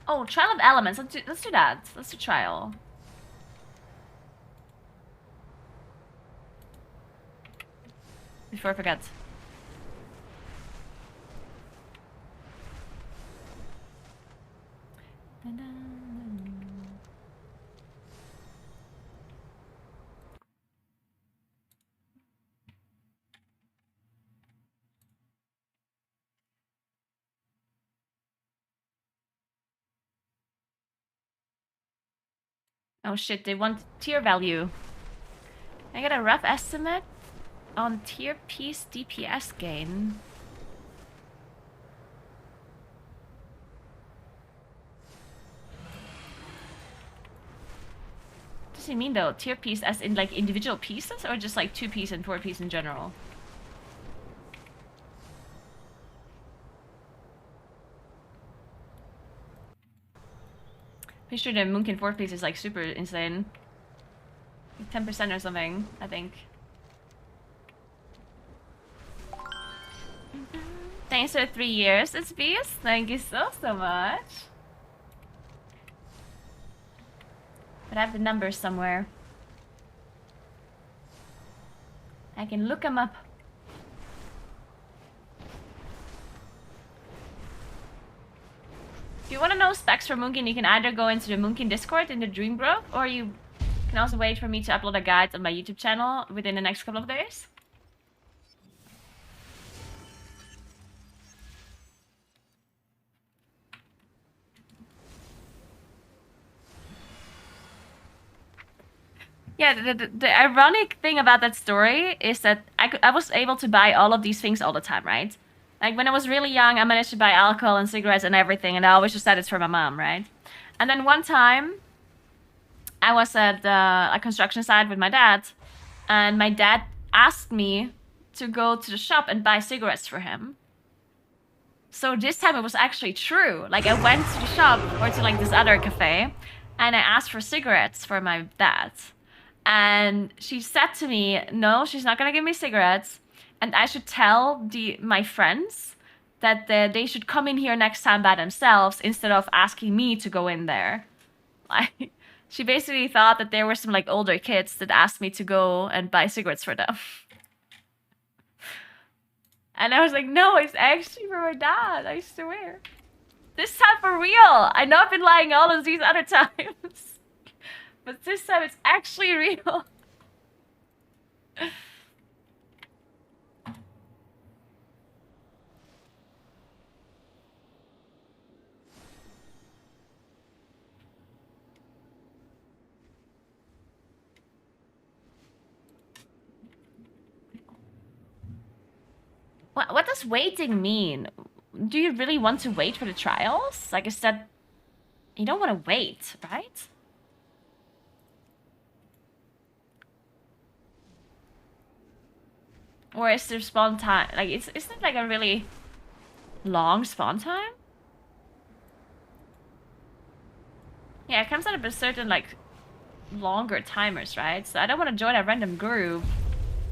S1: Oh, Trial of Elements. Let's do that. Let's do Trial. Before I forget. Oh shit, they want tier value. I got a rough estimate on tier piece DPS gain. What does it mean though? Tier piece as in like individual pieces or just like 2-piece and 4-piece in general? Pretty sure the Moonkin 4-piece is like super insane. Like 10% or something, I think. Thanks for 3 years, it's Beast. Thank you so much. But I have the numbers somewhere. I can look them up. If you want to know specs for Moonkin, you can either go into the Moonkin Discord in the Dream Grove, or you can also wait for me to upload a guide on my YouTube channel within the next couple of days. Yeah, the ironic thing about that story is that I was able to buy all of these things all the time, right? Like, when I was really young, I managed to buy alcohol and cigarettes and everything, and I always just said it's for my mom, right? And then one time, I was at a construction site with my dad, and my dad asked me to go to the shop and buy cigarettes for him. So this time it was actually true. Like, I went to the shop, or to, like, this other cafe, and I asked for cigarettes for my dad. And she said to me, no, she's not gonna give me cigarettes, and I should tell my friends that they should come in here next time by themselves instead of asking me to go in there. Like, she basically thought that there were some, like, older kids that asked me to go and buy cigarettes for them. And I was like, no, it's actually for my dad, I swear. This time for real. I know I've been lying all of these other times. But this time it's actually real. What does waiting mean? Do you really want to wait for the trials? Like, is that... You don't want to wait, right? Or is there spawn time? Like, isn't it like a really long spawn time? Yeah, it comes out of a certain, like, longer timers, right? So I don't want to join a random group.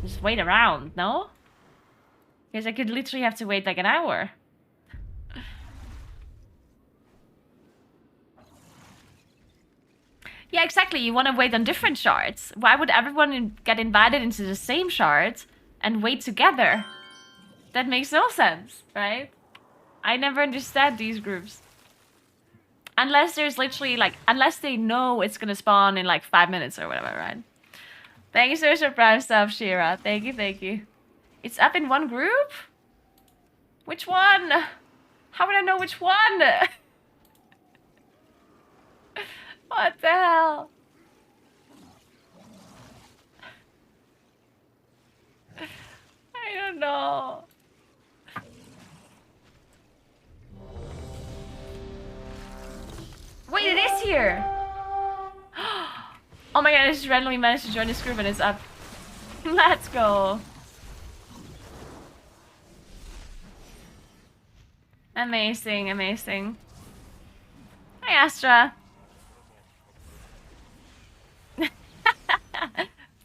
S1: Just wait around, no? Because I could literally have to wait like an hour. Yeah, exactly. You want to wait on different shards. Why would everyone get invited into the same shard and wait together? That makes no sense, right? I never understand these groups. Unless there's literally, like, unless they know it's gonna spawn in like 5 minutes or whatever, right? Thank you so much for Prime stuff, Shira. Thank you, thank you. It's up in one group? Which one? How would I know which one? What the hell? I don't know. Wait, it is here! Oh my god, I just randomly managed to join this group and it's up. Let's go. Amazing, amazing. Hi, Astra.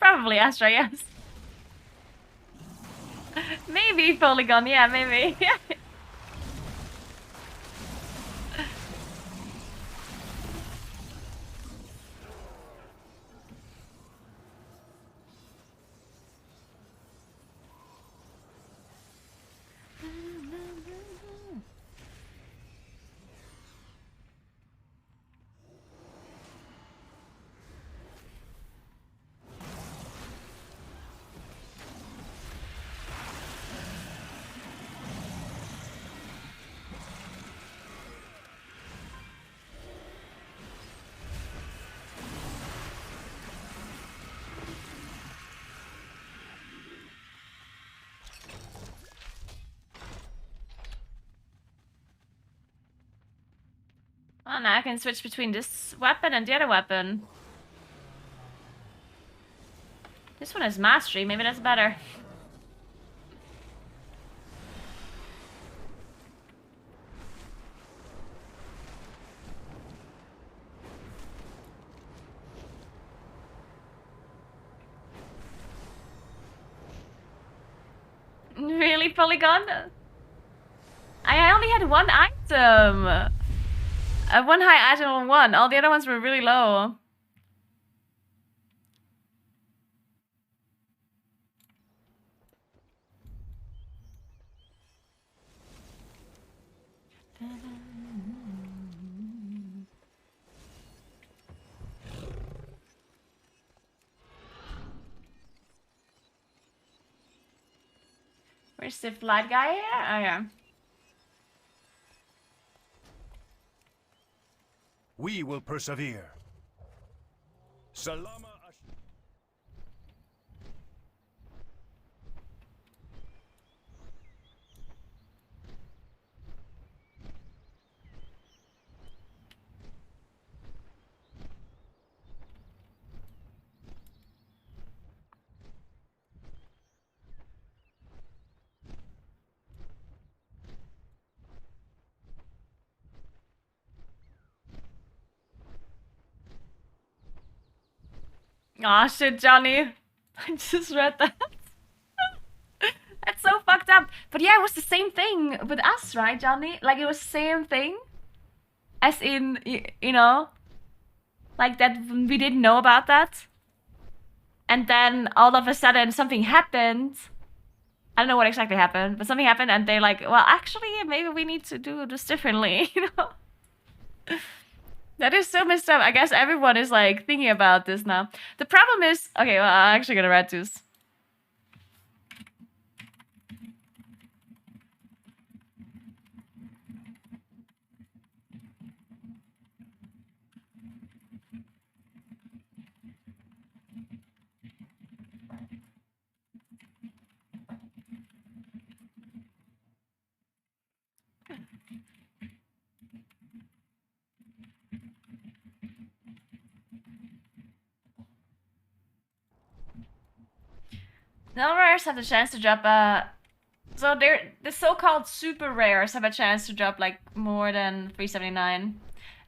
S1: Probably Astra, yes. Maybe Polygon, yeah, maybe. Oh, now I can switch between this weapon and the other weapon. This one has mastery, maybe that's better. Really, Polygon? I only had one item. One high item on one. All the other ones were really low. Where's the flight guy here? Oh yeah.
S12: We will persevere. Salama.
S1: Aw, shit, Johnny. I just read that. That's so fucked up. But yeah, it was the same thing with us, right, Johnny? Like, it was the same thing. As in, you know, like that we didn't know about that. And then all of a sudden something happened. I don't know what exactly happened, but something happened and they're like, well, actually, maybe we need to do this differently, you know? That is so messed up. I guess everyone is like thinking about this now. The problem is, okay, well, I'm actually gonna read this. No rares have the chance to drop so the so-called super rares have a chance to drop like more than 379.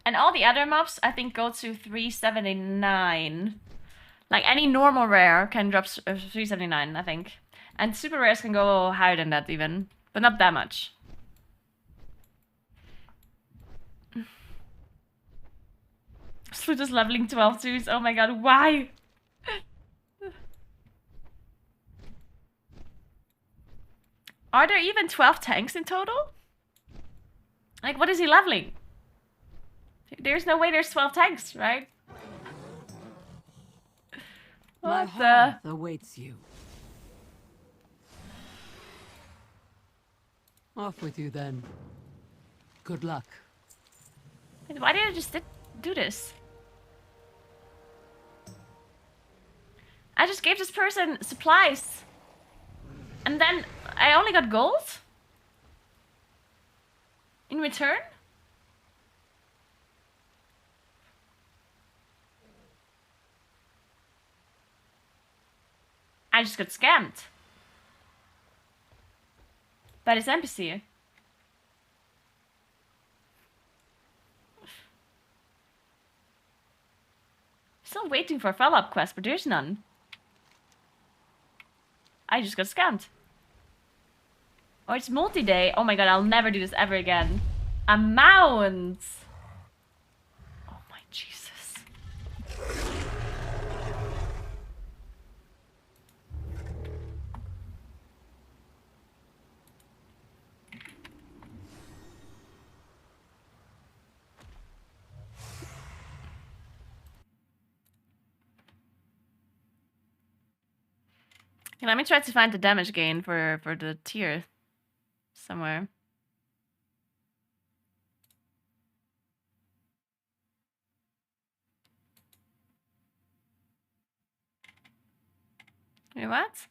S1: And all the other mobs I think go to 379. Like any normal rare can drop 379, I think. And super rares can go higher than that even, but not that much. Slute is leveling 12 twos. Oh my god, why? Are there even 12 tanks in total? Like, what is he leveling? There's no way there's 12 tanks, right? What the?
S16: Awaits you. Off with you then. Good luck.
S1: Wait, why did I just do this? I just gave this person supplies. And then I only got gold? In return? I just got scammed. By this NPC. Still waiting for a follow-up quest, but there's none. I just got scammed. Oh, it's multi-day. Oh my god, I'll never do this ever again. A mount! Oh my Jesus. Okay, let me try to find the damage gain for the tier somewhere. Wait, what?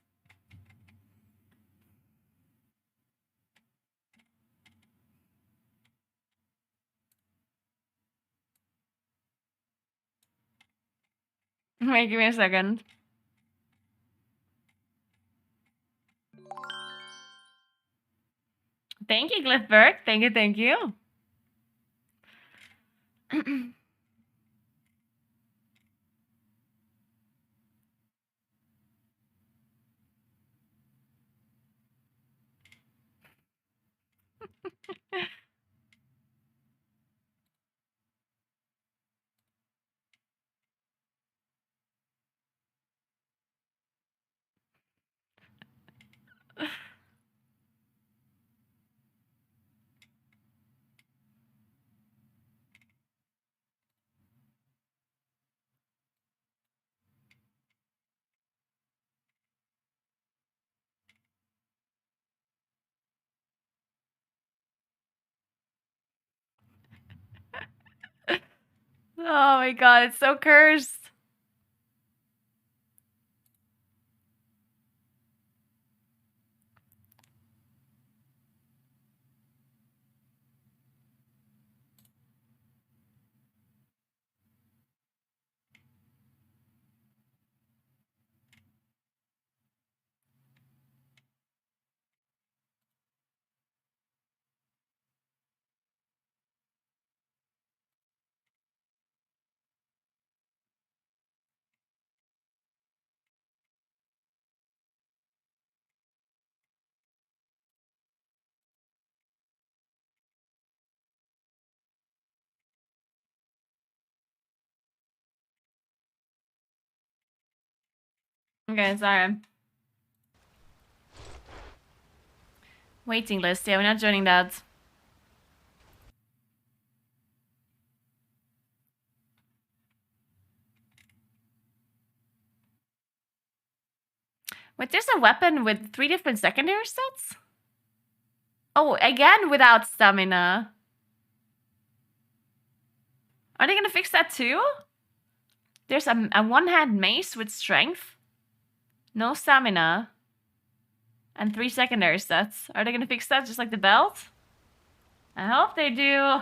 S1: Wait, give me a second. Thank you, Glyphberg. Thank you, thank you. Oh my god, it's so cursed. Okay, sorry. Waiting list. Yeah, we're not joining that. Wait, there's a weapon with 3 different secondary stats? Oh, again without stamina. Are they gonna fix that too? There's a one-hand mace with strength, no stamina, and 3 secondary stats. Are they gonna fix that just like the belt? I hope they do.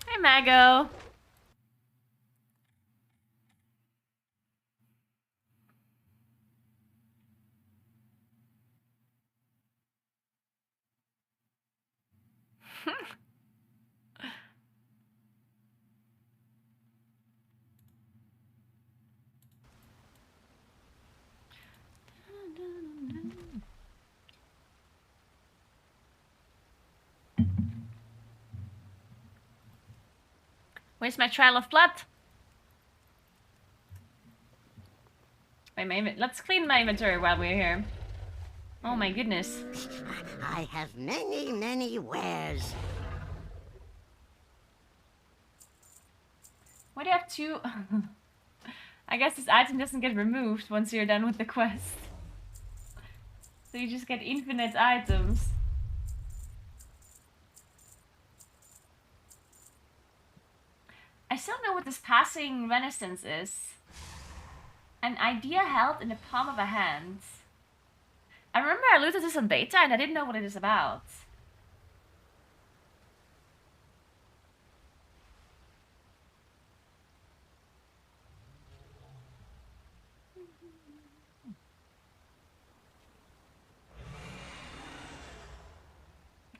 S1: Hey, Mago. Where's my trail of blood? Wait, let's clean my inventory while we're here. Oh my goodness.
S9: I have many, many wares.
S1: Why do you have 2? I guess this item doesn't get removed once you're done with the quest. So you just get infinite items. I still know what this passing renaissance is. An idea held in the palm of a hand. I remember I looted this on beta and I didn't know what it is about.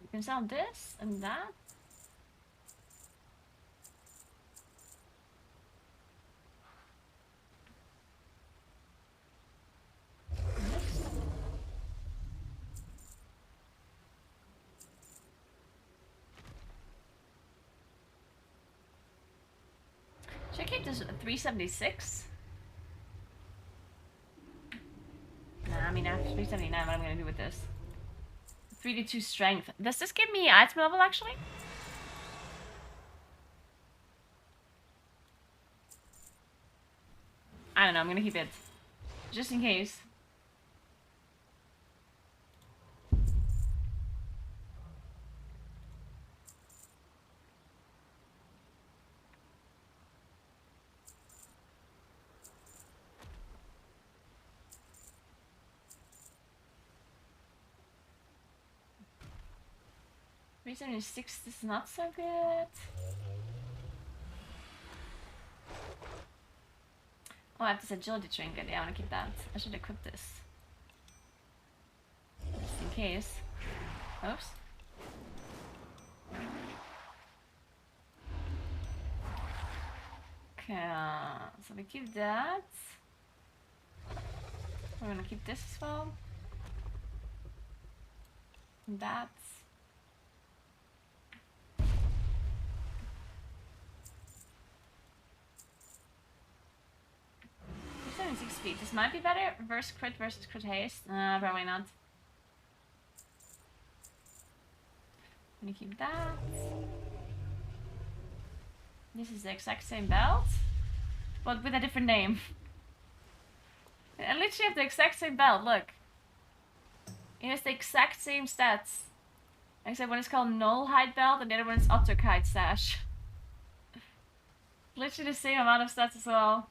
S1: You can sell this and that. Should I keep this at 376? Nah, I mean after 379, what am I gonna do with this? 3d2 strength. Does this give me item level actually? I don't know, I'm gonna keep it. Just in case. Reason 6 is not so good. Oh, I have this agility trinket. Yeah, I want to keep that. I should equip this. Just in case. Oops. Okay, so we keep that. We're gonna keep this as well. And that. 76 feet. This might be better. Reverse crit versus crit haste. Probably not. I'm gonna keep that. This is the exact same belt, but with a different name. I literally have the exact same belt, look. It has the exact same stats. Except one is called Null Hide Belt and the other one is Otter Kite Stash. Literally the same amount of stats as well.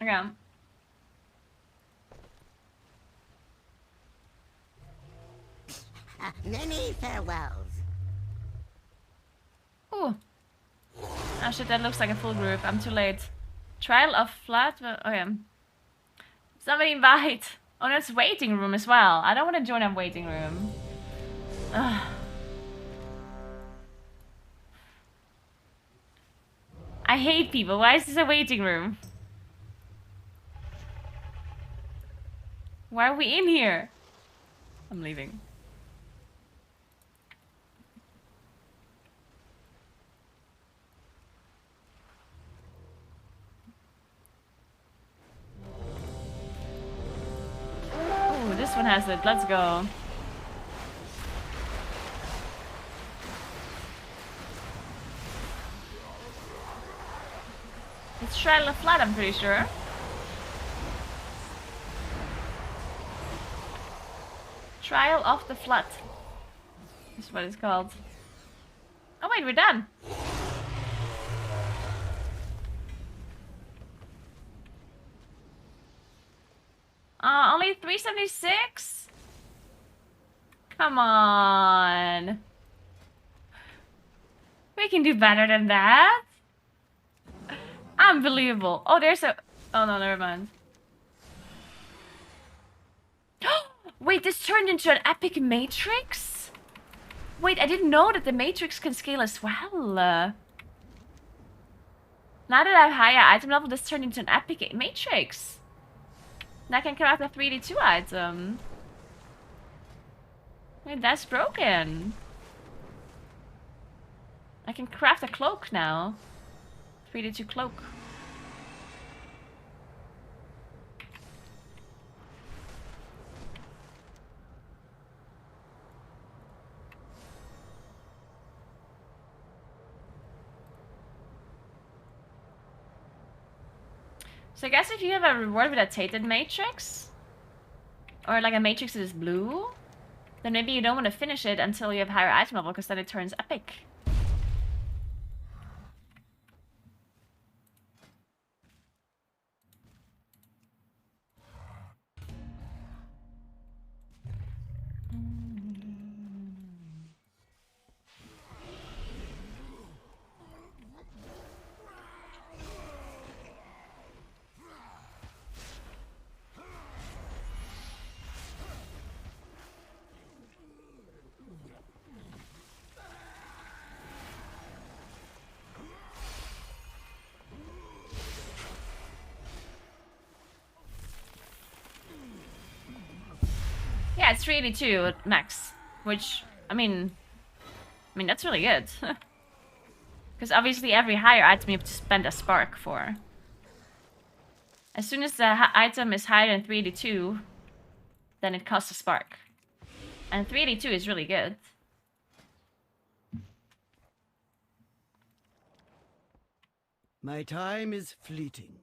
S1: Okay.
S9: Many farewells.
S1: Ooh. Oh shit, that looks like a full group. I'm too late. Trial of flat. Oh yeah. Somebody invite. Oh, that's waiting room as well. I don't want to join a waiting room. Ugh. I hate people. Why is this a waiting room? Why are we in here? I'm leaving. Oh, this one has it. Let's go. It's Trial of Flat, I'm pretty sure. Trial of the Flood. That's what it's called. Oh wait, we're done. Only 376? Come on. We can do better than that. Unbelievable. Oh, there's a... Oh no, never mind. Wait, this turned into an epic matrix? Wait, I didn't know that the matrix can scale as well. Now that I have higher item level, this turned into an epic matrix. Now I can craft a 3D2 item. Wait, that's broken. I can craft a cloak now. 3D2 cloak. So I guess if you have a reward with a tainted matrix, or like a matrix that is blue, then maybe you don't want to finish it until you have higher item level, because then it turns epic. Yeah, it's 382 at max, which, I mean, that's really good. Because obviously every higher item you have to spend a spark for. As soon as the item is higher than 382, then it costs a spark. And 382 is really good.
S10: My time is fleeting.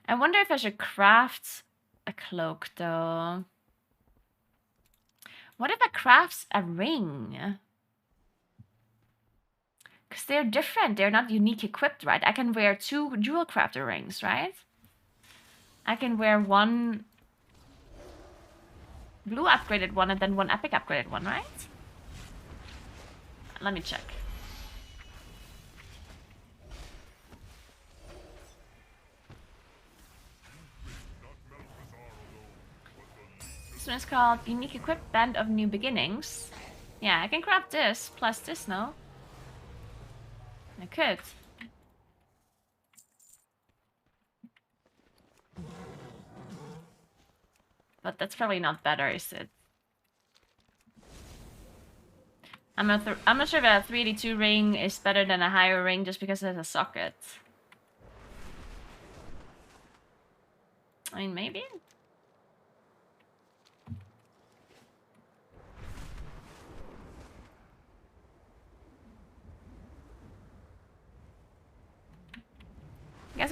S1: I wonder if I should craft a cloak, though. What if I craft a ring? Because they're different. They're not unique equipped, right? I can wear 2 jewel crafter rings, right? I can wear 1 blue upgraded one and then 1 epic upgraded one, right? Let me check. This one is called Unique Equipped Band of New Beginnings. Yeah, I can craft this plus this, no? I could. But that's probably not better, is it? I'm not sure if a 3D2 ring is better than a higher ring just because it has a socket. I mean, maybe?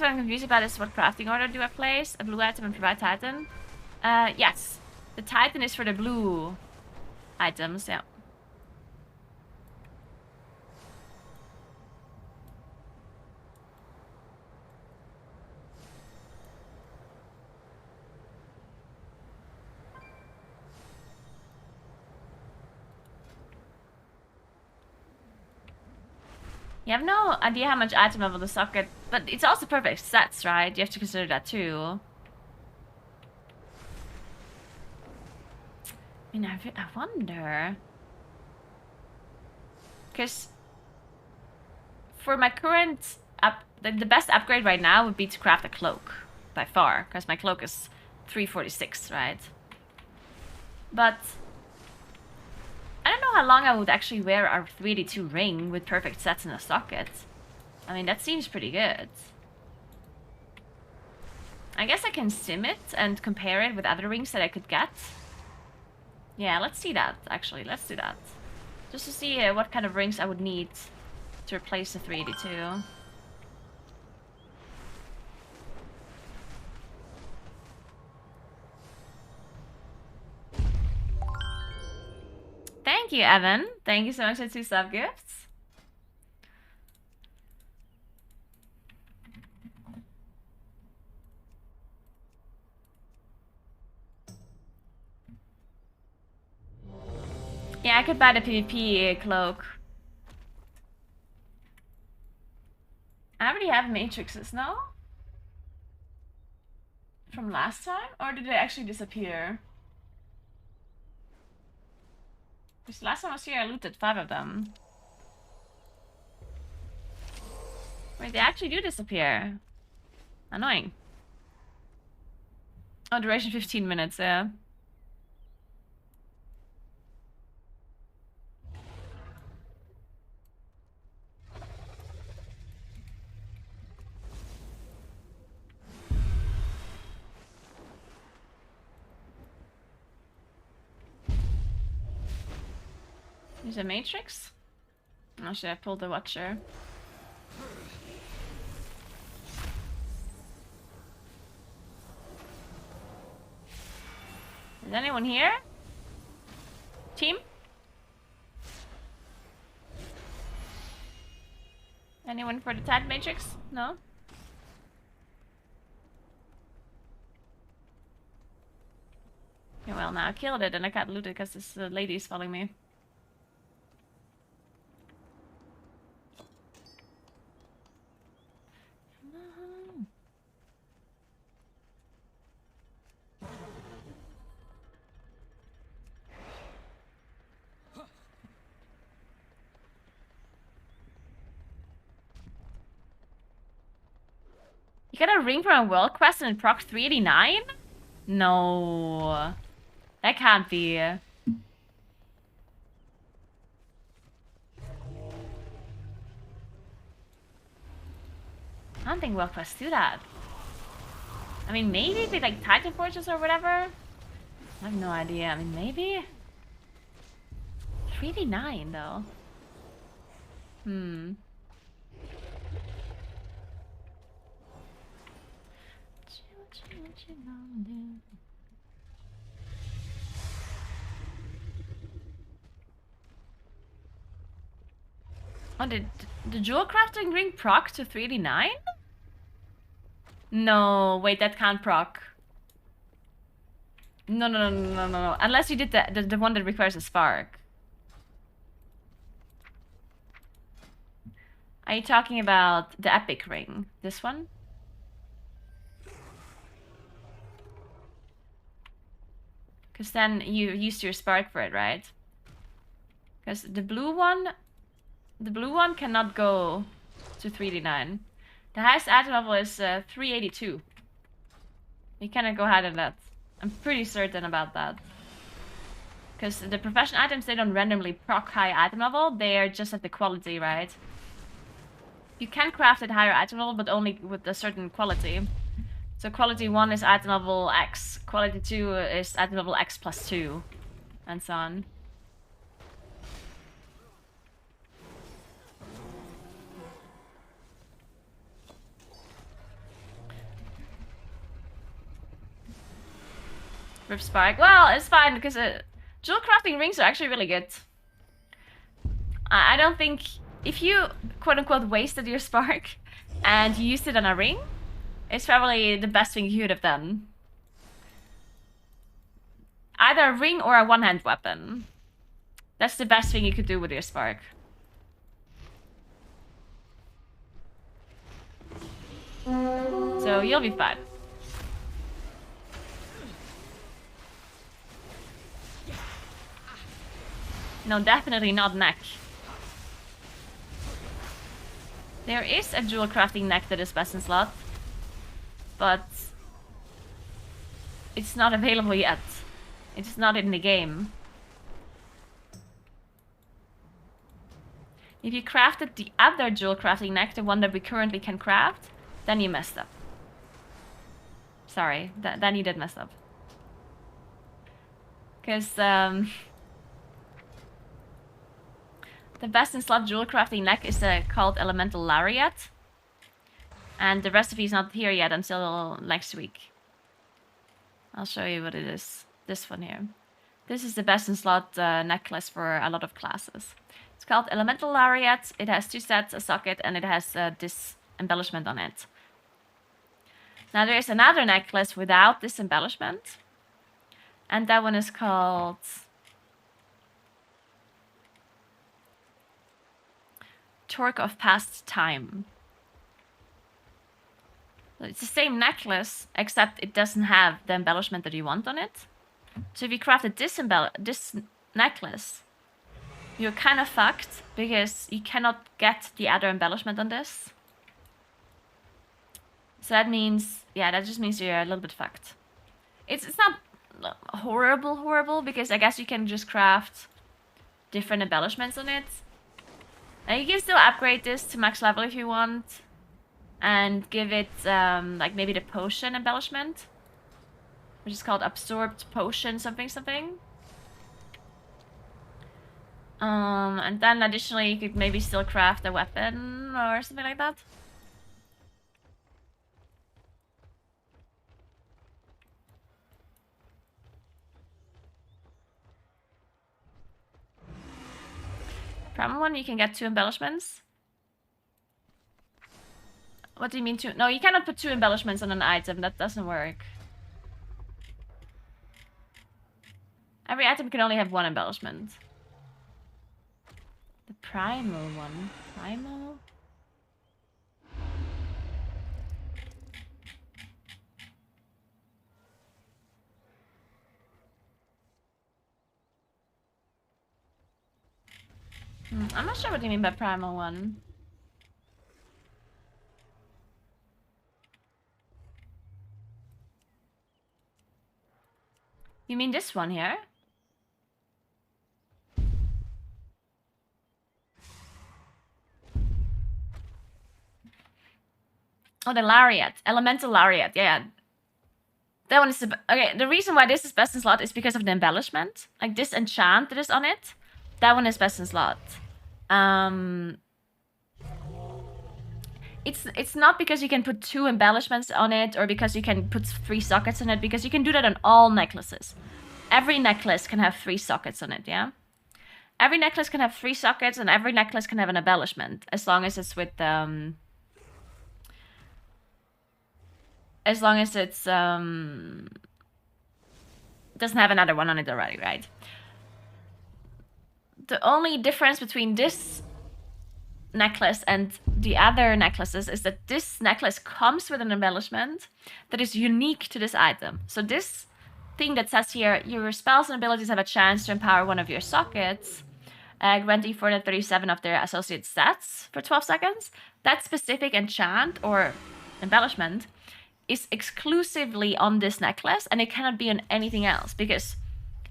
S1: what I'm confused about is what crafting order do I place? A blue item and provide Titan? Yes. The Titan is for the blue items, yeah. You have no idea how much item level the socket, but it's also perfect sets, right? You have to consider that too. I mean, I wonder. Because for my current the best upgrade right now would be to craft a cloak, by far, because my cloak is 346, right? But I don't know how long I would actually wear our 382 ring with perfect sets in a socket. I mean, that seems pretty good. I guess I can sim it and compare it with other rings that I could get. Yeah, let's see that, actually. Let's do that. Just to see what kind of rings I would need to replace the 382. Thank you, Evan. Thank you so much for 2 sub gifts. Yeah, I could buy the PvP cloak. I already have matrices now? From last time? Or did they actually disappear? Because last time I was here, I looted 5 of them. Wait, they actually do disappear. Annoying. Oh, duration 15 minutes, yeah. Use a matrix? Oh, should I pull the watcher? Is anyone here? Team? Anyone for the Tad Matrix? No? Okay, well, now I killed it and I can't loot it because this lady is following me. You got a ring from a world quest and it proc 389? No. That can't be. I don't think world quests do that. I mean, maybe they like Titan Forges or whatever. I have no idea. I mean, maybe. 389 though. Hmm. Oh, did the jewel crafting ring proc to 389? No, wait, that can't proc. No. Unless you did the one that requires a spark. Are you talking about the epic ring? This one? Because then you used your spark for it, right? Because the blue one cannot go to 389. The highest item level is 382. You cannot go higher than that. I'm pretty certain about that. Because the profession items, they don't randomly proc high item level. They are just at the quality, right? You can craft at higher item level, but only with a certain quality. So quality 1 is item level X. Quality 2 is item level X plus 2. And so on. Rip Spark. Well, it's fine because jewel crafting rings are actually really good. I don't think if you quote-unquote wasted your spark and you used it on a ring, it's probably the best thing you could have done. Either a ring or a one-hand weapon. That's the best thing you could do with your spark. So you'll be fine. No, definitely not neck. There is a jewel crafting neck that is best in slot, but it's not available yet. It's not in the game. If you crafted the other jewel crafting neck, the one that we currently can craft, then you messed up. Sorry, then you did mess up. Because the best in slot jewel crafting neck is called Elemental Lariat. And the recipe is not here yet until next week. I'll show you what it is. This one here. This is the best in slot necklace for a lot of classes. It's called Elemental Lariat. It has 2 sets, a socket, and it has this embellishment on it. Now there is another necklace without this embellishment. And that one is called Torque of Past Time. So it's the same necklace, except it doesn't have the embellishment that you want on it. So if you crafted this necklace, you're kind of fucked because you cannot get the other embellishment on this. So that means, yeah, that just means you're a little bit fucked. It's not horrible, because I guess you can just craft different embellishments on it. And you can still upgrade this to max level if you want. And give it, like, maybe the potion embellishment. Which is called Absorbed Potion something. And then additionally, you could maybe still craft a weapon or something like that. Primal one, you can get 2 embellishments. What do you mean 2? No, you cannot put 2 embellishments on an item. That doesn't work. Every item can only have 1 embellishment. The primal one. Primal? I'm not sure what you mean by primal one. You mean this one here? Oh, the Lariat. Elemental Lariat, yeah. That one is... Okay, the reason why this is best in slot is because of the embellishment. Like this enchant that is on it. That one is best in slot. It's not because you can put 2 embellishments on it or because you can put 3 sockets on it, because you can do that on all necklaces. Every necklace can have 3 sockets on it, yeah? Every necklace can have 3 sockets and every necklace can have an embellishment, as long as it's with as long as it's doesn't have another one on it already, right? The only difference between this necklace and the other necklaces is that this necklace comes with an embellishment that is unique to this item. So this thing that says here, your spells and abilities have a chance to empower one of your sockets, granting 437 of their associate stats for 12 seconds. That specific enchant or embellishment is exclusively on this necklace, and it cannot be on anything else, because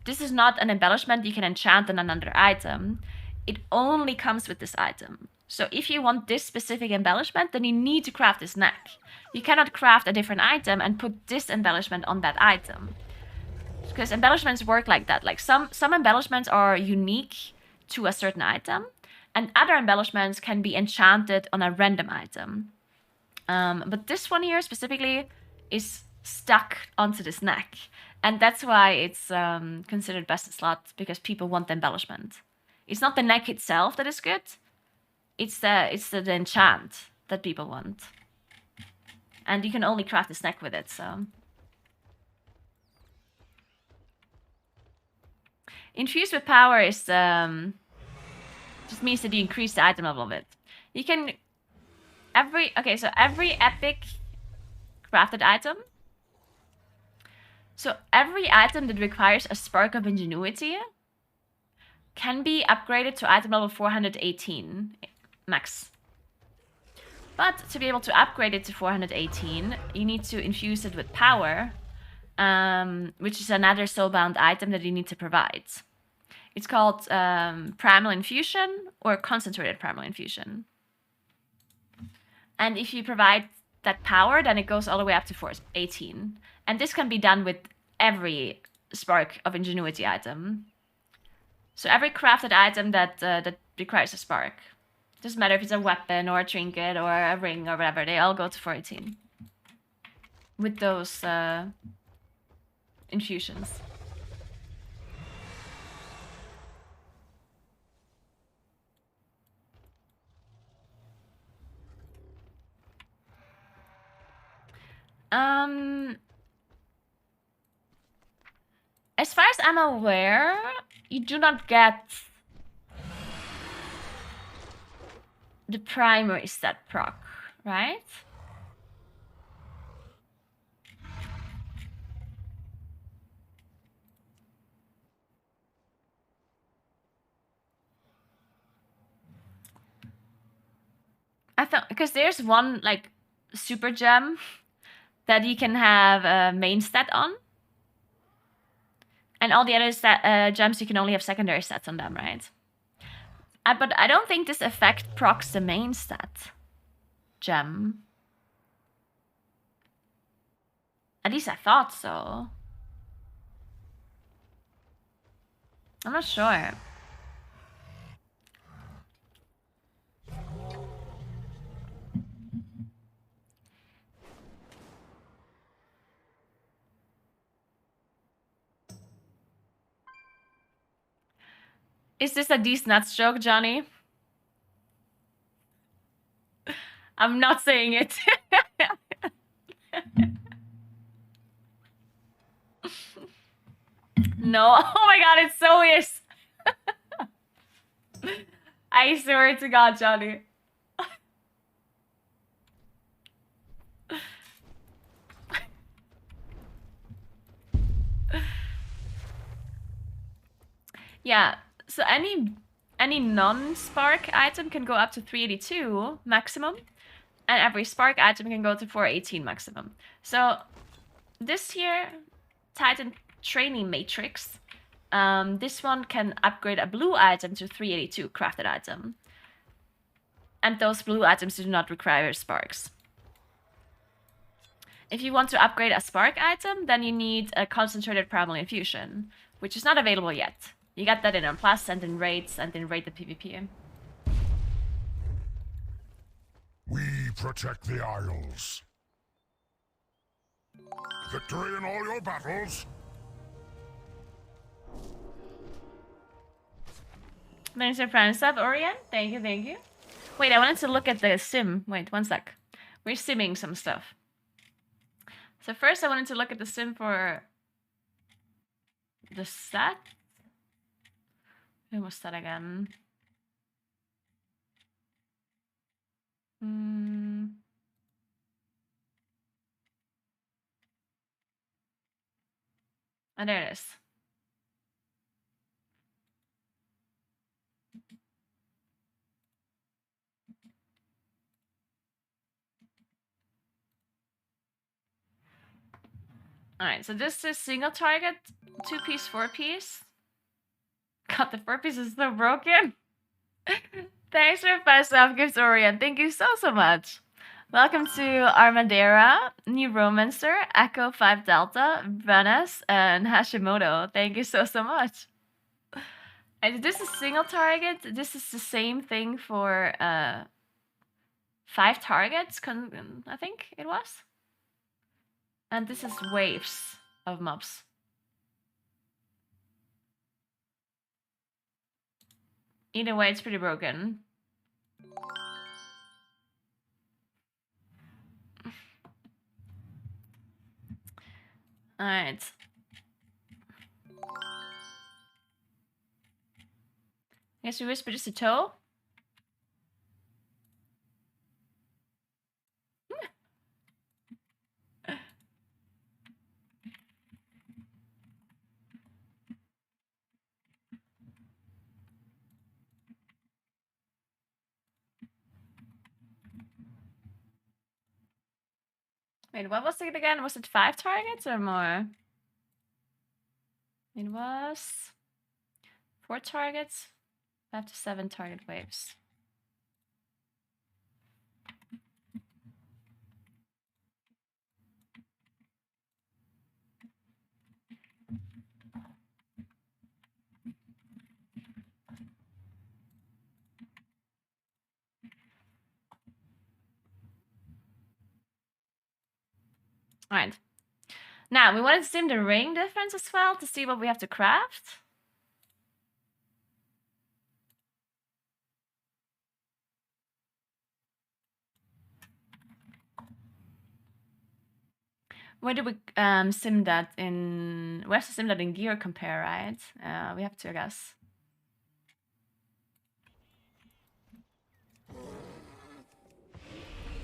S1: this is not an embellishment you can enchant on another item. It only comes with this item. So if you want this specific embellishment, then you need to craft this neck. You cannot craft a different item and put this embellishment on that item. Because embellishments work like that. Like some embellishments are unique to a certain item, and other embellishments can be enchanted on a random item. But this one here specifically is stuck onto this neck. And that's why it's considered best in slot, because people want the embellishment. It's not the neck itself that is good. It's the enchant that people want. And you can only craft this neck with it, so. Infused with power is just means that you increase the item level of it. You can every epic crafted item. So every item that requires a spark of ingenuity can be upgraded to item level 418 max. But to be able to upgrade it to 418, you need to infuse it with power, which is another soulbound item that you need to provide. It's called Primal Infusion or Concentrated Primal Infusion. And if you provide that power, then it goes all the way up to 418. And this can be done with every Spark of Ingenuity item. So every crafted item that requires a spark. Doesn't matter if it's a weapon or a trinket or a ring or whatever, they all go to 418. With those infusions. As far as I'm aware, you do not get the primary stat proc, right? I thought, because there's one like super gem that you can have a main stat on. And all the other gems, you can only have secondary stats on them, right? But I don't think this effect procs the main stat gem. At least I thought so. I'm not sure. Is this a these nuts joke, Johnny? I'm not saying it. No, oh my god, it so is. I swear to God, Johnny. Yeah, so any non-spark item can go up to 382 maximum, and every spark item can go to 418 maximum. So this here, Titan Training Matrix, this one can upgrade a blue item to 382 crafted item. And those blue items do not require sparks. If you want to upgrade a spark item, then you need a concentrated primal infusion, which is not available yet. You get that in M+ and in raids and in raid the PvP.
S12: We protect the Isles. Victory in all your battles.
S1: Thanks for prime sub, Orion. Thank you, thank you. Wait, I wanted to look at the sim. Wait, one sec. We're simming some stuff. So first I wanted to look at the sim for the stat. Who was that again? Oh, there it is. Alright, so this is single target, 2-piece, 4-piece. God, the 4-piece is so broken. Thanks for 5 self-gifts, Orion. Thank you so much. Welcome to Armadera, New Romancer, Echo 5 Delta, Venice, and Hashimoto. Thank you so much. And this is single target. This is the same thing for 5 targets, I think it was. And this is waves of mobs. Either way, it's pretty broken. Alright. I guess we whisper just a toe. Wait, what was it again? Was it 5 targets or more? It was 4 targets, 5 to 7 target waves. Alright. Now, we want to sim the ring difference as well to see what we have to craft. Where do we sim that in... We have to sim that in gear compare, right? We have to, I guess.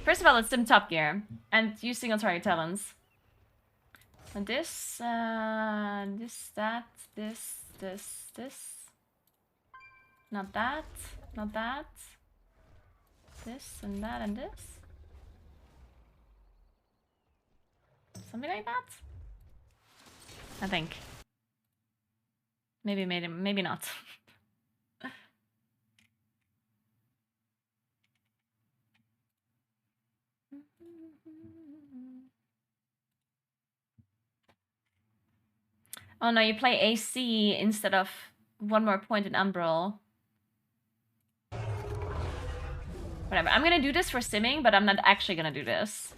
S1: First of all, let's sim top gear. And use single target talents. And this, that, this. Not that, not that. This and that and this. Something like that? I think. Maybe not. Oh no, you play AC instead of 1 more point in Umbral. Whatever, I'm gonna do this for simming, but I'm not actually gonna do this.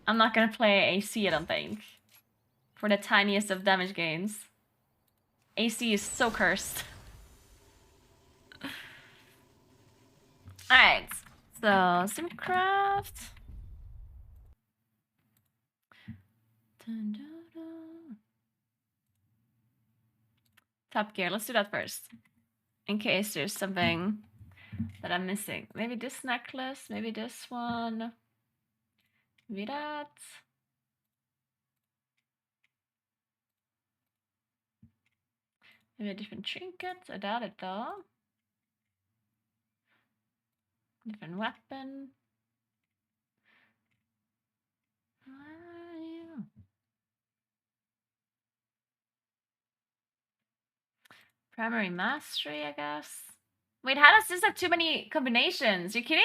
S1: I'm not gonna play AC, I don't think. For the tiniest of damage gains. AC is so cursed. Alright, so Simcraft. Top gear, let's do that first. In case there's something that I'm missing. Maybe this necklace, maybe this one. Maybe that. Maybe a different trinket, I doubt it though. Different weapon. Primary mastery, I guess. Wait, how does this have too many combinations? You kidding?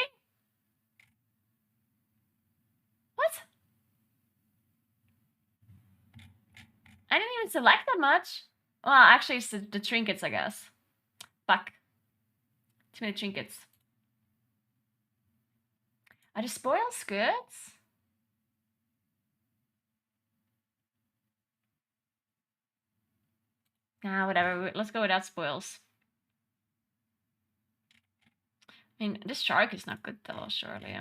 S1: What? I didn't even select that much. Well, actually, it's the trinkets, I guess. Fuck. Too many trinkets. Are the spoils good? Nah, whatever. Let's go without spoils. I mean, this shark is not good though, surely.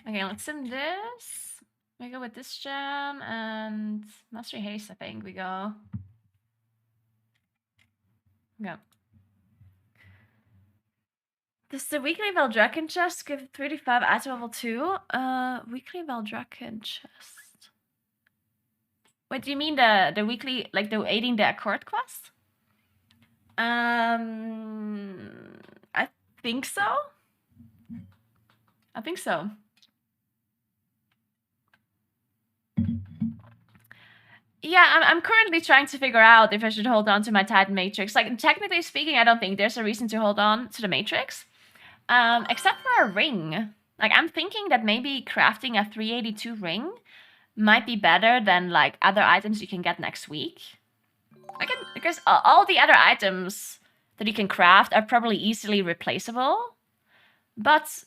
S1: Okay, let's sim this. We go with this gem and Mastery Haste, I think we go. Go. Does the weekly Valdraken chest give 35 item level 2? Weekly Valdraken chest. Wait, do you mean the weekly, like the aiding the Accord quest? I think so. I think so. Yeah, I'm currently trying to figure out if I should hold on to my Titan Matrix. Like, technically speaking, I don't think there's a reason to hold on to the Matrix. Except for a ring. Like, I'm thinking that maybe crafting a 382 ring might be better than, like, other items you can get next week. Because all the other items that you can craft are probably easily replaceable. But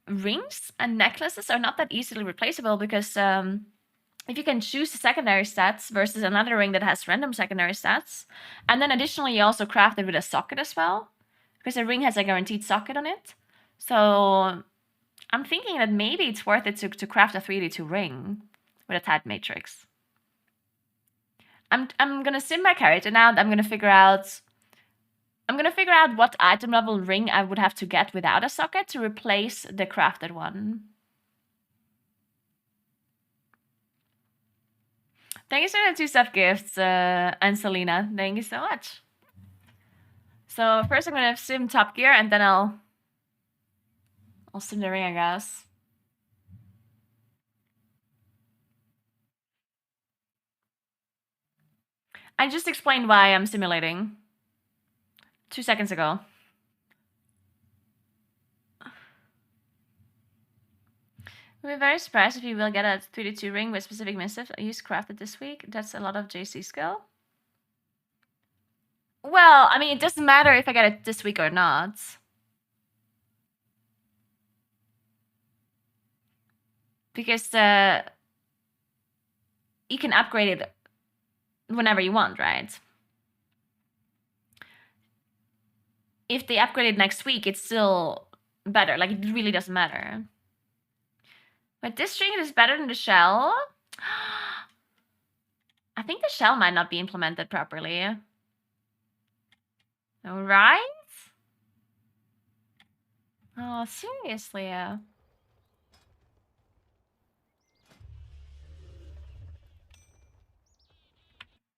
S1: rings and necklaces are not that easily replaceable because if you can choose the secondary stats versus another ring that has random secondary stats, and then additionally you also craft it with a socket as well, because a ring has a guaranteed socket on it. So I'm thinking that maybe it's worth it to craft a 3D2 ring with a Titan matrix. I'm gonna sim my character now, and I'm gonna figure out what item level ring I would have to get without a socket to replace the crafted one. Thank you for the 2 stuff gifts, and Selena. Thank you so much. So first I'm gonna sim Top Gear, and then I'll sim the ring, I guess. I just explained why I'm simulating 2 seconds ago. We'll be very surprised if you will get a 3D2 ring with specific missive I used crafted this week. That's a lot of JC skill. Well, I mean, it doesn't matter if I get it this week or not. Because you can upgrade it whenever you want, right? If they upgrade it next week, it's still better. Like, it really doesn't matter. But this string is better than the shell. I think the shell might not be implemented properly. Alright? Oh, seriously?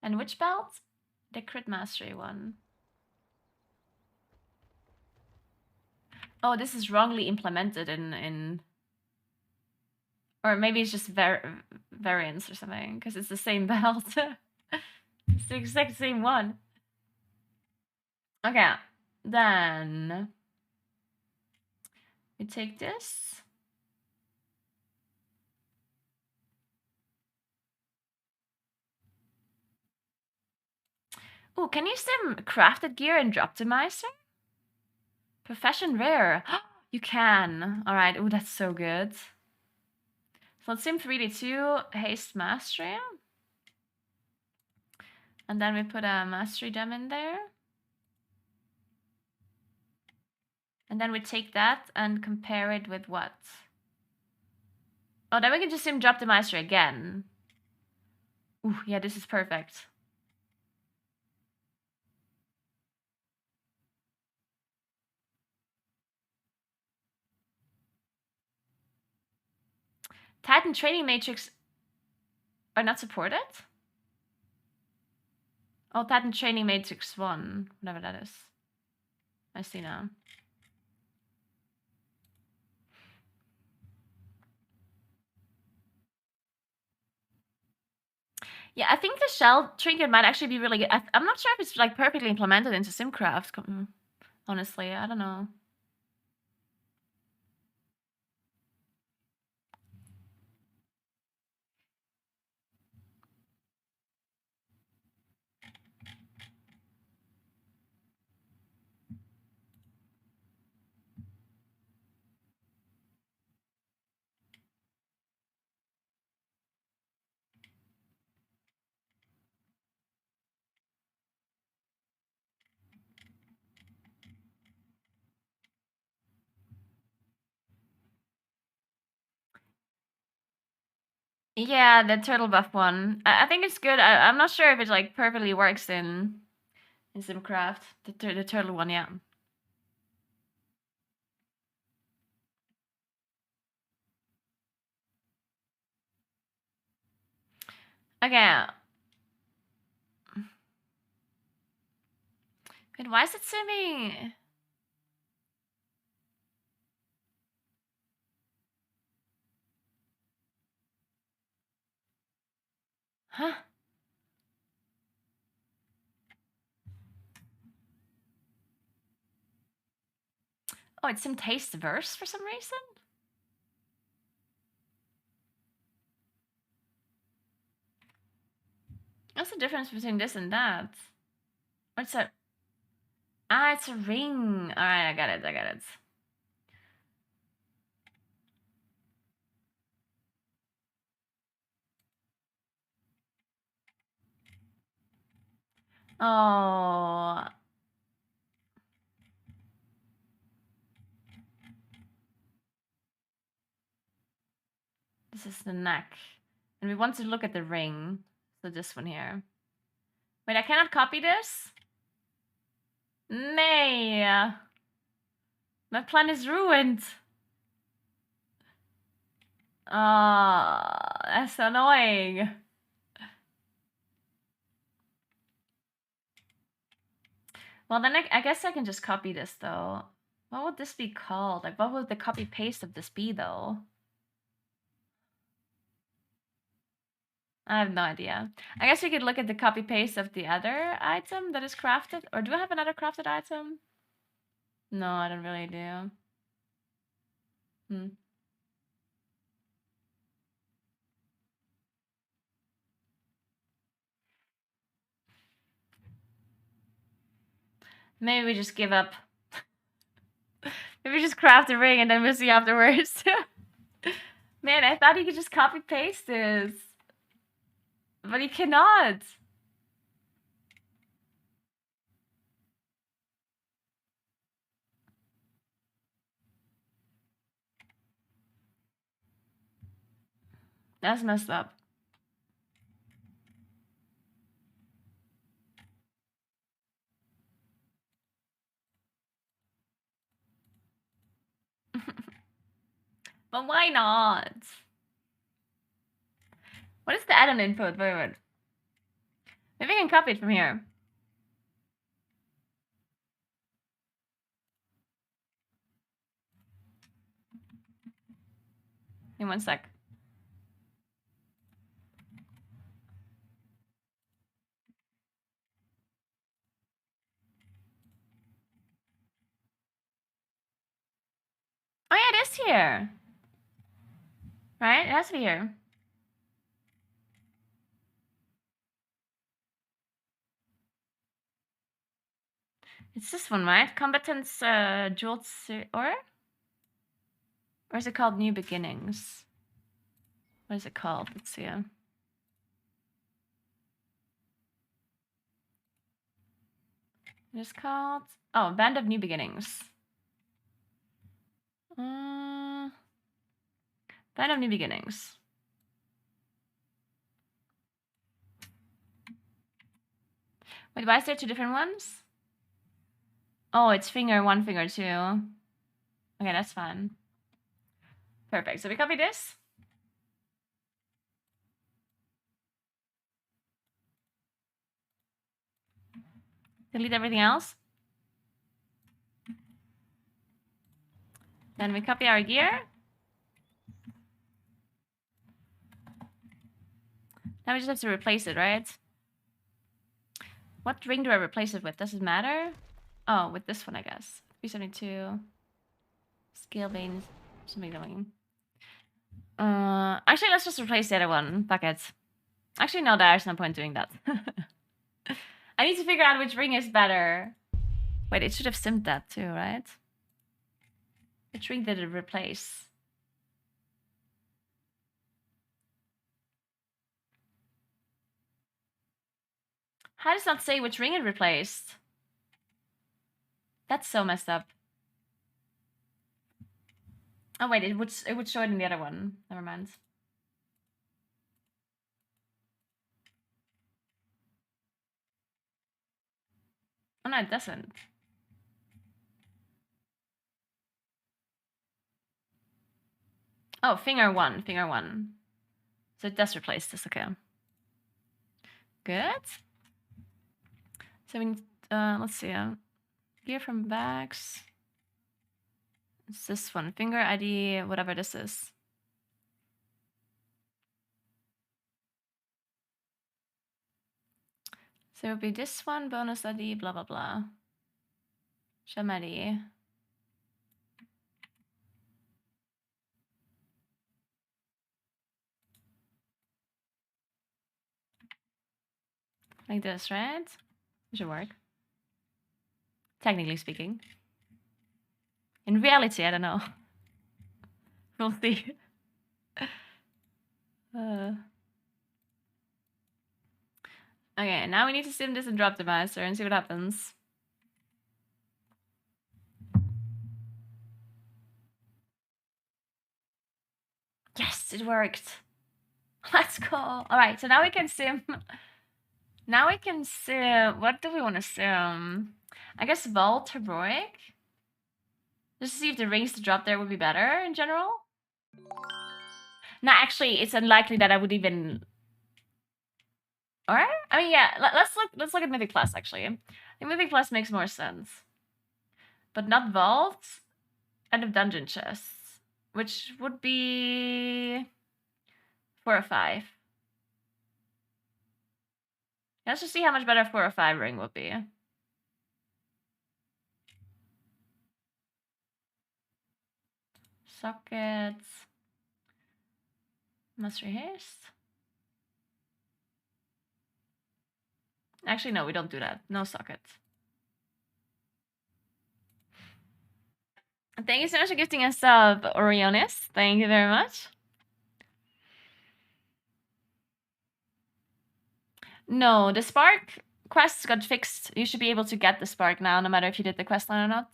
S1: And which belt? The crit mastery one. Oh, this is wrongly implemented in... Or maybe it's just variants or something, because it's the same belt. It's the exact same one. Okay, then... we take this. Oh, can you sim crafted gear and Droptimizer? Profession rare. You can. Alright, oh, that's so good. So let's sim 3D2, haste mastery. And then we put a mastery gem in there. And then we take that and compare it with what? Oh, then we can just sim Droptimizer again. Ooh, yeah, this is perfect. Titan Training Matrix are not supported? Oh, Titan Training Matrix 1, whatever that is. I see now. Yeah, I think the shell trinket might actually be really good. I'm not sure if it's like perfectly implemented into Simcraft. Honestly, I don't know. Yeah, the turtle buff one. I think it's good. I'm not sure if it like perfectly works in Simcraft. The turtle one, yeah. Okay. Wait, why is it simming? Huh? Oh, it's sim taste verse for some reason? What's the difference between this and that? What's that? Ah, it's a ring. Alright, I got it. Oh. This is the neck. And we want to look at the ring. So this one here. Wait, I cannot copy this? Nay. My plan is ruined. Ah, that's annoying. Well, then I guess I can just copy this, though. What would this be called? Like, what would the copy-paste of this be, though? I have no idea. I guess we could look at the copy-paste of the other item that is crafted. Or do I have another crafted item? No, I don't really do. Maybe we just give up. Maybe we just craft a ring and then we'll see afterwards. Man, I thought you could just copy-paste this. But you cannot. That's messed up. But why not? What is the add-on input? Wait. Maybe I can copy it from here. In 1 sec. Oh yeah, it is here. Right? It has to be here. It's this one, right? Combatants, Jeweled or is it called New Beginnings? What is it called? Let's see. It is called... Oh, Band of New Beginnings. Band of New Beginnings. Wait, why is there 2 different ones? Oh, it's finger 1, finger 2. Okay, that's fine. Perfect. So we copy this. Delete everything else. Then we copy our gear. Now we just have to replace it, right? What ring do I replace it with? Does it matter? Oh, with this one, I guess. 372. Scale veins. Something going. Actually, let's just replace the other one. Fuck it. Actually, no, there's no point doing that. I need to figure out which ring is better. Wait, it should have simmed that too, right? Which ring did it replace? How does it not say which ring it replaced? That's so messed up. Oh wait, it would show it in the other one. Never mind. Oh no, it doesn't. Oh, finger 1, finger 1. So it does replace this, okay. Good. So we need, let's see, gear from bags. It's this one, finger ID, whatever this is. So it would be this one, bonus ID, blah, blah, blah. Shamadi. Like this, right? It should work. Technically speaking. In reality, I don't know. We'll see. Okay, now we need to sim this and drop the master and see what happens. Yes, it worked. Let's go. Alright, so now we can sim. Now we can sim. What do we want to sim? I guess Vault Heroic? Just to see if the rings to drop there would be better in general. No, actually, it's unlikely that I would even. Alright? I mean, yeah, let's look at Mythic Plus, actually. I think Mythic Plus makes more sense. But not Vault. End of Dungeon Chests. Which would be 4 or 5. Let's just see how much better 4 or 5 ring would be. Sockets. Mastery Haste. Actually, no, we don't do that. No sockets. Thank you so much for gifting us sub, Orionis. Thank you very much. No, the Spark quests got fixed. You should be able to get the Spark now, no matter if you did the quest line or not.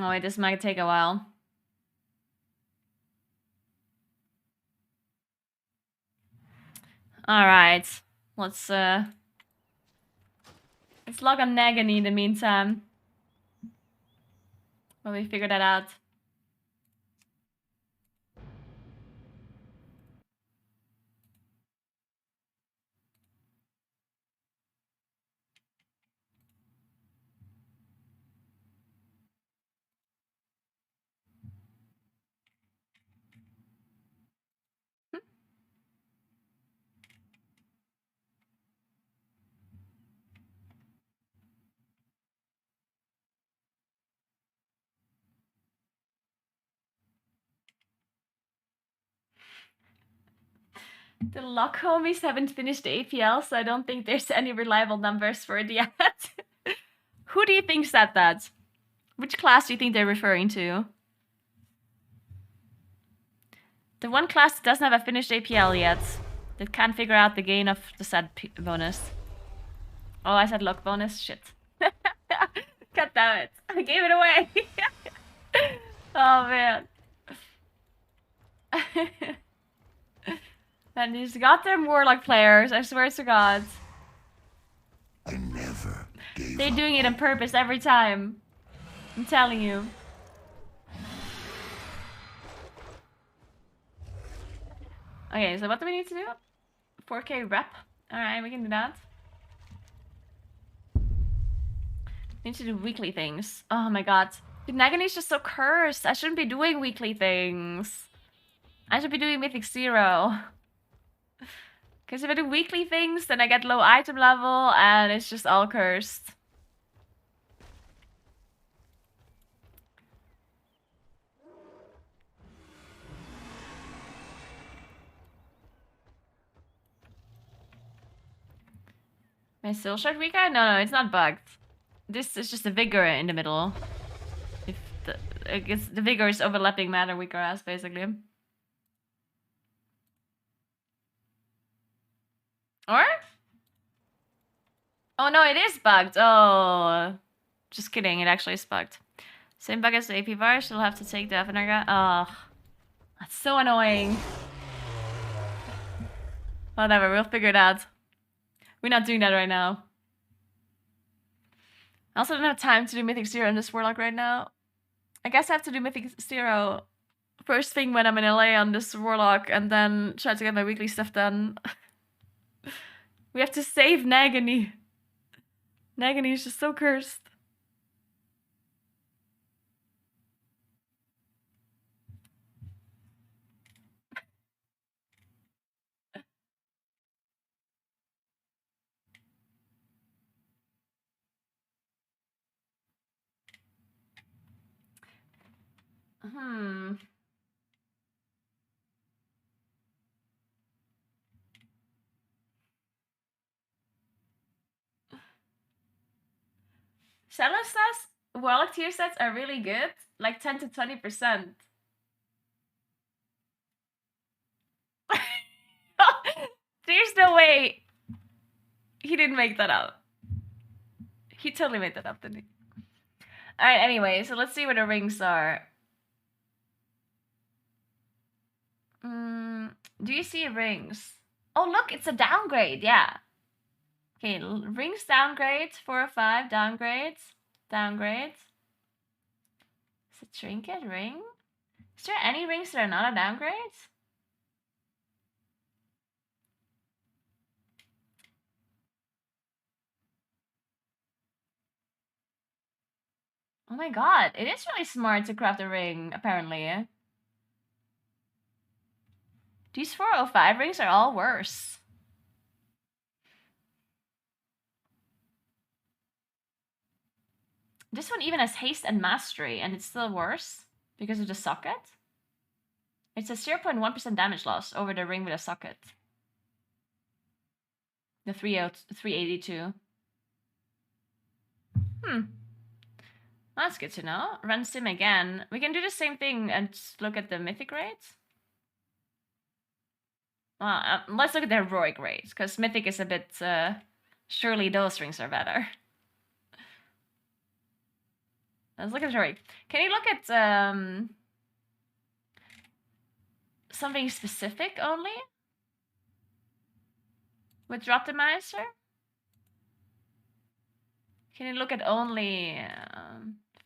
S1: Oh wait, this might take a while. Alright. Let's log on Nagani in the meantime. While we figure that out. The Lock homies haven't finished the APL, so I don't think there's any reliable numbers for it yet. Who do you think said that? Which class do you think they're referring to? The one class that doesn't have a finished APL yet. That can't figure out the gain of the set bonus. Oh, I said luck bonus? Shit. God damn it. I gave it away. Oh, man. And he's got them Warlock players, I swear to God. They're doing it on purpose every time. I'm telling you. Okay, so what do we need to do? 4K rep. Alright, we can do that. Need to do weekly things. Oh my god. Dude, Nagani's just so cursed. I shouldn't be doing weekly things. I should be doing Mythic 0. Because if I do weekly things, then I get low item level and it's just all cursed. My soul shard weak eye? No, it's not bugged. This is just a vigor in the middle. If I guess the vigor is overlapping matter weaker ass, basically. Or? Oh no, it is bugged. Oh, just kidding. It actually is bugged. Same bug as the AP bar. She'll have to take the Avenerga. Oh, that's so annoying. Whatever, we'll figure it out. We're not doing that right now. I also don't have time to do Mythic 0 in this Warlock right now. I guess I have to do Mythic 0 first thing when I'm in LA on this Warlock and then try to get my weekly stuff done. We have to save Nagani. Nagani is just so cursed. Celesta's Warlock tier sets are really good, like 10 to 20%. There's no way he didn't make that up. He totally made that up, didn't he? Alright, anyway, so let's see what the rings are. Do you see rings? Oh, look, it's a downgrade, yeah. Okay, rings downgrade, 4 or 5, downgrades, downgrade. Is it trinket, ring? Is there any rings that are not a downgrade? Oh my god, it is really smart to craft a ring, apparently. These 405 rings are all worse. This one even has haste and mastery, and it's still worse because of the socket. It's a 0.1% damage loss over the ring with a socket. The 382. That's good to know. Run sim again. We can do the same thing and look at the mythic rates. Well, let's look at the heroic rates, because mythic is a bit... surely those rings are better. Let's look at heroic. Can you look at something specific only? With Optimizer? Can you look at only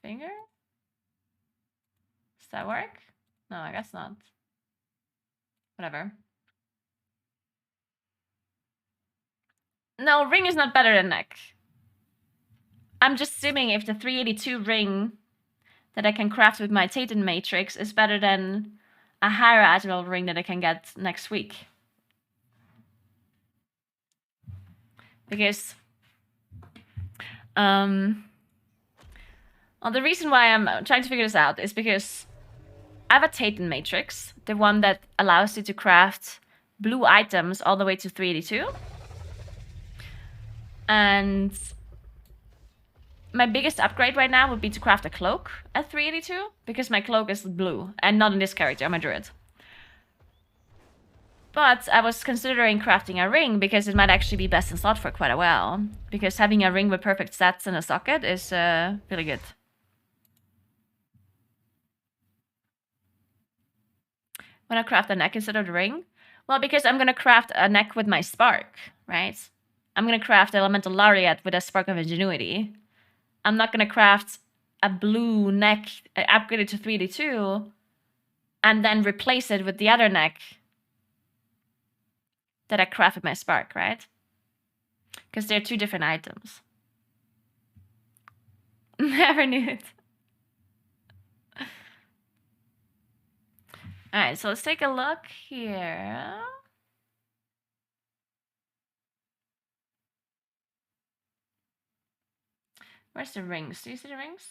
S1: finger? Does that work? No, I guess not. Whatever. No, ring is not better than neck. I'm just assuming if the 382 ring that I can craft with my Titan Matrix is better than a higher Admiral ring that I can get next week. Because well, the reason why I'm trying to figure this out is because I have a Titan Matrix, the one that allows you to craft blue items all the way to 382. And my biggest upgrade right now would be to craft a cloak at 382, because my cloak is blue, and not in this character, I'm a druid. But I was considering crafting a ring, because it might actually be best in slot for quite a while. Because having a ring with perfect stats and a socket is really good. When I craft a neck instead of the ring? Well, because I'm going to craft a neck with my spark, right? I'm going to craft Elemental Lariat with a Spark of Ingenuity. I'm not going to craft a blue neck upgraded to 382 and then replace it with the other neck that I craft with my spark, right? Because they're two different items. Never knew it. Alright, so let's take a look here. Where's the rings? Do you see the rings?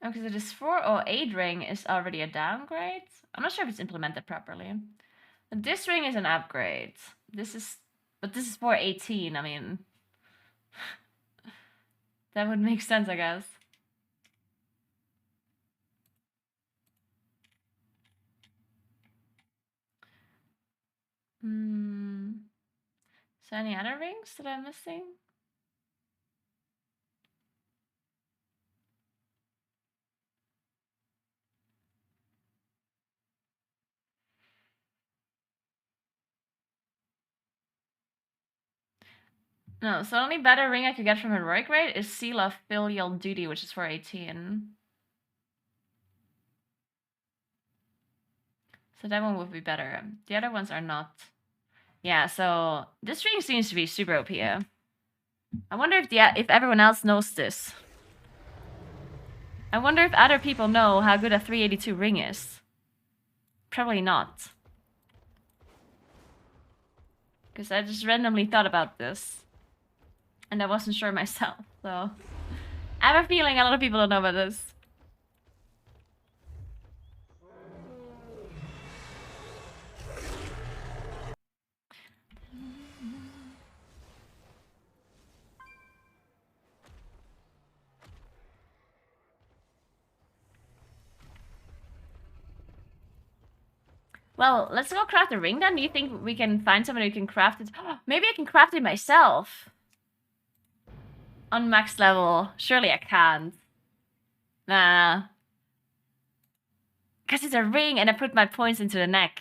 S1: Oh, because this 408 ring is already a downgrade. I'm not sure if it's implemented properly. But this ring is an upgrade. But this is 418. I mean, that would make sense, I guess. So any other rings that I'm missing? No, so the only better ring I could get from heroic rate is Seal of Filial Duty, which is 418. So that one would be better. The other ones are not. Yeah, so this ring seems to be super OP. I wonder if everyone else knows this. I wonder if other people know how good a 382 ring is. Probably not. Because I just randomly thought about this. And I wasn't sure myself, so... I have a feeling a lot of people don't know about this. Well, let's go craft a ring then. Do you think we can find someone who can craft it? Maybe I can craft it myself. On max level. Surely I can't. Nah. Because it's a ring and I put my points into the neck.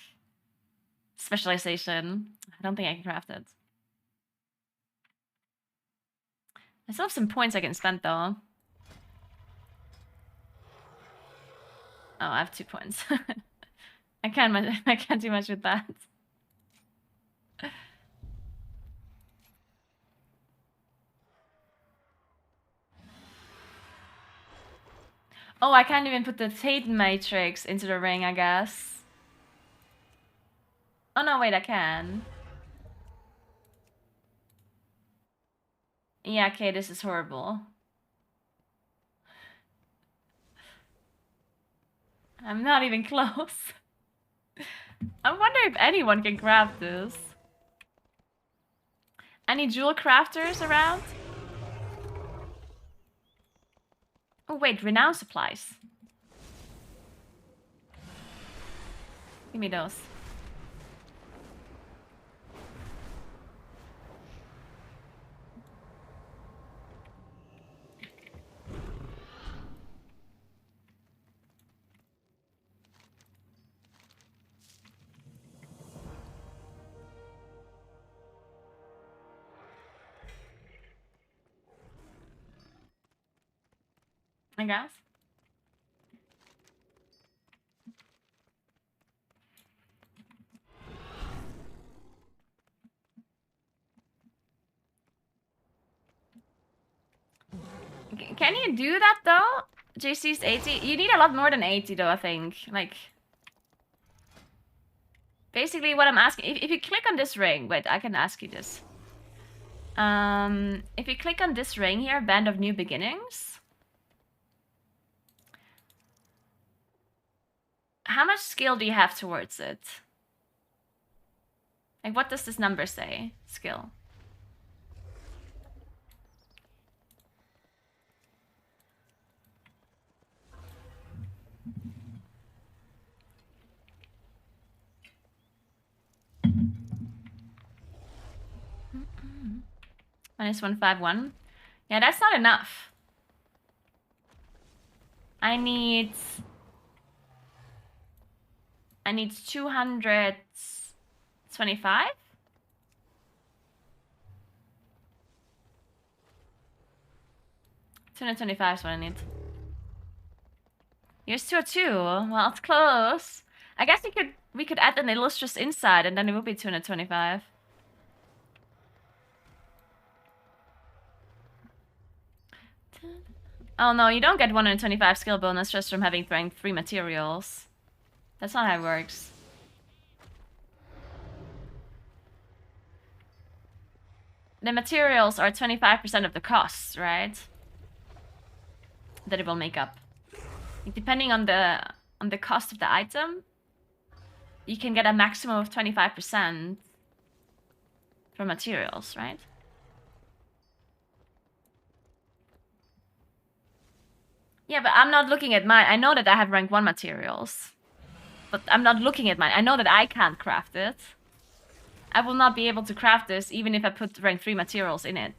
S1: Specialization. I don't think I can craft it. I still have some points I can spend though. Oh, I have 2 points. I can't do much with that. Oh, I can't even put the Tate matrix into the ring, I guess. Oh no, wait, I can. Yeah, okay, this is horrible. I'm not even close. I wonder if anyone can craft this. Any jewel crafters around? Oh wait, renown supplies. Give me those. I guess. Can you do that though? JC's 80? You need a lot more than 80 though, I think. Like... Basically what I'm asking... If you click on this ring... Wait, I can ask you this. If you click on this ring here, Band of New Beginnings... How much skill do you have towards it? Like, what does this number say? Skill. -151. Yeah, that's not enough. I need 225? $225 is what I need. Here's 202. Well, it's close. I guess we could add an illustrious inside and then it would be 225. Oh no, you don't get 125 skill bonus just from having rank 3 materials. That's not how it works. The materials are 25% of the costs, right? That it will make up. Depending on the cost of the item, you can get a maximum of 25% from materials, right? Yeah, but I'm not looking at mine. I know that I have rank 1 materials. But I'm not looking at mine. I know that I can't craft it. I will not be able to craft this even if I put rank 3 materials in it.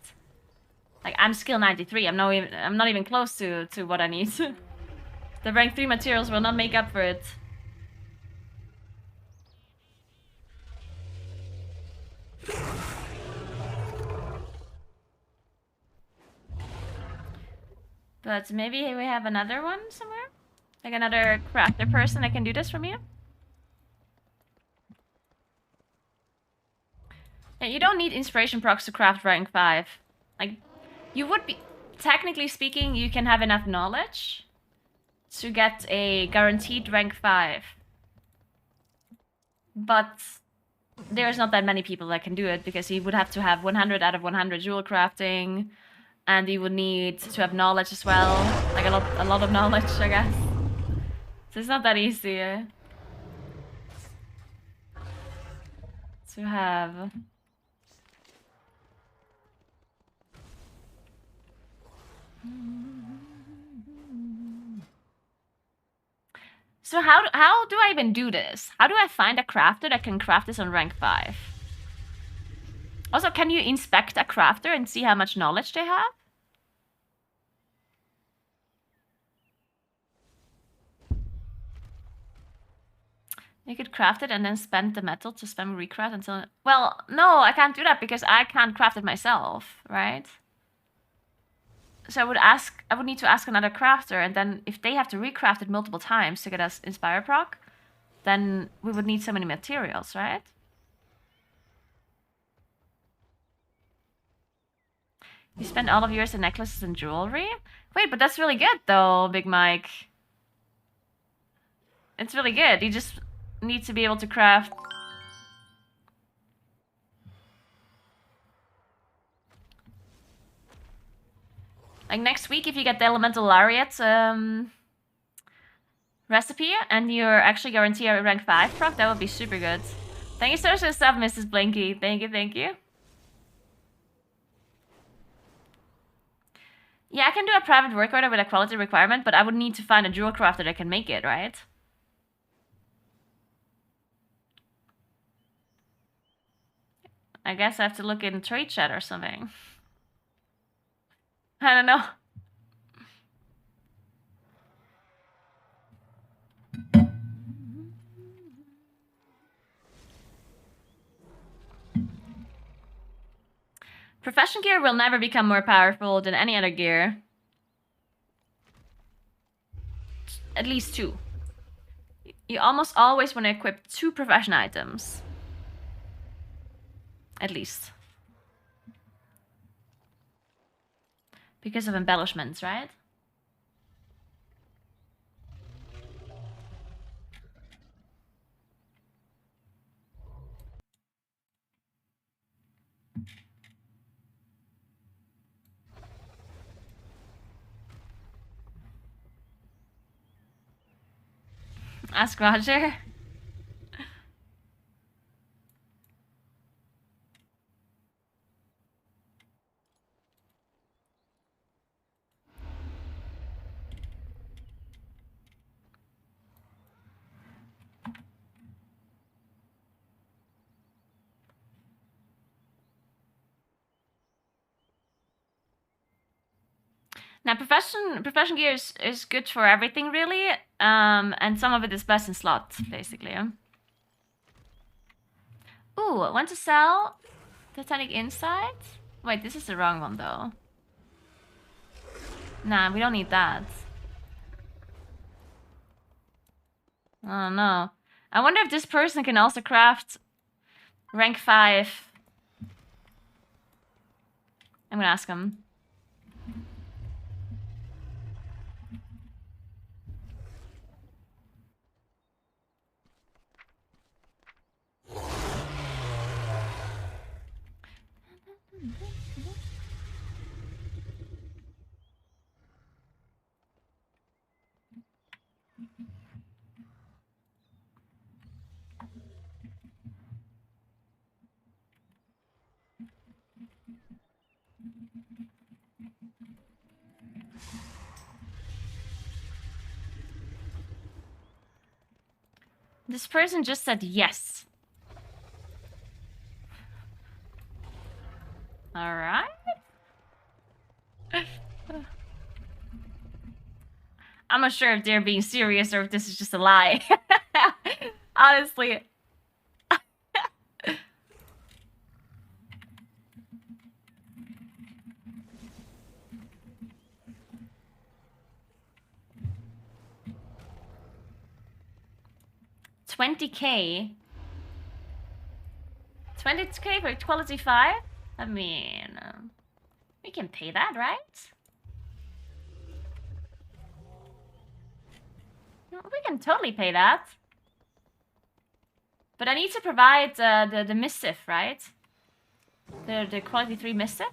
S1: Like, I'm skill 93. I'm not even close to what I need. The rank 3 materials will not make up for it. But maybe we have another one somewhere? Like another crafter person that can do this for me? Yeah, you don't need inspiration procs to craft rank 5. Like, you would be... Technically speaking, you can have enough knowledge to get a guaranteed rank 5. But there's not that many people that can do it because you would have to have 100 out of 100 jewel crafting. And you would need to have knowledge as well. Like a lot of knowledge, I guess. So it's not that easy to have. So how do I even do this? How do I find a crafter that can craft this on rank 5? Also, can you inspect a crafter and see how much knowledge they have? You could craft it and then spend the metal to spam recraft until... Well, no, I can't do that because I can't craft it myself, right? So I would need to ask another crafter, and then if they have to recraft it multiple times to get us Inspire proc, then we would need so many materials, right? You spend all of yours in necklaces and jewelry? Wait, but that's really good though, Big Mike. It's really good. You just need to be able to craft... Like next week, if you get the Elemental Lariat recipe, and you're actually guaranteed a rank 5 proc, that would be super good. Thank you so much for the stuff, Mrs. Blinky. Thank you, thank you. Yeah, I can do a private work order with a quality requirement, but I would need to find a jewel crafter that can make it, right? I guess I have to look in trade chat or something. I don't know. Profession gear will never become more powerful than any other gear. At least 2. You almost always want to equip 2 profession items. At least. Because of embellishments, right? Ask Roger. Now, profession gear is good for everything, really, and some of it is best in slots, basically. Ooh, want to sell Titanic Insight? Wait, this is the wrong one, though. Nah, we don't need that. Oh, no. I wonder if this person can also craft rank 5. I'm gonna ask him. This person just said yes. All right. I'm not sure if they're being serious or if this is just a lie. Honestly. $20K. $20K for quality 5? I mean, we can pay that, right? We can totally pay that. But I need to provide the missive, right? The quality 3 missive.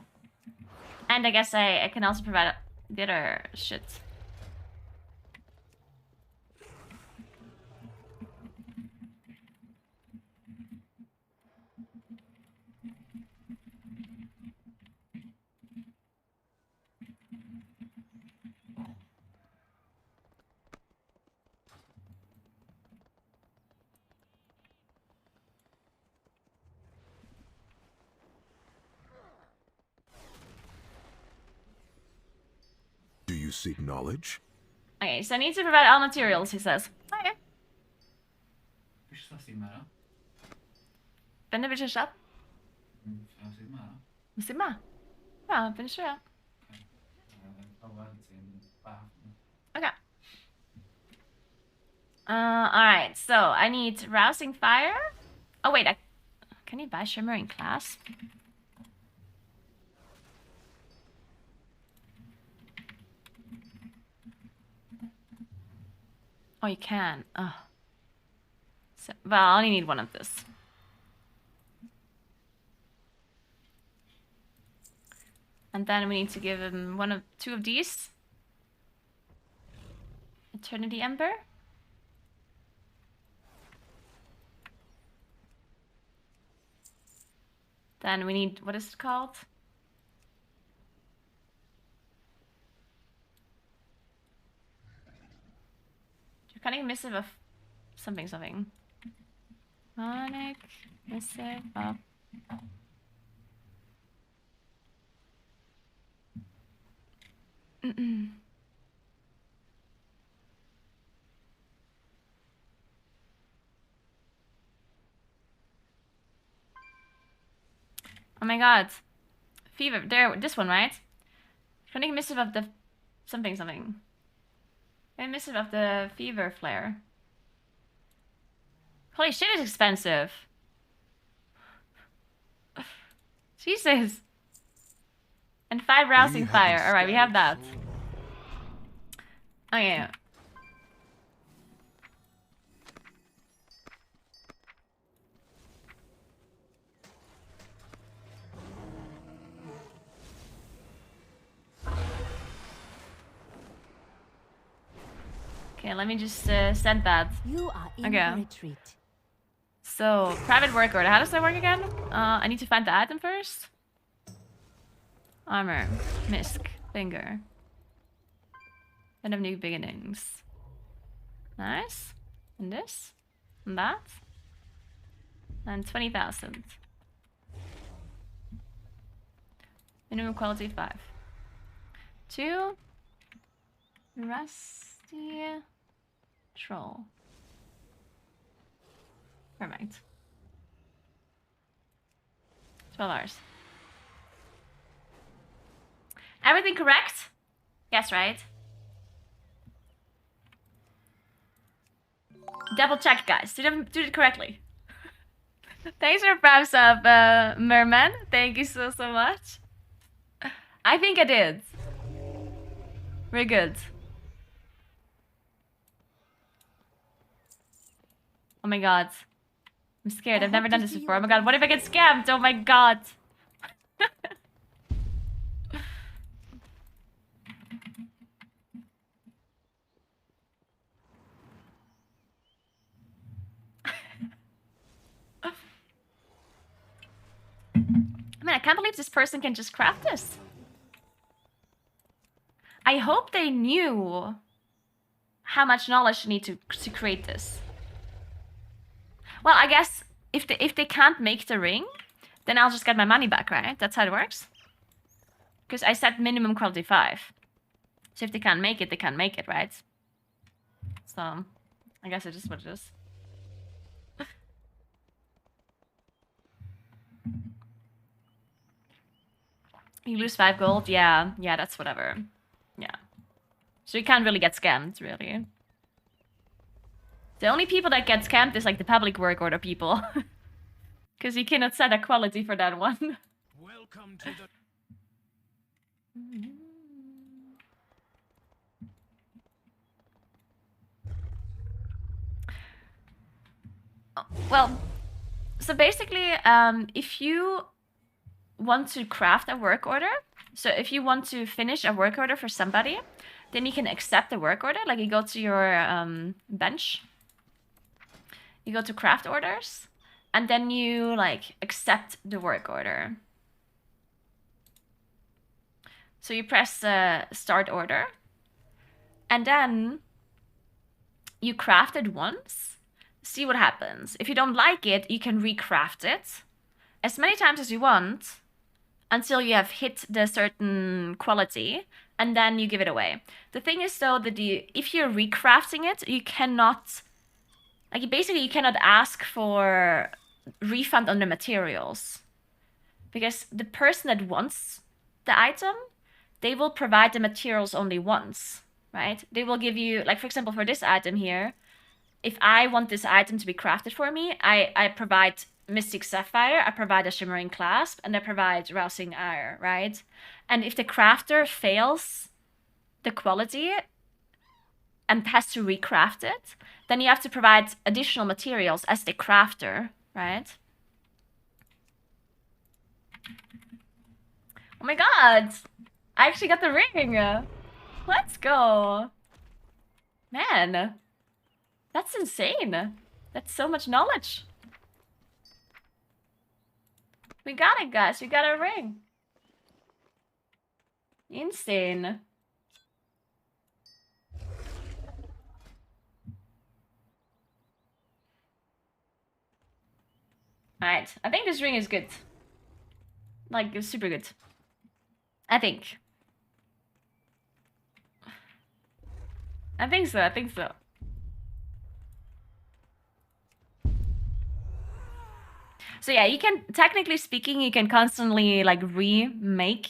S1: And I guess I can also provide the other shit.
S17: you seek knowledge?
S1: Okay, so I need to provide all materials, he says. Okay. Ben er vi kjørt. Simma? Ja, ben er Okay. Alright, so I need rousing fire. Oh wait, can you buy shimmering clasp? Oh, you can. Oh. So, well, I only need one of this. And then we need to give him two of these. Eternity Ember. Then we need, what is it called? Draconic Missive of something. Draconic Missive of... Oh my god. Fever. There, this one, right? Draconic Missive of the... something. And Missive of the Fever Flare. Holy shit, it's expensive. Jesus. And 5 rousing fire. Alright, we have that. Okay. Okay, let me just send that.
S4: You are in for a treat.
S1: So, private work order. How does that work again? I need to find the item first. Armor, Misk, Finger. End of new beginnings. Nice. And this. And that. And 20,000. Minimum quality 5. 2. Rusty Troll. Perfect. 12 hours. Everything correct? Yes, right? Double check, guys. Do it correctly. Thanks for props up, Merman. Thank you so much. I think I did. We're good. Oh my god. I'm scared. I've never done this before. Oh my god, what if I get scammed? Oh my god. I mean, I can't believe this person can just craft this. I hope they knew how much knowledge you need to create this. Well, I guess if they can't make the ring, then I'll just get my money back, right? That's how it works. Because I set minimum quality 5. So if they can't make it, they can't make it, right? So, I guess it is what it is. You lose 5 gold? Yeah, that's whatever. Yeah. So you can't really get scammed, really. The only people that get scammed is like the public work order people. Because you cannot set a quality for that one.
S5: Welcome to the...
S1: Well, so basically, if you want to craft a work order, so if you want to finish a work order for somebody, then you can accept the work order. Like you go to your bench, you go to craft orders, and then you like accept the work order. So you press start order, and then you craft it once, see what happens. If you don't like it, you can recraft it as many times as you want, until you have hit the certain quality, and then you give it away. The thing is though that if you're recrafting it, you cannot, like basically you cannot ask for refund on the materials. Because the person that wants the item, they will provide the materials only once, right? They will give you, like for example, for this item here, if I want this item to be crafted for me, I provide Mystic Sapphire, I provide a Shimmering Clasp, and I provide Rousing Ire, right? And if the crafter fails the quality and has to recraft it, then you have to provide additional materials as the crafter, right? Oh my god! I actually got the ring! Let's go! Man, that's insane! That's so much knowledge! We got it, guys! We got a ring! Insane! Alright, I think this ring is good. Like, it's super good. I think. I think so, I think so. So yeah, you can, technically speaking, you can constantly like remake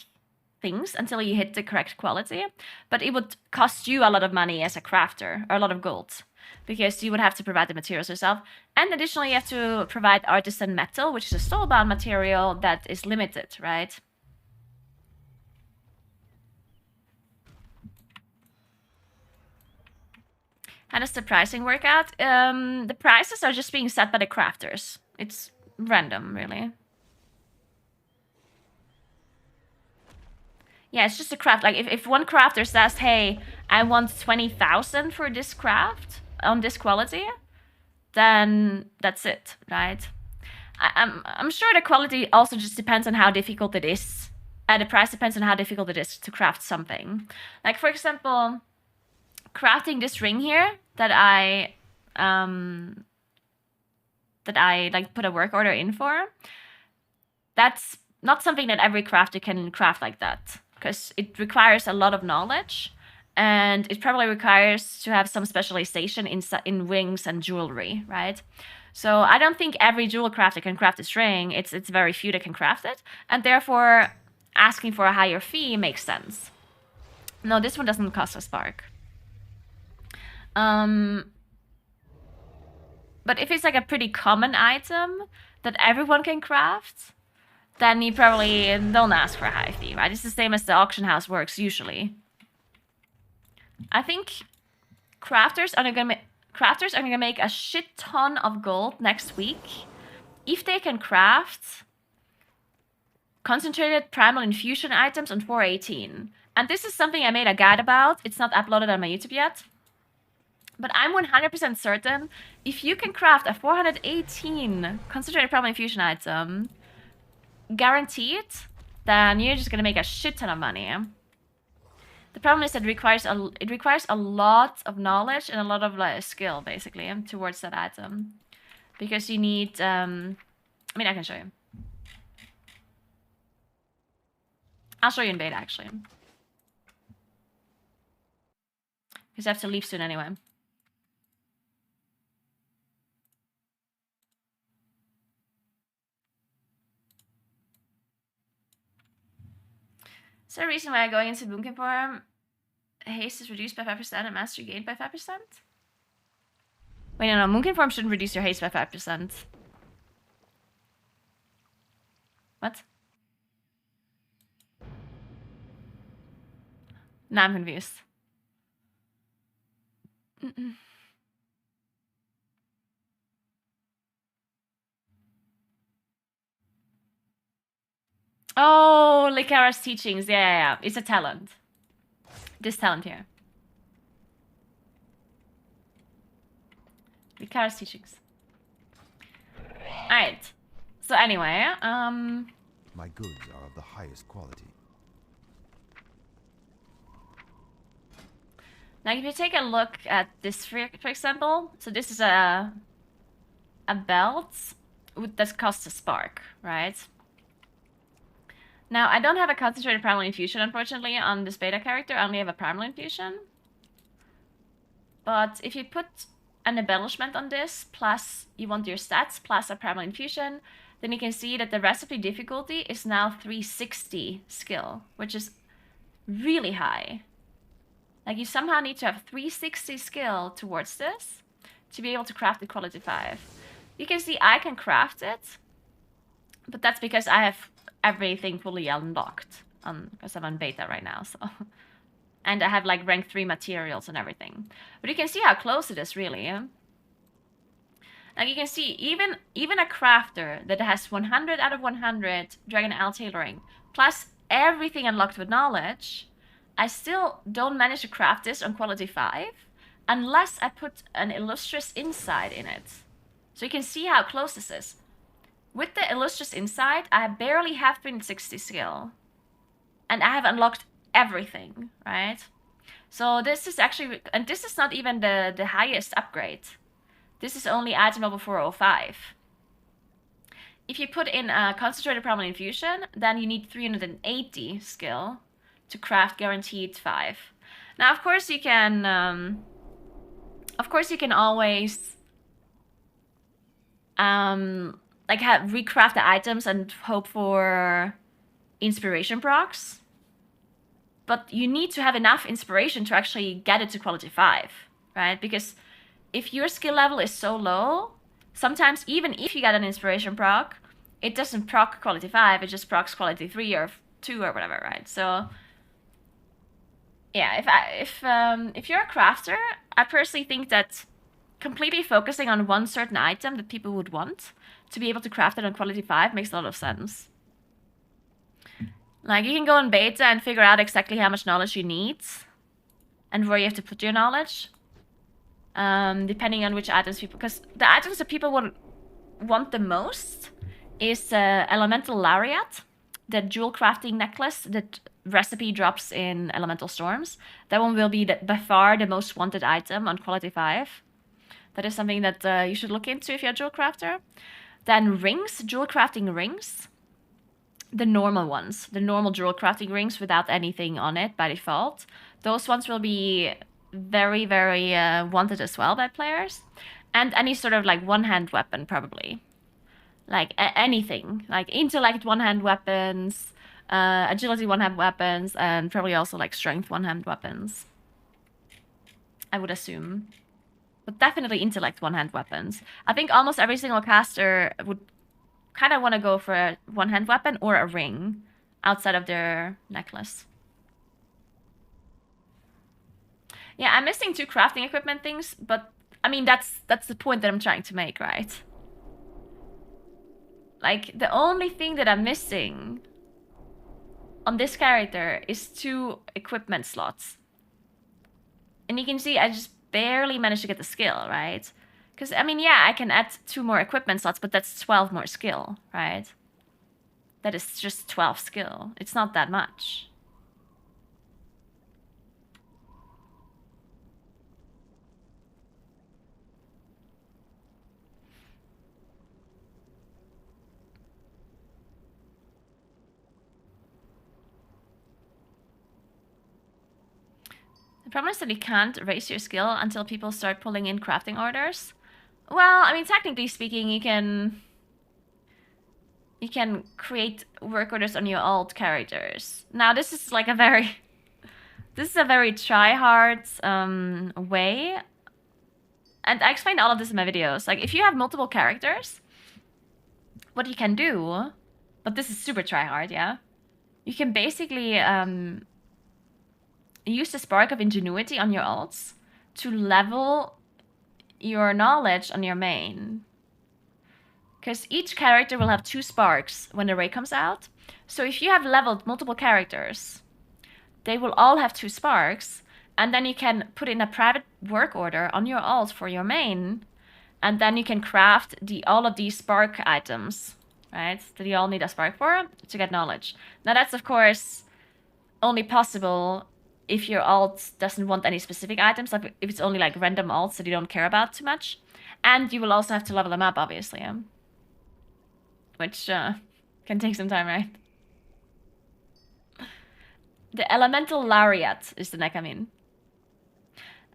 S1: things until you hit the correct quality, but it would cost you a lot of money as a crafter, or a lot of gold, because you would have to provide the materials yourself. And additionally, you have to provide artisan metal, which is a soulbound material that is limited, right? How does the pricing work out? The prices are just being set by the crafters. It's random, really. Yeah, it's just a craft. Like, if one crafter says, hey, I want 20,000 for this craft on this quality, then that's it, right? I'm sure the quality also just depends on how difficult it is. The price depends on how difficult it is to craft something. Like, for example, crafting this ring here that I like put a work order in for, that's not something that every crafter can craft like that, because it requires a lot of knowledge, and it probably requires to have some specialization in rings and jewelry, right? So I don't think every jewel crafter can craft this ring. It's very few that can craft it, and therefore asking for a higher fee makes sense. No, this one doesn't cost a spark. But if it's like a pretty common item that everyone can craft, then you probably don't ask for a high fee, right? It's the same as the auction house works usually. I think crafters are gonna make a shit ton of gold next week if they can craft concentrated primal infusion items on 418. And this is something I made a guide about. It's not uploaded on my YouTube yet. But I'm 100% certain if you can craft a 418 concentrated primal infusion item, guaranteed, then you're just gonna make a shit ton of money. The problem is that it requires a lot of knowledge and a lot of like, skill, basically, towards that item. Because you need, I mean, I can show you. I'll show you in beta, actually. Because I have to leave soon anyway. Is there a reason why going into Boomkin form, haste is reduced by 5% and mastery gained by 5%? Wait, no, Moonkin form shouldn't reduce your haste by 5%. What? Now I'm confused. Oh, Likara's teachings. Yeah. It's a talent. This talent here. Likara's teachings. Alright. So anyway,
S18: My goods are of the highest quality.
S1: now if you take a look at this, for example, so this is a belt that costs a spark, right? Now, I don't have a concentrated primal infusion, unfortunately, on this beta character. I only have a primal infusion. But if you put an embellishment on this, plus you want your stats, plus a primal infusion, then you can see that the recipe difficulty is now 360 skill, which is really high. Like, you somehow need to have 360 skill towards this to be able to craft the quality 5. You can see I can craft it, but that's because I have everything fully unlocked, because I'm on beta right now, so... And I have like rank 3 materials and everything. But you can see how close it is, really. Yeah? Like, you can see, even a crafter that has 100 out of 100 Dragon Ale tailoring, plus everything unlocked with knowledge, I still don't manage to craft this on quality 5, unless I put an illustrious insight in it. So you can see how close this is. With the illustrious insight, I barely have 360 skill. And I have unlocked everything, right? So this is actually, and this is not even the highest upgrade. This is only item level 405. If you put in a concentrated primal infusion, then you need 380 skill to craft guaranteed 5. Now, of course, you can always like recraft the items and hope for inspiration procs. But you need to have enough inspiration to actually get it to quality 5, right? Because if your skill level is so low, sometimes even if you get an inspiration proc, it doesn't proc quality 5, it just procs quality 3 or 2 or whatever, right? So yeah, if you're a crafter, I personally think that completely focusing on one certain item that people would want to be able to craft it on quality 5 makes a lot of sense. Like, you can go in beta and figure out exactly how much knowledge you need and where you have to put your knowledge, depending on which items people... Because the items that people would want the most is Elemental Lariat, the jewel crafting necklace that recipe drops in Elemental Storms. That one will be by far the most wanted item on quality 5. That is something that you should look into if you're a jewel crafter. Then rings, jewel crafting rings. The normal ones, the normal jewel crafting rings without anything on it by default. Those ones will be very, very wanted as well by players. And any sort of like one-hand weapon, probably. Like anything. Like intellect one-hand weapons, agility one-hand weapons, and probably also like strength one-hand weapons. I would assume. But definitely intellect one-hand weapons. I think almost every single caster would kind of want to go for a one-hand weapon or a ring outside of their necklace. Yeah, I'm missing 2 crafting equipment things, but I mean, that's the point that I'm trying to make, right? Like, the only thing that I'm missing on this character is 2 equipment slots. And you can see I just barely managed to get the skill, right? Because, I mean, yeah, I can add 2 more equipment slots, but that's 12 more skill, right? That is just 12 skill. It's not that much. The problem is that you can't raise your skill until people start pulling in crafting orders. Well, I mean, technically speaking, you can create work orders on your old characters. Now, this is like a very try-hard way. And I explained all of this in my videos. Like, if you have multiple characters, what you can do, but this is super try-hard, yeah? You can basically use the Spark of Ingenuity on your alts to level your knowledge on your main. Because each character will have 2 sparks when the raid comes out. So if you have leveled multiple characters, they will all have 2 sparks. And then you can put in a private work order on your alt for your main. And then you can craft all of these spark items, right? That you all need a spark for to get knowledge. Now that's, of course, only possible if your alt doesn't want any specific items, like if it's only like random alts that you don't care about too much. And you will also have to level them up, obviously. Which can take some time, right? The Elemental Lariat is the neck I'm in.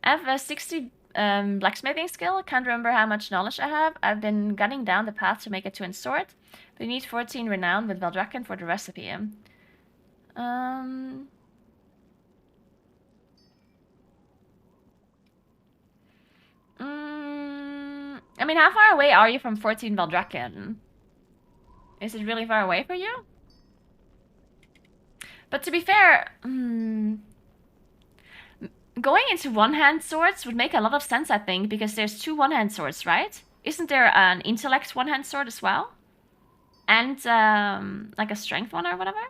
S1: I have a 60 blacksmithing skill. Can't remember how much knowledge I have. I've been gunning down the path to make a two-inch sword. But you need 14 renown with Valdrakken for the recipe. I mean, how far away are you from 14 Valdrakken? Is it really far away for you? But to be fair, going into one-hand swords would make a lot of sense, I think, because there's 2 one-hand swords, right? Isn't there an intellect one-hand sword as well? And, like a strength one or whatever?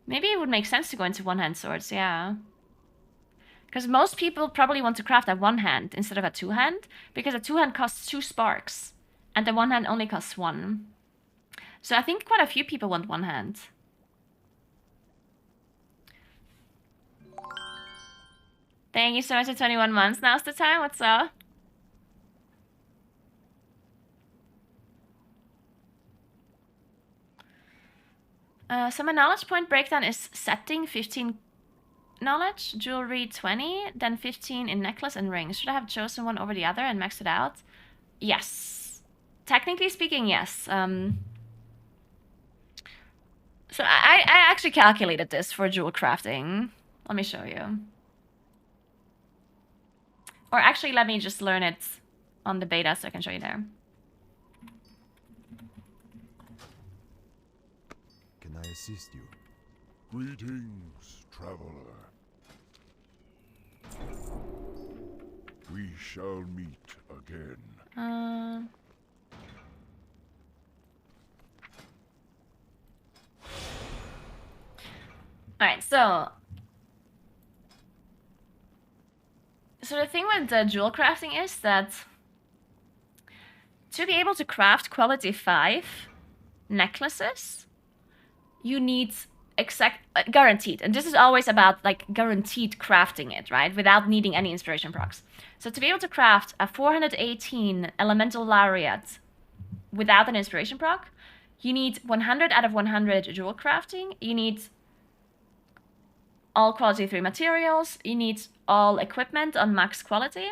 S1: Maybe it would make sense to go into one-hand swords, yeah. Because most people probably want to craft a one-hand instead of a two-hand, because a two-hand costs 2 sparks, and the one-hand only costs 1. So I think quite a few people want one-hand. Thank you so much for 21 months. Now's the time. What's up? So my knowledge point breakdown is setting 15 knowledge, jewelry 20, then 15 in necklace and rings. Should I have chosen one over the other and maxed it out? Yes. Technically speaking, yes. So I actually calculated this for jewel crafting. Let me show you. Or actually, let me just learn it on the beta so I can show you there.
S18: Can I assist you?
S12: Greetings, traveler. We shall meet again.
S1: Alright, so the thing with the jewel crafting is that to be able to craft quality 5 necklaces, you need guaranteed, and this is always about like guaranteed crafting it, right, without needing any inspiration procs. So to be able to craft a 418 elemental lariat without an inspiration proc, you need 100 out of 100 jewel crafting, you need all quality 3 materials, you need all equipment on max quality,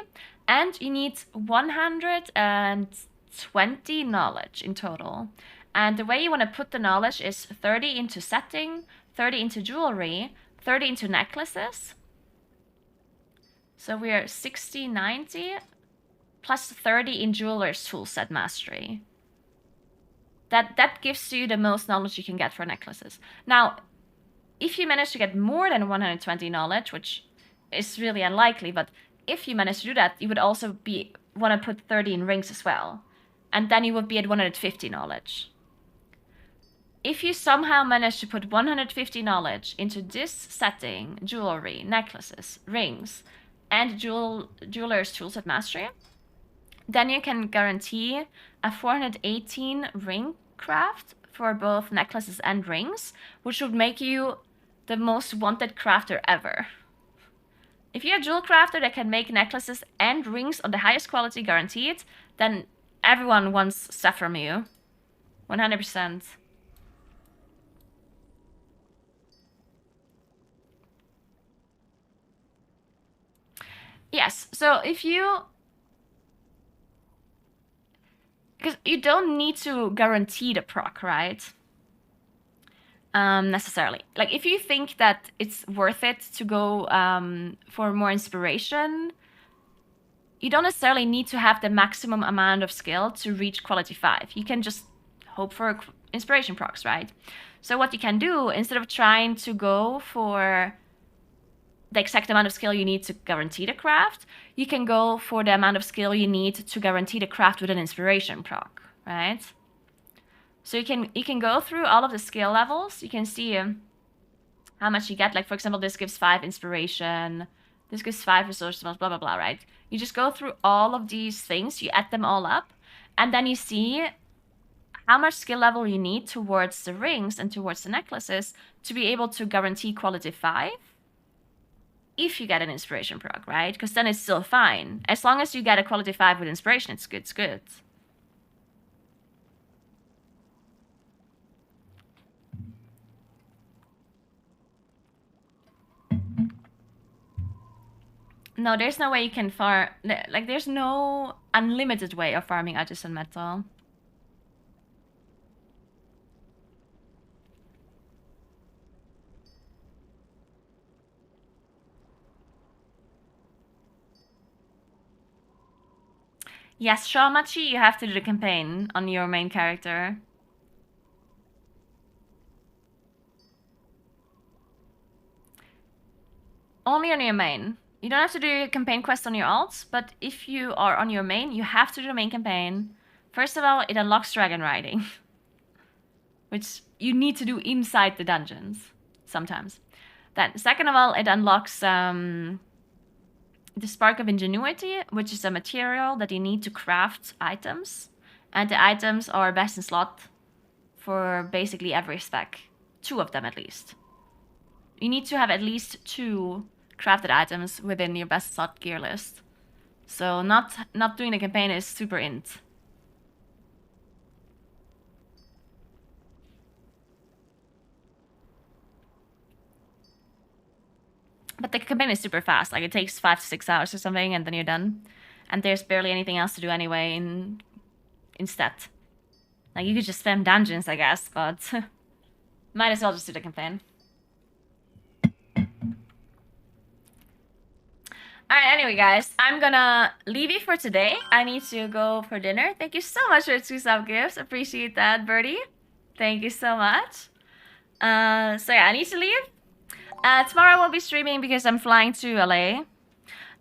S1: and you need 120 knowledge in total. And the way you want to put the knowledge is 30 into setting, 30 into jewelry, 30 into necklaces. So we are 60, 90, plus 30 in jeweler's toolset mastery. That gives you the most knowledge you can get for necklaces. Now, if you manage to get more than 120 knowledge, which is really unlikely, but if you manage to do that, you would also want to put 30 in rings as well. And then you would be at 150 knowledge. If you somehow manage to put 150 knowledge into this setting, jewelry, necklaces, rings, and jeweler's toolset mastery, then you can guarantee a 418 ring craft for both necklaces and rings, which would make you the most wanted crafter ever. If you're a jewel crafter that can make necklaces and rings on the highest quality guaranteed, then everyone wants stuff from you. 100%. Yes, so if you... Because you don't need to guarantee the proc, right? Necessarily. Like, if you think that it's worth it to go for more inspiration, you don't necessarily need to have the maximum amount of skill to reach quality 5. You can just hope for inspiration procs, right? So what you can do, instead of trying to go for the exact amount of skill you need to guarantee the craft, you can go for the amount of skill you need to guarantee the craft with an inspiration proc, right? So you can go through all of the skill levels. You can see how much you get. Like, for example, this gives 5 inspiration, this gives 5 resources, blah, blah, blah, right? You just go through all of these things, you add them all up, and then you see how much skill level you need towards the rings and towards the necklaces to be able to guarantee quality 5. If you get an inspiration proc, right? Because then it's still fine. As long as you get a quality 5 with inspiration, it's good, it's good. No, there's no way you can farm. Like, there's no unlimited way of farming artisan metal. Yes, Shawmachi, you have to do the campaign on your main character. Only on your main. You don't have to do your campaign quest on your alts, but if you are on your main, you have to do the main campaign. First of all, it unlocks dragon riding, which you need to do inside the dungeons sometimes. Then, second of all, it unlocks the Spark of Ingenuity, which is a material that you need to craft items. And the items are best in slot for basically every spec. 2 of them at least. You need to have at least 2 crafted items within your best slot gear list. So not doing the campaign is super int. But the campaign is super fast. Like, it takes 5 to 6 hours or something, and then you're done. And there's barely anything else to do anyway instead. Like, you could just spam dungeons, I guess, but might as well just do the campaign. Alright, anyway, guys, I'm gonna leave you for today. I need to go for dinner. Thank you so much for the 2 sub gifts. Appreciate that, Birdie. Thank you so much. So yeah, I need to leave. Tomorrow I won't be streaming because I'm flying to LA.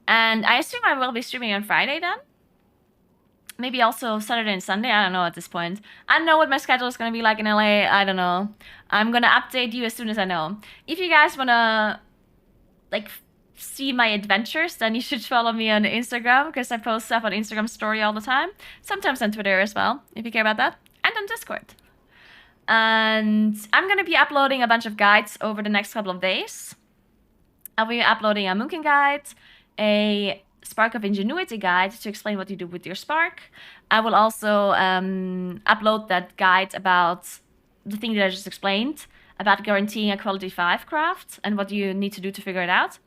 S1: And I assume I will be streaming on Friday then. Maybe also Saturday and Sunday. I don't know at this point. I don't know what my schedule is going to be like in LA. I don't know. I'm going to update you as soon as I know. If you guys want to like see my adventures, then you should follow me on Instagram because I post stuff on Instagram story all the time. Sometimes on Twitter as well, if you care about that. And on Discord. And I'm going to be uploading a bunch of guides over the next couple of days. I'll be uploading a Moonkin guide, a Spark of Ingenuity guide to explain what you do with your Spark. I will also upload that guide about the thing that I just explained, about guaranteeing a quality 5 craft and what you need to do to figure it out.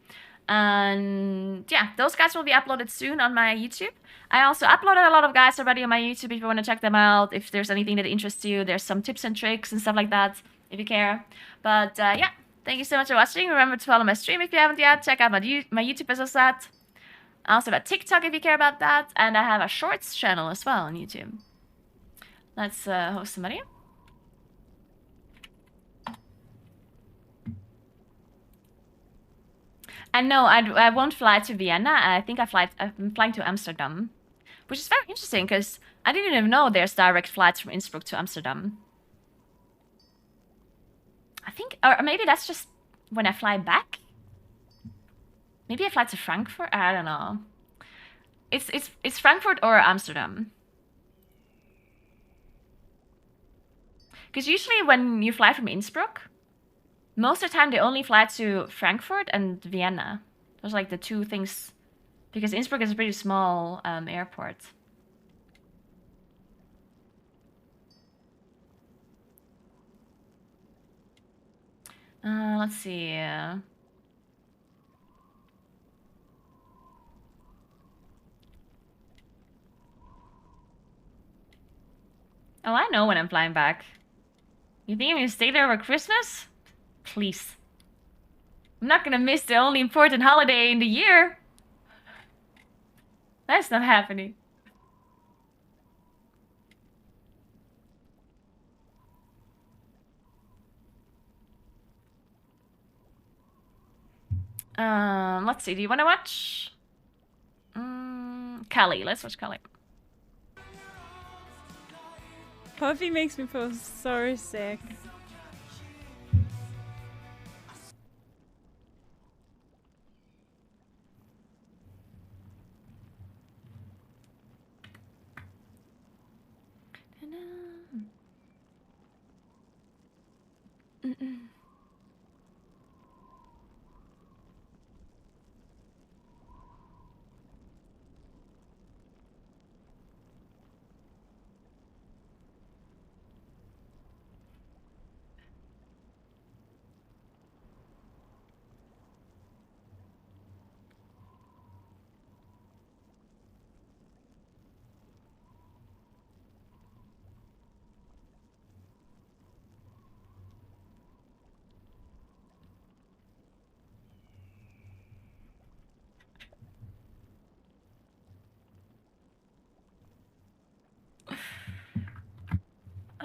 S1: And yeah, those guides will be uploaded soon on my YouTube. I also uploaded a lot of guides already on my YouTube if you want to check them out. If there's anything that interests you, there's some tips and tricks and stuff like that if you care. But yeah, thank you so much for watching. Remember to follow my stream if you haven't yet. Check out my YouTube as I said. I also have a TikTok if you care about that. And I have a Shorts channel as well on YouTube. Let's host somebody. And no, I won't fly to Vienna. I think I'm flying to Amsterdam. Which is very interesting, because I didn't even know there's direct flights from Innsbruck to Amsterdam. I think, or maybe that's just when I fly back? Maybe I fly to Frankfurt? I don't know. It's Frankfurt or Amsterdam. Because usually when you fly from Innsbruck, most of the time they only fly to Frankfurt and Vienna. Those are like the 2 things. Because Innsbruck is a pretty small airport. Let's see. Oh, I know when I'm flying back. You think I'm gonna stay there over Christmas? Please. I'm not gonna miss the only important holiday in the year. That's not happening. Let's see. Do you want to watch? Kali. Let's watch Kali.
S19: Puffy makes me feel so sick.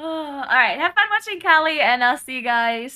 S1: Alright, have fun watching Callie, and I'll see you guys